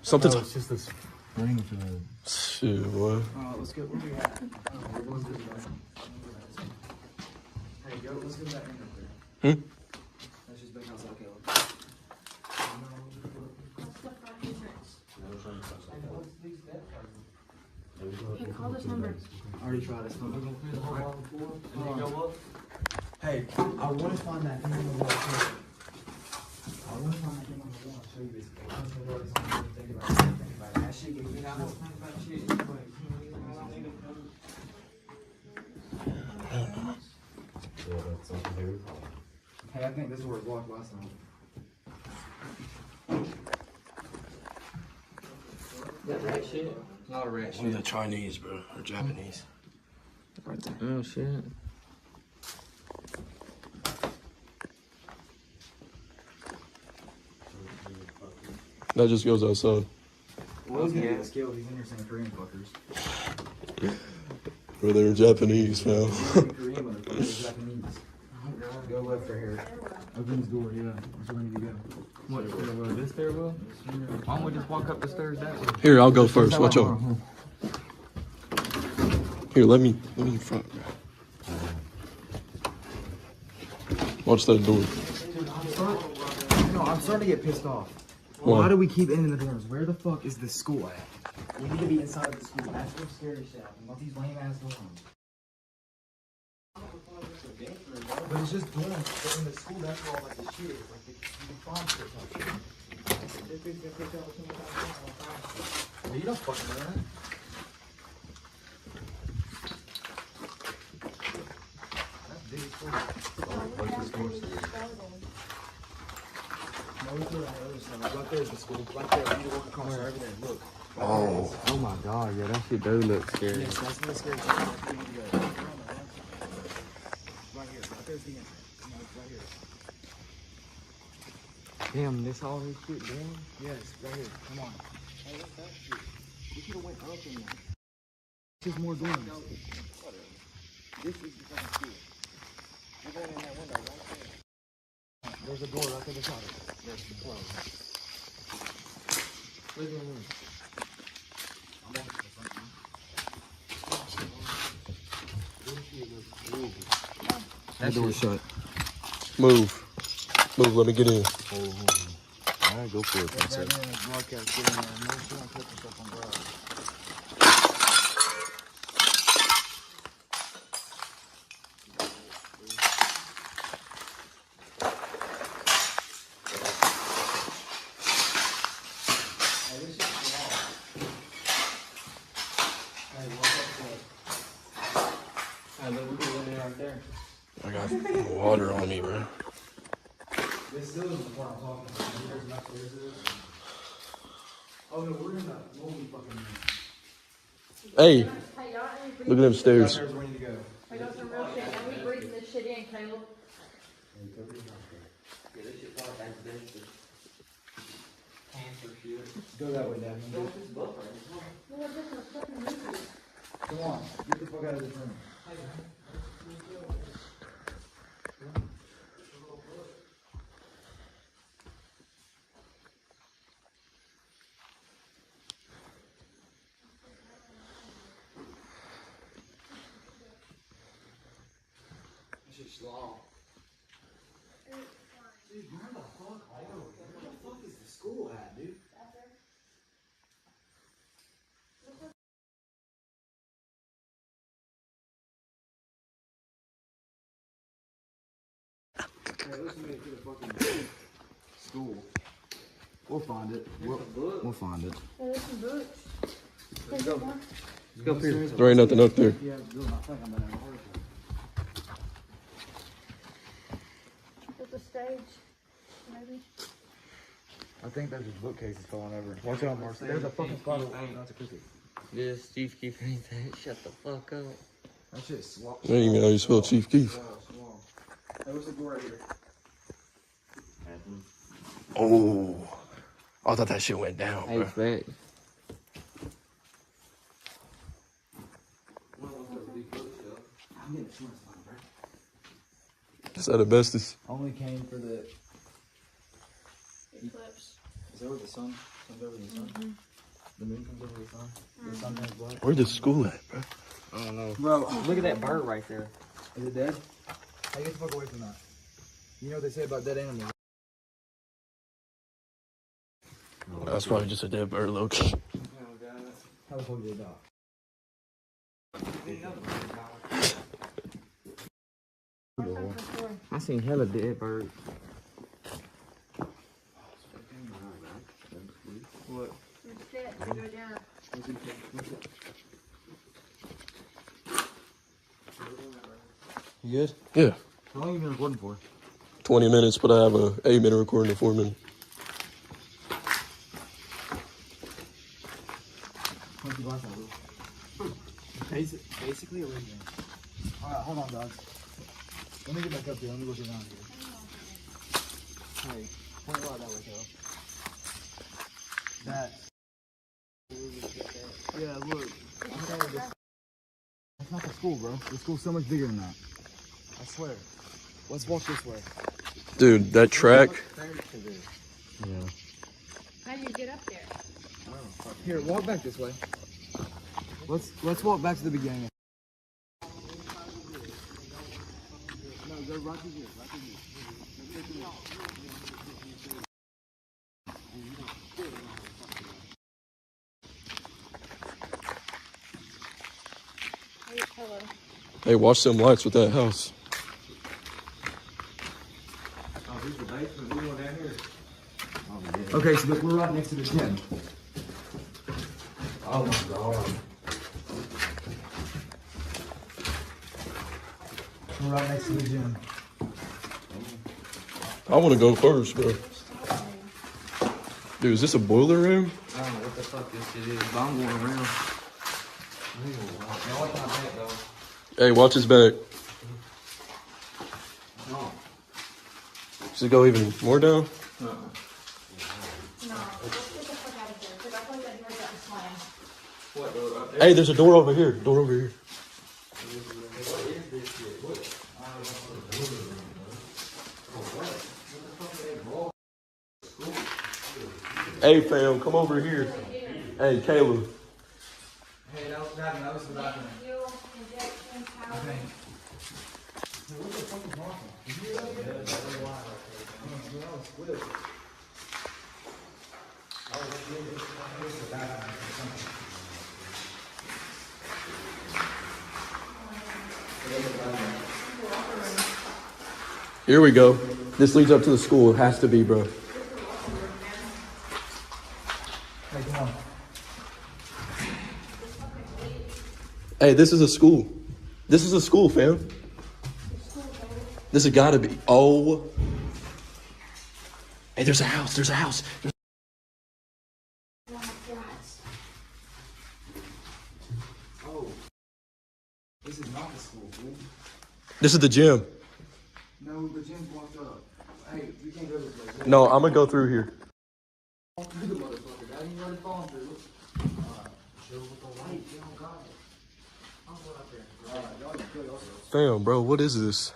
Something's. Oh, it's just this ring to the. Shit, boy. Let's go. Where we at? We're going to the Hey, go. Let's go back in up there. That's just big house. Okay. Hey, call this number. I already tried this one. Hey, I want to find that thing on the wall. I want to find that thing on the wall. I'll show you this. I don't know what it's on. Think about it. That shit gave me that whole thing about shit. Yeah, that's something very cool. Hey, I think this is where it blocked last time. That rat shit? Not a rat shit. One of the Chinese, bro, or Japanese. Right there. Oh shit. That just goes outside. Well, he's gonna get skilled. He's in here saying Korean fuckers. Bro, they're Japanese, fam. Korean motherfuckers, Japanese. Go left for here. Open this door, yeah. That's where we need to go. What stairwell? This stairwell? Why don't we just walk up the stairs that way? Here, I'll go first. Watch out. Here, let me in front. Watch that door. I'm starting to get pissed off. Why? Why do we keep ending the dorms? Where the fuck is the school at? We need to be inside of the school. That's what's scary shit. Not these lame ass dorms. But it's just dorms. But in the school, that's where all like the shit is. Like the farm shit. You don't fucking know that. That's big as fuck. No, we put it on the other side. Right there's the school. Right there. You walk across over there. Look. Oh my god, yeah, that shit does look scary. Yes, that's the scary shit. That's where you need to go. Right here. Right there's the entrance. No, it's right here. Damn, this all this shit doing? Yes, right here. Come on. Hey, what's that shit? We should have went up in there. This is more dorms. This is the fucking school. You're going in that window right there. There's a door right to the side of it. There's the closed. Living room. I'm walking to the front room. That door's shut. Move. Move, let me get in. Alright, go for it, princess. I got water on me, bro. This still isn't the part I'm talking about. There's enough stairs to this. Oh no, we're in the moldy fucking room. Hey, look at them stairs. There's where we need to go. I got some real shit. And we breathe this shit in, Caleb. Go that way, Dad. Come on, get the fuck out of this room. This is long. Dude, where the fuck? Where the fuck is the school at, dude? Hey, let's make it to the fucking school. We'll find it. We'll find it. There's some boots. Let's go. Let's go, Peter. There ain't nothing up there. Yeah, I think I'm gonna have a heart attack. There's a stage. Maybe. I think there's just bookcases falling over. Watch out, Marcy. There's a fucking spot not to cookie. This Chief Keef ain't that. Shut the fuck up. That shit's swap. I didn't even know how you spell Chief Keef. Hey, what's the door right here? Oh, I thought that shit went down, bro. Hey, I'm getting insurance money, bro. Is that asbestos? Only came for the Eclipse. Is that where the sun comes over the sun? The moon comes over the sun? The sun turns black? Where's the school at, bro? I don't know. Bro, look at that bird right there. Is it dead? Hey, get the fuck away from that. You know what they say about dead animals? That's probably just a dead bird, Loki. How the fuck did it die? I seen hella dead birds. What? It's dead. Go down. You good? Yeah. How long have you been recording for? 20 minutes, but I have a 8-minute recording in 4 minutes. Basically original. Alright, hold on, dogs. Let me get back up here. Let me look around here. Hey, point right that way, Cal. That. Yeah, look. That's not the school, bro. The school's so much bigger than that. I swear. Let's walk this way. Dude, that track. Yeah. How do you get up there? Here, walk back this way. Let's walk back to the beginning. right through here, right through here. Hey, watch them lights with that house. Oh, here's the basement. We going down here. Okay, so look, we're right next to the gym. Oh my God. We're right next to the gym. I want to go first, bro. Dude, is this a boiler room? I don't know what the fuck this shit is, but I'm going around. Now watch my back, though. Hey, watch his back. No. Does it go even more down? No. Hey, there's a door over here. Door over here. Hey, fam, come over here. Hey, Caleb. Hey, that was nothing. That was the bathroom. Okay. What the fuck is wrong? Here we go. This leads up to the school. It has to be, bro. Hey, come on. Hey, this is a school. This is a school, fam. This has got to be. Oh. Hey, there's a house. There's a house. Oh. This is not the school, dude. This is the gym. No, the gym's blocked up. Hey, you can't go this way. No, I'm going to go through here. Through the motherfucker. That ain't really falling through. Alright. Chill with the light. You don't got it. I'll go out there. Alright, y'all can kill yourselves. Fam, bro, what is this?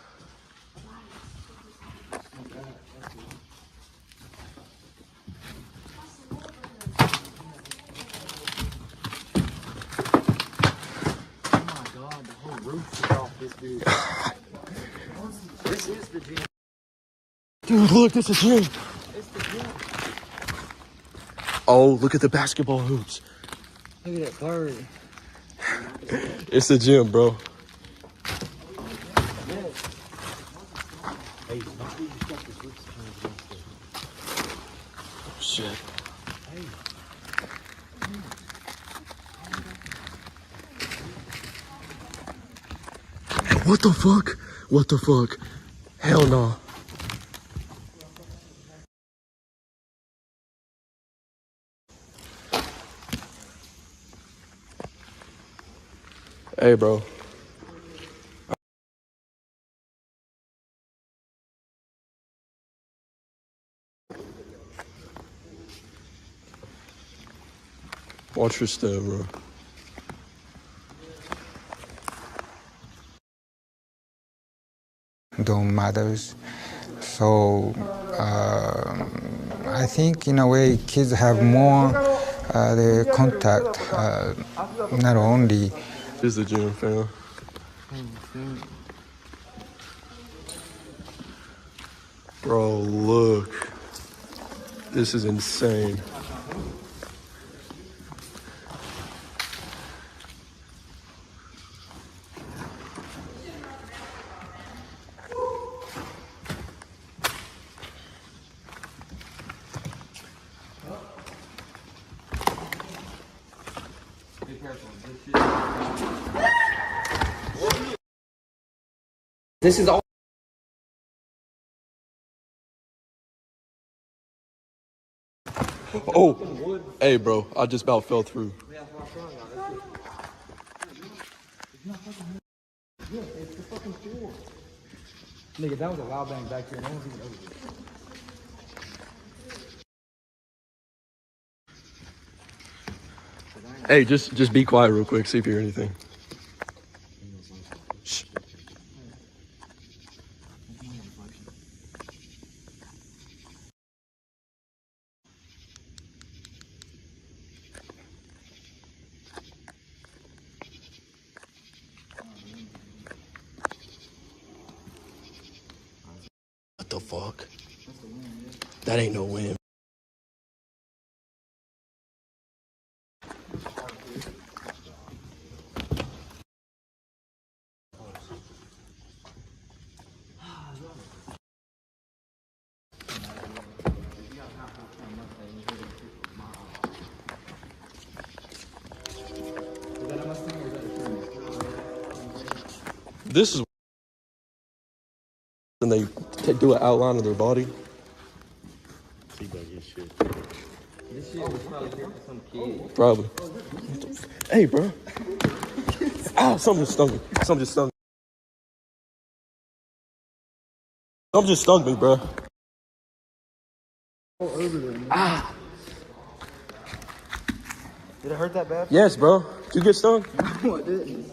This is the gym. Dude, look, this is gym. It's the gym. Oh, look at the basketball hoops. Look at that bird. It's the gym, bro. Shit. What the fuck? What the fuck? Hell no. Hey, bro. Watch your step, bro. Don't matters. So I think in a way kids have more the contact, not only. This is the gym, fam. Bro, look. This is insane. This is all. Oh, hey, bro. I just about fell through. It's the fucking floor. Nigga, that was a loud bang back here. No one's even over here. Hey, just be quiet real quick. See if you hear anything. Shh. fuck? That ain't no wind. This is when they do an outline of their body. This shit was probably here for some kid. Probably. Hey, bro. Ah, something just stung me. Something just stung me. Something just stung me, bro. Ah. Did it hurt that bad? Yes, bro. Did you get stung? No, it didn't.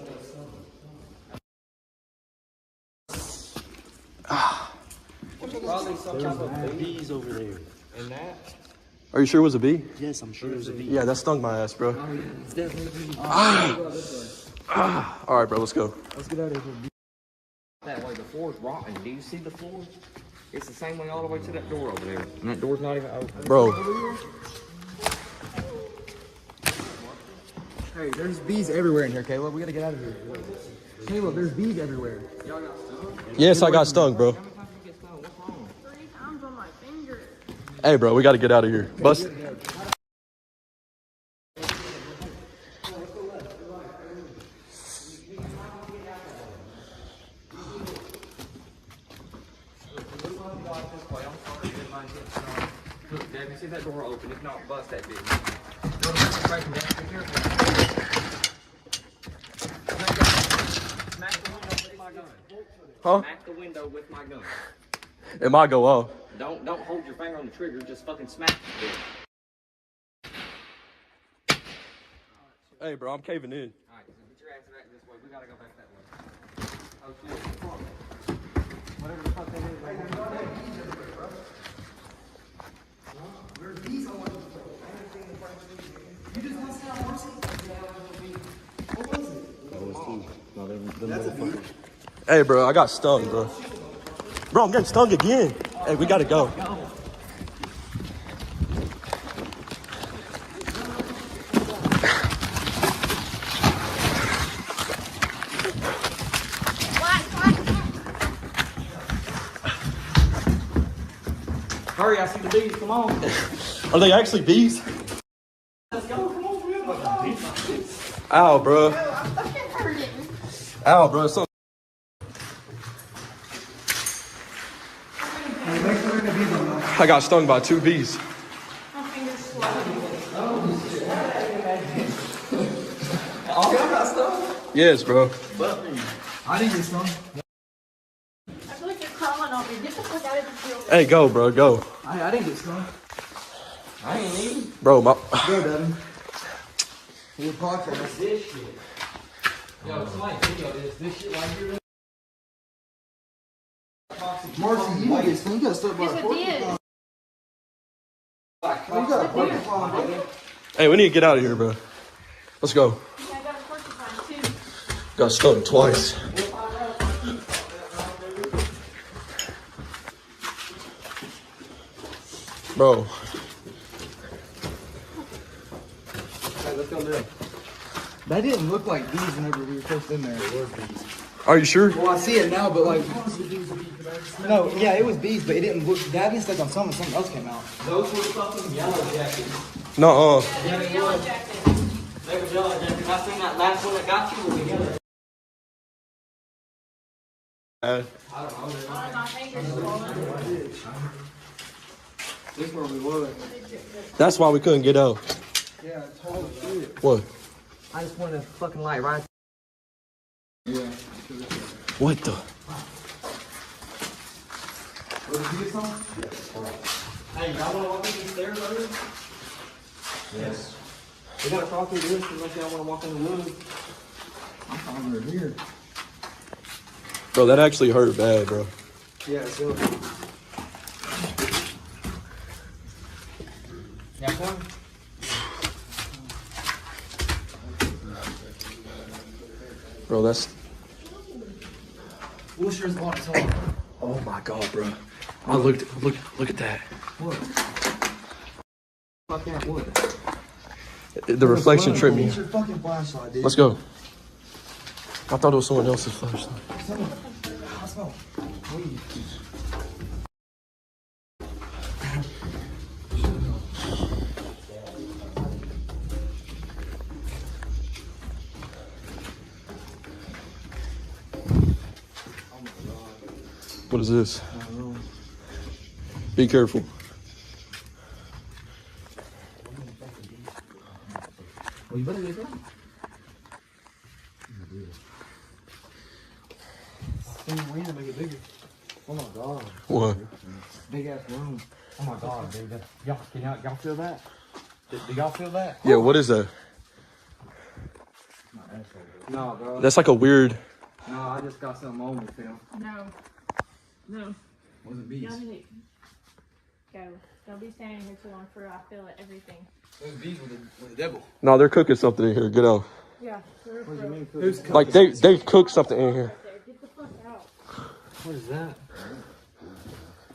Probably some type of bees over there. And that? Are you sure it was a bee? Yes, I'm sure it was a bee. Yeah, that stung my ass, bro. Oh, yeah. It's definitely a bee. All right, bro, let's go. Let's get out of here. That way, the floor's rotten. Do you see the floor? It's the same way all the way to that door over there. And that door's not even open. Bro. Hey, there's bees everywhere in here, Caleb. We gotta get out of here. Caleb, there's bees everywhere. Yes, I got stung, bro. 3 times on my finger. Hey, bro, we got to get out of here. Bust. Look, Dad, you see that door open? If not, bust that bitch. Huh? Smack the window with my gun. It might go off. Don't hold your finger on the trigger. Just fucking smack it. Hey, bro, I'm caving in. Alright, so get your ass back this way. We gotta go back that way. Oh shit. Come on. Whatever the fuck that is. There's bees all over the place. You just want to see how mercy? What was it? That was two. No, That's a bee. Hey, bro, I got stung, bro. Bro, I'm getting stung again. Hey, we got to go. Hurry, I see the bees. Come on. Are they actually bees? Let's go. Come on. Ow, bro. Ow, bro. So I got stung by 2 bees. All y'all got stuff? Yes, bro. I didn't get stung. I feel like you're crawling on me. Get the fuck out of the field. Hey, go, bro, go. I didn't get stung. I ain't eating. Bro, my... Go, Devin. Your podcast. This shit. Yo, somebody video this. This shit right here. Marcy, you didn't get stung. You got stuck by a porcupine. You got a porcupine, baby. Hey, we need to get out of here, bro. Let's go. I got a porcupine too. Got stung twice. Bro. Hey, let's go there. That didn't look like bees whenever we were first in there. It was bees. Are you sure? Well, I see it now, but like... No, yeah, it was bees, but it didn't look... That being stuck on something else came out. Those were fucking yellow jackets. Nuh-uh. They were yellow jackets. They were yellow jackets. I seen that last one that got you was yellow. I don't know. My finger's swollen. This is where we were. That's why we couldn't get out. Yeah, holy shit. What? I just wanted a fucking light right. Yeah. What the? Did you get some? Hey, y'all wanna walk up these stairs over here? Yes. We gotta crawl through this unless y'all wanna walk in the woods. I'm fine over here. Bro, that actually hurt bad, bro. Yeah, it's good. Yeah, come on. Bro, that's... We'll sure as water. Oh my god, bro. Oh, look at that. What? Fuck that, what? The reflection tripped me. It's your fucking flashlight, dude. Let's go. I thought it was someone else's flashlight. I smell weed. What is this? Be careful. Well, you better get that. Spin weed to make it bigger. Oh my god. What? Big ass room. Oh my god, dude. Y'all, y'all feel that? Do y'all feel that? Yeah, what is that? No, bro. That's like a weird. No, I just got something on me, Phil. No. No. Was it bees? Y'all need to go. Don't be standing here too long for I feel it, everything. It was bees with the devil. No, they're cooking something in here. Get out. Yeah. What do you mean cooking? Like they cooked something in here. Get the fuck out. What is that?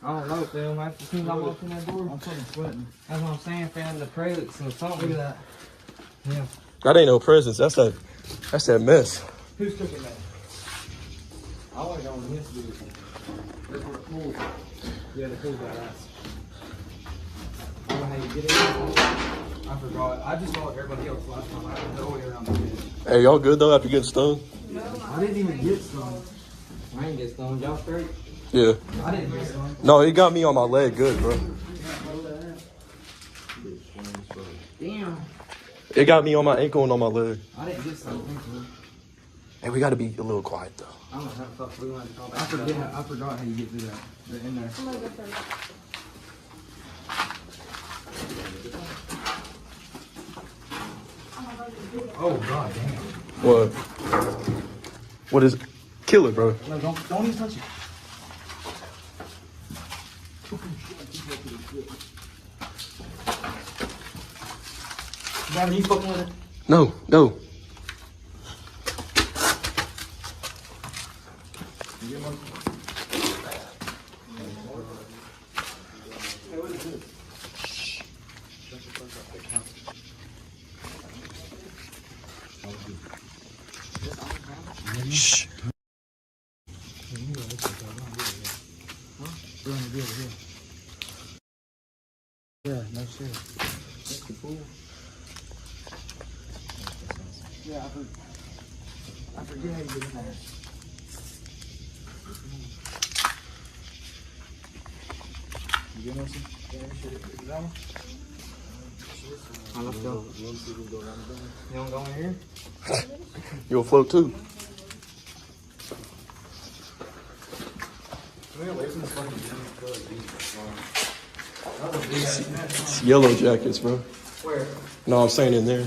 I don't know, Phil. As soon as I walked in that door, I'm fucking sweating. That's what I'm saying, fam. The presence or something. Look at that. Yeah. That ain't no presents. That's that mess. Who's cooking that? I want to go in this dude. That's where the pool is. Yeah, the pool's badass. I don't know how you get in. I forgot. I just saw everybody else last time. I had no way around the bed. Hey, y'all good though after getting stung? I didn't even get stoned. I didn't get stoned. Y'all straight? Yeah. I didn't get stoned. No, it got me on my leg good, bro. Damn. It got me on my ankle and on my leg. I didn't get stoned. Hey, we gotta be a little quiet though. I don't know how the fuck we're going to call back. I forgot how you get through that. They're in there. I'm gonna go first. Oh god damn. What? What is it? Kill it, bro. No, don't even touch it. Gavin, you fucking with it? No, no. Shh. Yeah, no shit. That's the pool. Yeah, I forget how you get in there. You get nothing? Yeah, that one? Let's go. You don't go in here? You'll float too. It's yellow jackets, bro. Where? No, I'm saying in there.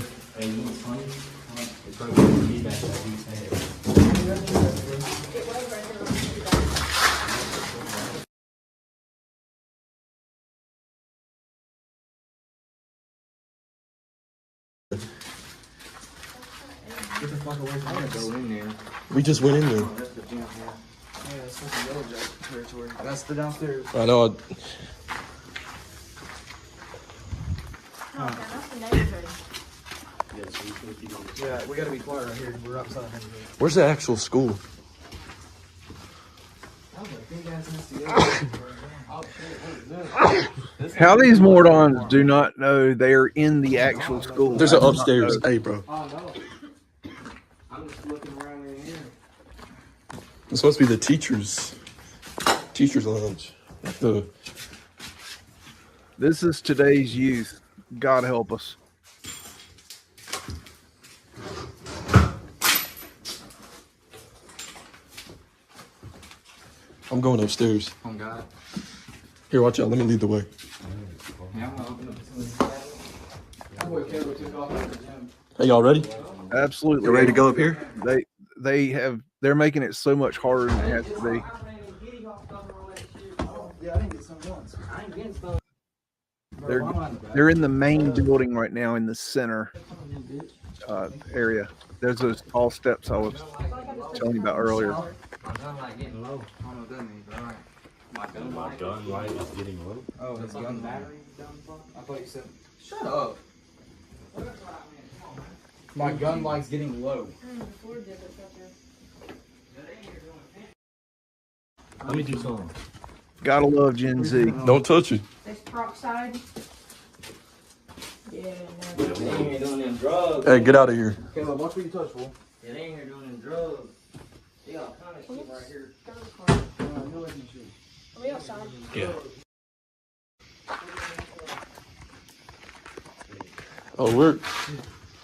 Get the fuck away from me. Go in there. We just went in there. Oh, that's the gym, yeah. Yeah, that's fucking yellow jacket territory. That's the downstairs. I know. Yeah, we gotta be quiet right here. We're outside. Where's the actual school? How these morons do not know they're in the actual school. There's an upstairs. Hey, bro. Oh, no. I'm just looking around in here. It's supposed to be the teachers' lounge. This is today's youth. God help us. I'm going upstairs. Oh, God. Here, watch out. Let me lead the way. Yeah, I'm gonna open up the boy Caleb took off at the gym. Hey, y'all ready? Absolutely. You ready to go up here? They're making it so much harder than it has to be. Yeah, I didn't get some once. I ain't getting some. They're in the main building right now in the center area. There's those tall steps I was telling you about earlier. I'm done like getting low. I don't know what that means, but all right. My gun light is getting low. Oh, his gun battery down the front? I thought you said. Shut up. My gun light's getting low. Let me do something. Gotta love Gen Z. Don't touch it. This peroxide. Yeah, They ain't here doing them drugs. Hey, get out of here. Caleb, watch what you touch, fool. Yeah, they ain't here doing them drugs. They got all kind of shit right here. Are we outside? Yeah. Oh,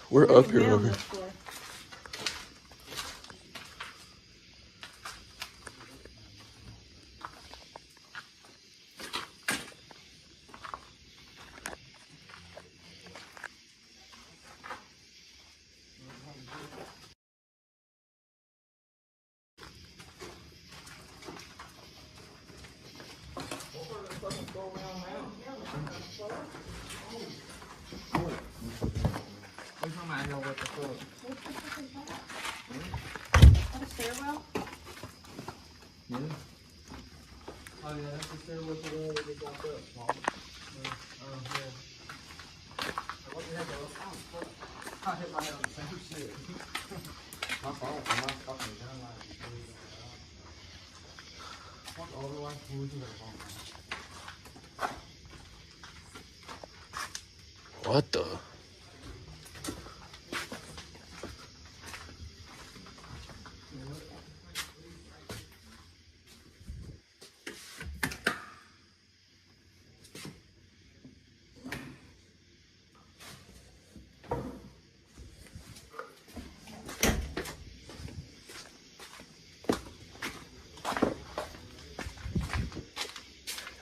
we're up here. Over here. A stairwell? Yeah. Oh, yeah, that's the stairwell to the way they got up. Oh, yeah. What the heck? I hit my head on the same shit. My fault. I'm not fucking gun light. Fuck all the lights. Who would you have? What the?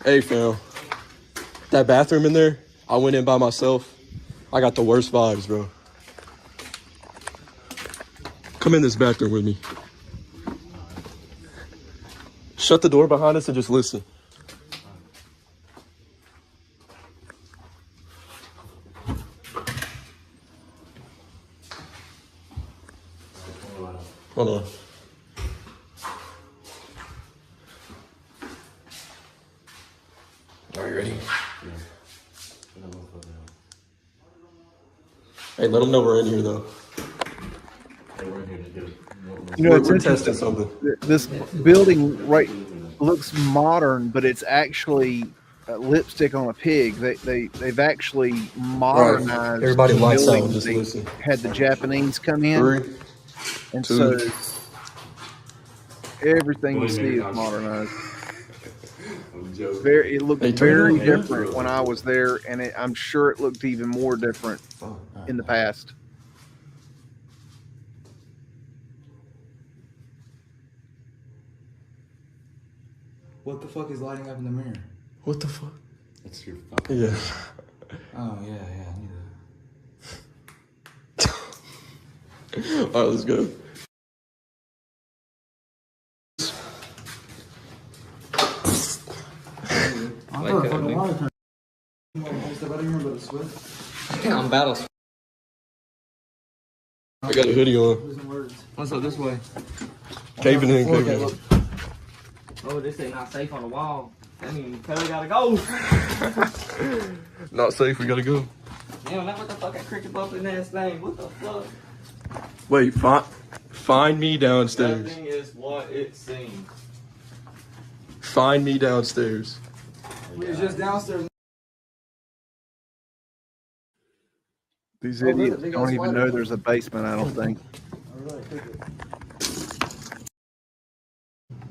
Hey, fam. That bathroom in there, I went in by myself. I got the worst vibes, bro. Come in this bathroom with me. Shut the door behind us and just listen. Hold on. Are you ready? Hey, let them know we're in here, though. You know, it's we're interesting. testing something. This building looks modern, but it's actually lipstick on a pig. They've actually modernized. Right. Everybody the lights out. building. Just They listen. had the Japanese come in, 3, and 2. so everything you see is modernized. It looked very different when I was there, and I'm sure it looked even more different in the past. What the fuck is lighting up in the mirror? What the fuck? It's your fucking. Yeah. Oh, yeah, I knew that. All right, let's go. I'm battle. I got a hoodie on. What's up this way? Caving in, caving in. Oh, this ain't not safe on the wall. That means Kelly gotta go. Not safe, we gotta go. Damn, that what the fuck that cricket bumping ass thing? What the fuck? Wait, find me downstairs. That thing is what it seems. Find me downstairs. We was just downstairs. These idiots don't even know there's a basement, I don't think.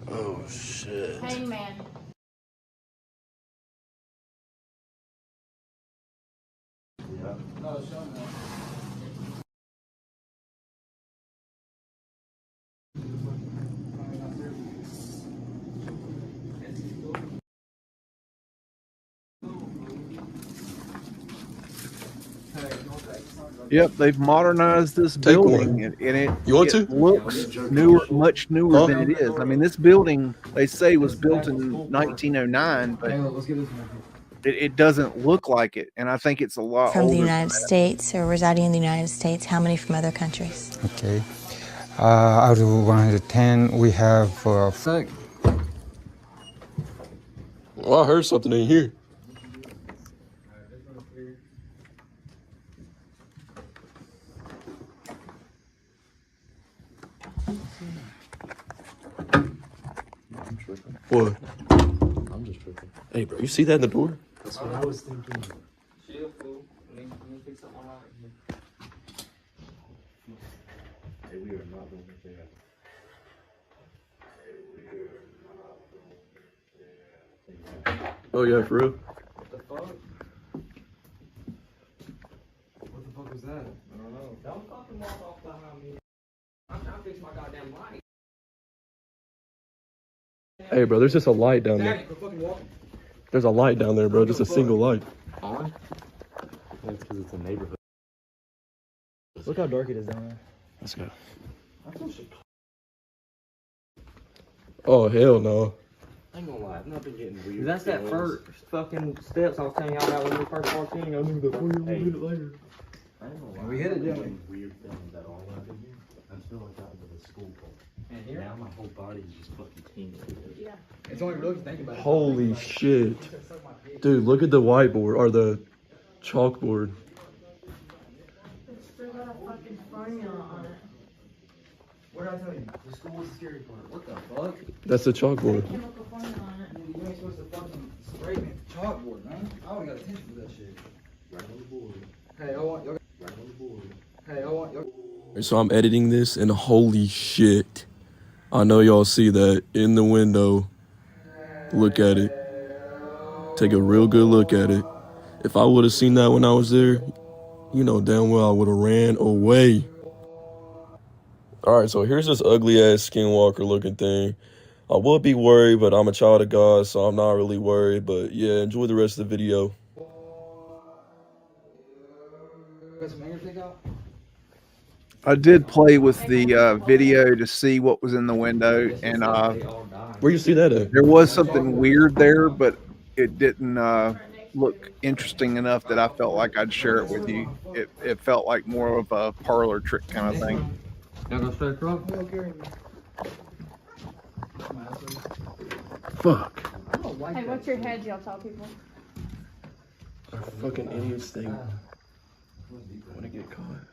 Oh, shit. Hangman. Yep, they've modernized this building, and it looks newer, much newer than it is. I mean, this building they say was built in 1909, but it doesn't look like it, and I think it's a lot From older the than United that. States or residing in the United States, how many from other countries? Okay. Out of 110, we have Well, I heard something in here. What? I'm just tripping. Hey, bro, you see that in the door? That's what I was thinking. Chill, fool. Let me fix something out here. Hey, we are not going to that. Oh, yeah, for real? What the fuck? What the fuck was that? I don't know. Don't fucking walk off behind me. I'm trying to fix my goddamn light. Hey, bro, there's just a light down Daddy, there. quit fucking walking. There's a light down there, bro. Just a single light. On? That's because it's a neighborhood. Look how dark it is down there. Let's go. I feel shit. Oh, hell no. I ain't gonna lie, I've not been getting weird. That's that feelings. first fucking steps I was telling y'all about when we first walked in. I knew the 40 minute later. I ain't gonna lie. We hit it, I'm didn't we? getting weird feelings at all when I've been here. I just feel like that was a school call. And here? Now my whole body is just fucking tingling. Yeah. It's only real if you think about it. Holy shit. Dude, look at the whiteboard, or the chalkboard. It's still got a fucking formula on it. What did I tell you? The school was the scary part. What the fuck? That's the chalkboard. Chemical formula on it. Nigga, you ain't supposed to fucking spray me with the chalkboard, man. I would've got attention for that shit. Right on the board. Hey, I want y'all. Right on the board. Hey, I want y'all. So I'm editing this, and holy shit. I know y'all see that in the window. Look at it. Take a real good look at it. If I would have seen that when I was there, you know damn well I would have ran away. Alright, so here's this ugly ass skinwalker looking thing. I would be worried, but I'm a child of God, so I'm not really worried. But yeah, enjoy the rest of the video. Got some anger take out? I did play with the video to see what was in the window, and where you see that at? There was something weird there, but it didn't look interesting enough that I felt like I'd share it with you. It felt like more of a parlor trick kind of thing. Y'all go straight across? Fuck. Hey, what's your head, y'all tell people? Fucking idiots thing. I wanna get caught.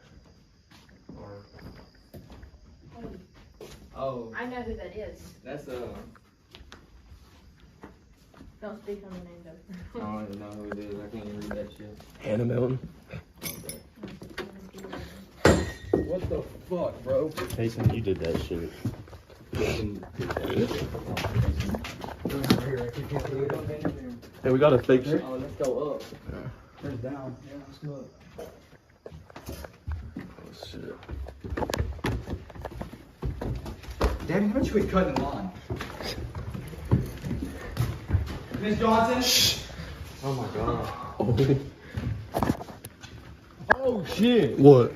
Oh. I know who that is. That's Don't speak on the name though. I don't even know who it is. I can't even read that shit. Hannah Melton. What the fuck, bro? Jason, you did that shit. Hey, we got a fake shit. Oh, let's go up. Turn it down. Yeah, let's go up. Oh shit. Damn, how much you quit cutting the lawn? Miss Johnson? Shh. Oh my god. Oh. Oh shit. What?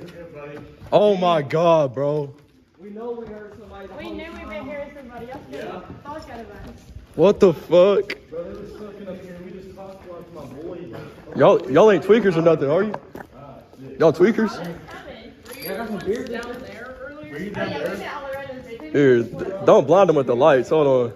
Oh my god, bro. We know we heard somebody. We knew we've been hearing somebody else. Yeah. Thought about us. What the fuck? Bro, they were sucking up here. We just talked like my boy. Y'all ain't tweakers or nothing, are you? Y'all tweakers? Yeah, I got some beer down there earlier. Were you down there? Here, don't blind them with the lights. Hold on.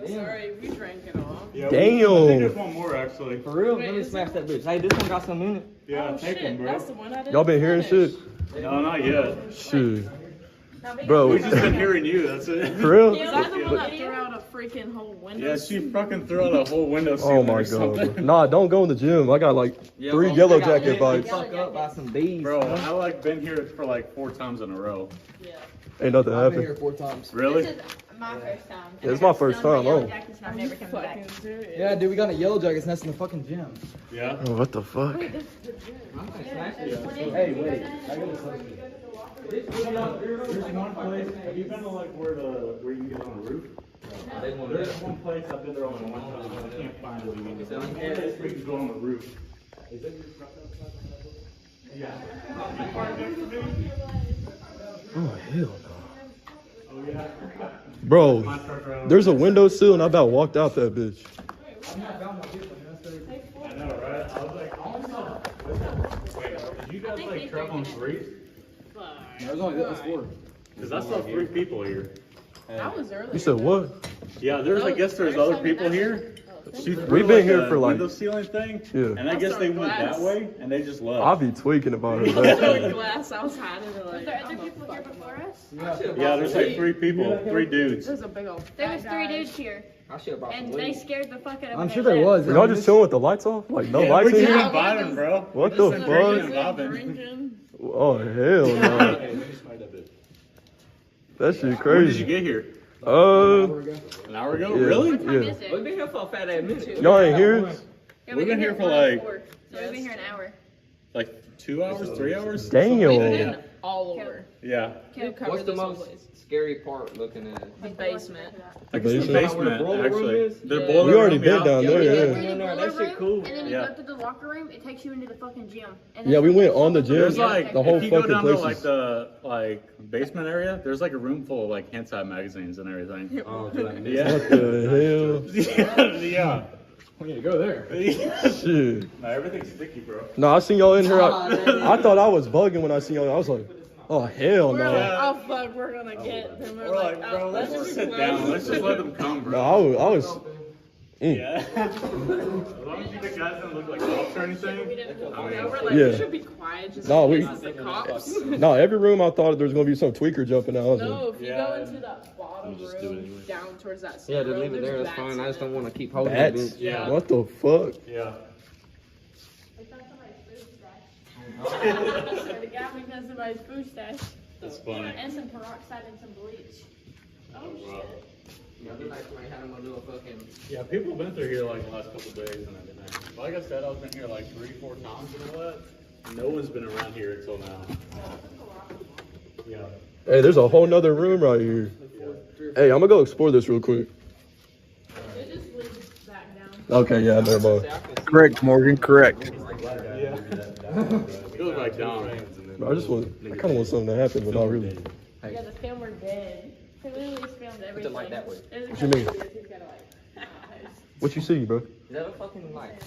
Sorry, we drank it all. Damn. I think there's one more actually. For real? Let me smash that bitch. Hey, this one got some in it. Yeah, take him, bro. That's the one I didn't Y'all been hearing shit? No, not yet. Shit. Bro, We've just been hearing you, that's it. For real? Was I the one that threw out a freaking whole window? Yeah, she fucking threw out a whole window seat Oh my or god. something. Bro. Nah, don't go in the gym. I got like 3 yellow jacket bites. Fuck up by some bees. Bro, I like been here for like 4 times in a row. Ain't nothing I've been here happened. 4 times. Really? This is my first time. Yeah, it's my first time. Oh. I've never come back. Yeah, dude, we got a yellow jacket's nest in the fucking gym. Yeah. Oh, what the fuck? I'm gonna smash it. Hey, wait. I got a question. There's one place. Have you been to like where you can get on the roof? There's one place I've been there only one time. I can't find it again. There's one place where you can go on the roof. Is that your truck outside? Yeah. Oh, hell no. Oh yeah. Bro, there's a windowsill and I about walked out that bitch. I know, right? I was like, wait, did you guys like travel in threes? There's only this 4. Because I saw 3 people here. I was early. You said what? Yeah, I guess there's other people here. We've been here for like window ceiling thing. Yeah. And I guess they went that way and they just left. I'll be tweaking about it. glass outside and they're like, Was there other people here before us? Yeah, there's like 3 people, 3 dudes. There's a big old There was 3 dudes here. And they scared the fuck out of me. I'm sure there was. Y'all just chilling with the lights off? Like no lights in We're here? just vibing, bro. What the fuck? Oh hell no. That shit crazy. When did you get here? An hour ago? Yeah, Really? Yeah. We've been here for a fat ass minute. Y'all ain't here? Yeah, We've been here for So like we've been here an hour. 2 hours, 3 hours? Damn. Yeah. all over. Yeah. What's the most scary part looking at it? The basement. I guess the basement, actually. The We boiler already room, been yeah. down there, yeah. That shit cool. And then you Yeah. go through the locker room, it takes you into the fucking gym. And Yeah, we went on the gym. There's like, the whole if you go fucking down to place like is. the basement area, there's like a room full of like hand-side magazines and everything. Oh, do like Yeah. What the Yeah. We need to go there. hell? Shit. No, everything's sticky, bro. No, I seen y'all in here. I thought I was bugging when I seen y'all. I was like, oh hell We're no. like, oh fuck, we're gonna get them. We're like, bro, let's just sit down. Let's just let them come, bro. No, I was. Yeah. As long as you guys don't look like cops or anything. We're like, Yeah. we should be quiet. Just No, in we. case it's the cops. No, every room I thought there was gonna be some tweaker jumping out. I was No, like, if you go into that bottom room, down towards that Yeah, just room, leave it there. there's That's bats fine. I just in don't it. want to keep holding bats? it. Yeah. What the fuck? Yeah. the guy because somebody's food stash. That's funny. And some peroxide and some bleach. Oh, wow. Yeah, they're like, somebody had them do a fucking. Yeah, people have been through here like the last couple of days and everything. Like I said, I've been here like 3-4 times and all that. No one's been around here until now. Yeah. Hey, there's a whole nother room right here. Hey, I'm gonna go explore this real quick. Okay, yeah, never mind. Correct, Morgan. Correct. It goes back down. I just want. I kind of want something to happen, but not really. Yeah, the film we're dead. They literally filmed everything. like that way. What you mean? What you see, bro? Is that a fucking light?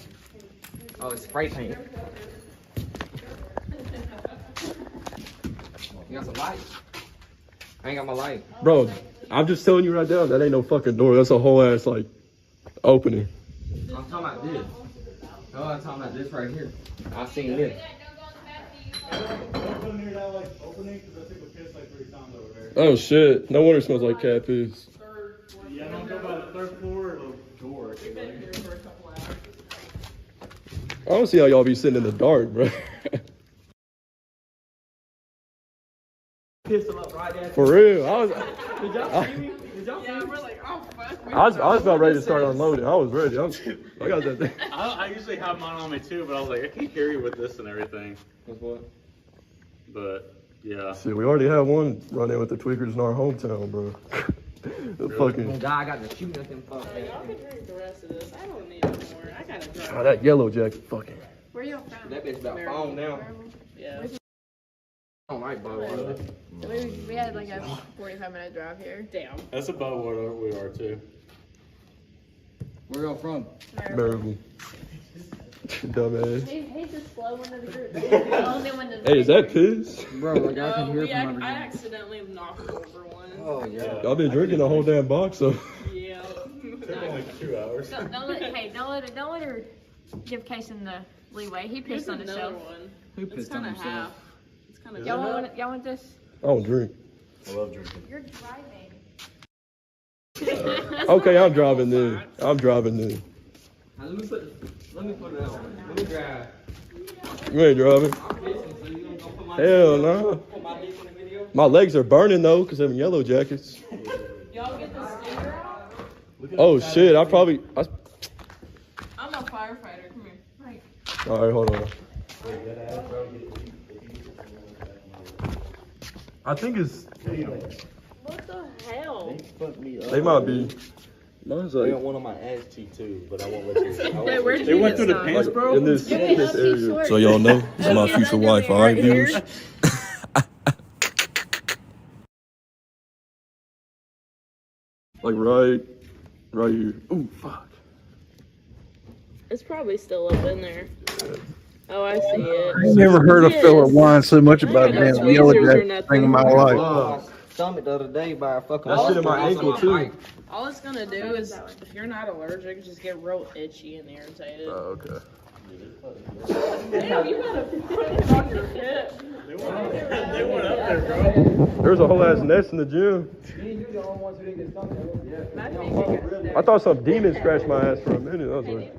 Oh, it's spray paint. You got some light? I ain't got my light. Bro, I'm just telling you right now, that ain't no fucking door. That's a whole ass like opening. I'm talking about this. Oh, I'm talking about this right here. I seen this. Oh shit! No wonder it smells like cat piss. Yeah, don't go by the 3rd floor or the door. I don't see how y'all be sitting in the dark, bro. Pissed him up right there. For real, I was. Did y'all see me? Did y'all see me? We're like, oh fuck. I was about ready to start unloading. I was ready. I got that thing. I usually have mine on me too, but I was like, I can't carry with this and everything. What's what? But yeah. See, we already had one run in with the tweakers in our hometown, bro. The fucking. God, I got the shooting at them fuck. Y'all can drink the rest of this. I don't need more. I gotta drive. Oh, that yellow jacket, fucking. Where y'all from? That bitch about phone now. Yeah. I don't like Budweiser. We had like a 45-minute drive here. Damn. That's about what we are too. Where y'all from? Maryville. Dumbass. He's the slow one of the group. The only one to Hey, is that piss? Bro, like I can hear from I everything. accidentally knocked over one. Oh, yeah. Y'all been drinking the whole damn box, so. Yeah. It took only 2 hours. Don't let her give Kason the leeway. He pissed on another himself. one. Who It's pissed on kind of himself? half. It's kind of. Y'all want this? I don't drink. I love drinking. You're driving. Okay, I'm driving then. I'm driving then. Now, let me put it on. Let me drive. You ain't driving? I'm pissing, so you don't go put my Hell no. put my dick in the video? My legs are burning though, because of them yellow jackets. Y'all get the sticker out? Oh shit, I'm a firefighter. Come here. Right. Alright, hold on. I think it's. What the hell? They might be. Mine's I like. got one on my ass cheek too, but I won't let you. Wait, where'd you They went get through the some? pants, bro? In this area. So y'all know, this is my future wife, alright, viewers? Like right here. Ooh, fuck. It's probably still up in there. Oh, I see it. I ain't never heard a fella whine so much about a damn yellow jacket thing in my life. stomach the other day by a fucking That shit in my monster. ankle too. All it's gonna do is, if you're not allergic, just get real itchy and irritated. Oh, okay. Damn, you got a fucking on your hip. They went up there, bro. There's a whole ass nest in the gym. I thought some demon scratched my ass for a minute. I was like,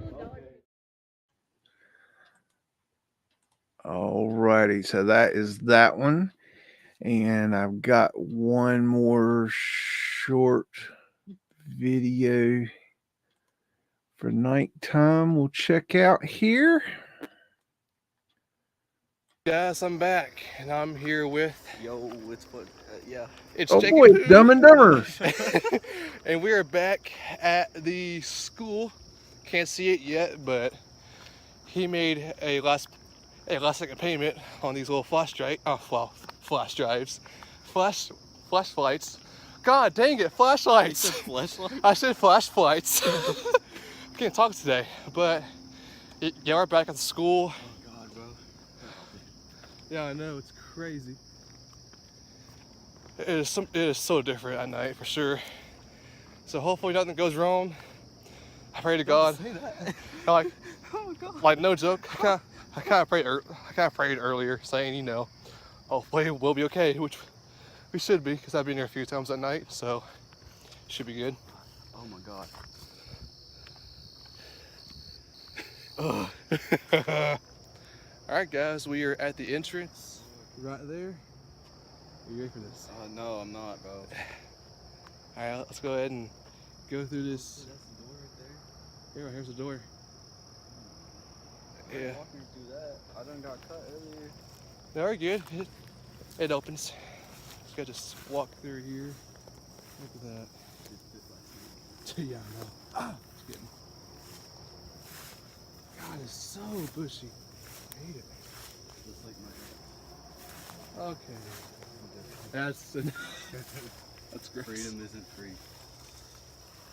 Alrighty, so that is that one. And I've got one more short video for nighttime we'll check out here. Guys, I'm back, and I'm here with... Yo, it's what, yeah. It's Oh Jacob boy, Poo. Dumb and Dumber. And we are back at the school. Can't see it yet, but he made a last second payment on these little flash flashlights. God dang it, flashlights. You said flashlights? I said flashlights. Can't talk today, but yeah, we're back at the school. Oh God, bro. Yeah, I know, it's crazy. It is so different at night for sure. So hopefully nothing goes wrong. I pray to God. Don't say that. Like, Oh my God. like no joke. I kind of prayed earlier, saying, you know, hopefully we'll be okay, which we should be, because I've been here a few times at night, so should be good. Oh my God. All right, guys, we are at the entrance right there. Are you ready for this? No, I'm not, bro. All right, let's go ahead and go through this. That's the door right there. Yeah, here's the door. Yeah. Walk me through that. I done got cut earlier. No, we're good. It opens. Just gotta just walk through here. Look at that. Yeah, I know. Ah, it's getting. God, it's so bushy. I hate it. Just like my hair. Okay. That's that's great. Freedom isn't free.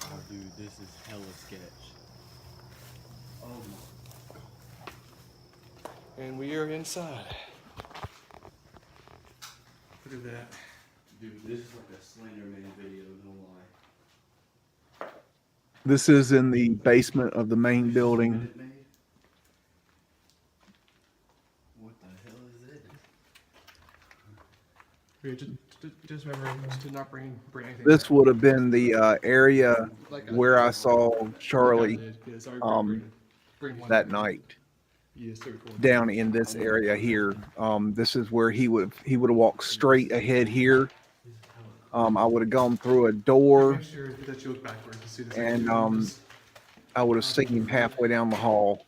Oh, dude, this is hella sketch. Oh my. And we are inside. Look at that. Dude, this is like a Slender Man video, no lie. This is in the basement of the main building. What the hell is it? Just remember to not bring anything. This would have been the area where I saw Charlie that night. Down in this area here. This is where he would have walked straight ahead here. I would have gone through a door, and I would have seen him halfway down the hall.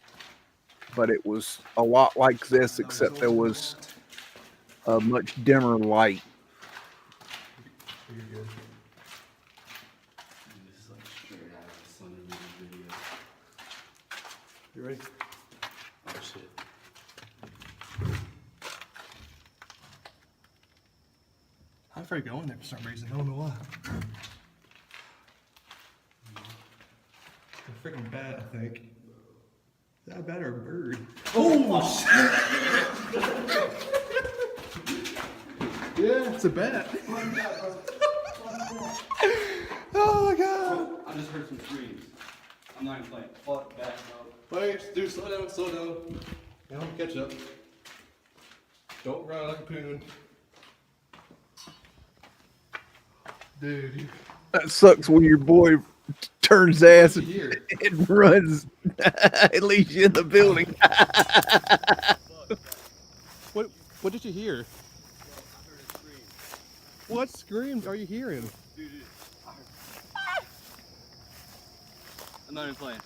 But it was a lot like this, except there was a much dimmer light. You're good. This is like straight out of a Slender Man video. You ready? Oh shit. I'm afraid going there for some reason. I don't know why. It's a freaking bat, I think. Is that a bat or a bird? Oh shit! Yeah, it's a bat. Oh my God! I just heard some screams. I'm not even playing. Fuck that, bro. Wait, dude, slow down, slow down. You know, catch up. Don't run like a poon. Dude. That sucks when your boy turns ass and runs. It leaves you in the building. What did you hear? What screams are you hearing? Dude, I'm not even playing.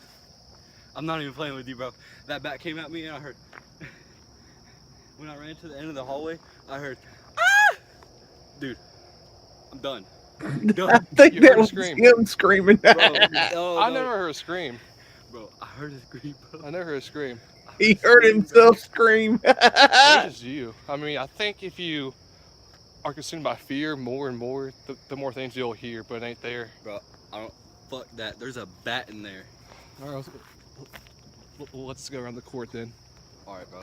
I'm not even playing with you, bro. That bat came at me and I heard. When I ran to the end of the hallway, I heard. Ah! Dude, I'm done. I think You that heard a was scream. him screaming. Bro, no, I no. never heard a scream. Bro, I heard a scream, bro. I never heard a scream. He heard himself scream. It's just you. I mean, I think if you are consumed by fear more and more, the more things you'll hear, but it ain't there. Bro, I don't. Fuck that. There's a bat in there. All right, let's go around the court then. All right, bro.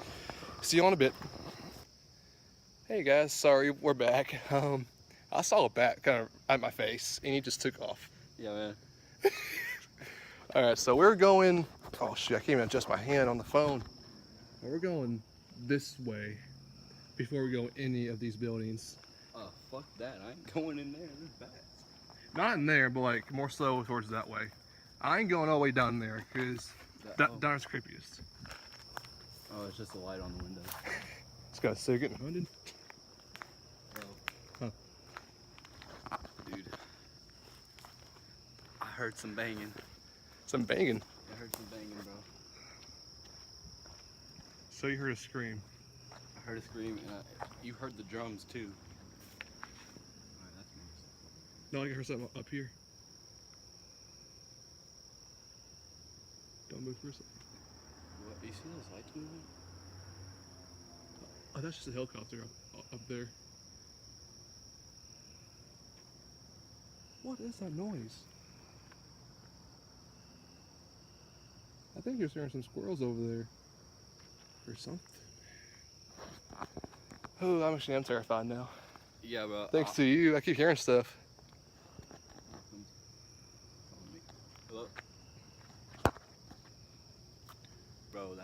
See you in a bit. Hey guys, sorry, we're back. I saw a bat kind of at my face, and he just took off. Yeah, man. All right, so we're going. Oh shit! I can't even adjust my hand on the phone. We're going this way before we go any of these buildings. Oh, fuck that. I ain't going in there. There's bats. Not in there, but like more so towards that way. I ain't going all the way down there because down's creepiest. Oh, it's just a light on the window. It's got a cigarette getting hunted. Bro. Huh. Dude. I heard some banging. Some banging? I heard some banging, bro. So you heard a scream? I heard a scream, and you heard the drums too. Alright, that's nice. No, I heard something up here. Don't move for a second. What? You see those lights moving? Oh, that's just a helicopter up there. What is that noise? I think you're hearing some squirrels over there. Or something. Oh, I'm terrified now. Yeah, bro. Thanks to you, I keep hearing stuff. Hello? Bro,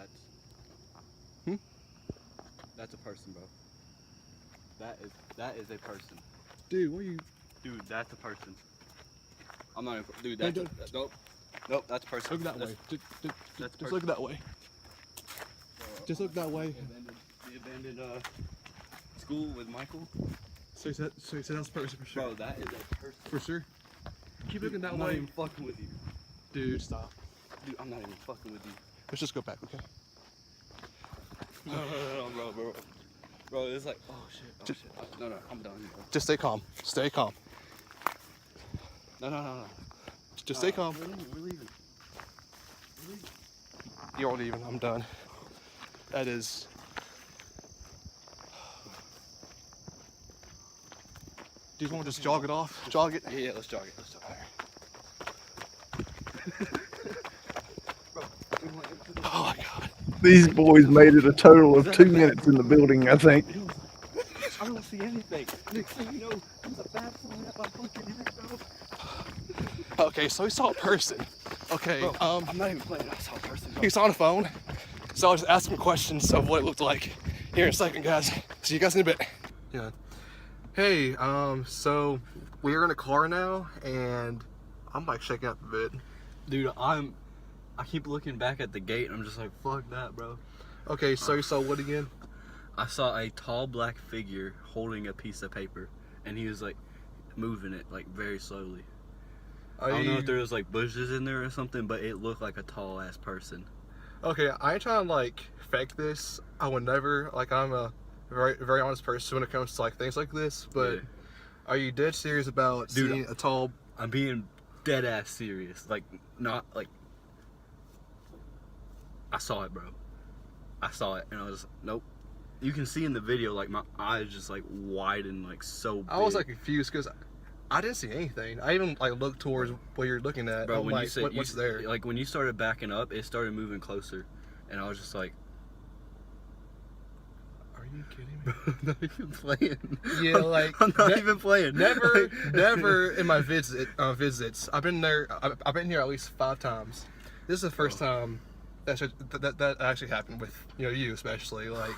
that's a person, bro. That is a person. Dude, what are you? Dude, that's a person. I'm not even. Dude, that's nope. Nope, that's a person. Look that way. Just look that way. Just look that way. The abandoned school with Michael. So you said that's a person for sure. Bro, that is a person. For sure. Keep looking that I'm way. not even fucking with you. Dude, stop. Dude, I'm not even fucking with you. Let's just go back, okay? No, bro. Bro, it's like, oh shit. No, I'm done, bro. Just stay calm. Stay calm. No. Just stay calm. We're leaving. You aren't even. I'm done. That is. Do you want to just jog it off? Jog it? Yeah, let's jog it. Oh my god. These boys made it a total of 2 minutes in the building, I think. I don't see anything. Next thing you know, there's a bat flying at my fucking head, bro. Okay, so he saw a person. Okay, Bro, I'm not even playing. I saw a person. Bro. He's on the phone, so I'll just ask him questions of what it looked like here in a second, guys. See you guys in a bit. Yeah. Hey, so we're in a car now, and I'm like shaking up a bit. Dude, I keep looking back at the gate, and I'm just like, fuck that, bro. Okay, so you saw what again? I saw a tall black figure holding a piece of paper, and he was like moving it like very slowly. I don't know if there was like bushes in there or something, but it looked like a tall ass person. Okay, I ain't trying to like fake this. I would never, like, I'm a very honest person when it comes to like things like this, but Yeah. Are you dead serious about seeing a tall? I'm being dead ass serious. Like, not like. I saw it, bro. I saw it, and I was nope. You can see in the video, like, my eyes just like widened, like so big. I was like confused because I didn't see anything. I even like looked towards what you're looking at. Bro, I'm when like, you said what's there? Like when you started backing up, it started moving closer, and I was just like, "Are you kidding me?" I'm not even playing. Yeah, like I'm not even playing. Never in my visits. I've been there. I've been here at least 5 times. This is the first time that actually happened with you especially. Like,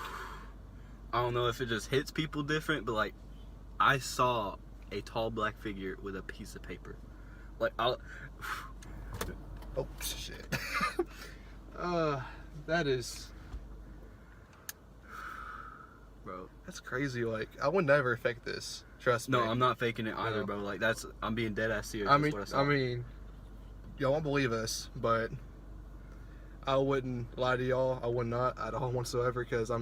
I don't know if it just hits people different, but like, I saw a tall black figure with a piece of paper. Like, oh shit. That is, bro. That's crazy. Like, I would never fake this. Trust me. No, I'm not faking it either, bro. Like, I'm being dead ass serious. I That's mean, what I saw. I mean, y'all won't believe us, but I wouldn't lie to y'all. I would not at all whatsoever, because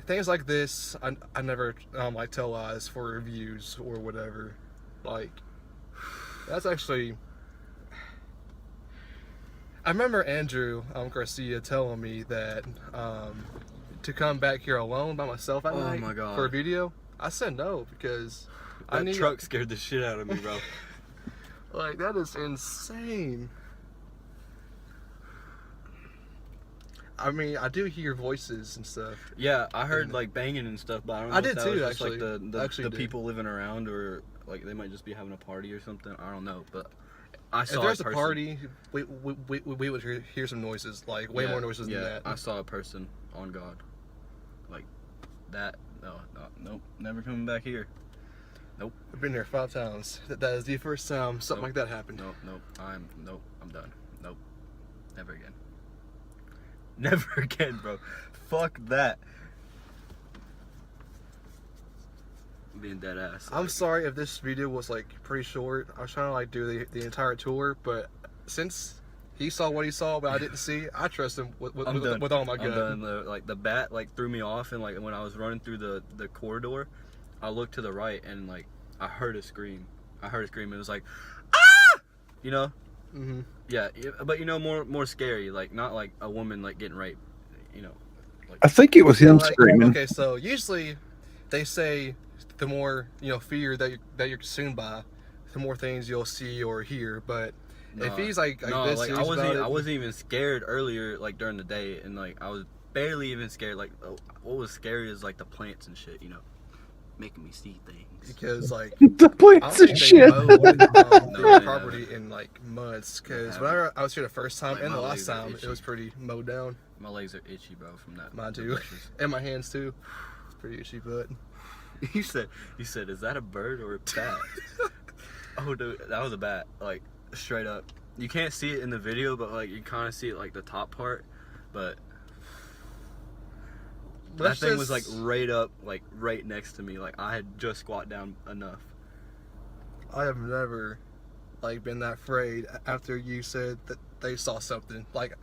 things like this, I never like tell lies for reviews or whatever. Like, that's actually, I remember Andrew Garcia telling me that to come back here alone by myself at night my God. for a video. I said no, because that truck scared the shit out of me, bro. Like, that is insane. I mean, I do hear voices and stuff. Yeah, I heard like banging and stuff, but I don't know. I if did that too, was just, actually. Like the people living around, or like they might just be having a party or something. I don't know, but I saw. If there's a party, we would hear some noises, like way more noises than that. I saw a person on God, like that. No, nope, never coming back here. Nope. I've been there 5 times. That is the first time something like that happened. Nope. I'm done. Nope. Never again. Never again, bro. Fuck that. I'm being dead ass. I'm sorry if this video was like pretty short. I was trying to like do the entire tour, but since he saw what he saw, but I didn't see, I trust him with all my gut. I'm done. Like the bat like threw me off, and like when I was running through the corridor, I looked to the right and like I heard a scream. It was like, ah! You know? Mm-hmm. Yeah, but you know, more scary. Like not like a woman like getting raped. You know. Like, I think it was him like, screaming. Okay, so usually they say the more fear that you're consumed by, the more things you'll see or hear. But if he's like this, I wasn't even scared earlier, like during the day, and like I was barely even scared. Like what was scary is like the plants and shit, you know, making me see things. Because like the plants and shit. Mowed property in like months. Because whenever I was here the first time and the last time, it was pretty mowed down. My legs are itchy, bro, from that. Mine too, and my hands too. Pretty itchy, but. You said, is that a bird or a bat? Oh, dude, that was a bat. Like, straight up. You can't see it in the video, but like you kind of see it like the top part. But that thing was like right up, like right next to me. Like I had just squat down enough. I have never like been that afraid after you said that they saw something. Like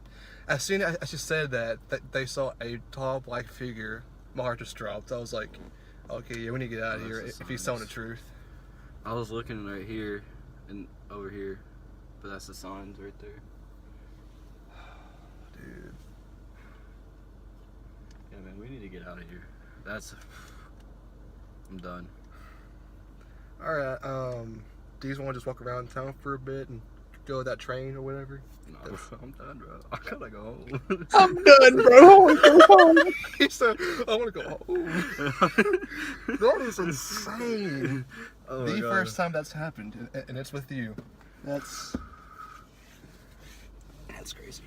as soon as you said that they saw a tall black figure, my heart just dropped. I was like, okay, yeah, we need to get out of here if he's telling the truth. I was looking right here and over here, but that's the signs right there. Dude. Yeah, man, we need to get out of here. I'm done. Alright, do you just want to just walk around town for a bit and go with that train or whatever? No, I'm done, bro. I gotta go home. I'm done, bro. I want to go home. He said, I want to go home. That is insane. Oh the first time that's happened, and it's with you. That's crazy.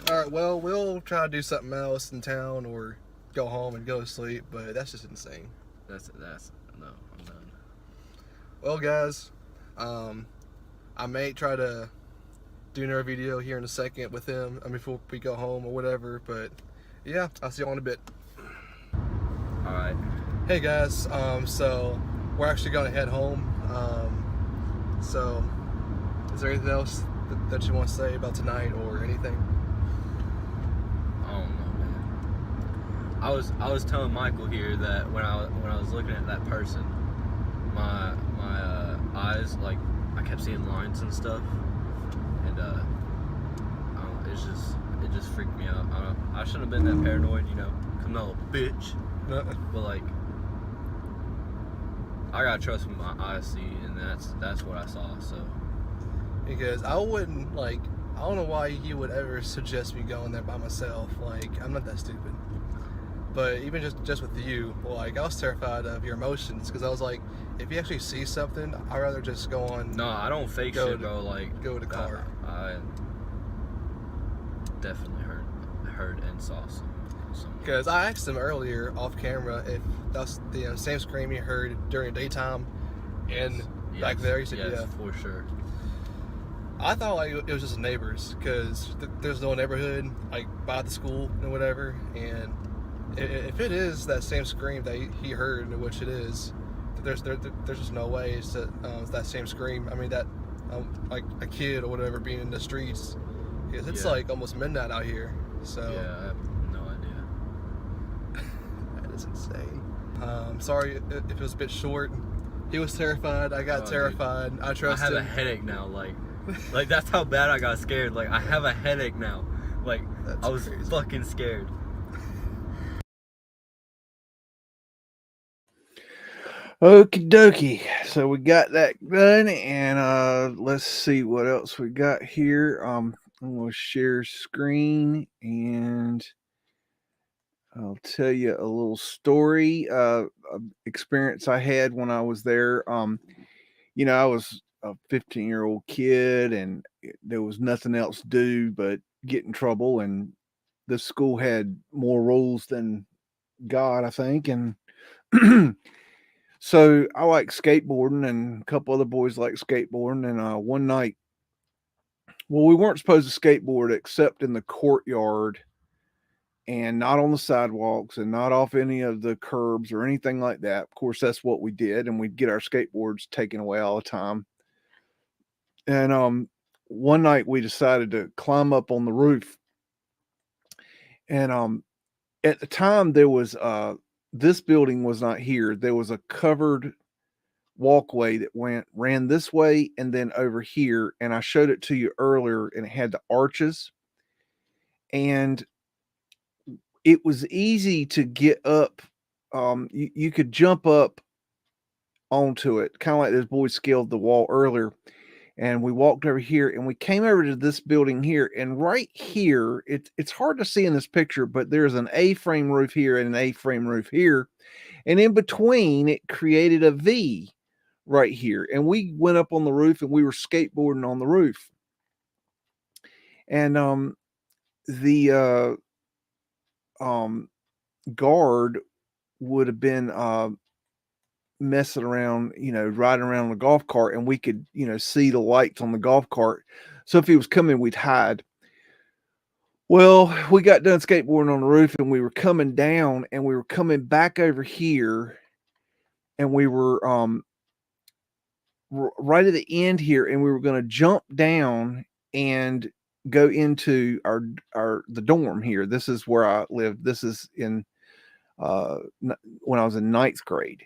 Alright, well, we'll try to do something else in town or go home and go to sleep, but that's just insane. No, I'm done. Well, guys, I may try to do another video here in a second with him before we go home or whatever, but yeah, I'll see you all in a bit. Alright. Hey guys, so we're actually going to head home. So is there anything else that you want to say about tonight or anything? I don't know, man. I was telling Michael here that when I was looking at that person, my eyes, like I kept seeing lines and stuff, and it just freaked me out. I shouldn't have been that paranoid, you know, come that little bitch. But like, I gotta trust what my eyes see, and that's what I saw. So because I wouldn't like. I don't know why he would ever suggest me going there by myself. Like, I'm not that stupid. But even just with you, like, I was terrified of your emotions because I was like, if you actually see something, I'd rather just go on. No, I don't fake shit, bro. Like, go to the car. I definitely heard and saw some. Because I asked him earlier off camera if that's the same scream you heard during the daytime, and back there he said, yes, yeah, for sure. I thought like it was just neighbors because there's no neighborhood like by the school and whatever. And if it is that same scream that he heard, which it is, there's just no way it's that same scream. I mean that like a kid or whatever being in the streets, because it's like almost midnight out here. So yeah, I have no idea. That is insane. Sorry if it was a bit short. He was terrified. I got terrified. Dude. I trusted him. I have a headache now. Like that's how bad I got scared. Like I have a headache now. Like that's I was crazy. Fucking scared. Okie dokie. So we got that done, and let's see what else we got here. I'm going to share screen and I'll tell you a little story, experience I had when I was there. You know, I was a 15-year-old kid and there was nothing else to do but get in trouble. And the school had more rules than God, I think. And so I like skateboarding and a couple other boys like skateboarding. And one night, well, we weren't supposed to skateboard except in the courtyard and not on the sidewalks and not off any of the curbs or anything like that. Of course, that's what we did, and we'd get our skateboards taken away all the time. And one night we decided to climb up on the roof. And at the time there was this building was not here. There was a covered walkway that ran this way and then over here. And I showed it to you earlier, and it had the arches. And it was easy to get up. You could jump up onto it, kind of like those boys scaled the wall earlier. And we walked over here and we came over to this building here. And right here, it's hard to see in this picture, but there's an A-frame roof here and an A-frame roof here. And in between, it created a V right here. And we went up on the roof and we were skateboarding on the roof. And the guard would have been messing around, you know, riding around the golf cart, and we could, you know, see the lights on the golf cart. So if he was coming, we'd hide. Well, we got done skateboarding on the roof and we were coming down and we were coming back over here and we were right at the end here, and we were going to jump down and go into the dorm here. This is where I lived. This is in when I was in 9th grade.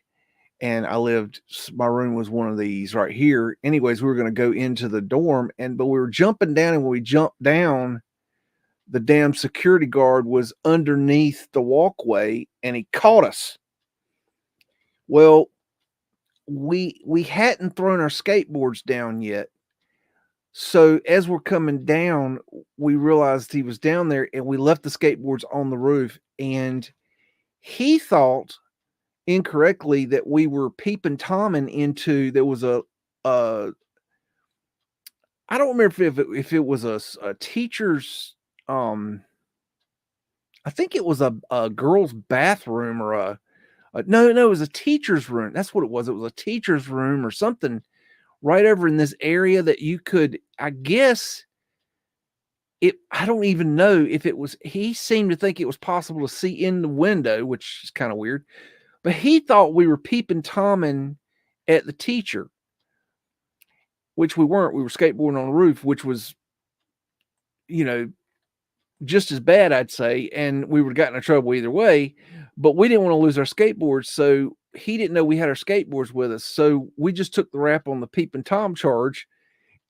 And I lived, my room was one of these right here. Anyways, we were going to go into the dorm, but we were jumping down, and when we jumped down, the damn security guard was underneath the walkway and he caught us. Well, we hadn't thrown our skateboards down yet. So as we're coming down, we realized he was down there, and we left the skateboards on the roof, and he thought incorrectly that we were peeping Tomming into, there was a I don't remember if it was a teacher's I think it was a girl's bathroom or no, it was a teacher's room. That's what it was. It was a teacher's room or something right over in this area that you could, I guess I don't even know if it was, he seemed to think it was possible to see in the window, which is kind of weird. But he thought we were peeping Tomming at the teacher, which we weren't. We were skateboarding on the roof, which was, you know, just as bad, I'd say. And we would have gotten in trouble either way. But we didn't want to lose our skateboards. So he didn't know we had our skateboards with us. So we just took the rap on the peeping Tom charge,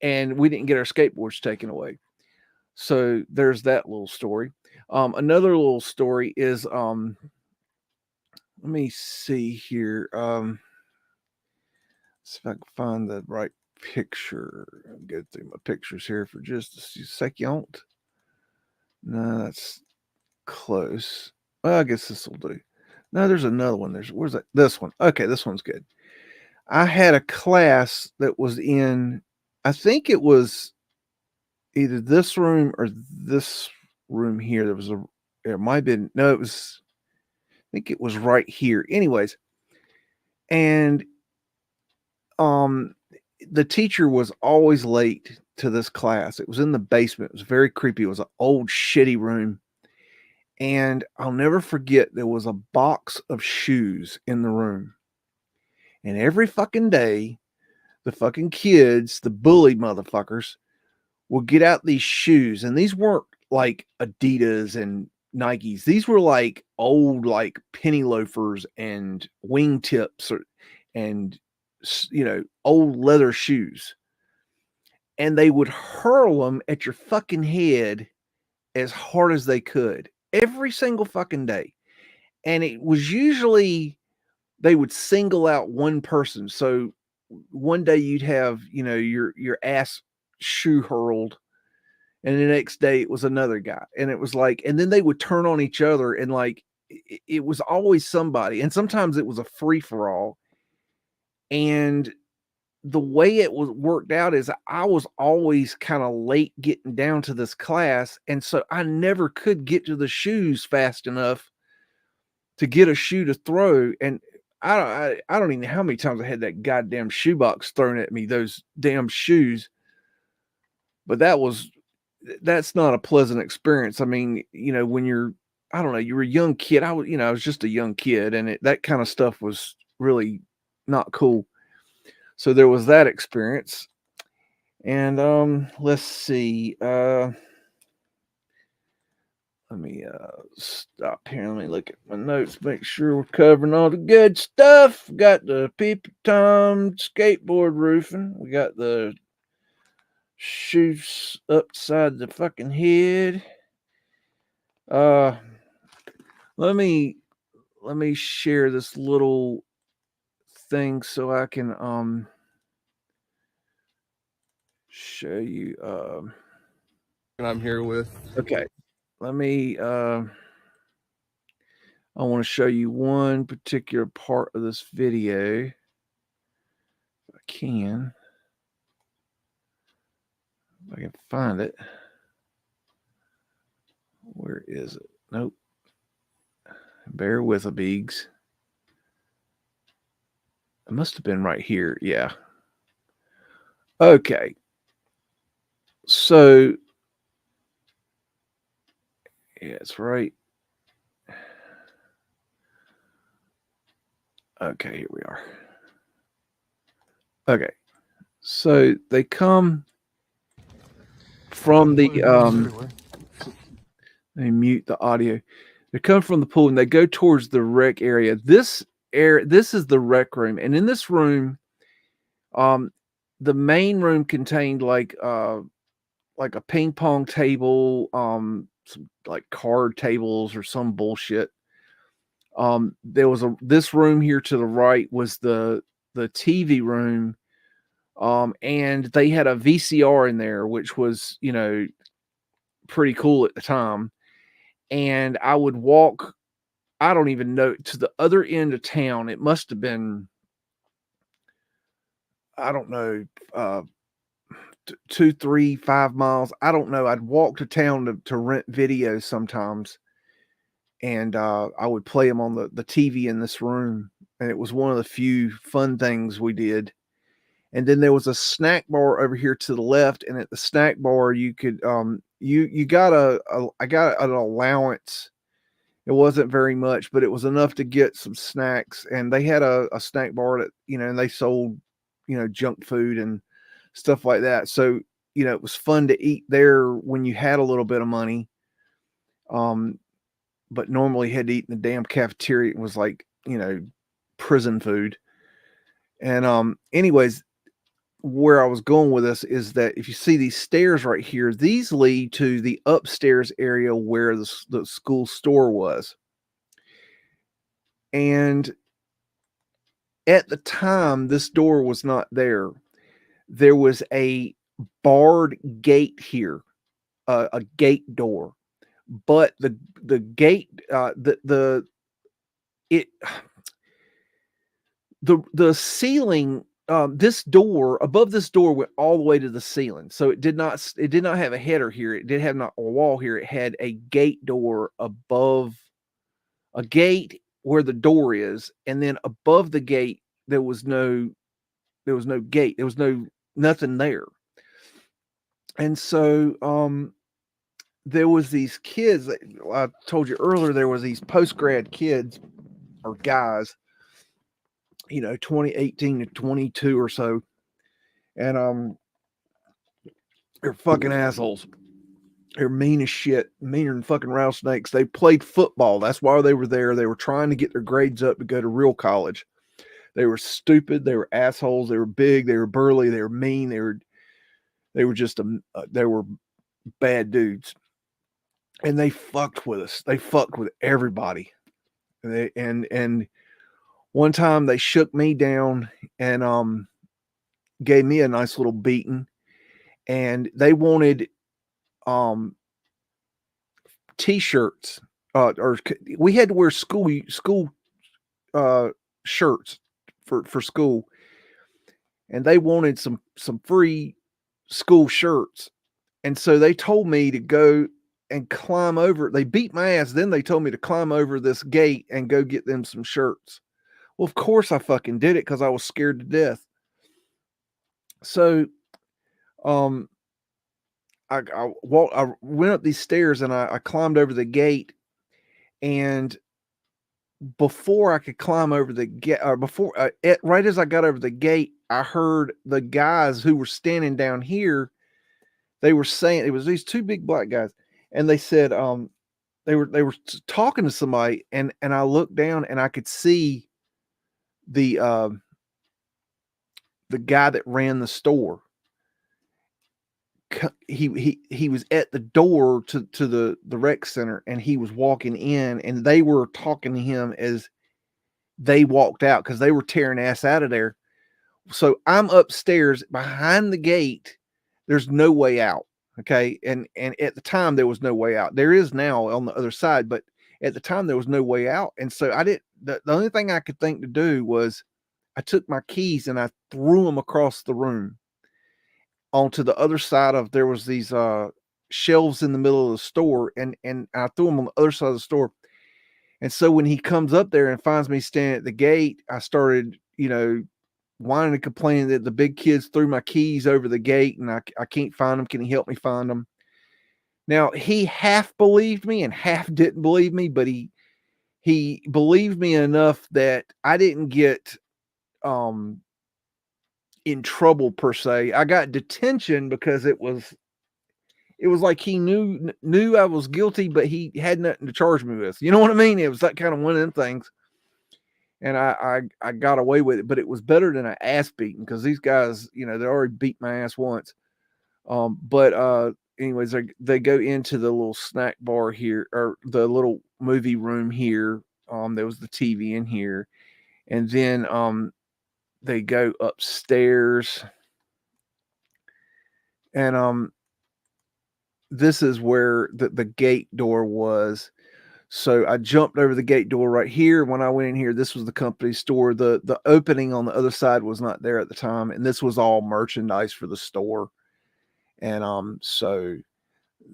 and we didn't get our skateboards taken away. So there's that little story. Another little story is, let me see here. See if I can find the right picture. I'll go through my pictures here for just a second. No, that's close. Well, I guess this will do. No, there's another one. Where's that? This one. Okay, this one's good. I had a class that was in, I think it was either this room or this room here. It might have been, no, I think it was right here. Anyways, and the teacher was always late to this class. It was in the basement. It was very creepy. It was an old shitty room. And I'll never forget, there was a box of shoes in the room. And every fucking day, the fucking kids, the bully motherfuckers, would get out these shoes. And these weren't like Adidas and Nikes. These were like old, like penny loafers and wingtips and, you know, old leather shoes. And they would hurl them at your fucking head as hard as they could every single fucking day. And it was usually, they would single out one person. So one day you'd have, you know, your ass shoe hurled, And the next day it was another guy. And it was like, and then they would turn on each other, and like it was always somebody. And sometimes it was a free for all. And the way it was worked out is I was always kind of late getting down to this class. And so I never could get to the shoes fast enough to get a shoe to throw. And I don't even know how many times I had that goddamn shoebox thrown at me, those damn shoes. But that's not a pleasant experience. I mean, when you're, I don't know, you're a young kid. I was just a young kid, and that kind of stuff was really not cool. So there was that experience. And let's see. Let me stop here. Let me look at my notes, make sure we're covering all the good stuff. Got the Peepy Tom skateboard roofing. We got the shoes upside the fucking head. Let me share this little thing so I can show you. And I'm here with. Okay, let me. I want to show you one particular part of this video. If I can. If I can find it. Where is it? Nope. Bear with a beegs. It must have been right here. Yeah. Okay. So, yeah, it's right. Okay, here we are. Okay. So they come from the let me mute the audio. They come from the pool and they go towards the rec area. This is the rec room, and in this room, the main room contained like a ping pong table, some like card tables or some bullshit. There was this room here to the right was the TV room, and they had a VCR in there, which was pretty cool at the time. And I would walk, I don't even know, to the other end of town. It must have been, I don't know, 2, 3, 5 miles. I don't know. I'd walk to town to rent videos sometimes. And I would play them on the TV in this room. And it was one of the few fun things we did. And then there was a snack bar over here to the left. And at the snack bar, you could, you got I got an allowance. It wasn't very much, but it was enough to get some snacks. And they had a snack bar that, and they sold, junk food and stuff like that. So, it was fun to eat there when you had a little bit of money. But normally had to eat in the damn cafeteria. It was like, prison food. And anyways, where I was going with this is that if you see these stairs right here, these lead to the upstairs area where the school store was. And at the time, this door was not there. There was a barred gate here, a gate door. But the gate, the ceiling, this door, above this door went all the way to the ceiling. So it did not have a header here. It did have not a wall here. It had a gate door above, a gate where the door is, and then above the gate there was no gate. There was nothing there. And so there was these kids. I told you earlier, there was these post-grad kids or guys, 18 to 22 or so. And they're fucking assholes. They're mean as shit, meaner than fucking rattlesnakes. They played football. That's why they were there. They were trying to get their grades up to go to real college. They were stupid. They were assholes. They were big. They were burly. They were mean. They were just they were bad dudes. And they fucked with us. They fucked with everybody. And one time they shook me down and gave me a nice little beating. And they wanted t-shirts, or we had to wear school shirts for school, and they wanted some free school shirts. And so they told me to go and climb over. They beat my ass. Then they told me to climb over this gate and go get them some shirts. Well, of course I fucking did it because I was scared to death. So, I went up these stairs and I climbed over the gate. And before I could climb over the gate, or right as I got over the gate, I heard the guys who were standing down here. They were saying, it was these two big black guys, and they said, they were talking to somebody, and I looked down and I could see the guy that ran the store. He was at the door to the rec center, and he was walking in, and they were talking to him as they walked out because they were tearing ass out of there. So I'm upstairs behind the gate. There's no way out. Okay. And at the time there was no way out. There is now on the other side, but at the time there was no way out. And so the only thing I could think to do was I took my keys and I threw them across the room onto the other side of, there was these shelves in the middle of the store, and I threw them on the other side of the store. And so when he comes up there and finds me standing at the gate, I started, whining and complaining that the big kids threw my keys over the gate and I can't find them. Can he help me find them? Now, he half believed me and half didn't believe me, but he believed me enough that I didn't get in trouble per se. I got detention because it was like he knew I was guilty, but he had nothing to charge me with. You know what I mean? It was that kind of one of them things. And I got away with it, but it was better than an ass beating because these guys, they already beat my ass once. But anyways, they go into the little snack bar here, or the little movie room here. There was the TV in here, and then they go upstairs, and this is where the gate door was. So I jumped over the gate door right here. When I went in here, this was the company store. The opening on the other side was not there at the time, and this was all merchandise for the store. And so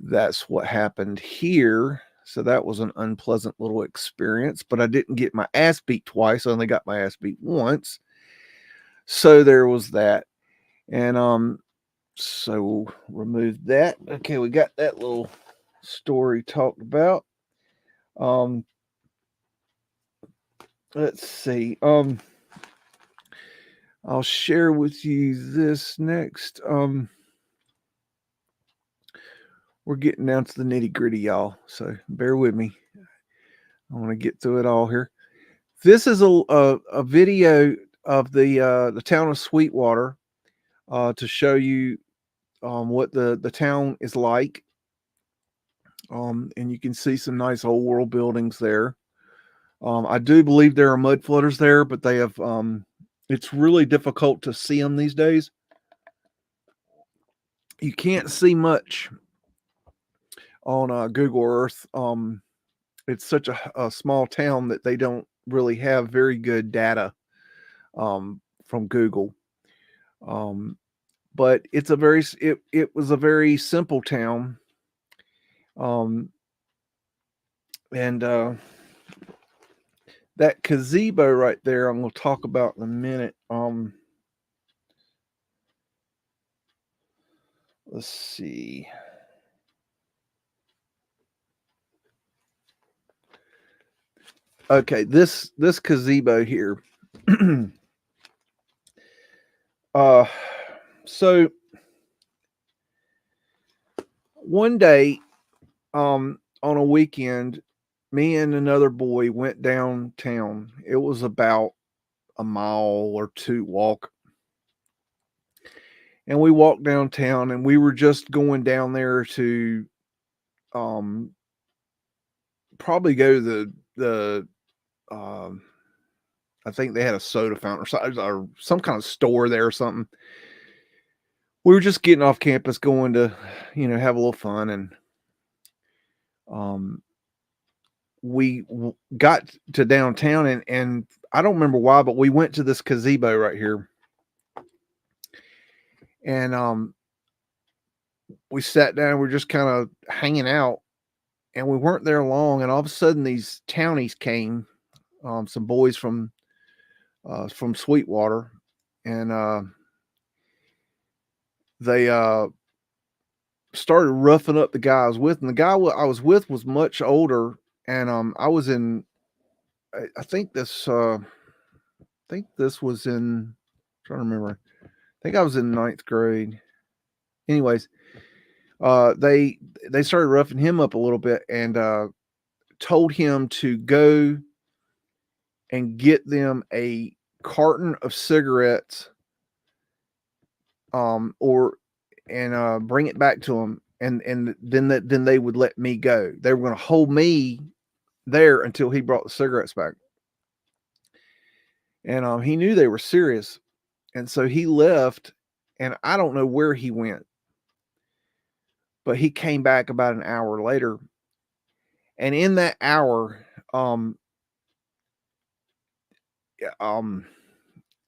that's what happened here. So that was an unpleasant little experience, but I didn't get my ass beat twice. I only got my ass beat once. So there was that. And so we'll remove that. Okay, we got that little story talked about. Let's see. I'll share with you this next. We're getting down to the nitty gritty, y'all. So bear with me. I want to get through it all here. This is a video of the town of Sweetwater to show you what the town is like. And you can see some nice old world buildings there. I do believe there are mud flooders there, but they have, it's really difficult to see them these days. You can't see much on Google Earth. It's such a small town that they don't really have very good data from Google. But it's it was a very simple town. And that gazebo right there, I'm going to talk about in a minute. Let's see. Okay, this gazebo here. So one day, on a weekend, me and another boy went downtown. It was about a mile or two walk. And we walked downtown, and we were just going down there to probably go to the I think they had a soda fountain or some kind of store there or something. we were just getting off campus, going to, have a little fun, and we got to downtown, and I don't remember why, but we went to this gazebo right here, and we sat down. We're just kind of hanging out, and we weren't there long, and all of a sudden these townies came, some boys from Sweetwater, and they started roughing up the guy I was with, and the guy I was with was much older, and I was in, I think this was in, I'm trying to remember. I think I was in ninth grade. Anyways, they started roughing him up a little bit, and told him to go and get them a carton of cigarettes, or and bring it back to them, and then they would let me go. They were going to hold me there until he brought the cigarettes back. And he knew they were serious, and so he left, and I don't know where he went, but he came back about an hour later, and in that hour,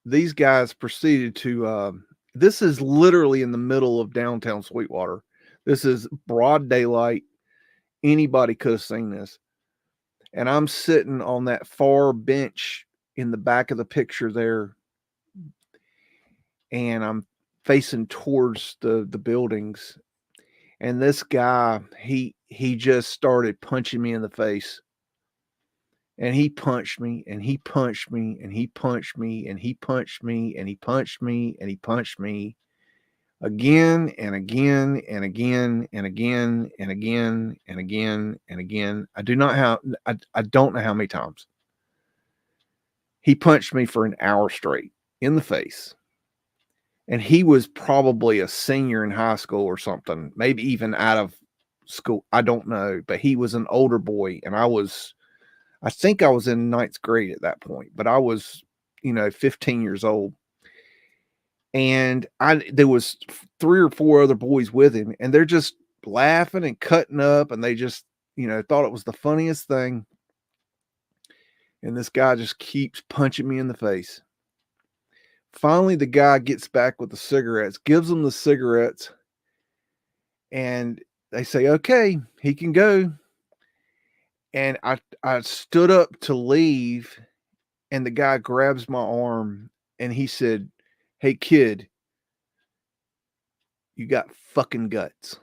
these guys proceeded to. This is literally in the middle of downtown Sweetwater. This is broad daylight. Anybody could have seen this. And I'm sitting on that far bench in the back of the picture there, and I'm facing towards the buildings. And this guy, he just started punching me in the face. And he punched me, and he punched me, and he punched me, and he punched me, and he punched me, and he punched me again and again and again and again and again and again and again. I don't know how many times. He punched me for an hour straight in the face. And he was probably a senior in high school or something, maybe even out of school. I don't know, but he was an older boy, and I think I was in ninth grade at that point, but I was, 15 years old. And there was 3 or 4 other boys with him, and they're just laughing and cutting up, and they just, thought it was the funniest thing. And this guy just keeps punching me in the face. Finally, the guy gets back with the cigarettes, gives them the cigarettes, and they say, okay, he can go. And I stood up to leave, and the guy grabs my arm, and he said, hey, kid, you got fucking guts.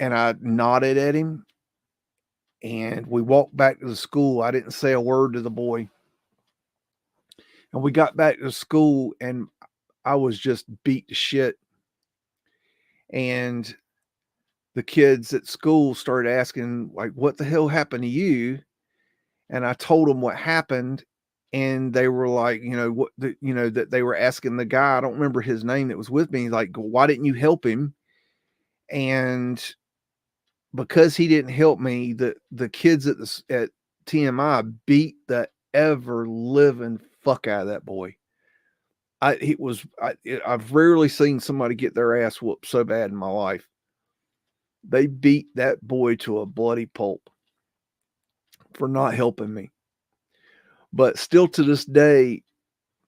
And I nodded at him, and we walked back to the school. I didn't say a word to the boy. And we got back to school, and I was just beat to shit. And the kids at school started asking, like, what the hell happened to you? And I told them what happened. And they were like, that they were asking the guy, I don't remember his name, that was with me, like, why didn't you help him? And because he didn't help me, the kids at TMI beat the ever living fuck out of that boy. I've rarely seen somebody get their ass whooped so bad in my life. They beat that boy to a bloody pulp for not helping me. But still to this day,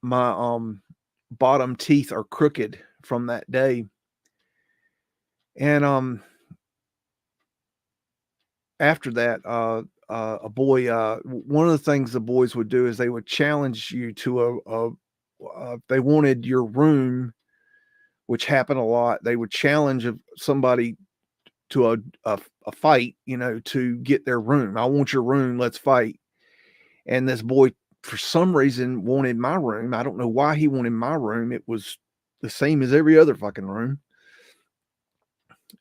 my bottom teeth are crooked from that day. And after that, a boy, one of the things the boys would do is they would challenge you to they wanted your room, which happened a lot. They would challenge somebody to a fight, to get their room. I want your room. Let's fight. And this boy, for some reason, wanted my room. I don't know why he wanted my room. It was the same as every other fucking room.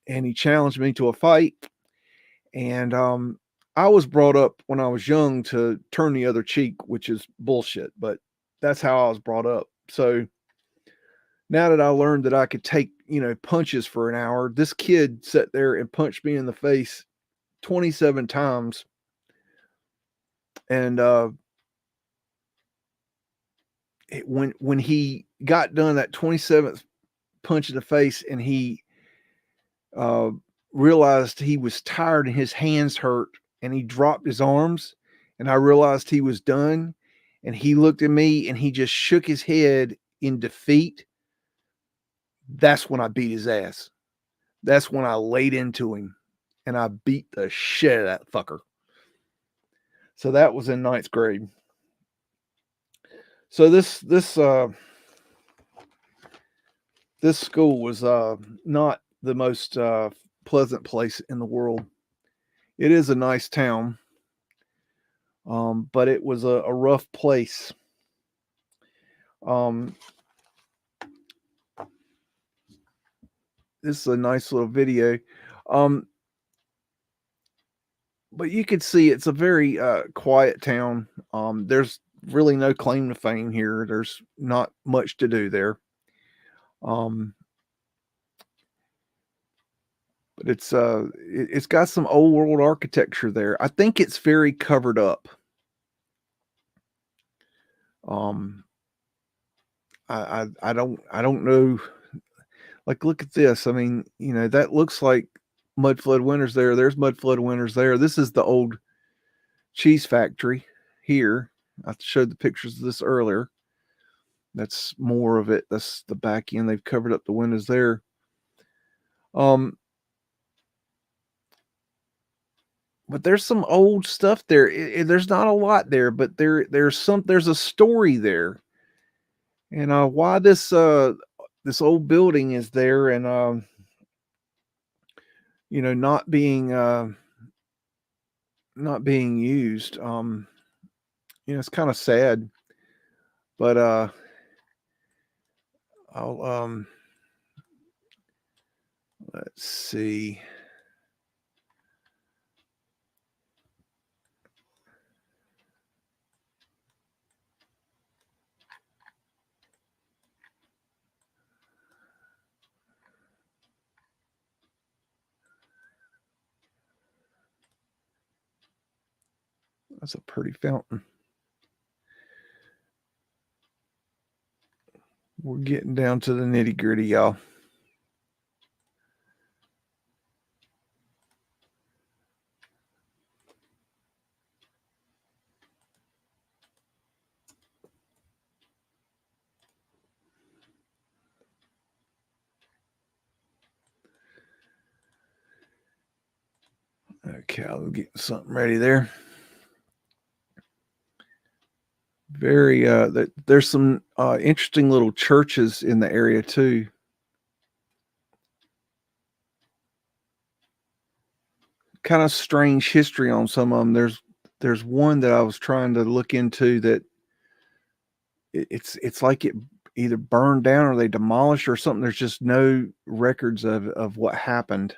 And he challenged me to a fight. And I was brought up when I was young to turn the other cheek, which is bullshit, but that's how I was brought up. So now that I learned that I could take, punches for an hour, this kid sat there and punched me in the face 27 times. And when he got done that 27th punch in the face, and he realized he was tired and his hands hurt, and he dropped his arms, and I realized he was done, and he looked at me and he just shook his head in defeat. That's when I beat his ass. That's when I laid into him and I beat the shit out of that fucker. So that was in 9th grade. So this school was not the most pleasant place in the world. It is a nice town, but it was a rough place. This is a nice little video. But you could see it's a very quiet town. There's really no claim to fame here. There's not much to do there. But it's got some old world architecture there. I think it's very covered up. I don't know. Like, look at this. I mean, you know, that looks like Mudflood Winters there. There's Mudflood Winters there. This is the old cheese factory here. I showed the pictures of this earlier. That's more of it. That's the back end. They've covered up the windows there. But there's some old stuff there. There's not a lot there, but there's a story there. And why this old building is there, and you know, not being used. You know, it's kind of sad. But I'll let's see. That's a pretty fountain. We're getting down to the nitty-gritty, y'all. Okay, I'll get something ready there. Very there's some interesting little churches in the area too. Kind of strange history on some of them. There's one that I was trying to look into that it's like it either burned down or they demolished or something. There's just no records of what happened.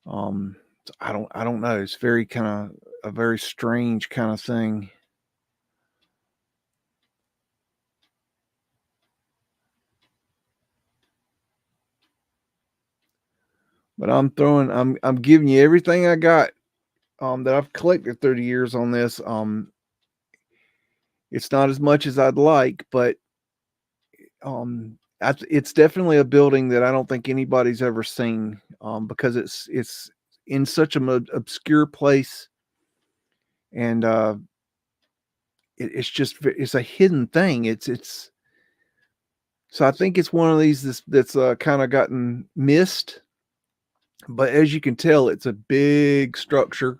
I don't know. It's very kind of a very strange kind of thing. But I'm giving you everything I got that I've collected through the years on this. It's not as much as I'd like, but it's definitely a building that I don't think anybody's ever seen, because it's in such an obscure place, and it's a hidden thing. So I think it's one of these that's kind of gotten missed. But as you can tell, it's a big structure,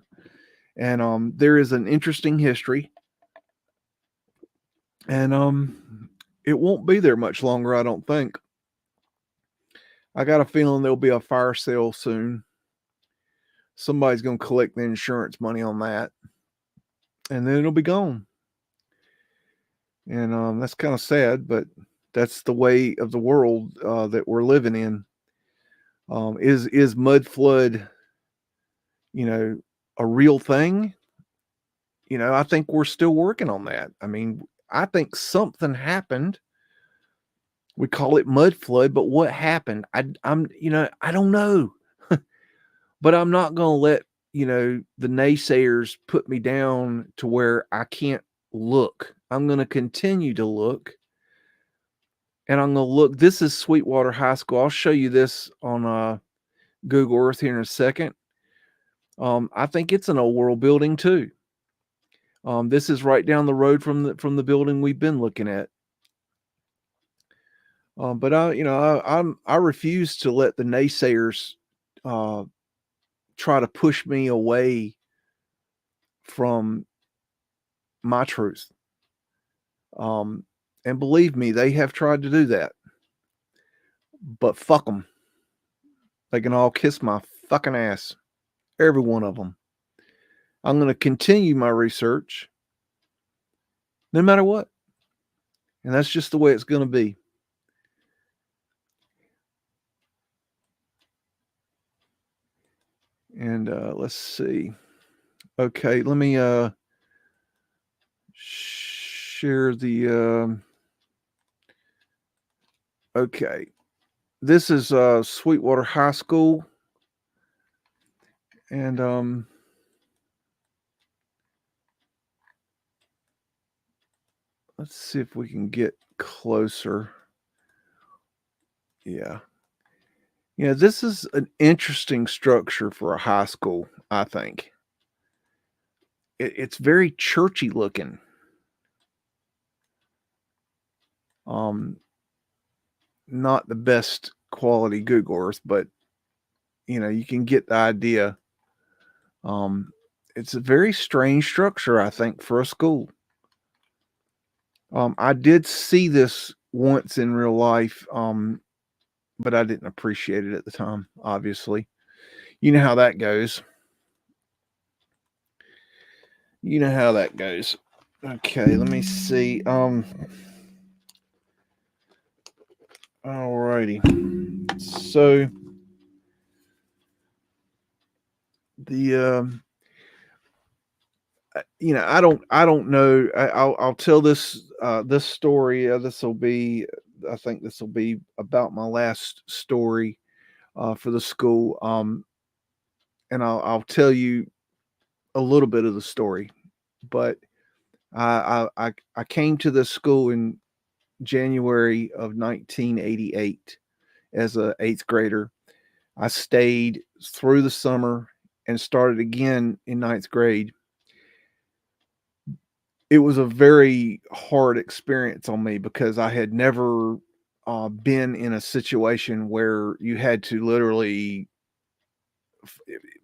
and there is an interesting history, and it won't be there much longer, I don't think. I got a feeling there'll be a fire sale soon. Somebody's going to collect the insurance money on that, and then it'll be gone. And that's kind of sad, but that's the way of the world that we're living in. Is Mudflood, you know, a real thing? You know, I think we're still working on that. I mean, I think something happened. We call it Mudflood, but what happened? I'm you know, I don't know. But I'm not going to let, you know, the naysayers put me down to where I can't look. I'm going to continue to look. And I'm going to look. This is Sweetwater High School. I'll show you this on Google Earth here in a second. I think it's an old world building too. This is right down the road from the building we've been looking at. But I refuse to let the naysayers try to push me away from my truth. And believe me, they have tried to do that. But fuck them. They can all kiss my fucking ass. Every one of them. I'm going to continue my research no matter what. And that's just the way it's going to be. And let's see. Okay, let me share the okay. This is Sweetwater High School. And let's see if we can get closer. Yeah. Yeah, this is an interesting structure for a high school, I think. It's very churchy looking. Not the best quality Google Earth, but you can get the idea. It's a very strange structure, I think, for a school. I did see this once in real life, but I didn't appreciate it at the time, obviously. You know how that goes. You know how that goes. Okay, let me see. Alrighty. So the I don't know. I'll tell this this story. I think this will be about my last story for the school. And I'll tell you a little bit of the story. But I came to this school in January of 1988 as a 8th grader. I stayed through the summer and started again in 9th grade. It was a very hard experience on me because I had never been in a situation where you had to literally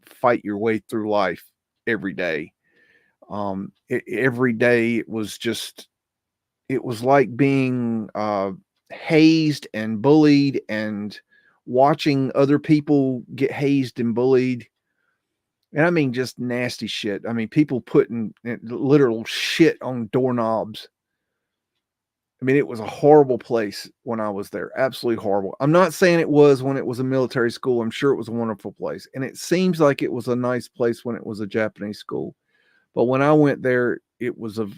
fight your way through life every day. Every day it was like being hazed and bullied and watching other people get hazed and bullied. And I mean, just nasty shit. I mean, people putting literal shit on doorknobs. I mean, it was a horrible place when I was there. Absolutely horrible. I'm not saying it was when it was a military school. I'm sure it was a wonderful place. And it seems like it was a nice place when it was a Japanese school. But when I went there, it was a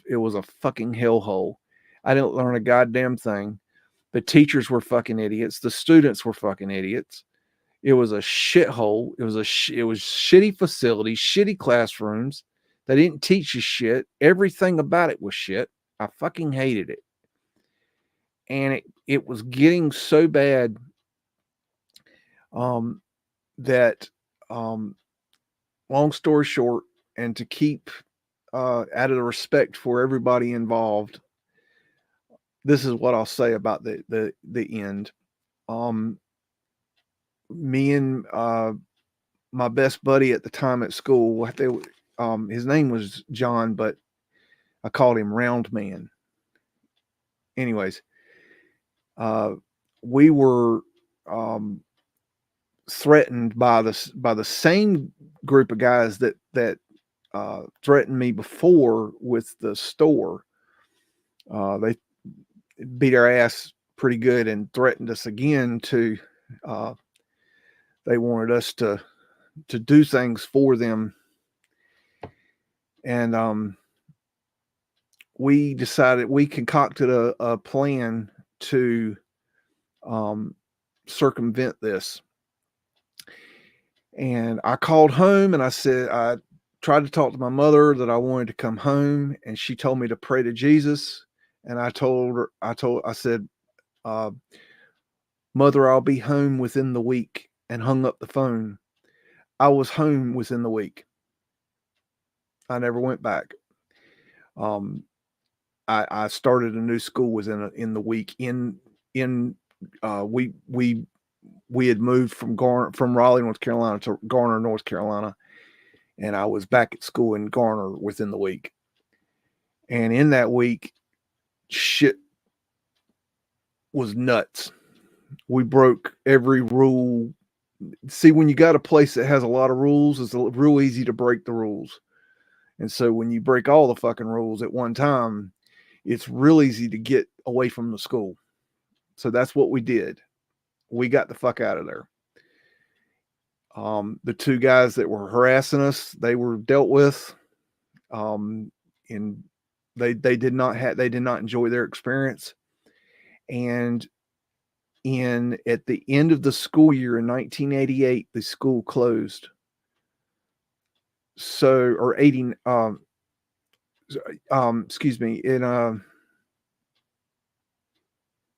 fucking hellhole. I didn't learn a goddamn thing. The teachers were fucking idiots. The students were fucking idiots. It was a shithole. It was shitty facilities, shitty classrooms. They didn't teach you shit. Everything about it was shit. I fucking hated it. And it was getting so bad that long story short, and to keep out of the respect for everybody involved, this is what I'll say about the end. Me and my best buddy at the time at school, his name was John, but I called him Round Man. Anyways, we were threatened by the same group of guys that threatened me before with the store. They beat our ass pretty good and threatened us again to they wanted us to do things for them. And we concocted a plan to circumvent this. And I called home and I said, tried to talk to my mother that I wanted to come home, and she told me to pray to Jesus. And I said, uh, Mother, I'll be home within the week, and hung up the phone. I was home within the week. I never went back. I started a new school in the week. We had moved from Raleigh, North Carolina to Garner, North Carolina, and I was back at school in Garner within the week. And in that week, shit was nuts. We broke every rule. See, when you got a place that has a lot of rules, it's real easy to break the rules. And so when you break all the fucking rules at one time, it's real easy to get away from the school. So that's what we did. We got the fuck out of there. The two guys that were harassing us, they were dealt with. And they did not enjoy their experience. And at the end of the school year in 1988, the school closed. So, or 80, excuse me,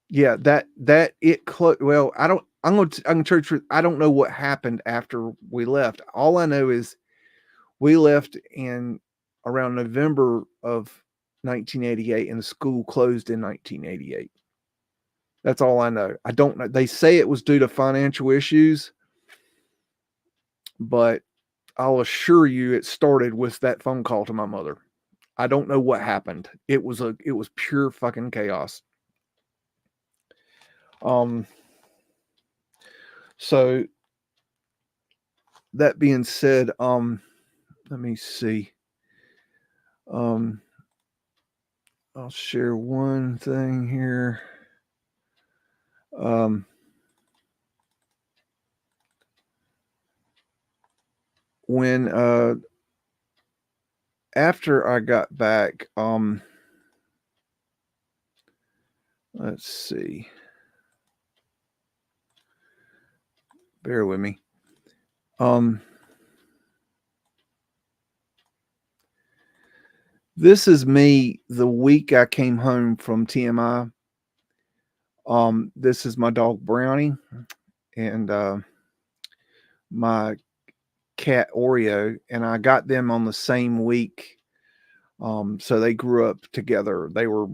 yeah, that it closed. Well, I'm going to tell you the truth. I don't know what happened after we left. All I know is we left in around November of 1988, and the school closed in 1988. That's all I know. I don't know. They say it was due to financial issues, but I'll assure you it started with that phone call to my mother. I don't know what happened. It was pure fucking chaos. So that being said, let me see. I'll share one thing here. When after I got back, let's see. Bear with me. This is me the week I came home from TMI. This is my dog Brownie and my cat Oreo, and I got them on the same week. So they grew up together. They were,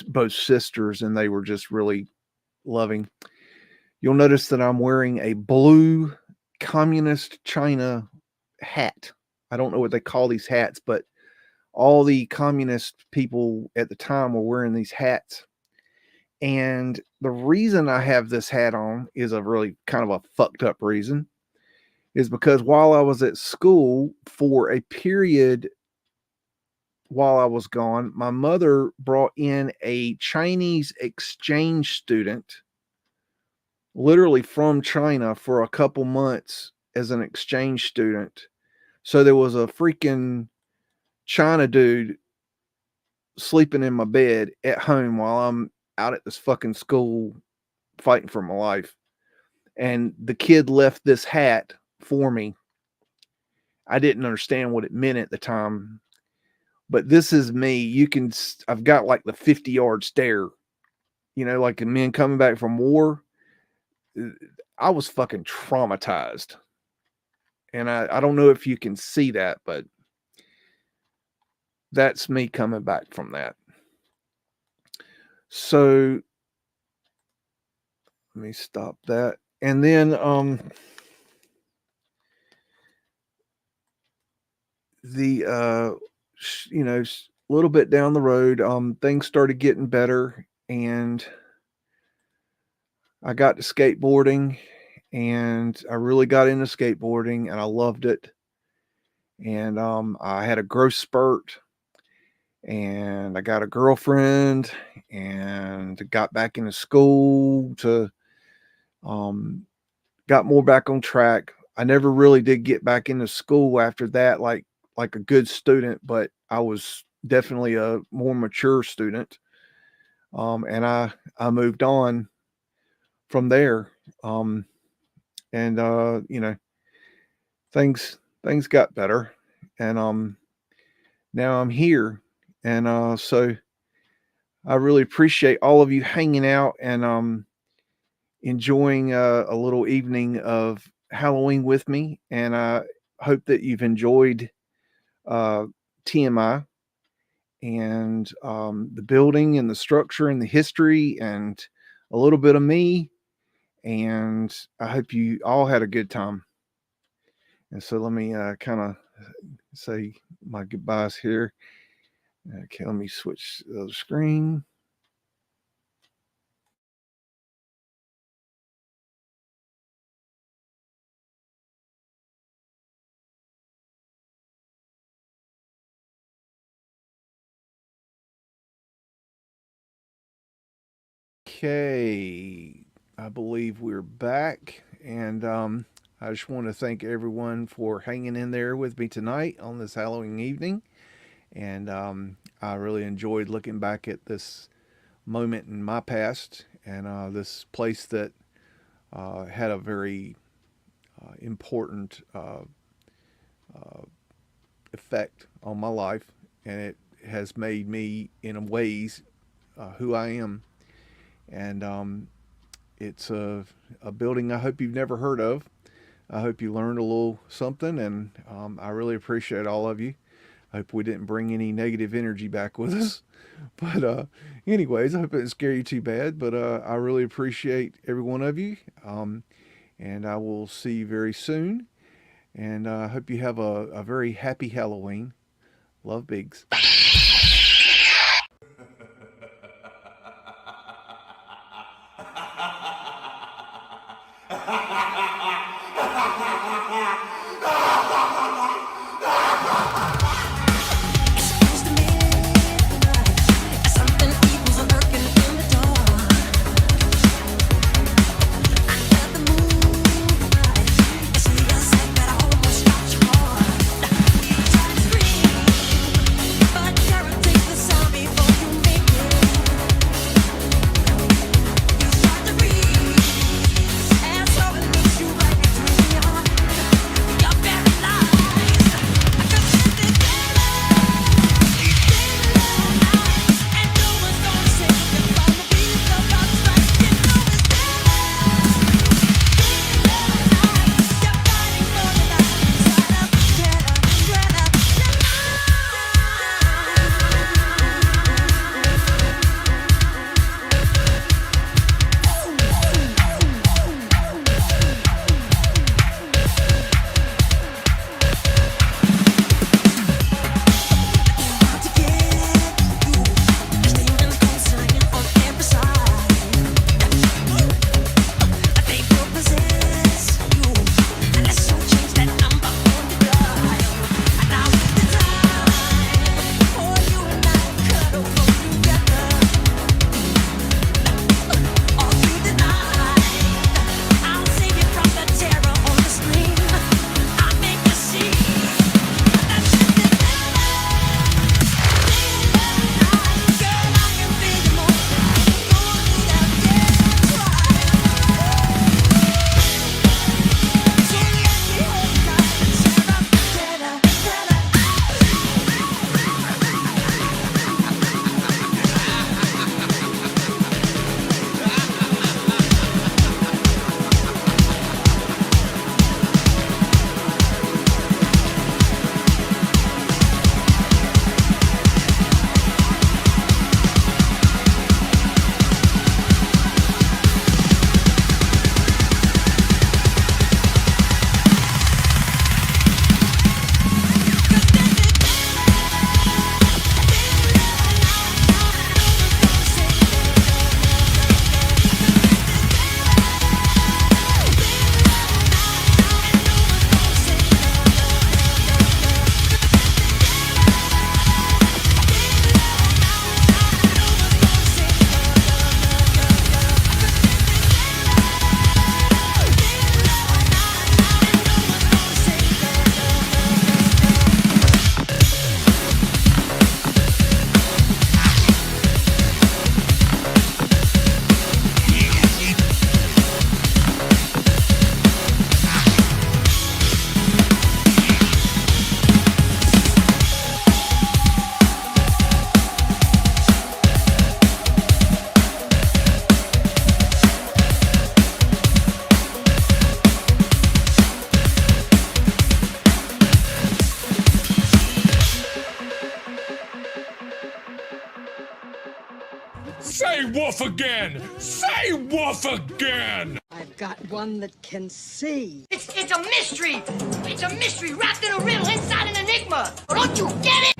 both sisters, and they were just really loving. You'll notice that I'm wearing a blue communist China hat. I don't know what they call these hats, but all the communist people at the time were wearing these hats. And the reason I have this hat on is a really kind of a fucked up reason, is because while I was at school for a period while I was gone, my mother brought in a Chinese exchange student, literally from China, for a couple months as an exchange student. So there was a freaking China dude sleeping in my bed at home while I'm out at this fucking school fighting for my life. And the kid left this hat for me. I didn't understand what it meant at the time, but this is me. I've got like the 50-yard stare, like in men coming back from war. I was fucking traumatized. And I don't know if you can see that, but that's me coming back from that. So let me stop that. And then a little bit down the road, things started getting better, and I got to skateboarding, and I really got into skateboarding, and I loved it. And I had a growth spurt, and I got a girlfriend, and got back into school to got more back on track. I never really did get back into school after that, like a good student, but I was definitely a more mature student. And I moved on from there. And things got better. and now I'm here, and so I really appreciate all of you hanging out and enjoying a little evening of Halloween with me, and I hope that you've enjoyed TMI and the building and the structure and the history and a little bit of me, and I hope you all had a good time. And so let me kind of say my goodbyes here. Okay, let me switch the screen. Okay, I believe we're back, and I just want to thank everyone for hanging in there with me tonight on this Halloween evening, and I really enjoyed looking back at this moment in my past and this place that had a very important effect on my life, and it has made me in ways who I am. And it's a building I hope you've never heard of. I hope you learned a little something, and I really appreciate all of you. I hope we didn't bring any negative energy back with us. But anyways, I hope it didn't scare you too bad. But I really appreciate every one of you. And I will see you very soon. And I hope you have a very happy Halloween. Love, Biggs. woof again! Say woof again! I've got one that can see. It's a mystery! It's a mystery wrapped in a riddle inside an enigma! Don't you get it?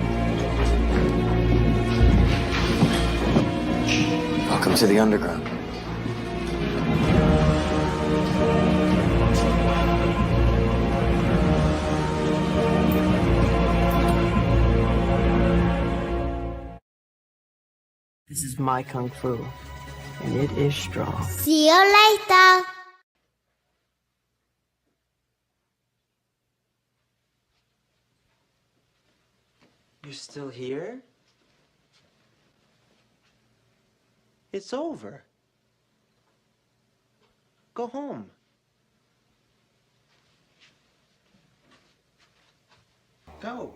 Welcome to the underground. This is my kung fu, and it is strong. See you later. You're still here? It's over. Go home. Go.